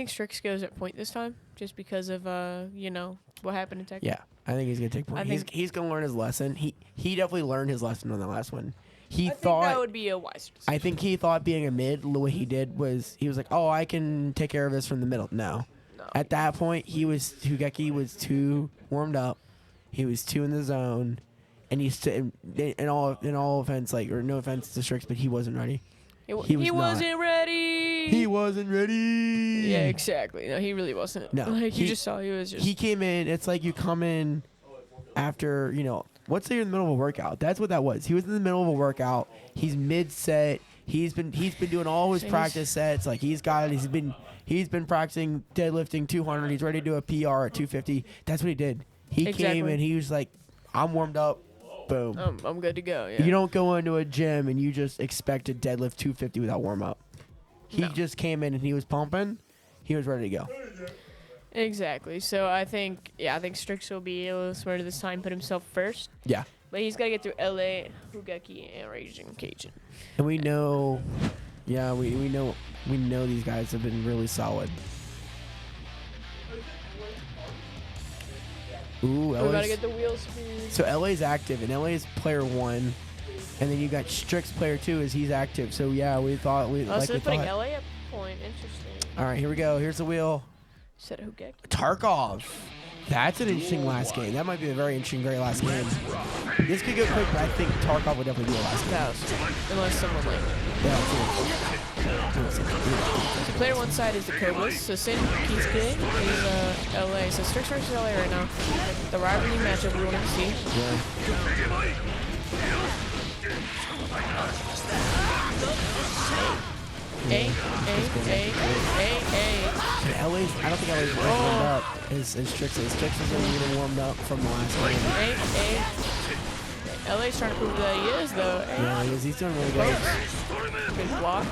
Strix goes at point this time, just because of what happened in Tekken? Yeah, I think he's gonna take point. He's gonna learn his lesson. He definitely learned his lesson on the last one. I think that would be a wise decision. I think he thought being a mid, the way he did was he was like, oh, I can take care of this from the middle. No. At that point, Hugeki was too warmed up. He was too in the zone, and in all offense, or no offense to Strix, but he wasn't ready. He wasn't ready. He wasn't ready. Yeah, exactly. No, he really wasn't. No, you just saw he was just. He came in. It's like you come in after let's say you're in the middle of a workout. That's what that was. He was in the middle of a workout. He's mid set. He's been doing all his practice sets. Like he's got it. He's been practicing deadlifting 200. He's ready to do a PR at 250. That's what he did. He came and he was like, I'm warmed up. Boom. I'm good to go. Yeah. You don't go into a gym and you just expect to deadlift 250 without warm up. He just came in and he was pumping. He was ready to go. Exactly. So I think Strix will be able to swear to this time, put himself first. Yeah. But he's got to get through LA, Hugeki, and Raging Cajun. And we know, we know these guys have been really solid. Ooh, we gotta get the wheel speed. So LA's active, and LA's player 1, and then you got Strix player 2 as he's active. So yeah, we thought so putting LA at point. Interesting. All right, here we go. Here's the wheel. Set of Hugeki. Tarkov. That's an interesting last game. That might be a very interesting, very last game. This could go quick, but I think Tarkov would definitely be the last game. Unless someone So player 1 side is the Cobras. So Sin Kisuke is LA. So Strix versus LA right now. The rivalry matchup we want to see. LA's, I don't think LA's warmed up as Strix is. Strix is really warmed up from the last game. LA's trying to prove that he is, though. Yeah, he is. He's doing really good. Good block.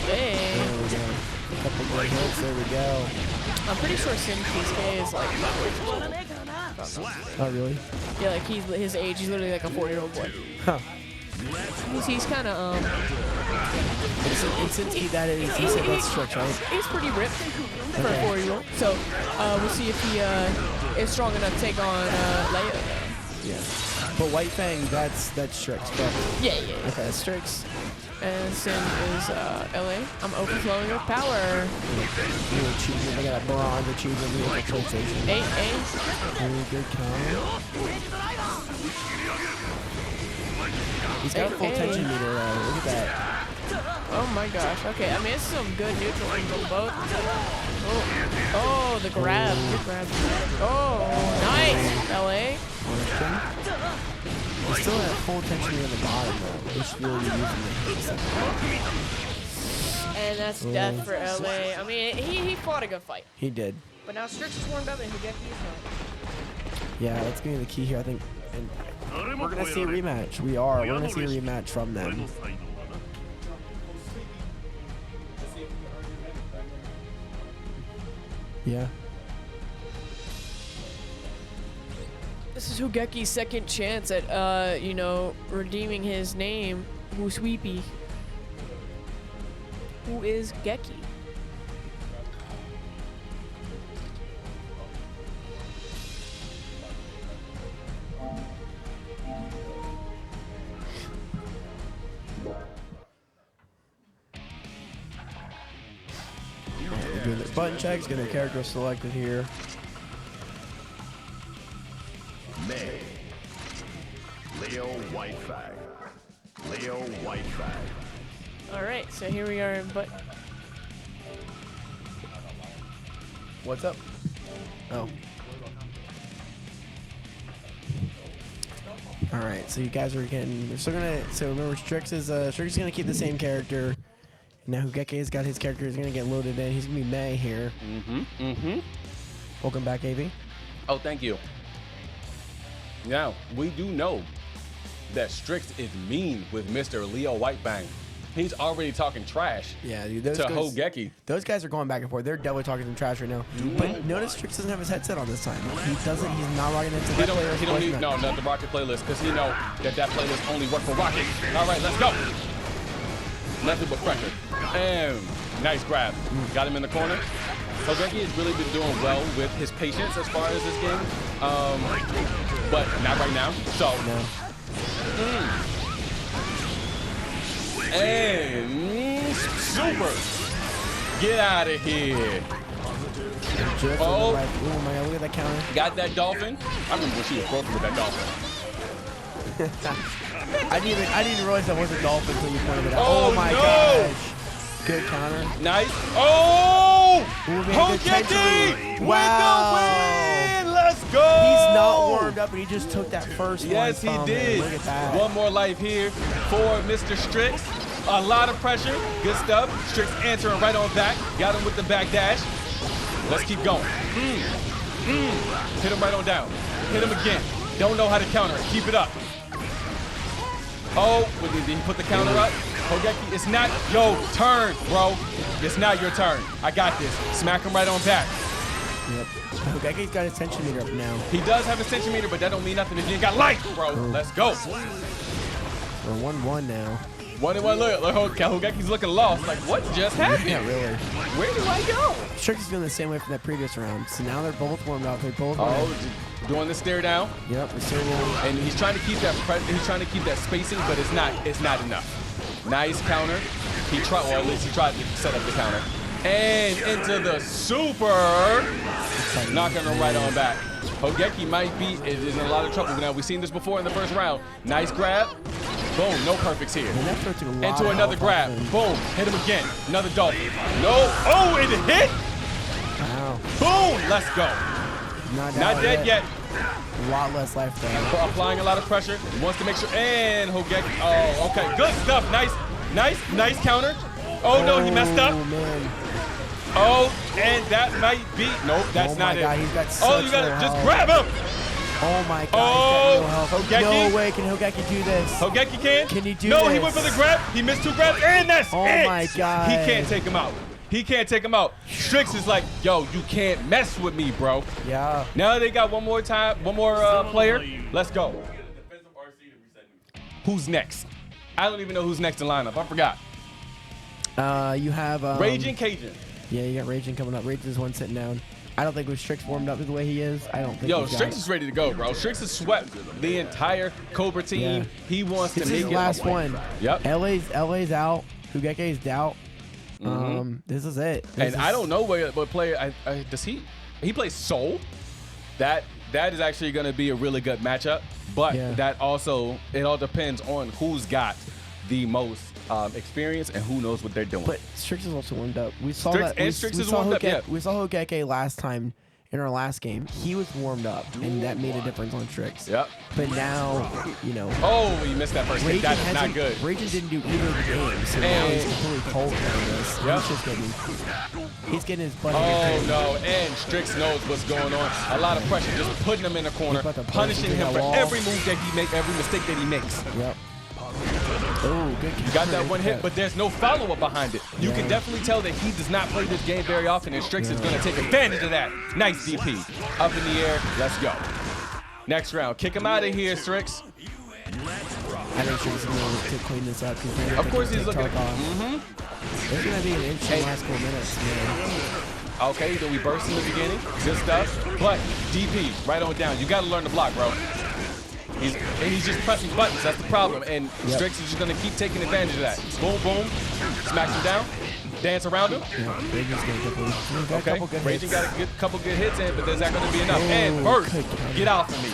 Hey. There we go. A couple more hits. There we go. I'm pretty sure Sin Kisuke is like. Oh, really? Yeah, like his age. He's literally like a 4-year-old boy. Huh. He's kind of And since he said that's Strix, right? He's pretty ripped for a 4-year-old. So we'll see if he is strong enough to take on Leo. Yeah. But White Fang, that's Strix, correct? Yeah. Okay, that's Strix. And Sin is LA. I'm overflowing with power. New achievement. I got a bronze achievement for PlayStation. Really good count. He's got a full tension meter though. Look at that. Oh my gosh. Okay, I mean it's some good neutral from them both. Oh, the grab. Good grab. Oh, nice. LA. He's still at full tension meter on the bottom though. He's really using it. And that's death for LA. I mean, he fought a good fight. He did. But now Strix is warmed up and Hideki is not. Yeah, that's gonna be the key here, I think. And we're gonna see a rematch. We're gonna see a rematch from them. Yeah. This is Hugeki's second chance at, redeeming his name. Who's Sweepy? Who is Geki? Doing their button checks, getting their character selected here. May. Leo Whitefang. Leo Whitefang. Alright, so here we are in What's up? Oh. Alright, so you guys are getting so remember Strix is gonna keep the same character. Now Hugeki's got his character is gonna get loaded in. He's gonna be May here. Welcome back, AV. Oh, thank you. Now, we do know that Strix is mean with Mr. Leo Whitefang. He's already talking trash dude, to Hogeki. Those guys are going back and forth. They're definitely talking some trash right now. But notice Strix doesn't have his headset on this time. He's not rocking into that playlist. He don't need not the Rocket playlist because he know that playlist only work for Rocket. All right, let's go. Nothing but pressure. And nice grab. Got him in the corner. Hogeki has really been doing well with his patience as far as this game. But not right now. So and super. Get out of here. Oh my god, look at that counter. Got that dolphin. I remember when she was broken with that dolphin. I didn't realize that was a dolphin until you pointed it out. Oh my no. gosh. Good counter. Nice. Oh! Hogeki with the win! Let's go! He's not warmed up, and he just took that first one. Yes, he did. Look at that. One more life here for Mr. Strix. A lot of pressure. Good stuff. Strix answering right on back. Got him with the back dash. Let's keep going. Hit him right on down. Hit him again. Don't know how to counter it. Keep it up. Oh, did he put the counter up? Hogeki, it's not your turn, bro. It's not your turn. I got this. Smack him right on back. Yep. Hogeki's got his tension meter up now. He does have his tension meter, but that don't mean nothing if you ain't got life, bro. Let's go. We're 1-1 now. 1-1. Look, Hogeki's looking lost. Like, what just happened? Yeah, really. Where do I go? Strix is feeling the same way from that previous round. So now they're both warmed up. They're both doing the stare down. Yep, the stare down. And he's trying to keep that spacing, but it's not enough. Nice counter. At least he tried to set up the counter. And into the super. Knocking him right on back. Hogeki might be is in a lot of trouble now. We've seen this before in the first round. Nice grab. Boom, no perfects here. Into another grab. Boom, hit him again. Another dolphin. No, oh, it hit. Wow. Boom, let's go. Not dead yet. A lot less life though. Applying a lot of pressure. He wants to make sure. And Hogeki. Oh, okay. Good stuff. Nice counter. Oh, no, he messed up. Man. Oh, and that might be. Nope, that's not God, it. He's got oh, you gotta just grab him. Oh my God. Oh, Hogeki. No way can Hogeki do this. Hogeki can? Can he do no, this? he went for the grab. He missed 2 grabs, and that's oh it. Oh my God. He can't take him out. He can't take him out. Strix is like, yo, you can't mess with me, bro. Yeah. Now they got one more player. Let's go. Who's next? I don't even know who's next in lineup. I forgot. You have Raging Cajun. Yeah, you got Raging coming up. Raging's one sitting down. I don't think with Strix warmed up the way he is. I don't think. Yo, Strix is ready to go, bro. Strix has swept the entire Cobra team. Yeah. He wants to This make is it. his last one. Yep. LA's out. Hugeke's out. This is it. I don't know what player does he plays Soul. That is actually going to be a really good matchup. But that also, it all depends on who's got the most experience and who knows what they're doing. But Strix is also warmed up. We saw Strix, that. and Strix is warmed up. Yeah. We saw Hogeke last time in our last game. He was warmed up, and that made a difference on Strix. Yep. But now, Oh, you missed that first hit. That is not good. Raging didn't do either of the games, so now he's completely cold on this. Yep. He's getting his butt. Oh no! And Strix knows what's going on. A lot of pressure, just putting him in the corner, punishing him for every move that he makes, every mistake that he makes. Yep. Oh, good. You got that one hit, but there's no follow-up behind it. You can definitely tell that he does not play this game very often, and Strix is going to take advantage of that. Nice DP. Up in the air. Let's go. Next round. Kick him out of here, Strix. I think Strix is going to clean this up. Of course he's looking. There's going to be an inch in the last couple minutes, man. Okay, so we burst in the beginning. Good stuff. But DP, right on down. You got to learn to block, bro. He's just pressing buttons. That's the problem. And Strix is just going to keep taking advantage of that. Boom, boom. Smack him down. Dance around him. Okay. Raging got a couple good hits in, but is that going to be enough? And burst. Get out from me.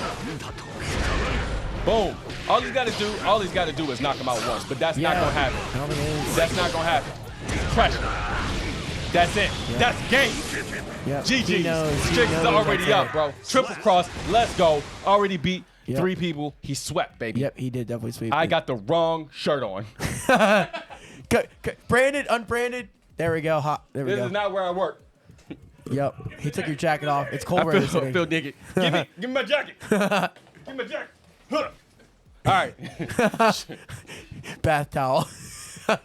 Boom. All he's got to do is knock him out once, but that's not going to happen. That's not going to happen. Pressure. That's it. That's game. GG. Strix is already up, bro. Triple cross. Let's go. Already beat 3 people. He swept, baby. Yep, he did definitely sweep. I got the wrong shirt on. Branded, unbranded. There we go. There we go. This is not where I work. Yep. He took your jacket off. It's cold where I feel naked. Give me my jacket. Give me my jacket. Huh. All right. Bath towel. All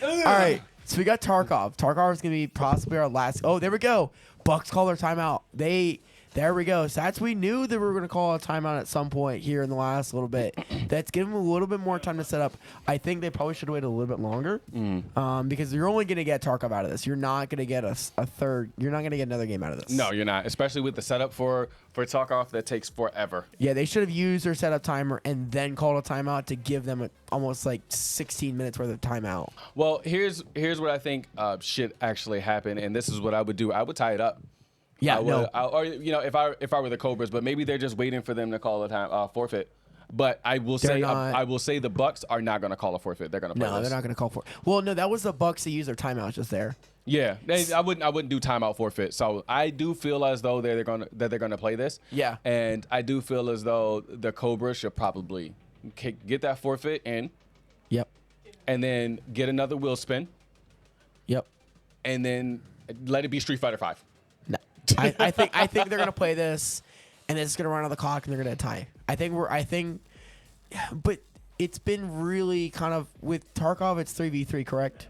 right. So we got Tarkov. Tarkov is going to be possibly our last. Oh, there we go. Bucks call their timeout. There we go. So we knew that we were going to call a timeout at some point here in the last little bit. That's given them a little bit more time to set up. I think they probably should have waited a little bit longer because you're only going to get Tarkov out of this. You're not going to get a third. You're not going to get another game out of this. No, you're not. Especially with the setup for Tarkov that takes forever. Yeah, they should have used their setup timer and then called a timeout to give them almost like 16 minutes worth of timeout. Well, here's what I think should actually happen, and this is what I would do. I would tie it up. Yeah, or if I were the Cobras, but maybe they're just waiting for them to call a forfeit. But I will say the Bucks are not going to call a forfeit. They're going to play No, this. they're not going to call for. Well, no, that was the Bucks that used their timeouts just there. Yeah, I wouldn't do timeout forfeit. So I do feel as though they're gonna play this. Yeah, and I do feel as though the Cobras should probably get that forfeit in. Yep. And then get another wheel spin. Yep. And then let it be Street Fighter 5. No, I think they're gonna play this, and it's gonna run on the clock, and they're gonna tie. But it's been really kind of with Tarkov. It's 3v3, correct?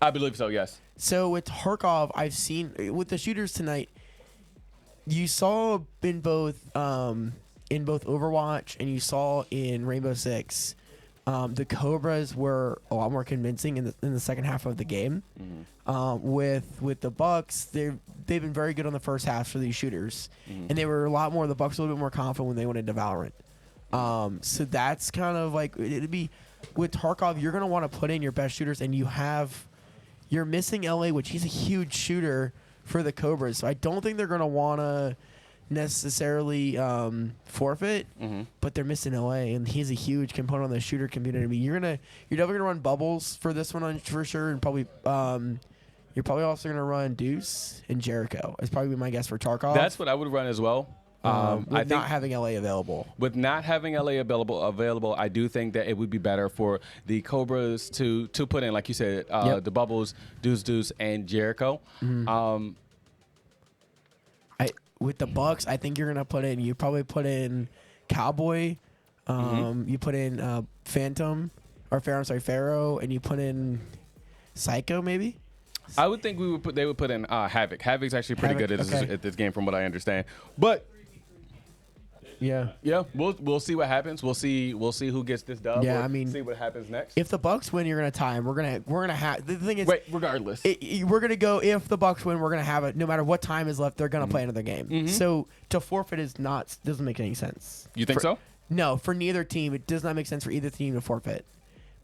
I believe so. Yes. So with Tarkov, I've seen with the shooters tonight. You saw in both Overwatch and you saw in Rainbow Six, the Cobras were a lot more convincing in the second half of the game. With the Bucks, they've been very good on the first half for these shooters, and they were the Bucks were a little bit more confident when they went into Valorant. So that's kind of like it'd be with Tarkov. You're gonna want to put in your best shooters, and you're missing LA, which he's a huge shooter for the Cobras. So I don't think they're gonna want to necessarily forfeit, but they're missing LA, and he's a huge component on the shooter community. I mean, you're definitely gonna run bubbles for this one for sure, and probably you're probably also gonna run Deuce and Jericho. It's probably my guess for Tarkov. That's what I would run as well. With not having LA available. With not having LA available, I do think that it would be better for the Cobras to put in, like you said, the bubbles, Deuce, and Jericho. With the Bucks, I think you're gonna you probably put in Cowboy, you put in Phantom, or Pharaoh, and you put in Psycho maybe. I would think they would put in Havoc. Havoc's actually pretty good at this game, from what I understand. But Yeah. Yeah, we'll see what happens. We'll see who gets this dub. Yeah, We'll I mean, see what happens next. If the Bucks win, you're gonna tie him. We're gonna have the thing is. Wait, regardless, we're gonna go. If the Bucks win, we're gonna have it. No matter what time is left, they're gonna Mm-hmm. play another game. So to forfeit doesn't make any sense. You think so? No, for neither team, it does not make sense for either team to forfeit.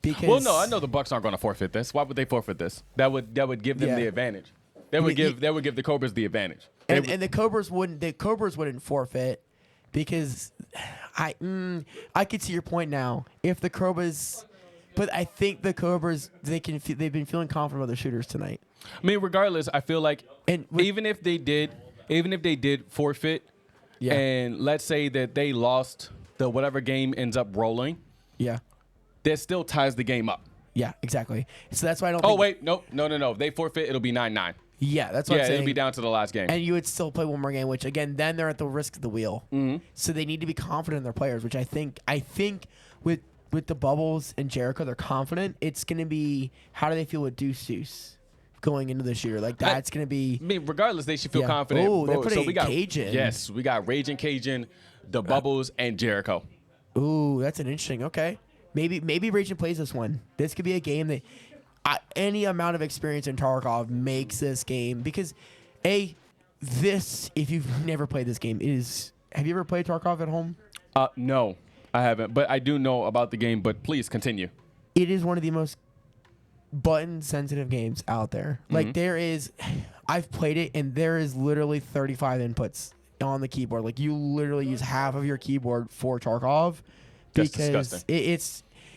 Because Well, no, I know the Bucks aren't going to forfeit this. Why would they forfeit this? That would give them the advantage. That would give the Cobras the advantage. And the Cobras wouldn't forfeit because I could see your point now. If the Cobras, but I think the Cobras they've been feeling confident about their shooters tonight. I mean, regardless, I feel like even if they did forfeit, and let's say that they lost the whatever game ends up rolling, that still ties the game up. Yeah, exactly. So that's why I don't. Oh wait, no. They forfeit. It'll be 9-9. Yeah, that's what I'm saying. It'll be down to the last game. And you would still play one more game, which again, then they're at the risk of the wheel. So they need to be confident in their players, which I think with the Bubbles and Jericho, they're confident. It's going to be how do they feel with Deuce going into this year? Like that's going to be. I mean, regardless, they should feel confident. Oh, they're Bro, putting we got Cajun. Yes, we got Raging Cajun, the Bubbles, and Jericho. Ooh, that's an interesting. Okay, maybe Raging plays this one. This could be a game that. Any amount of experience in Tarkov makes this game because, if you've never played this game, have you ever played Tarkov at home? No, I haven't, but I do know about the game. But please continue. It is one of the most button-sensitive games out there. Like I've played it, and there is literally 35 inputs on the keyboard. Like you literally use half of your keyboard for Tarkov because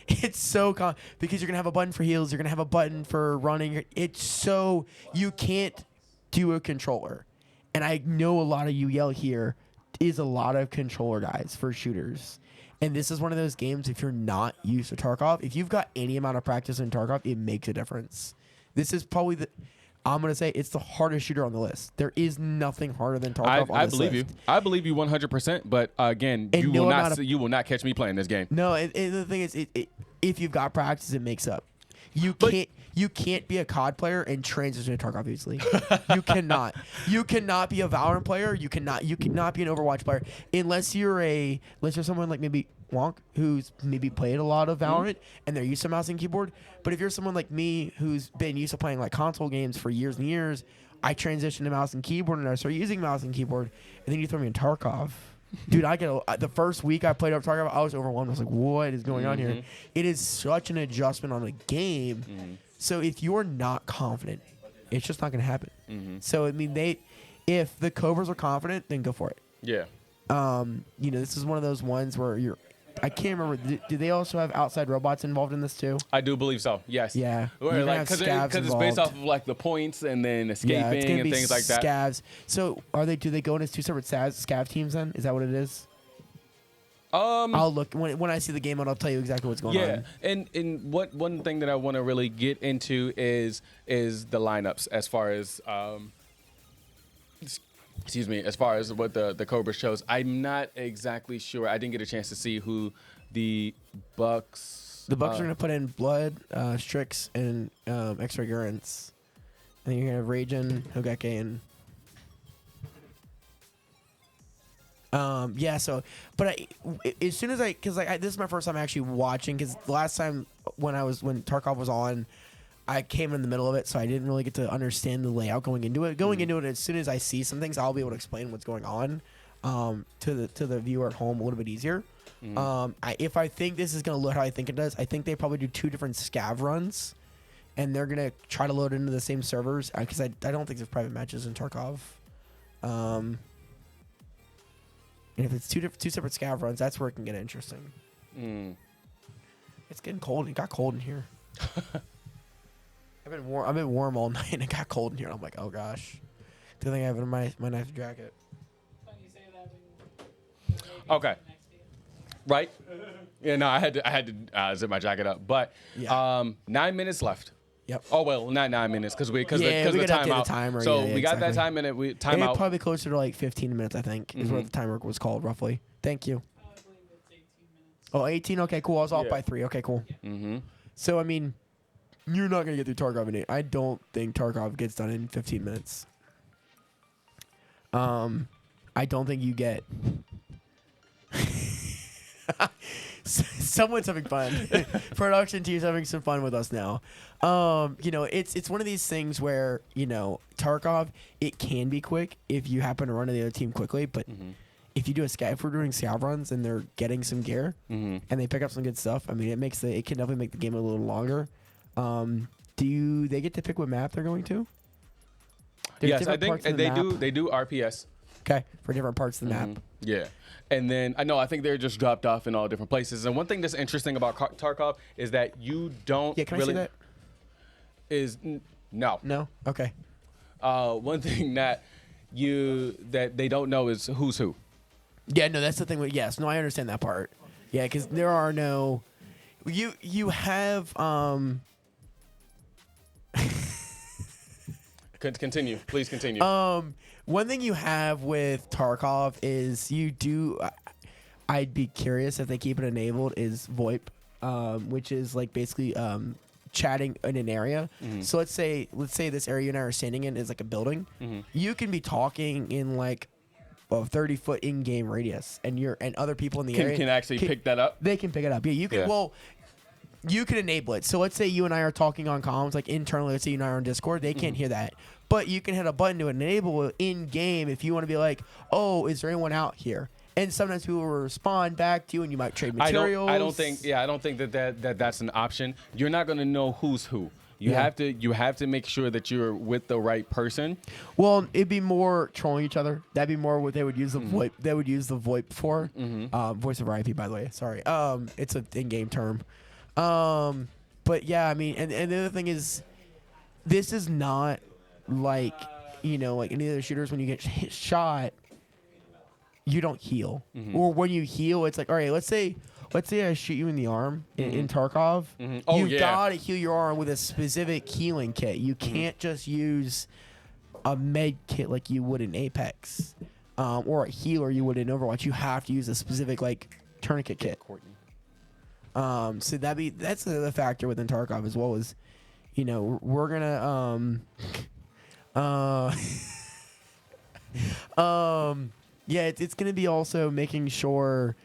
it's so because you're gonna have a button for heals, you're gonna have a button for running. It's so you can't do a controller, and I know a lot of you yell here is a lot of controller guys for shooters, and this is one of those games. If you're not used to Tarkov, if you've got any amount of practice in Tarkov, it makes a difference. This is probably I'm gonna say it's the hardest shooter on the list. There is nothing harder than Tarkov on this list. I believe you 100%. But again, you will not catch me playing this game. No, and the thing is, if you've got practice, it makes up. You can't be a COD player and transition to Tarkov easily. You cannot. You cannot be a Valorant player. You cannot be an Overwatch player unless you're someone like maybe Wonk who's maybe played a lot of Valorant and they're used to mouse and keyboard. But if you're someone like me who's been used to playing like console games for years and years, I transitioned to mouse and keyboard and I started using mouse and keyboard, and then you throw me in Tarkov. Dude, the first week I played up Tarkov, I was overwhelmed. I was like, what is going on here? It is such an adjustment on a game. So if you're not confident, it's just not going to happen. So, I mean, if the Cobras are confident, then go for it. Yeah. This is one of those ones where I can't remember. Do they also have outside robots involved in this too? I do believe so. Yes. Yeah. Because it's based off of like the points and then escaping and things like that. Scavs. So do they go into two separate scav teams then? Is that what it is? I'll look when I see the game and I'll tell you exactly what's going on. Yeah. And one thing that I want to really get into is the lineups as far as as far as what the Cobras chose. I'm not exactly sure. I didn't get a chance to see who the Bucks. The Bucks are gonna put in Blood, Strix, and X-Ray Gurrents. And then you're gonna have Ragin, Hogeke, and as soon as this is my first time actually watching, because the last time when Tarkov was on, I came in the middle of it, so I didn't really get to understand the layout going into it. As soon as I see some things, I'll be able to explain what's going on to the viewer at home a little bit easier. If I think this is going to load how I think it does, I think they probably do 2 different scav runs, and they're going to try to load into the same servers, because I don't think there's private matches in Tarkov. And if it's two separate scav runs, that's where it can get interesting. It's getting cold. It got cold in here. I've been warm all night and it got cold in here. I'm like, oh gosh. Good thing I have it in my nice jacket. Okay. Right. Yeah. No, I had to zip my jacket up. But 9 minutes left. Yep. Oh well, not 9 minutes because the timeout. Timer. So we got that time minute. Timeout. Probably closer to like 15 minutes. I think is what the timer was called roughly. Thank you. Oh, 18. Okay, cool. I was off by 3. Okay, cool. So I mean, you're not gonna get through Tarkov in 8. I don't think Tarkov gets done in 15 minutes. I don't think you get. Someone's having fun. Production team's having some fun with us now. It's one of these things where, Tarkov, it can be quick if you happen to run to the other team quickly, but if you do if we're doing scout runs and they're getting some gear and they pick up some good stuff, I mean, it can definitely make the game a little longer. Do they get to pick what map they're going to? Yes, I think they do. They do RPS. Okay, for different parts of the map. Yeah. And then I think they're just dropped off in all different places. And one thing that's interesting about Tarkov is that you don't can really I see that? No. No? Okay. One thing that they don't know is who's who. Yeah, no, that's the thing. Yes, no, I understand that part. Yeah, because there are no. You have Continue. Please continue. One thing you have with Tarkov is you do. I'd be curious if they keep it enabled. Is VoIP, which is like basically chatting in an area. So let's say this area you and I are standing in is like a building. You can be talking in like a 30-foot in-game radius, and other people in the area can actually pick that up. They can pick it up. Yeah, you can. Yeah. Well. You can enable it. So let's say you and I are talking on comms, like internally. Let's say you and I are on Discord. They can't hear that. But you can hit a button to enable it in-game if you want to be like, oh, is there anyone out here? And sometimes people will respond back to you, and you might trade materials. I don't think that's an option. You're not going to know who's who. You have to make sure that you're with the right person. Well, it'd be more trolling each other. That'd be more what they would use the VoIP. They would use the VoIP for. Voice over IP, by the way. Sorry. It's an in-game term. But yeah, I mean, and the other thing is, this is not like, like any other shooters. When you get shot, you don't heal. Or when you heal, it's like, all right, let's say I shoot you in the arm in Tarkov. You gotta heal your arm with a specific healing kit. You can't just use a med kit like you would in Apex, or a healer you would in Overwatch. You have to use a specific like tourniquet kit. So that's the factor within Tarkov as well as, we're gonna it's gonna be also making sure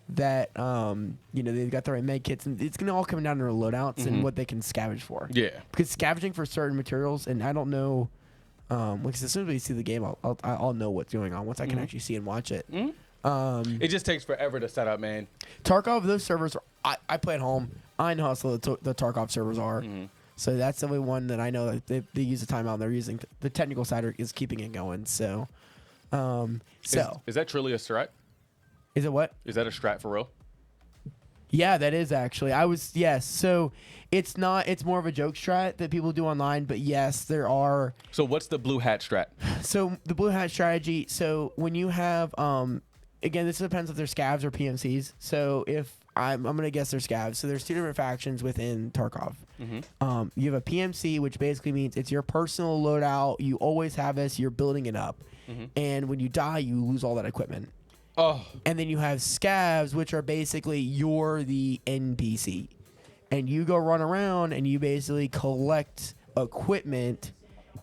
that they've got the right med kits, and it's gonna all come down to their loadouts and what they can scavenge for. Yeah, because scavenging for certain materials, and I don't know, because as soon as we see the game, I'll know what's going on once I can actually see and watch it. It just takes forever to set up, man. Tarkov, those servers, I play at home. I know how slow the Tarkov servers are. So that's the only one that I know that they use the timeout. They're using the technical side is keeping it going. So, is that truly a strat? Is it what? Is that a strat for real? Yeah, that is actually. Yes. So it's not. It's more of a joke strat that people do online. But yes, there are. So what's the blue hat strat? So the blue hat strategy. So when you have again, this depends if they're scavs or PMCs. So if I'm gonna guess they're scavs. So there's two different factions within Tarkov. You have a PMC, which basically means it's your personal loadout. You always have this. You're building it up, and when you die, you lose all that equipment. Oh. And then you have scavs, which are basically you're the NPC, and you go run around and you basically collect equipment,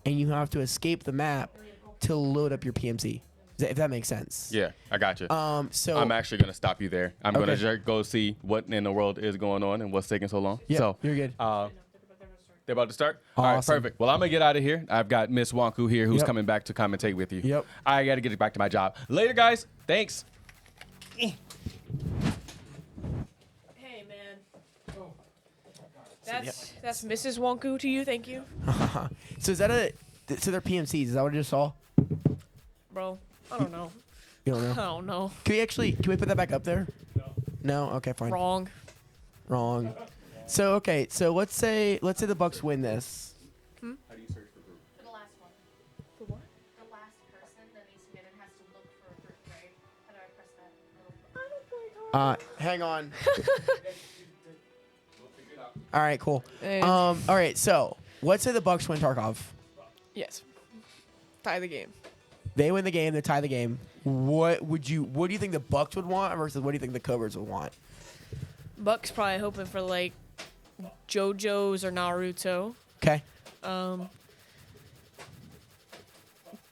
and you have to escape the map to load up your PMC. If that makes sense. Yeah, I got you. So I'm actually gonna stop you there. I'm gonna just go see what in the world is going on and what's taking so long. Yeah, so you're good. They're about to start? Awesome. All right, perfect. Well, I'm going to get out of here. I've got Miss Wonku here who's coming back to commentate with you. Yep. I got to get back to my job. Later, guys. Thanks. Hey, man. That's Mrs. Wonku to you. Thank you. So is that so they're PMCs? Is that what I just saw? Bro, I don't know. You don't know? I don't know. Can we put that back up there? No? Okay, fine. Wrong. So let's say the Bucks win this. How do you search for group? For the last one. For what? The last person that needs to get in has to look for a group, right? How do I press that? Hang on. All right, cool. All right, so let's say the Bucks win Tarkov. Yes. Tie the game. They win the game. They tie the game. What do you think the Bucks would want versus what do you think the Cobras would want? Bucks probably hoping for like JoJo's or Naruto. Okay.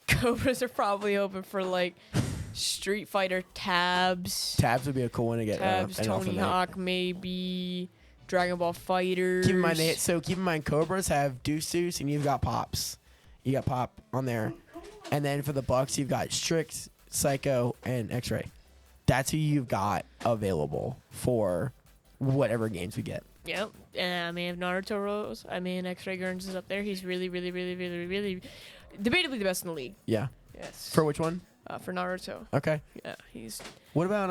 Cobras are probably hoping for like Street Fighter tabs. Tabs would be a cool one to get. Tabs, an alpha Tony knight. Hawk, maybe. Dragon Ball Fighters. Keep in mind, Cobras have Deuce, and you've got Pops. You got Pop on there. And then for the Bucks, you've got Strix, Psycho, and X-Ray. That's who you've got available for whatever games we get. Yep. I mean, if Naruto rose, I mean, X-Ray Gurns is up there. He's really, really, really, really, really debatably the best in the league. Yeah. Yes. For which one? For Naruto. Okay. Yeah, he's... What about,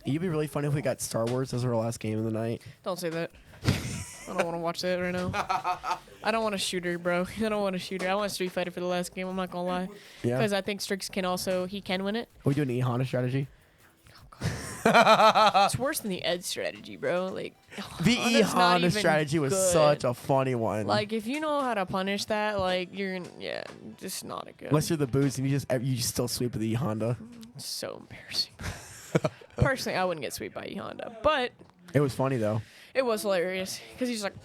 it'd be really funny if we got Star Wars as our last game of the night. Don't say that. I don't want to watch that right now. I don't want a shooter, bro. I don't want a shooter. I want Street Fighter for the last game. I'm not going to lie. Yeah. Because I think Strix can win it. Are we doing the Honda strategy? It's worse than the Ed strategy, bro. Like The Honda's not Honda even strategy was good. such a funny one. Like, if you know how to punish that, like, just not a good. Unless you're the boots and you just still sweep with the Honda. It's so embarrassing. Personally, I wouldn't get swept by Honda, but It was funny though. it was hilarious because he's like,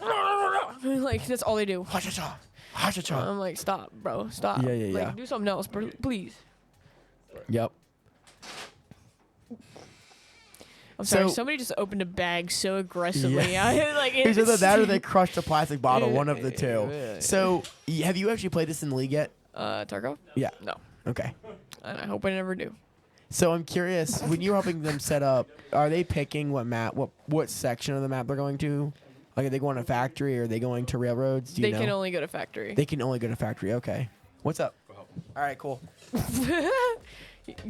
like that's all they do. I'm like, stop, bro, stop. Yeah, Like, do something else, please. Yep. I'm sorry. So- Somebody just opened a bag so aggressively. Yeah. I, like, It's either it's- that or they crushed a plastic bottle, one of the two. Yeah. So, have you actually played this in the league yet? Tarkov? Yeah. No. Okay. And I hope I never do. So I'm curious, when you're helping them set up, are they picking what map, what section of the map they're going to? Like, are they going to factory or are they going to railroads? Do you They know? can only go to factory. They can only go to factory. Okay. What's up? All right, cool.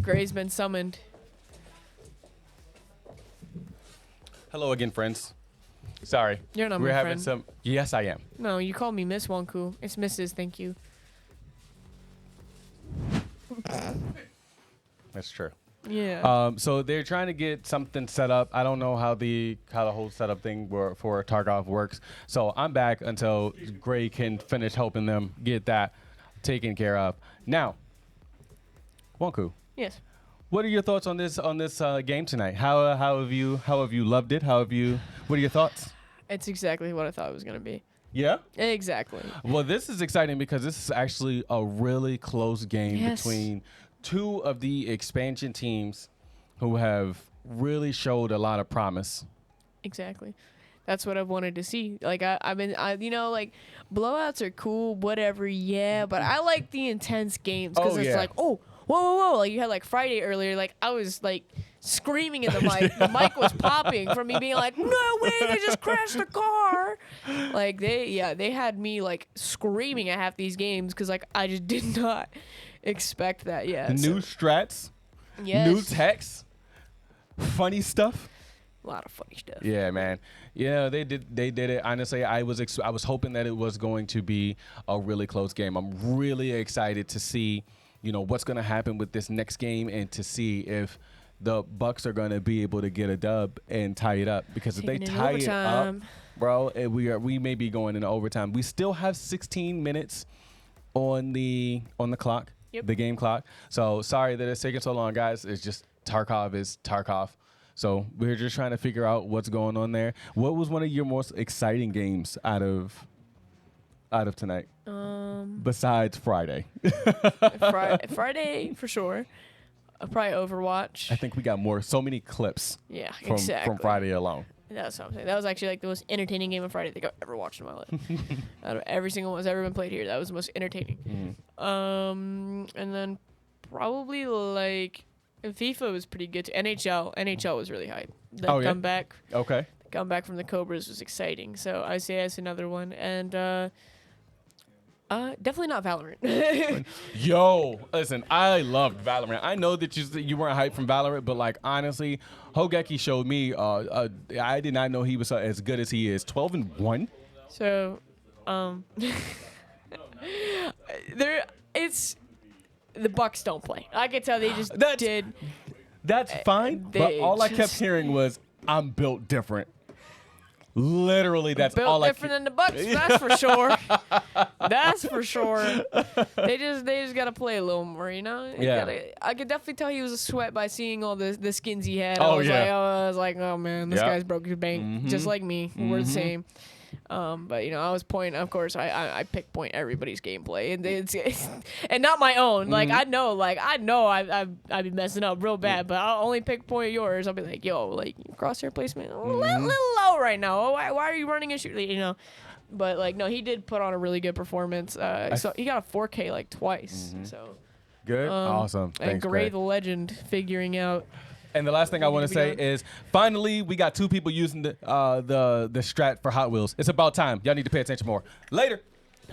Gray's been summoned. Hello again, friends. Sorry. You're not We're my having friend. some. Yes, I am. No, you call me Miss Wonku. It's Mrs. Thank you. That's true. Yeah. So they're trying to get something set up. I don't know how the whole setup thing for Tarkov works. So I'm back until Gray can finish helping them get that taken care of. Now, Wonku. Yes. What are your thoughts on this game tonight? How have you loved it? What are your thoughts? It's exactly what I thought it was gonna be. Yeah? Exactly. Well, this is exciting because this is actually a really close game Yes. between two of the expansion teams who have really showed a lot of promise. Exactly. That's what I've wanted to see. Like I've been, like blowouts are cool, whatever. Yeah, but I like the intense games because it's like, oh, whoa. Like you had like Friday earlier. Like I was like screaming in the mic. The mic was popping from me being like, no way, they just crashed the car. Like they had me like screaming at half these games because like I just did not expect that. Yeah. New strats. Yes. New techs. Funny stuff. A lot of funny stuff. Yeah, man. Yeah, they did it. Honestly, I was hoping that it was going to be a really close game. I'm really excited to see, what's going to happen with this next game and to see if the Bucks are going to be able to get a dub and tie it up, because if they Taking it tie it up, overtime. bro, we may be going into overtime. We still have 16 minutes on the clock, the game clock. So sorry that it's taking so long, guys. It's just Tarkov is Tarkov. So we're just trying to figure out what's going on there. What was one of your most exciting games out of tonight? Besides Friday. Friday for sure. Probably Overwatch. I think we got so many clips. Yeah, from exactly. Friday alone. That's what I'm saying. That was actually like the most entertaining game of Friday I think I've ever watched in my life. Out of every single one that's ever been played here, that was the most entertaining. And then probably like FIFA was pretty good too. NHL was really hype. The comeback. Okay. The comeback from the Cobras was exciting. So I say that's another one. And definitely not Valorant. Yo, listen, I loved Valorant. I know that you weren't hyped from Valorant, but like honestly, Hogeki showed me. I did not know he was as good as he is. 12-1. So, the Bucks don't play. I can tell they just did. That's fine, but all I kept hearing was, "I'm built different." Literally, that's built all different than the Bucks. That's for sure. That's for sure. They just gotta play a little more, Yeah. I could definitely tell he was a sweat by seeing all the skins he had. Oh, I was yeah. like, oh man, this guy's broke his bank, just like me. We're the same. But I was point. Of course, I pick point everybody's gameplay, and it's and not my own. Like I know I'd be messing up real bad, but I'll only pick point yours. I'll be like, yo, like crosshair placement a little low right now. Why are you running a shoot? But like no, he did put on a really good performance. So he got a 4K like twice. So good, awesome. And Thanks, Gray Greg. the legend figuring out. And the last thing I want to say is, finally, we got 2 people using the strat for Hot Wheels. It's about time. Y'all need to pay attention more. Later.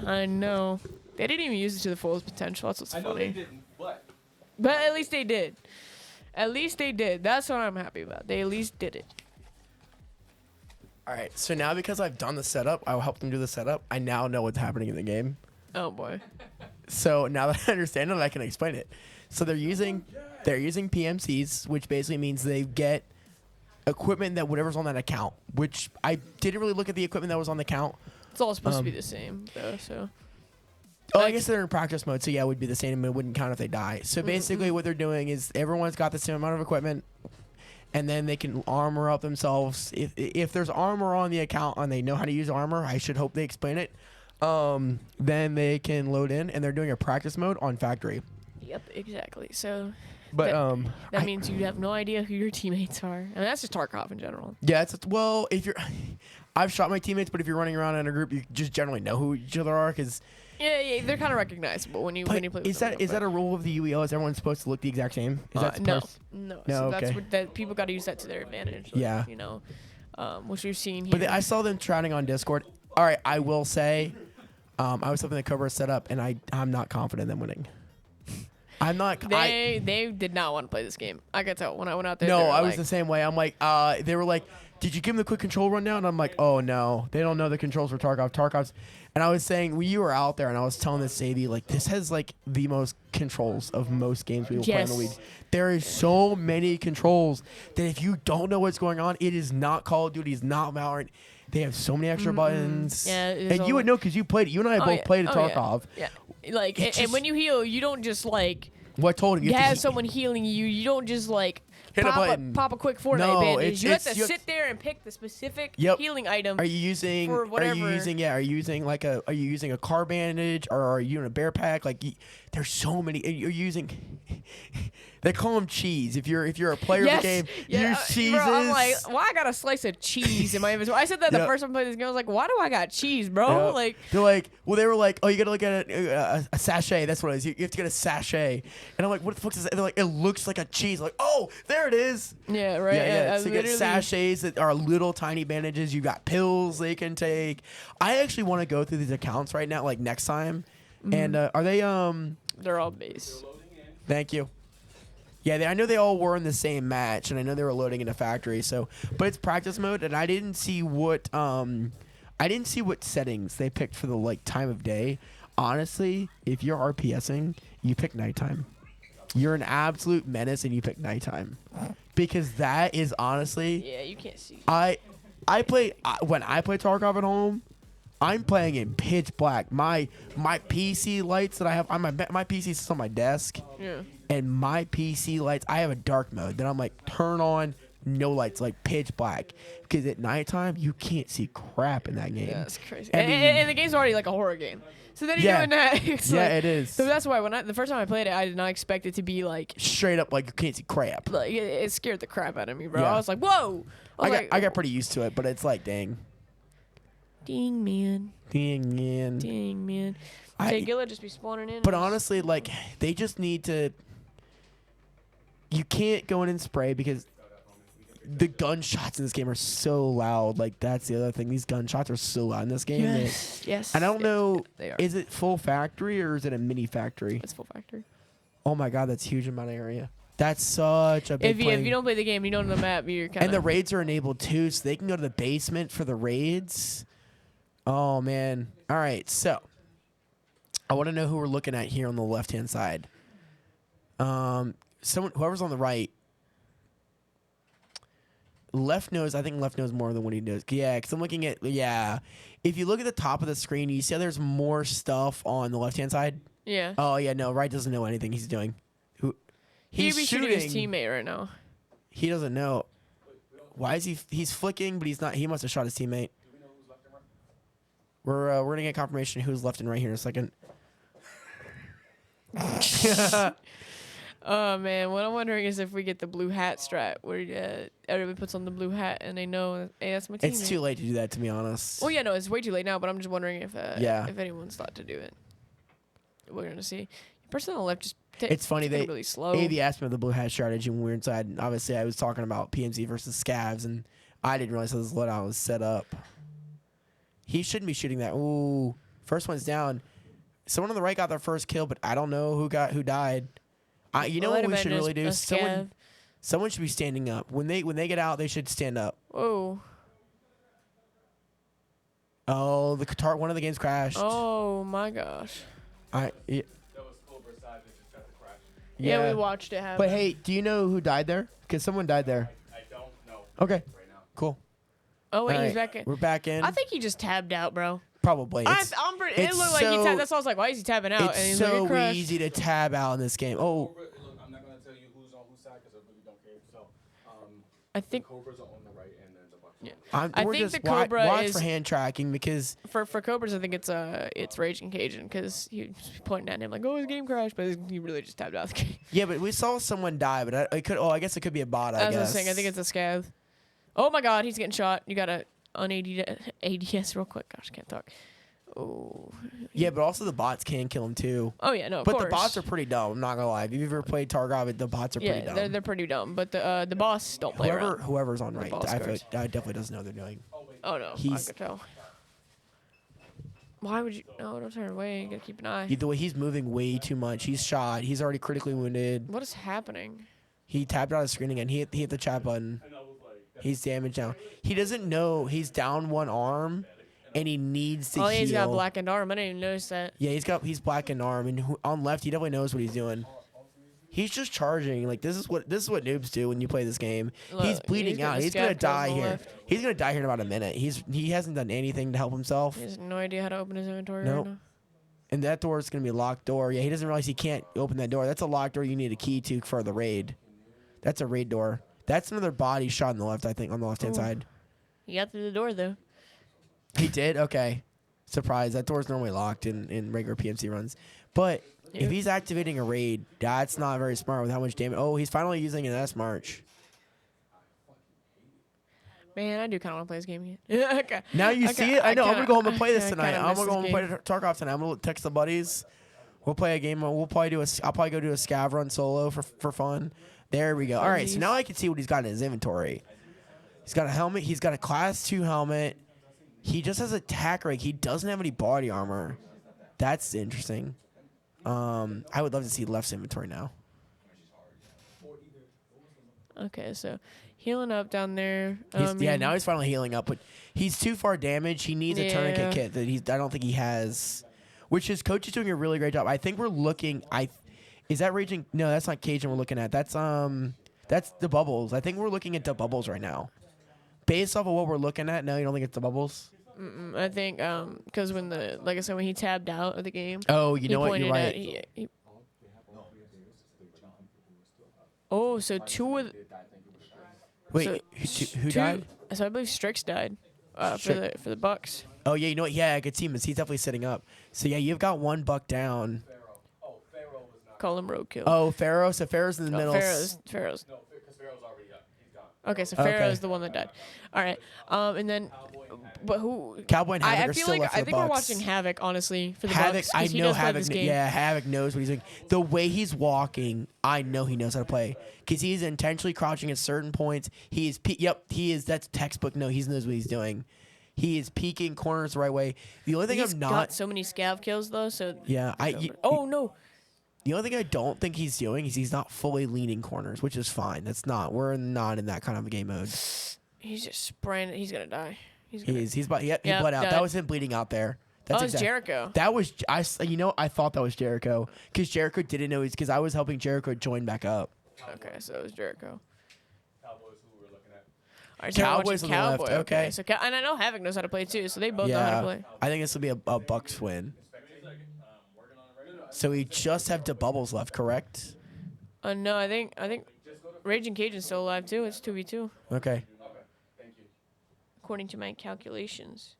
I know. They didn't even use it to the fullest potential. That's what's funny. I know they didn't, but at least they did. At least they did. That's what I'm happy about. They at least did it. All right, so now because I've done the setup, I'll help them do the setup. I now know what's happening in the game. Oh boy. So now that I understand it, I can explain it. So they're using PMCs, which basically means they get equipment that whatever's on that account. Which I didn't really look at the equipment that was on the account. It's all supposed to be the same though. So. Oh, I guess they're in practice mode, so yeah, it would be the same. It wouldn't count if they die. So basically, what they're doing is everyone's got the same amount of equipment, and then they can armor up themselves. If there's armor on the account and they know how to use armor, I should hope they explain it. Then they can load in, and they're doing a practice mode on factory. Yep, exactly. So. But that means you have no idea who your teammates are. I mean, that's just Tarkov in general. Yeah, well, if you're, I've shot my teammates, but if you're running around in a group, you just generally know who each other are, because. Yeah, they're kind of recognizable when you play with them. Is that a rule of the UEL? Is everyone supposed to look the exact same? Is that no. No, So okay. that's what that people got to use that to their advantage. Like, Yeah. Which we've seen here. But I saw them chatting on Discord. All right, I will say, I was hoping the Cobras set up, and I'm not confident in them winning. I'm not. They did not want to play this game. I could tell when I went out there. No, I was the same way. I'm like, they were like, did you give them the quick control rundown? And I'm like, oh no, they don't know the controls for Tarkov. Tarkov's, and I was saying, when you were out there, and I was telling this Sadie, like, this has like the most controls of most games we will play in the league. There is so many controls that if you don't know what's going on, it is not Call of Duty, it's not Valorant. They have so many extra buttons. Yeah, and you would know because you played it. You and I both played at Tarkov. Yeah. Like, and when you heal, you don't just like. What told you have someone healing you. You don't just like hit a button. Pop a quick Fortnite bandage. You have to sit there and pick the specific healing item. Are you using? For whatever. Are you using a car bandage, or are you in a bear pack? Like, there's so many. You're using. They call them cheese. If you're a player of the game, use cheeses. Bro, I'm like, why I got a slice of cheese in my inventory? I said that the first time I played this game. I was like, why do I got cheese, bro? Like, they're like, well, they were like, oh, you gotta look at a sachet. That's what it is. You have to get a sachet. And I'm like, what the fuck is that? And they're like, it looks like a cheese. I'm like, oh, there it is. Yeah, right. Yeah. So you get sachets that are little tiny bandages. You got pills they can take. I actually want to go through these accounts right now, like next time. And are they They're all base. Thank you. Yeah, I know they all were in the same match, and I know they were loading in a factory. So, but it's practice mode, and I didn't see what settings they picked for the like time of day. Honestly, if you're RPSing, you pick nighttime. You're an absolute menace, and you pick nighttime, because that is honestly. Yeah, you can't see. When I play Tarkov at home, I'm playing in pitch black. My PC lights that I have, my PC is on my desk. Yeah. And my PC lights, I have a dark mode that I'm like, turn on, no lights, like pitch black. Because at nighttime, you can't see crap in that game. Yeah, that's crazy. And the game's already like a horror game. So then you're doing that. It is. So that's why the first time I played it, I did not expect it to be like straight up like you can't see crap. Like it scared the crap out of me, bro. Yeah. I was like, whoa. I got pretty used to it, but it's like, dang. Dang, man. Dang. Jay Gilla just be spawning in. But honestly, like, they just need to. You can't go in and spray because the gunshots in this game are so loud. Like, that's the other thing. These gunshots are so loud in this game. Yes. And I don't know, they are. Is it full factory or is it a mini factory? It's full factory. Oh my god, that's huge amount of area. That's such a big if you don't play the game, you don't know the map, you're kind of. And the raids are enabled too, so they can go to the basement for the raids. Oh man. All right, so I want to know who we're looking at here on the left-hand side. Whoever's on the right. I think left knows more than what he knows. Yeah, because I'm looking at, if you look at the top of the screen, you see how there's more stuff on the left-hand side? Yeah. Oh, yeah, no, right doesn't know anything he's doing. He's shooting his teammate right now. He doesn't know. Why is he's flicking, but he's not, he must have shot his teammate. We're gonna get confirmation who's left and right here in a second. Oh man, what I'm wondering is if we get the blue hat strap, where everybody puts on the blue hat and they know, hey, that's my team. It's too late to do that, to be honest. Well, yeah, no, it's way too late now. But I'm just wondering if Yeah. if anyone's thought to do it. We're gonna see. The person on the left just It's funny they they really slow. AV asked me about the blue hat strategy when we were inside. And obviously, I was talking about PMC versus Scavs, and I didn't realize this loadout was set up. He shouldn't be shooting that. Ooh, first one's down. Someone on the right got their first kill, but I don't know who died. You know what we should really do? Someone should be standing up. When they get out, they should stand up. Whoa. Oh, one of the games crashed. Oh my gosh. Yeah. That was Cobras side that just got the crash. Yeah, we watched it happen. But hey, do you know who died there? Because someone died there. I don't know. Okay. Right now. Cool. Oh wait, All he's right, back in. We're back in. I think he just tabbed out, bro. Probably. It looked like he tabbed. That's why I was like, why is he tabbing out? It's and he's so like, crashed. easy to tab out in this game. Oh. Look, I'm not gonna tell you who's on whose side because I really don't care. So, I think the Cobras are on the right and then the Bucks. Yeah. I think just the Cobra watch is for hand tracking because for Cobras. I think it's Raging Cajun because he was pointing at him like, oh, his game crashed, but he really just tabbed out the game. yeah, but we saw someone die, but I guess it could be a bot. I As I was guess. saying, I think it's a scav. Oh my God, he's getting shot. You gotta on ADS real quick. Gosh, I can't talk. Oh. Yeah, but also the bots can kill him too. Oh yeah, no. Of but course. the bots are pretty dumb. I'm not gonna lie. If you've ever played Tarkov, the bots are pretty dumb. Yeah, they're pretty dumb. But the boss don't play around. Whoever's on right, boss I guards. definitely doesn't know what they're doing. Oh no, I could tell. Why would you? No, don't turn away. You gotta keep an eye. The way he's moving way too much. He's shot. He's already critically wounded. What is happening? He tapped out his screen again. He hit the chat button. He's damaged now. He doesn't know he's down one arm, and he needs to Oh, heal. he's got blackened arm. I didn't even notice that. Yeah, he's blackened arm, and on left he definitely knows what he's doing. He's just charging. Like this is what noobs do when you play this game. Look, he's bleeding out. He's gonna die here. left. He's gonna die here in about a minute. He hasn't done anything to help himself. He has no idea how to open his inventory Nope. right now. And that door is gonna be a locked door. Yeah, he doesn't realize he can't open that door. That's a locked door. You need a key to for the raid. That's a raid door. That's another body shot on the left. I think on the left hand side. He got through the door though. He did? Okay. Surprise. That door's normally locked in regular PMC runs. But if he's activating a raid, that's not very smart with how much damage. Oh, he's finally using an S March. Man, I do kind of want to play this game again. Okay. Now you see it? I know. I'm going to go home and play this I tonight. kinda I'm miss going to go home and this play Tarkov tonight. I'm going to text the buddies. We'll play a game. I'll probably go do a scav run solo for fun. There we go. All right, so now I can see what he's got in his inventory. He's got a helmet. He's got a class 2 helmet. He just has a tack rig. He doesn't have any body armor. That's interesting. I would love to see left's inventory now. Okay, so healing up down there. Now he's finally healing up, but he's too far damaged. He needs a tourniquet kit that I don't think he has. Which his coach is doing a really great job. I think we're looking. Is that Raging? No, that's not Cajun. We're looking at that's the bubbles. I think we're looking at the bubbles right now. Based off of what we're looking at, no, you don't think it's the bubbles? I think because when like I said, when he tabbed out of the game. Oh, you know what? You're right. Oh, so two of. Wait, who died? So I believe Strix died for the Bucks. Oh yeah, you know what? Yeah, I could see him. He's definitely sitting up. So yeah, you've got one buck down. Call him roadkill. Oh, Pharaoh. So Pharaoh's in the middle. Pharaoh's. No, because Pharaoh's already up. He's gone. Okay, so Pharaoh's the one that died. All right. And then, but who? Cowboy and Havoc I are feel still like left for I the think we're Bucks. watching Havoc honestly for the Havoc, Bucks. I He know does play Havoc. this game. Yeah, Havoc knows what he's doing. The way he's walking, I know he knows how to play because he's intentionally crouching at certain points. He is. He is. That's textbook. No, he knows what he's doing. He is peeking corners the right way. The only thing He's I'm not. got so many scav kills though. So Yeah, oh no. The only thing I don't think he's doing is he's not fully leaning corners, which is fine. We're not in that kind of a game mode. He's just spraying. He's gonna die. He's bled out. died. That was him bleeding out there. That's was Jericho. That was I thought that was Jericho because Jericho didn't know because I was helping Jericho join back up. Okay, so it was Jericho. Cowboys who we're looking at. All right, so Cowboys on the left. Cowboy. Okay. So and I know Havoc knows how to play too, so they both know how to play. I think this will be a Bucks win. So we just have the bubbles left, correct? No, I think Raging Cajun's still alive too. It's 2v2. Okay. According to my calculations.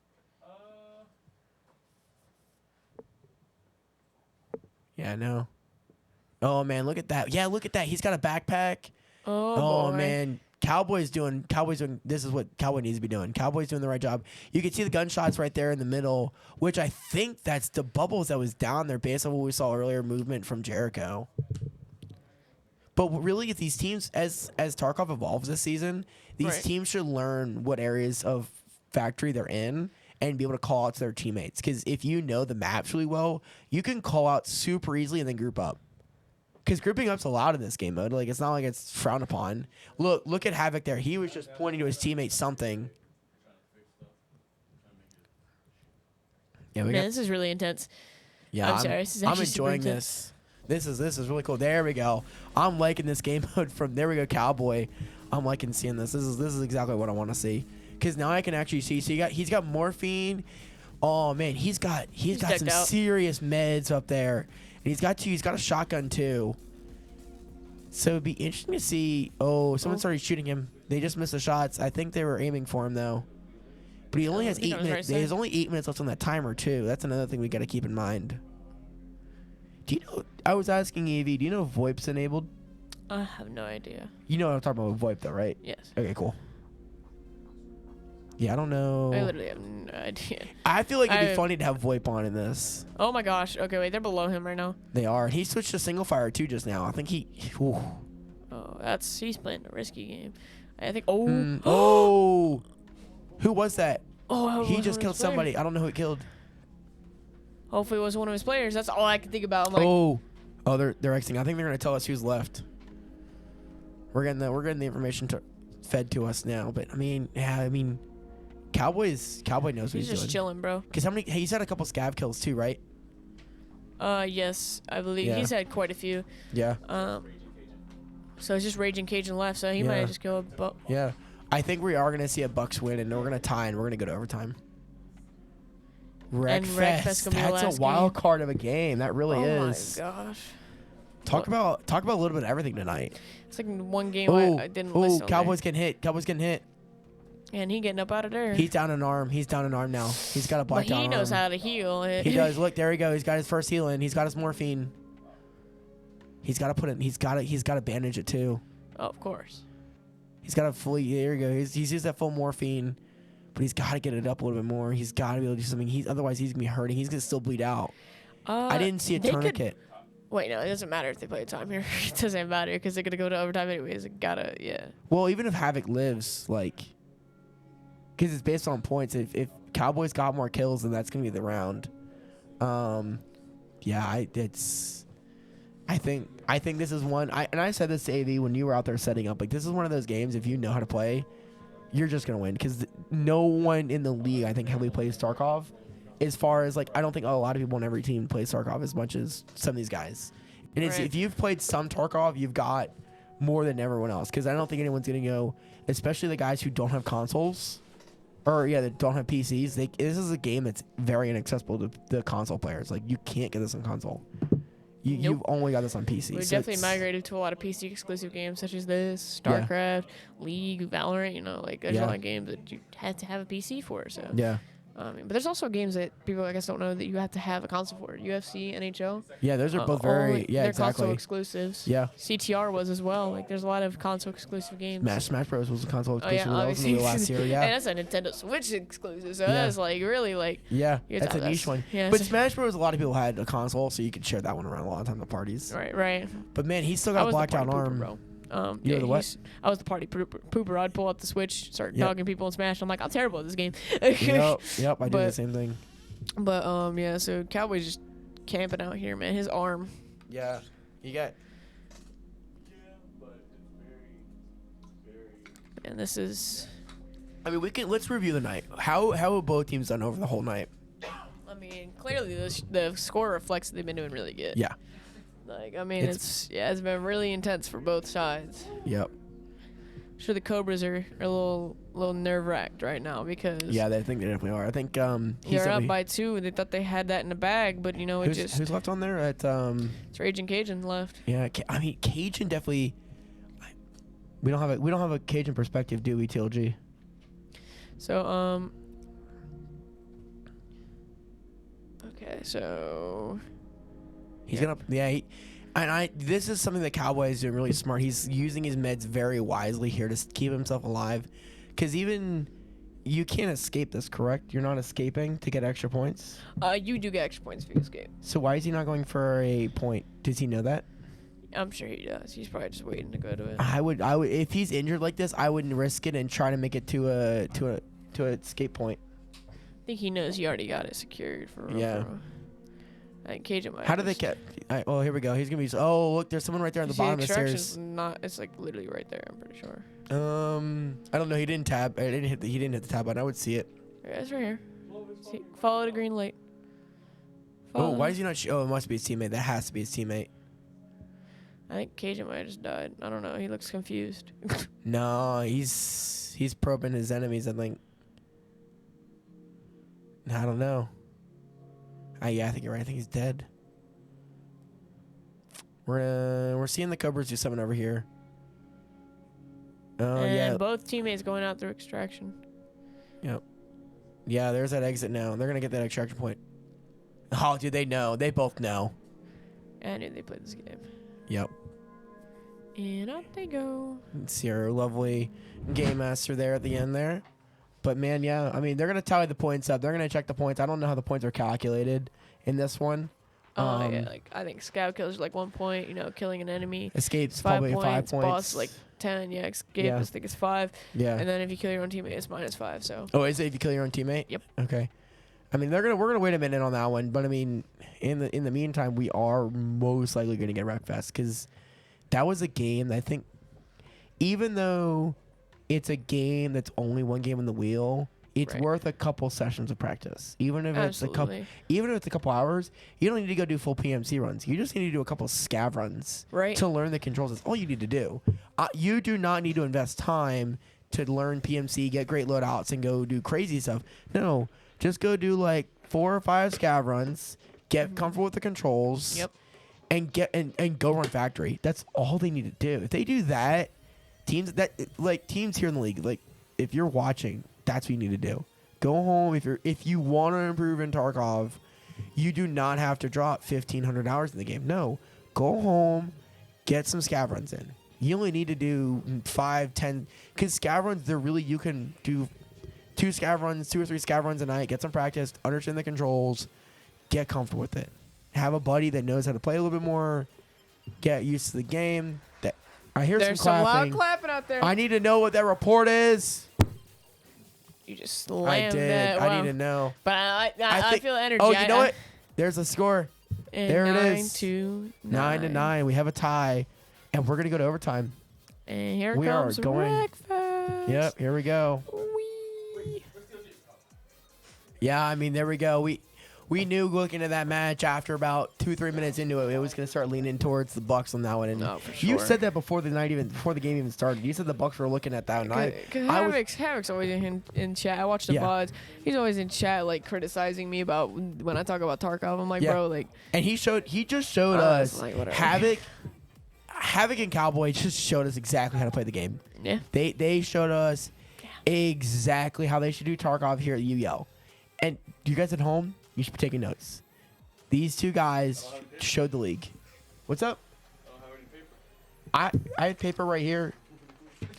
Yeah, I know. Oh man, look at that. Yeah, look at that. He's got a backpack. Oh, boy. Man, Cowboys doing. This is what Cowboy needs to be doing. Cowboys doing the right job. You can see the gunshots right there in the middle, which I think that's the bubbles that was down there based on what we saw earlier, movement from Jericho. But really, if these teams, as Tarkov evolves this season, these teams should learn what areas of factory they're in and be able to call out to their teammates. Because if you know the maps really well, you can call out super easily and then group up. Because grouping up's allowed in this game mode. Like, it's not like it's frowned upon. Look at Havoc there. He was just pointing to his teammate something. Yeah, Man, this is really intense. Yeah, I'm sorry. This is I'm actually super enjoying intense. this. This is really cool. There we go. I'm liking this game mode from there we go Cowboy. I'm liking seeing this. This is exactly what I want to see. Because now I can actually see. So he's got morphine. Oh man, he's got some serious meds up there. And he's got a shotgun too. So it'd be interesting to see. Oh, someone started shooting him. They just missed the shots. I think they were aiming for him though. But he only has 8 minutes. There's only 8 minutes left on that timer too. That's another thing we got to keep in mind. Do you know? I was asking Evie. Do you know if VoIP's enabled? I have no idea. You know what I'm talking about with VoIP though, right? Yes. Okay, cool. Yeah, I don't know. I literally have no idea. I feel like it'd be funny to have VoIP on in this. Oh my gosh. Okay, wait. They're below him right now. They are. He switched to single fire too just now. I think he. Ooh. Oh, he's playing a risky game. I think. Oh. Who was that? Oh, he just killed somebody. I don't know who it killed. Hopefully it wasn't one of his players. That's all I can think about. I'm like, they're exiting. I think they're gonna tell us who's left. We're getting the information fed to us now. But Cowboy knows what he's doing. He's just chilling, bro. Because he's had a couple scav kills too, right? Yes, I believe he's had quite a few. Yeah. So it's just Raging Cajun left, so he might just kill a buck. Yeah. I think we are gonna see a Bucks win, and we're gonna tie, and we're gonna go to overtime. Wreckfest. That's a wild card of a game. That really is. Oh my gosh. Talk about a little bit of everything tonight. It's like one game I didn't listen. Cowboys getting hit. Cowboys getting hit. And he getting up out of there. He's down an arm. now. He's got a blacked out arm. He knows how to heal. He does. Look, there we go. He's got his first healing. He's got his morphine. He's got to put it. He's got to bandage it too. Oh, of course. He's got to fully. There we go. He's used that full morphine, but he's got to get it up a little bit more. He's got to be able to do something. Otherwise he's gonna be hurting. He's gonna still bleed out. I didn't see a tourniquet. Wait, no, it doesn't matter if they play time here. It doesn't matter because they're gonna go to overtime anyways. Well, even if Havoc lives, because it's based on points. If Cowboys got more kills, then that's gonna be the round. I think this is one. I said this to AV when you were out there setting up. This is one of those games. If you know how to play, you're just gonna win. Because no one in the league, I think, heavily plays Tarkov. As far as I don't think a lot of people on every team play Tarkov as much as some of these guys. And if you've played some Tarkov, you've got more than everyone else. Because I don't think anyone's gonna go, especially the guys who don't have consoles. That don't have PCs. This is a game that's very inaccessible to the console players. You can't get this on console. You've only got this on PC. We've definitely migrated to a lot of PC exclusive games such as this, StarCraft, League, Valorant. There's a lot of games that you have to have a PC for. So yeah. But there's also games that people, I guess, don't know that you have to have a console for. UFC, NHL. Yeah, those are both very they're console exclusives. Yeah. CTR was as well. There's a lot of console exclusive games. Smash Bros was a console exclusive. Oh, yeah, obviously. Last year. Yeah. And that's a Nintendo Switch exclusive. So that's really Yeah, that's a niche one. Yeah, but Smash Bros, a lot of people had a console, so you could share that one around a lot of times at parties. Right. But man, he's still got a blacked out arm. Bro. You were the what? I was the party pooper. I'd pull up the Switch, start dogging people in Smash. I'm like, I'm terrible at this game. Yep, I do the same thing. But so Cowboy's just camping out here, man. His arm. Yeah, you got. And this is. Let's review the night. How have both teams done over the whole night? Clearly the score reflects they've been doing really good. Yeah. It's been really intense for both sides. Yep. Sure, the Cobras are a little nerve wracked right now because I think they definitely are. I think they're up by 2. They thought they had that in the bag, but who's left on there at it's Raging Cajun left. Yeah, Cajun definitely. We don't have a Cajun perspective, do we, TLG? So okay, so. He's gonna this is something that Cowboy is doing really smart. He's using his meds very wisely here to keep himself alive, because even you can't escape this, correct? You're not escaping to get extra points. You do get extra points if you escape. So why is he not going for a point? Does he know that? I'm sure he does. He's probably just waiting to go to it. I would if he's injured like this, I wouldn't risk it and try to make it to a escape point. I think he knows he already got it secured for real. Yeah. I think Cajun might. How do they get? Oh, here we go. He's gonna be. Oh, look, there's someone right there on the bottom of the stairs. It's like literally right there. I'm pretty sure. I don't know. He didn't tab. He didn't hit the tab button. I would see it. Yeah, it's right here. See, follow the green light. Oh, why is he not? Oh, it must be his teammate. That has to be his teammate. I think Cajun might have just died. I don't know. He looks confused. No, he's probing his enemies. I think. I don't know. Yeah, I think you're right. I think he's dead. We're seeing the Cobras do something over here. Oh yeah. Both teammates going out through extraction. Yep. Yeah, there's that exit now. They're gonna get that extraction point. Oh, dude, they know. They both know. I knew they played this game. Yep. And up they go. See our lovely game master there at the end there. But man, yeah, I mean, they're gonna tally the points up. They're gonna check the points. I don't know how the points are calculated in this one. Yeah, like I think scout kills like 1 point. You know, killing an enemy. Escape's 5 probably 5 points. Boss like 10. Yeah, escape I think it's 5. Yeah. And then if you kill your own teammate, it's -5. So. Oh, is it if you kill your own teammate? Yep. Okay. I mean, we're gonna wait a minute on that one, but I mean, in the meantime, we are most likely gonna get Wreckfest because that was a game that I think, even though it's a game that's only one game on the wheel, it's worth a couple sessions of practice. Even if it's a couple hours, you don't need to go do full PMC runs. You just need to do a couple scav runs to learn the controls. That's all you need to do. You do not need to invest time to learn PMC, get great loadouts, and go do crazy stuff. No, just go do like 4 or 5 scav runs, get comfortable with the controls, and go run factory. That's all they need to do. If they do that, teams here in the league, like if you're watching, that's what you need to do. Go home if you want to improve in Tarkov. You do not have to drop 1,500 hours in the game. No, go home, get some scav runs in. You only need to do 5, 10, because scav runs, you can do 2 or 3 scav runs a night. Get some practice, understand the controls, get comfortable with it. Have a buddy that knows how to play a little bit more. Get used to the game. I hear There's some clapping. loud clapping out there. I need to know what that report is. You just slammed that. I need to know. But I feel energy. Oh, you know what? There's a score. And there it is. 9-9. 9-9. We have a tie, and we're gonna go to overtime. And here comes Wreckfest. Yep. Here we go. Yeah, I mean, there we go. We knew looking at that match after about 2-3 minutes into it was going to start leaning towards the Bucks on that one. And for sure. You said that before the game even started. You said the Bucks were looking at that, and Havoc's always in chat. I watch the VODs. He's always in chat, like criticizing me about when I talk about Tarkov. I'm like, bro, like. And he just showed us like, Havoc and Cowboy just showed us exactly how to play the game. Yeah. They showed us exactly how they should do Tarkov here at UL. And you guys at home, you should be taking notes. These 2 guys showed the league. What's up? I have paper right here.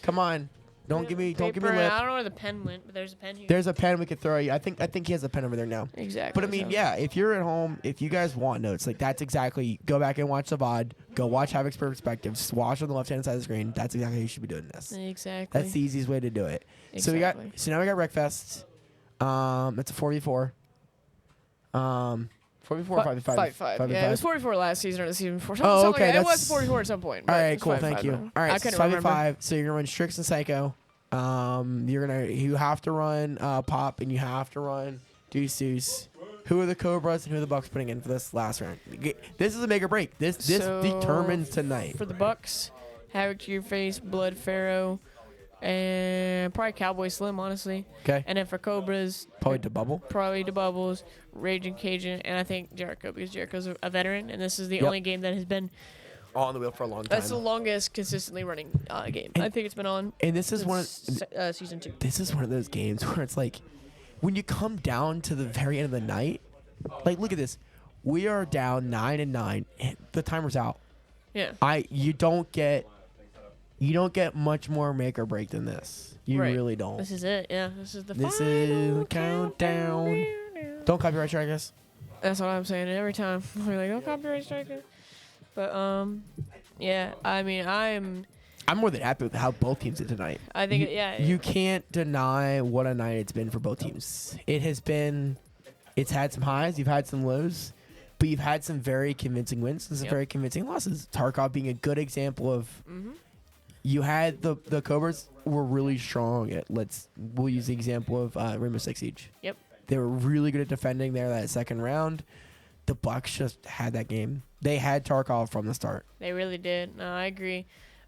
Come on. Don't give me lip. I don't know where the pen went, but there's a pen here. There's a pen we could throw you. I think he has a pen over there now. Exactly. But I mean, if you're at home, if you guys want notes, like that's exactly, go back and watch the VOD. Go watch Havoc's perspective. Just watch on the left-hand side of the screen. That's exactly how you should be doing this. Exactly. That's the easiest way to do it. Exactly. So now we got Wreckfest. It's a 4v4. 4v4 or 5v5? 5v5. Yeah, it was 44 last season or the season before. Oh, okay. It was 44 at some point. All right, cool. Thank you. All right, it's 5v5. So you're gonna run Strix and Psycho. You have to run Pop, and you have to run Deuce. Who are the Cobras and who are the Bucks putting in for this last round? This is a make or break. This determines tonight. For the Bucks, Havoc to your face, Blood Pharaoh, and probably Cowboy Slim, honestly. Okay. And then for Cobras, probably DeBubble. Probably DeBubbles, Raging Cajun, and I think Jericho, because Jericho's a veteran, and this is the only game that has been on the wheel for a long time. That's the longest consistently running game. I think it's been on. And this is one of season 2. This is one of those games where it's like, when you come down to the very end of the night, like look at this, We are down 9-9. The timer's out. Yeah. You don't get much more make or break than this. You really don't. This is it. Yeah. This is the This final is the countdown. Don't copyright strike us. That's what I'm saying every time. We're like, don't copyright strike us. But yeah. I mean, I'm more than happy with how both teams did tonight. I think you can't deny what a night it's been for both teams. It's had some highs, you've had some lows, but you've had some very convincing wins and some very convincing losses. Tarkov being a good example of you had the Cobras were really strong at we'll use the example of Rainbow Six Siege. Yep. They were really good at defending there that second round. The Bucks just had that game. They had Tarkov from the start. They really did. No, I agree.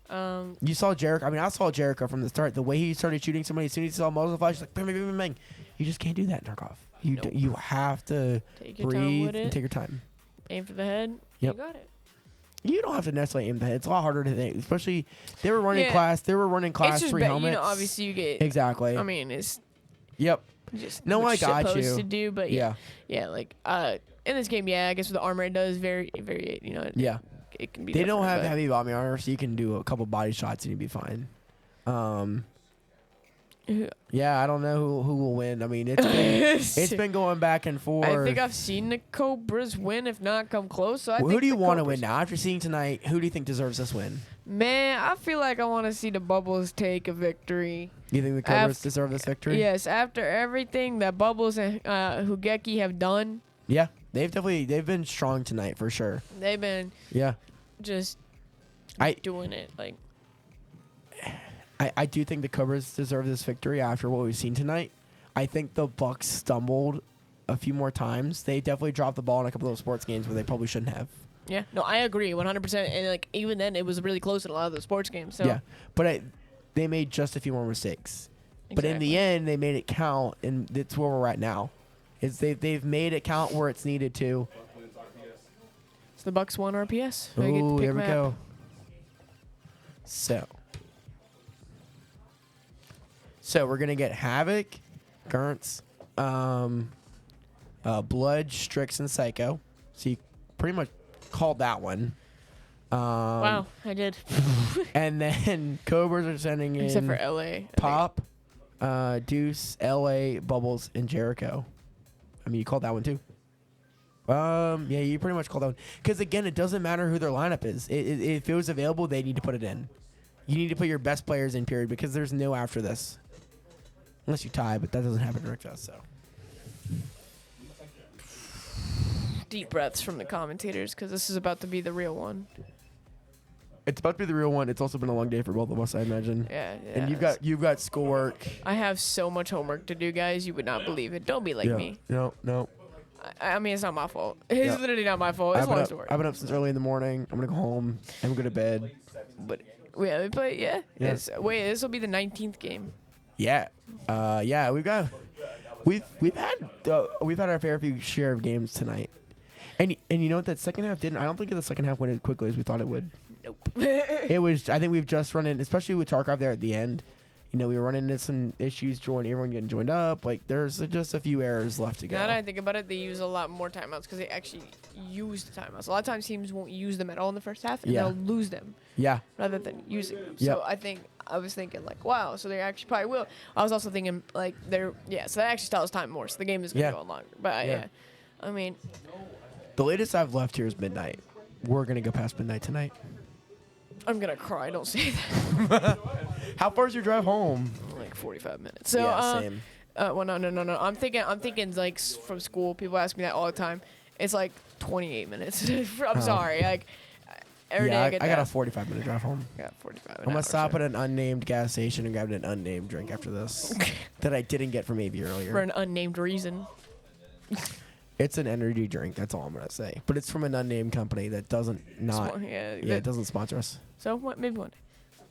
You saw Jericho. I mean, I saw Jericho from the start. The way he started shooting somebody, as soon as he saw muzzle flash, like bang, bang, bang, bang. You just can't do that in Tarkov. You have to breathe and take your time. Aim for the head. Yep. You got it. You don't have to necessarily aim the head. It's a lot harder to think, especially they were running class 3 helmets. You know, obviously you get exactly. I mean, it's just no, I got supposed you. To do, but yeah, like in this game, I guess with the armor it does very, you know. It can be. They don't have heavy body armor, so you can do a couple body shots and you'll be fine. Yeah, I don't know who will win. I mean, it's been going back and forth. I think I've seen the Cobras win, if not come close. So who do you want to win now? After seeing tonight, who do you think deserves this win? Man, I feel like I want to see the Bubbles take a victory. You think the Cobras deserve this victory? Yes, after everything that Bubbles and Hugeki have done. Yeah, they've been strong tonight for sure. They've been just doing it like. I do think the Cobras deserve this victory after what we've seen tonight. I think the Bucks stumbled a few more times. They definitely dropped the ball in a couple of sports games where they probably shouldn't have. Yeah, no, I agree 100%. And like even then, it was really close in a lot of the sports games. So. Yeah, but they made just a few more mistakes. Exactly. But in the end, they made it count, and that's where we're at now. They've made it count where it's needed to. It's the Bucks won RPS. Oh, there we go. So we're gonna get Havoc, Gurntz, Blood, Strix, and Psycho. So you pretty much called that one. Wow, I did. And then Cobras are sending in except for LA. Pop, Deuce, LA, Bubbles, and Jericho. I mean, you called that one too. Yeah, you pretty much called that one. Because again, it doesn't matter who their lineup is. If it was available, they need to put it in. You need to put your best players in, period, because there's no after this. Unless you tie, but that doesn't happen direct to us, so. Deep breaths from the commentators, because this is about to be the real one. It's about to be the real one. It's also been a long day for both of us, I imagine. Yeah. And you've got schoolwork. I have so much homework to do, guys. You would not believe it. Don't be like me. No. I mean, it's not my fault. It's literally not my fault. It's a long story. I've been up since early in the morning. I'm gonna go home. I'm gonna go to bed. But yeah. This will be the 19th game. Yeah. We've had our fair few share of games tonight. And you know what, that second half didn't. I don't think the second half went as quickly as we thought it would. Nope. It was. I think we've just run in, especially with Tarkov there at the end. You know, we were running into some issues, everyone getting joined up. Like, there's just a few errors left to go. Now that I think about it, they use a lot more timeouts because they actually use the timeouts. A lot of times teams won't use them at all in the first half, and they'll lose them. Yeah. Rather than using them. So I was thinking, like, wow, so they actually probably will. I was also thinking, like, so that actually still has time more, so the game is going to go on longer. But, I mean. The latest I've left here is midnight. We're going to go past midnight tonight. I'm going to cry. Don't say that. How far is your drive home? Like 45 minutes. So, same. Well, no. I'm thinking like from school. People ask me that all the time. It's like 28 minutes. I'm sorry. Like every day I get got a 45-minute drive home. Got 45. I'm gonna stop at an unnamed gas station and grab an unnamed drink after this that I didn't get from AV earlier for an unnamed reason. It's an energy drink. That's all I'm gonna say. But it's from an unnamed company that doesn't it doesn't sponsor us. So maybe one day.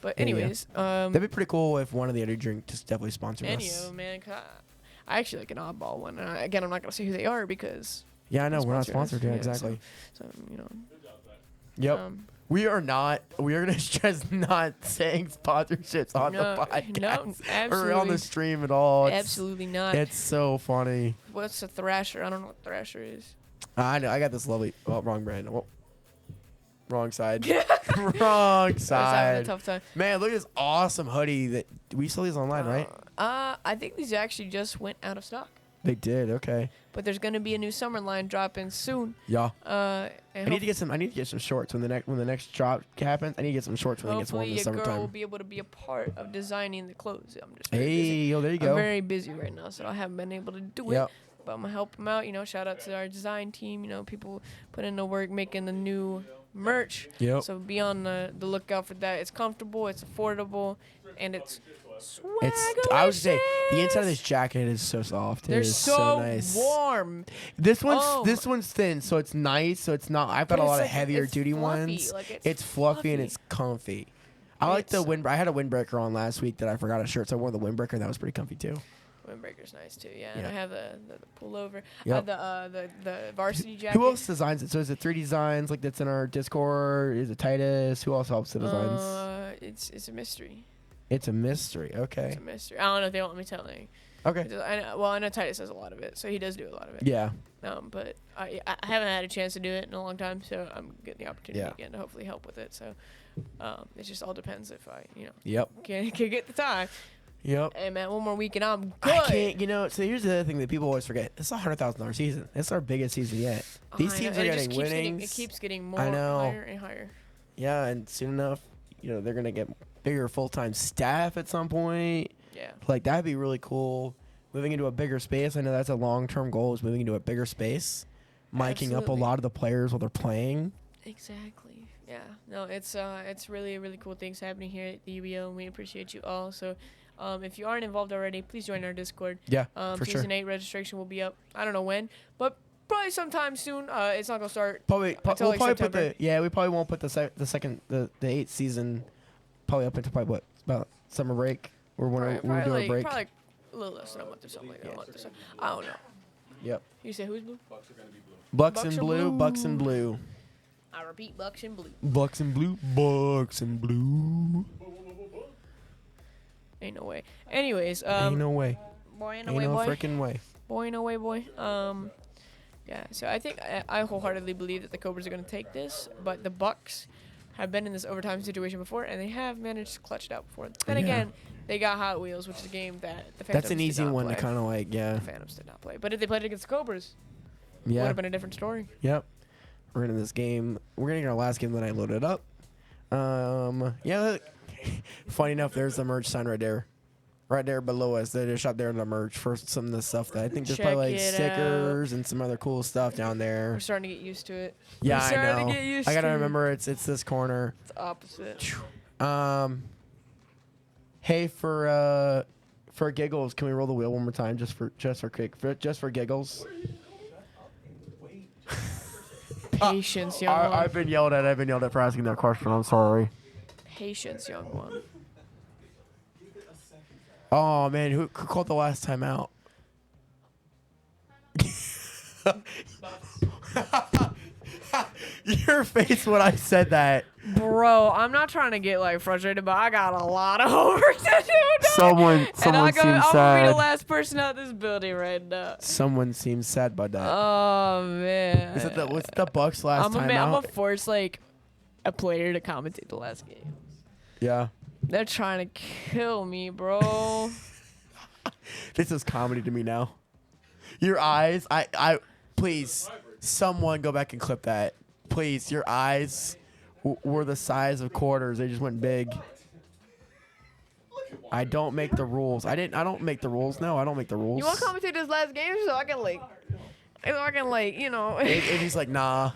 But anyways, that'd be pretty cool if one of the energy drink just definitely sponsors us. Enio, man, I actually like an oddball one. Again, I'm not gonna say who they are because I know we're not sponsored. Yeah, exactly. So you know. Yep. We are not. We are just not saying sponsorships on the podcast or on the stream at all. Absolutely not. It's so funny. What's a Thrasher? I don't know what Thrasher is. I know. I got this lovely. Oh, wrong brand. Oh. Wrong side. Wrong I was having a side. tough time. Man, look at this awesome hoodie. That we saw these online, right? I think these actually just went out of stock. They did. Okay. But there's gonna be a new summer line dropping soon. Yeah. I need to get some. I need to get some shorts when the next drop happens. I need to get some shorts when it gets warm in the hopefully your girl will summertime. be able to be a part of designing the clothes. I'm just very busy. Hey, yo, there you I'm go. very busy right now, so I haven't been able to do Yep. it. But I'm gonna help them out. You know, shout out to our design team. You know, people put in the work making the new merch. Yep. So be on the lookout for that. It's comfortable, it's affordable, and it's I would say the inside of this jacket is so soft. They're It is so nice. warm. This one's Oh this one's thin, so it's nice. So it's not. I've got But a lot it's of like- heavier it's duty fluffy, ones. like it's fluffy and fluffy. it's comfy. I like the wind. I had a windbreaker on last week that I forgot a shirt, so I wore the windbreaker, and that was pretty comfy too. Windbreaker's nice too, yeah. And Yeah. I have the pullover. Yep. The varsity jacket. Who else designs it? So is it 3 Designs like that's in our Discord? Is it Titus? Who else helps the designs? It's a mystery. It's a mystery. Okay. It's a mystery. I don't know if they want me telling. Okay. I know Titus does a lot of it, so he does do a lot of it. Yeah. But I haven't had a chance to do it in a long time, so I'm getting the opportunity Yeah. again to hopefully help with it. So it just all depends if I, Yep. can get the time. Yep. Hey man, one more week and I'm good. I can't. So here's the other thing that people always forget. It's a $100,000 season. It's our biggest season yet. These I teams know, are it just getting keeps winnings. It keeps getting more I know. higher and higher. Yeah, and soon enough, they're gonna get bigger full-time staff at some point. Yeah. Like that'd be really cool. Moving into a bigger space. I know that's a long-term goal. Is moving into a bigger space, miking up a Absolutely. lot of the players while they're playing. Exactly. Yeah. No, it's really really cool things happening here at the UBO, and we appreciate you all. So, if you aren't involved already, please join our Discord. Yeah, for sure. Season 8 registration will be up. I don't know when, but probably sometime soon. It's not gonna start. Probably, until we'll like probably September. put we probably won't put the 8th season probably up until probably about summer break or when we're doing a break. Probably a little less than a month or something like that. A month or so. I don't know. Yep. You say who's blue? Bucks and Bucks are blue. blue. Bucks and blue. I repeat, Bucks and blue. Bucks and blue. Bucks and blue. Ain't no way. Anyways, Ain't no way. boy, ain't no Ain't way, no boy. freaking way. Boy, no way, boy. Yeah. So I think I wholeheartedly believe that the Cobras are gonna take this, but the Bucks have been in this overtime situation before, and they have managed to clutch it out before. Then Yeah. again, they got Hot Wheels, which is a game that the Phantoms That's an did easy not one to play. kind of like, yeah. The Phantoms did not play, but if they played against the Cobras, would Yeah. have been a different story. Yep. We're in this game. We're gonna get our last game that I loaded up. Yeah. Funny enough, there's the merch sign right there. Right there below us. They just shot there in the merch for some of the stuff that I think there's probably like Check it stickers and some other cool stuff down there. We're starting to get used to it. Yeah, We're I starting know. to get used I gotta to it. remember it's this corner. It's opposite. Hey, for giggles, can we roll the wheel one more time just for giggles? Patience, young one. I've been yelled at for asking that question. I'm sorry. Patience, young one. Oh man, who called the last time out? Your face when I said that. Bro, I'm not trying to get like frustrated, but I got a lot of homework to do. Dog. Someone and seems I'm gonna be sad. the last person out this building right now. Someone seems sad by that. Oh man. Was it the Bucks last time I'm out? gonna force like a player to commentate the last game. Yeah. They're trying to kill me, bro. This is comedy to me now. Your eyes, I please, someone go back and clip that. Please, your eyes were the size of quarters. They just went big. I don't make the rules. I don't make the rules. No, I don't make the rules. You want to commentate this last game so I can like, you know. And he's like, nah.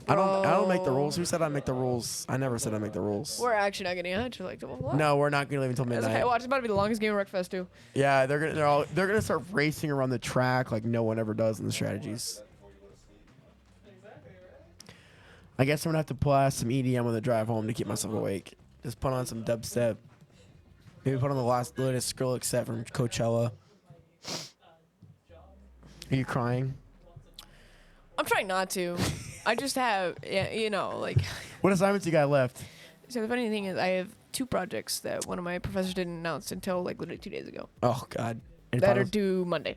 I don't make the rules. Who said I make the rules? I never said I make the rules. We're actually not getting out till like 12 o'clock. No, we're not gonna leave until That's midnight. okay. Watch, it's about to be the longest game of Wreckfest too. Yeah, they're gonna start racing around the track like no one ever does in the strategies. I guess I'm gonna have to blast some EDM on the drive home to keep myself awake. Just put on some dubstep. Maybe put on the latest Skrillex set from Coachella. Are you crying? I'm trying not to. I just have, yeah, you know, like. What assignments you got left? So the funny thing is, I have 2 projects that one of my professors didn't announce until like literally 2 days ago. Oh God. And That are finals- due Monday.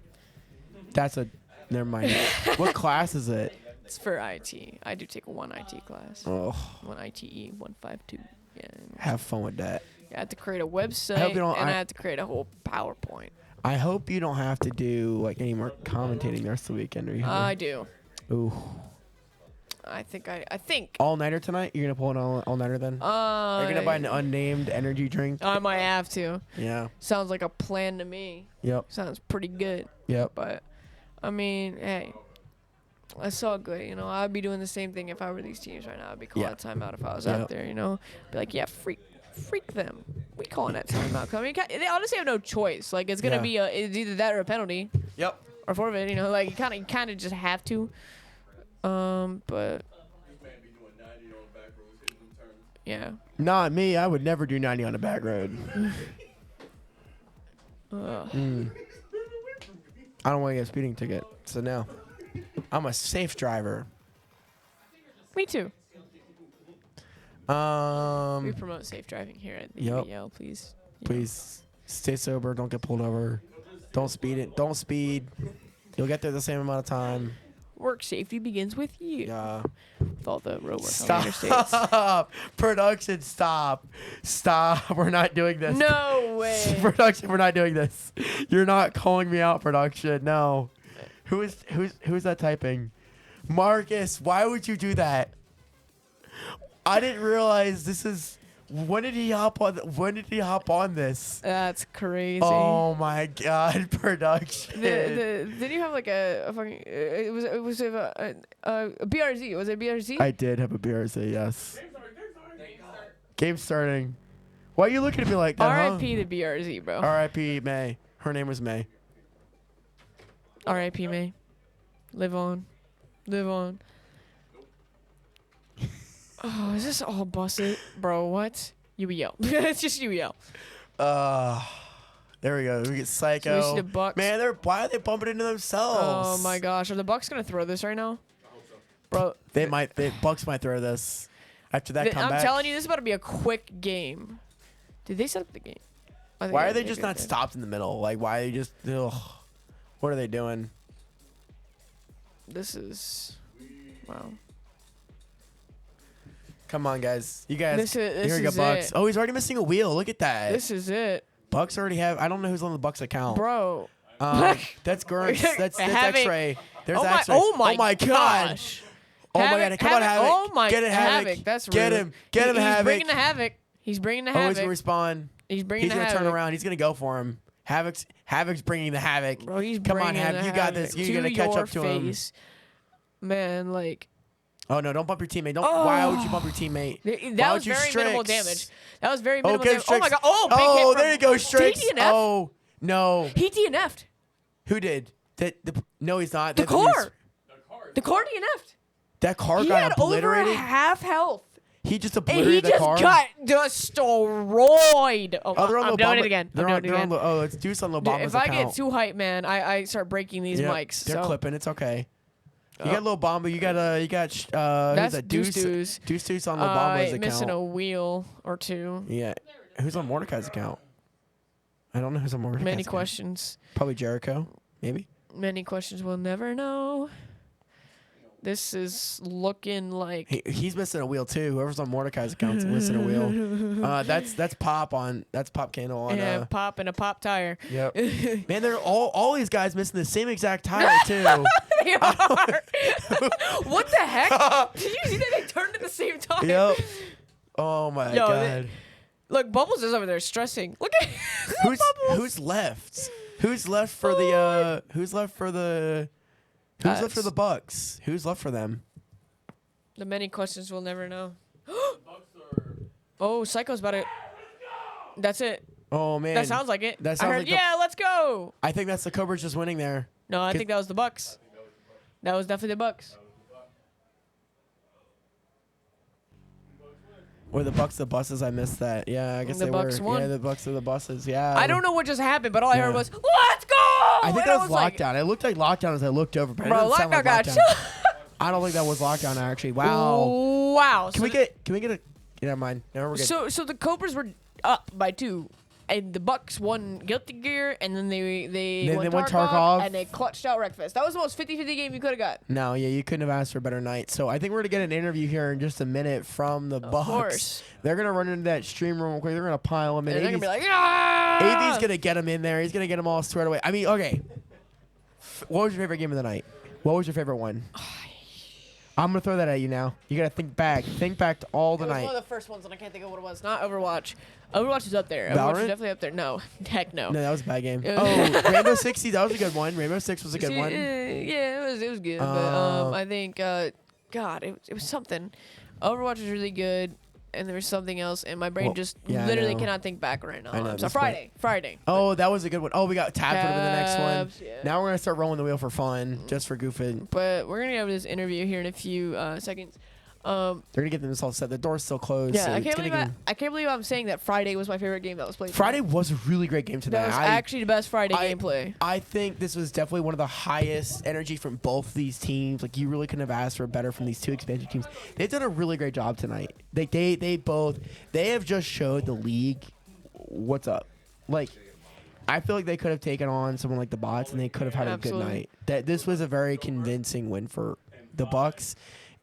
That's a Never mind. What class is it? It's for IT. I do take one IT class. Oh. One ITE 152. Yeah. Have fun with that. I have to create a website I have to create a whole PowerPoint. I hope you don't have to do like any more commentating the rest of the weekend. Or you I do. Ooh. I think. All nighter tonight? You're gonna pull an all nighter then? Are you gonna buy an unnamed energy drink? I might have to. Yeah. Sounds like a plan to me. Yep. Sounds pretty good. Yep. But I mean, hey, it's all good. You know, I'd be doing the same thing if I were these teams right now. I'd be calling time out if I was out there. You know, be like, yeah, freak them. We calling that timeout. I mean, they honestly have no choice. Like, it's gonna be it's either that or a penalty. Yep. Or forfeit. You know, like you kind of just have to. But yeah. Not me. I would never do 90 on a back road. I don't want to get a speeding ticket. So no. I'm a safe driver. Me too. We promote safe driving here at the UEL, please. Please stay sober. Don't get pulled over. Don't speed it. Don't speed. You'll get there the same amount of time. Work safety begins with you. Yeah. With all the road work on the interstates. Stop. Production, stop. Stop. We're not doing this. No way. Production, we're not doing this. You're not calling me out, production. No. Who's that typing? Marcus, why would you do that? I didn't realize this is. When did he hop on this? That's crazy. Oh my God, production. Did you have like a fucking? It was a BRZ. Was it BRZ? I did have a BRZ. Yes. Game starting. Why are you looking at me like that? R.I.P. the BRZ, bro. R.I.P. May. Her name was May. R.I.P. May. Live on. Live on. Oh, is this all busted? Bro, what? UEL. It's just UEL. There we go. We get Psycho. So we see the Bucks. Man, why are they bumping into themselves? Oh my gosh. Are the Bucks going to throw this right now? Bro. Bucks might throw this. After that comeback. I'm telling you, this is about to be a quick game. Did they set up the game? Why are they just not stopped in the middle? Like, why are they just... Ugh. What are they doing? This is... Wow. Come on, guys. You guys. This here we go, is Bucks. it. Oh, he's already missing a wheel. Look at that. This is it. Bucks already have... I don't know who's on the Bucks account. Bro. That's Gurns. That's X-Ray. There's X-Ray. Oh my God. gosh. Oh my God. Come on, Havoc. Oh my Get it, Havoc. That's rude. Get him, He's Havoc. Bringing the Havoc. He's bringing the Havoc. Oh, he's going to respawn. He's bringing the He's Havoc. going to turn around. He's going to go for him. Havoc's bringing the Havoc. Bro, he's Come on, bringing Havoc. the You got this. You're going to catch up to him. Man, like... Oh, no. Don't bump your teammate. Why would you bump your teammate? That was very minimal damage. That was very minimal damage. Oh, my God. Oh, big hit oh, from... there you go, Strix. Did he DNF? Oh, no. He DNF'd. Who did? No, he's not. The car. The car DNF'd. That car He got had obliterated? over half health. He just And obliterated the car? he just got destroyed. Oh, they're on I'm doing it again. I'm doing it again. Oh, it's Deuce on Lobama's If I account. get too hyped, man, I start breaking these mics. They're clipping. It's okay. You got Lobamba. You got that's who's that? Deuce. Deuce on Lobama's account. Missing a wheel or two. Yeah. Who's on Mordecai's account? I don't know who's on Mordecai's Many account. questions. Probably Jericho. Maybe. Many questions we'll never know. This is looking like he's missing a wheel too. Whoever's on Mordecai's account's missing a wheel. That's Pop Candle on. Yeah, Pop and a Pop tire. Yep. Man, they're all these guys missing the same exact tire too. They are. What the heck? Did you see that they turned at the same time? Yep. Oh my God. Look, Bubbles is over there stressing. Look at who's left? Who's left for the Who's left for the Bucks? Who's left for them? The many questions we'll never know. Oh, Psycho's about it. That's it. Oh man. That sounds like it. That sounds like let's go. I think that's the Cobras just winning there. No, I think that was the Bucks. That was definitely the Bucks. Or the Bucks, the buses. I missed that. Yeah, I guess The they Bucks were. won. Yeah, the Bucks are the buses. Yeah. I don't know what just happened, but all I heard was, "Let's go!" I think And that was like, lockdown. It looked like lockdown as I looked over, but it Bro, doesn't sound like lockdown got lockdown. I don't think that was lockdown actually. Wow. Wow. Can we get a? Never mind. No, we're good. So the Cobras were up by 2. and the Bucks won Guilty Gear, and then they won Tarkov, Tarkov, and they clutched out Wreckfest. That was the most 50-50 game you could have got. No, yeah, you couldn't have asked for a better night. So I think we're gonna get an interview here in just a minute from the Bucks. Course. They're gonna run into that stream room real quick. They're gonna pile them in. And they're gonna be like, ah! AV's gonna get them in there. He's gonna get them all squared away. I mean, okay. What was your favorite game of the night? What was your favorite one? I'm gonna throw that at you now. You gotta think back. Think back to all the It was night. one of the first ones, and I can't think of what it was. Not Overwatch. Overwatch is up there. Overwatch Valorant? is definitely up there. No, heck no. No, that was a bad game. Oh, Rainbow Six Siege, that was a good one. Rainbow Six was a good one. Yeah, it was good. But I think, God, it was something. Overwatch was really good, and there was something else, and my brain just literally cannot think back right now. I know, So Friday. Oh, that was a good one. Oh, we got Tabs would have been the next one. Yeah. Now we're gonna start rolling the wheel for fun, just for goofing. But we're gonna have this interview here in a few seconds. They're gonna get this all set. The door's still closed. Yeah, so I can't believe I'm saying that Friday was my favorite game that was played. Friday was a really great game tonight. That was actually the best Friday gameplay. I think this was definitely one of the highest energy from both these teams. Like, you really couldn't have asked for better from these two expansion teams. They've done a really great job tonight. They have just showed the league what's up. Like, I feel like they could have taken on someone like the Bots, and they could have had a good night. This was a very convincing win for the Bucks.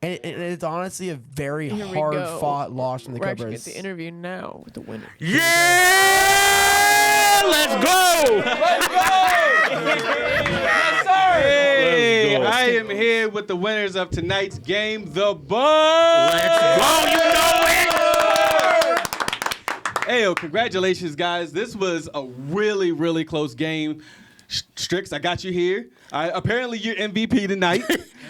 And it's honestly a very hard-fought loss from the We're Cobras. actually get the interview now with the winner. Yeah! Let's go! Let's go! Yes, sir! Hey, I am here with the winners of tonight's game, the Bucks. Let's go! You know it! Hey, congratulations, guys. This was a really, really close game. Strix, I got you here. Apparently, you're MVP tonight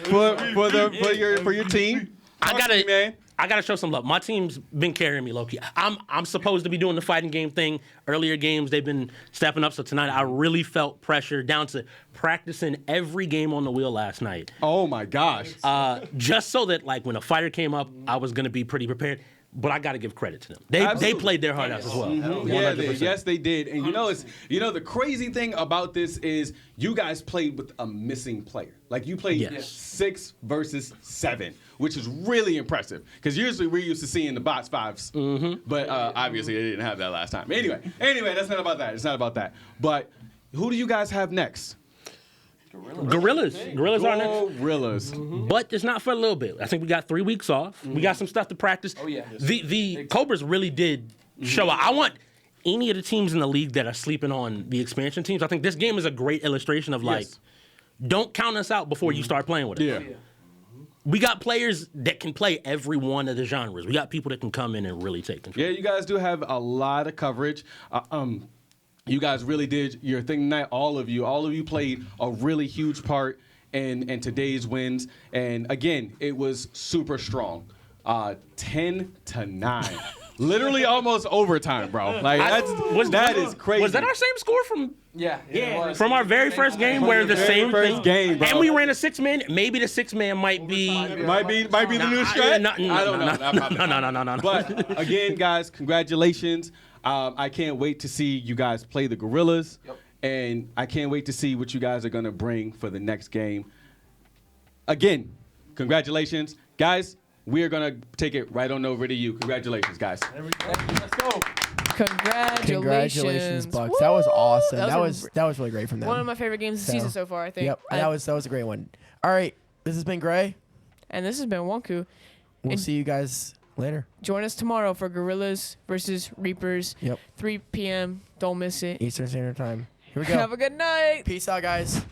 for your team. I gotta show some love. My team's been carrying me, low-key. I'm supposed to be doing the fighting game thing. Earlier games, they've been stepping up. So tonight, I really felt pressure down to practicing every game on the wheel last night. Oh my gosh! Just so that like when a fighter came up, I was gonna be pretty prepared. But I got to give credit to them. They played their heart out as well. Mm-hmm. Yeah, yes, they did. And the crazy thing about this is you guys played with a missing player. Like, you played 6 versus 7, which is really impressive. Because usually we're used to seeing the bots 5s. Mm-hmm. But obviously they didn't have that last time. Anyway, that's not about that. It's not about that. But who do you guys have next? Gorillas are next. Gorillas. Mm-hmm. But it's not for a little bit. I think we got 3 weeks off. Mm-hmm. We got some stuff to practice. Oh, yeah. The Cobras really did show up. I want any of the teams in the league that are sleeping on the expansion teams. I think this game is a great illustration of, like, don't count us out before you start playing with us. Yeah. We got players that can play every one of the genres. We got people that can come in and really take control. Yeah, you guys do have a lot of coverage. You guys really did your thing tonight. All of you played a really huge part in today's wins. And again, it was super strong. 10-9. Literally almost overtime, bro. Like, that is crazy. Was that our same score from? Yeah. From our very first game, where the same first game, bro. and we ran a 6-man. Maybe the 6-man might be the new strat. I don't know. No. But again, guys, congratulations. I can't wait to see you guys play the Gorillas, and I can't wait to see what you guys are gonna bring for the next game. Again, congratulations, guys. We are gonna take it right on over to you. Congratulations, guys. Let's go. Congratulations, Bucks. That was awesome. That was really great from them. One of my favorite games of the season so far, I think. Yep, that was a great one. All right, this has been Gray, and this has been Wonku. We'll see you guys later. Join us tomorrow for Gorillas versus Reapers. 3 p.m. Don't miss it. Eastern Standard Time. Here we go. Have a good night. Peace out, guys.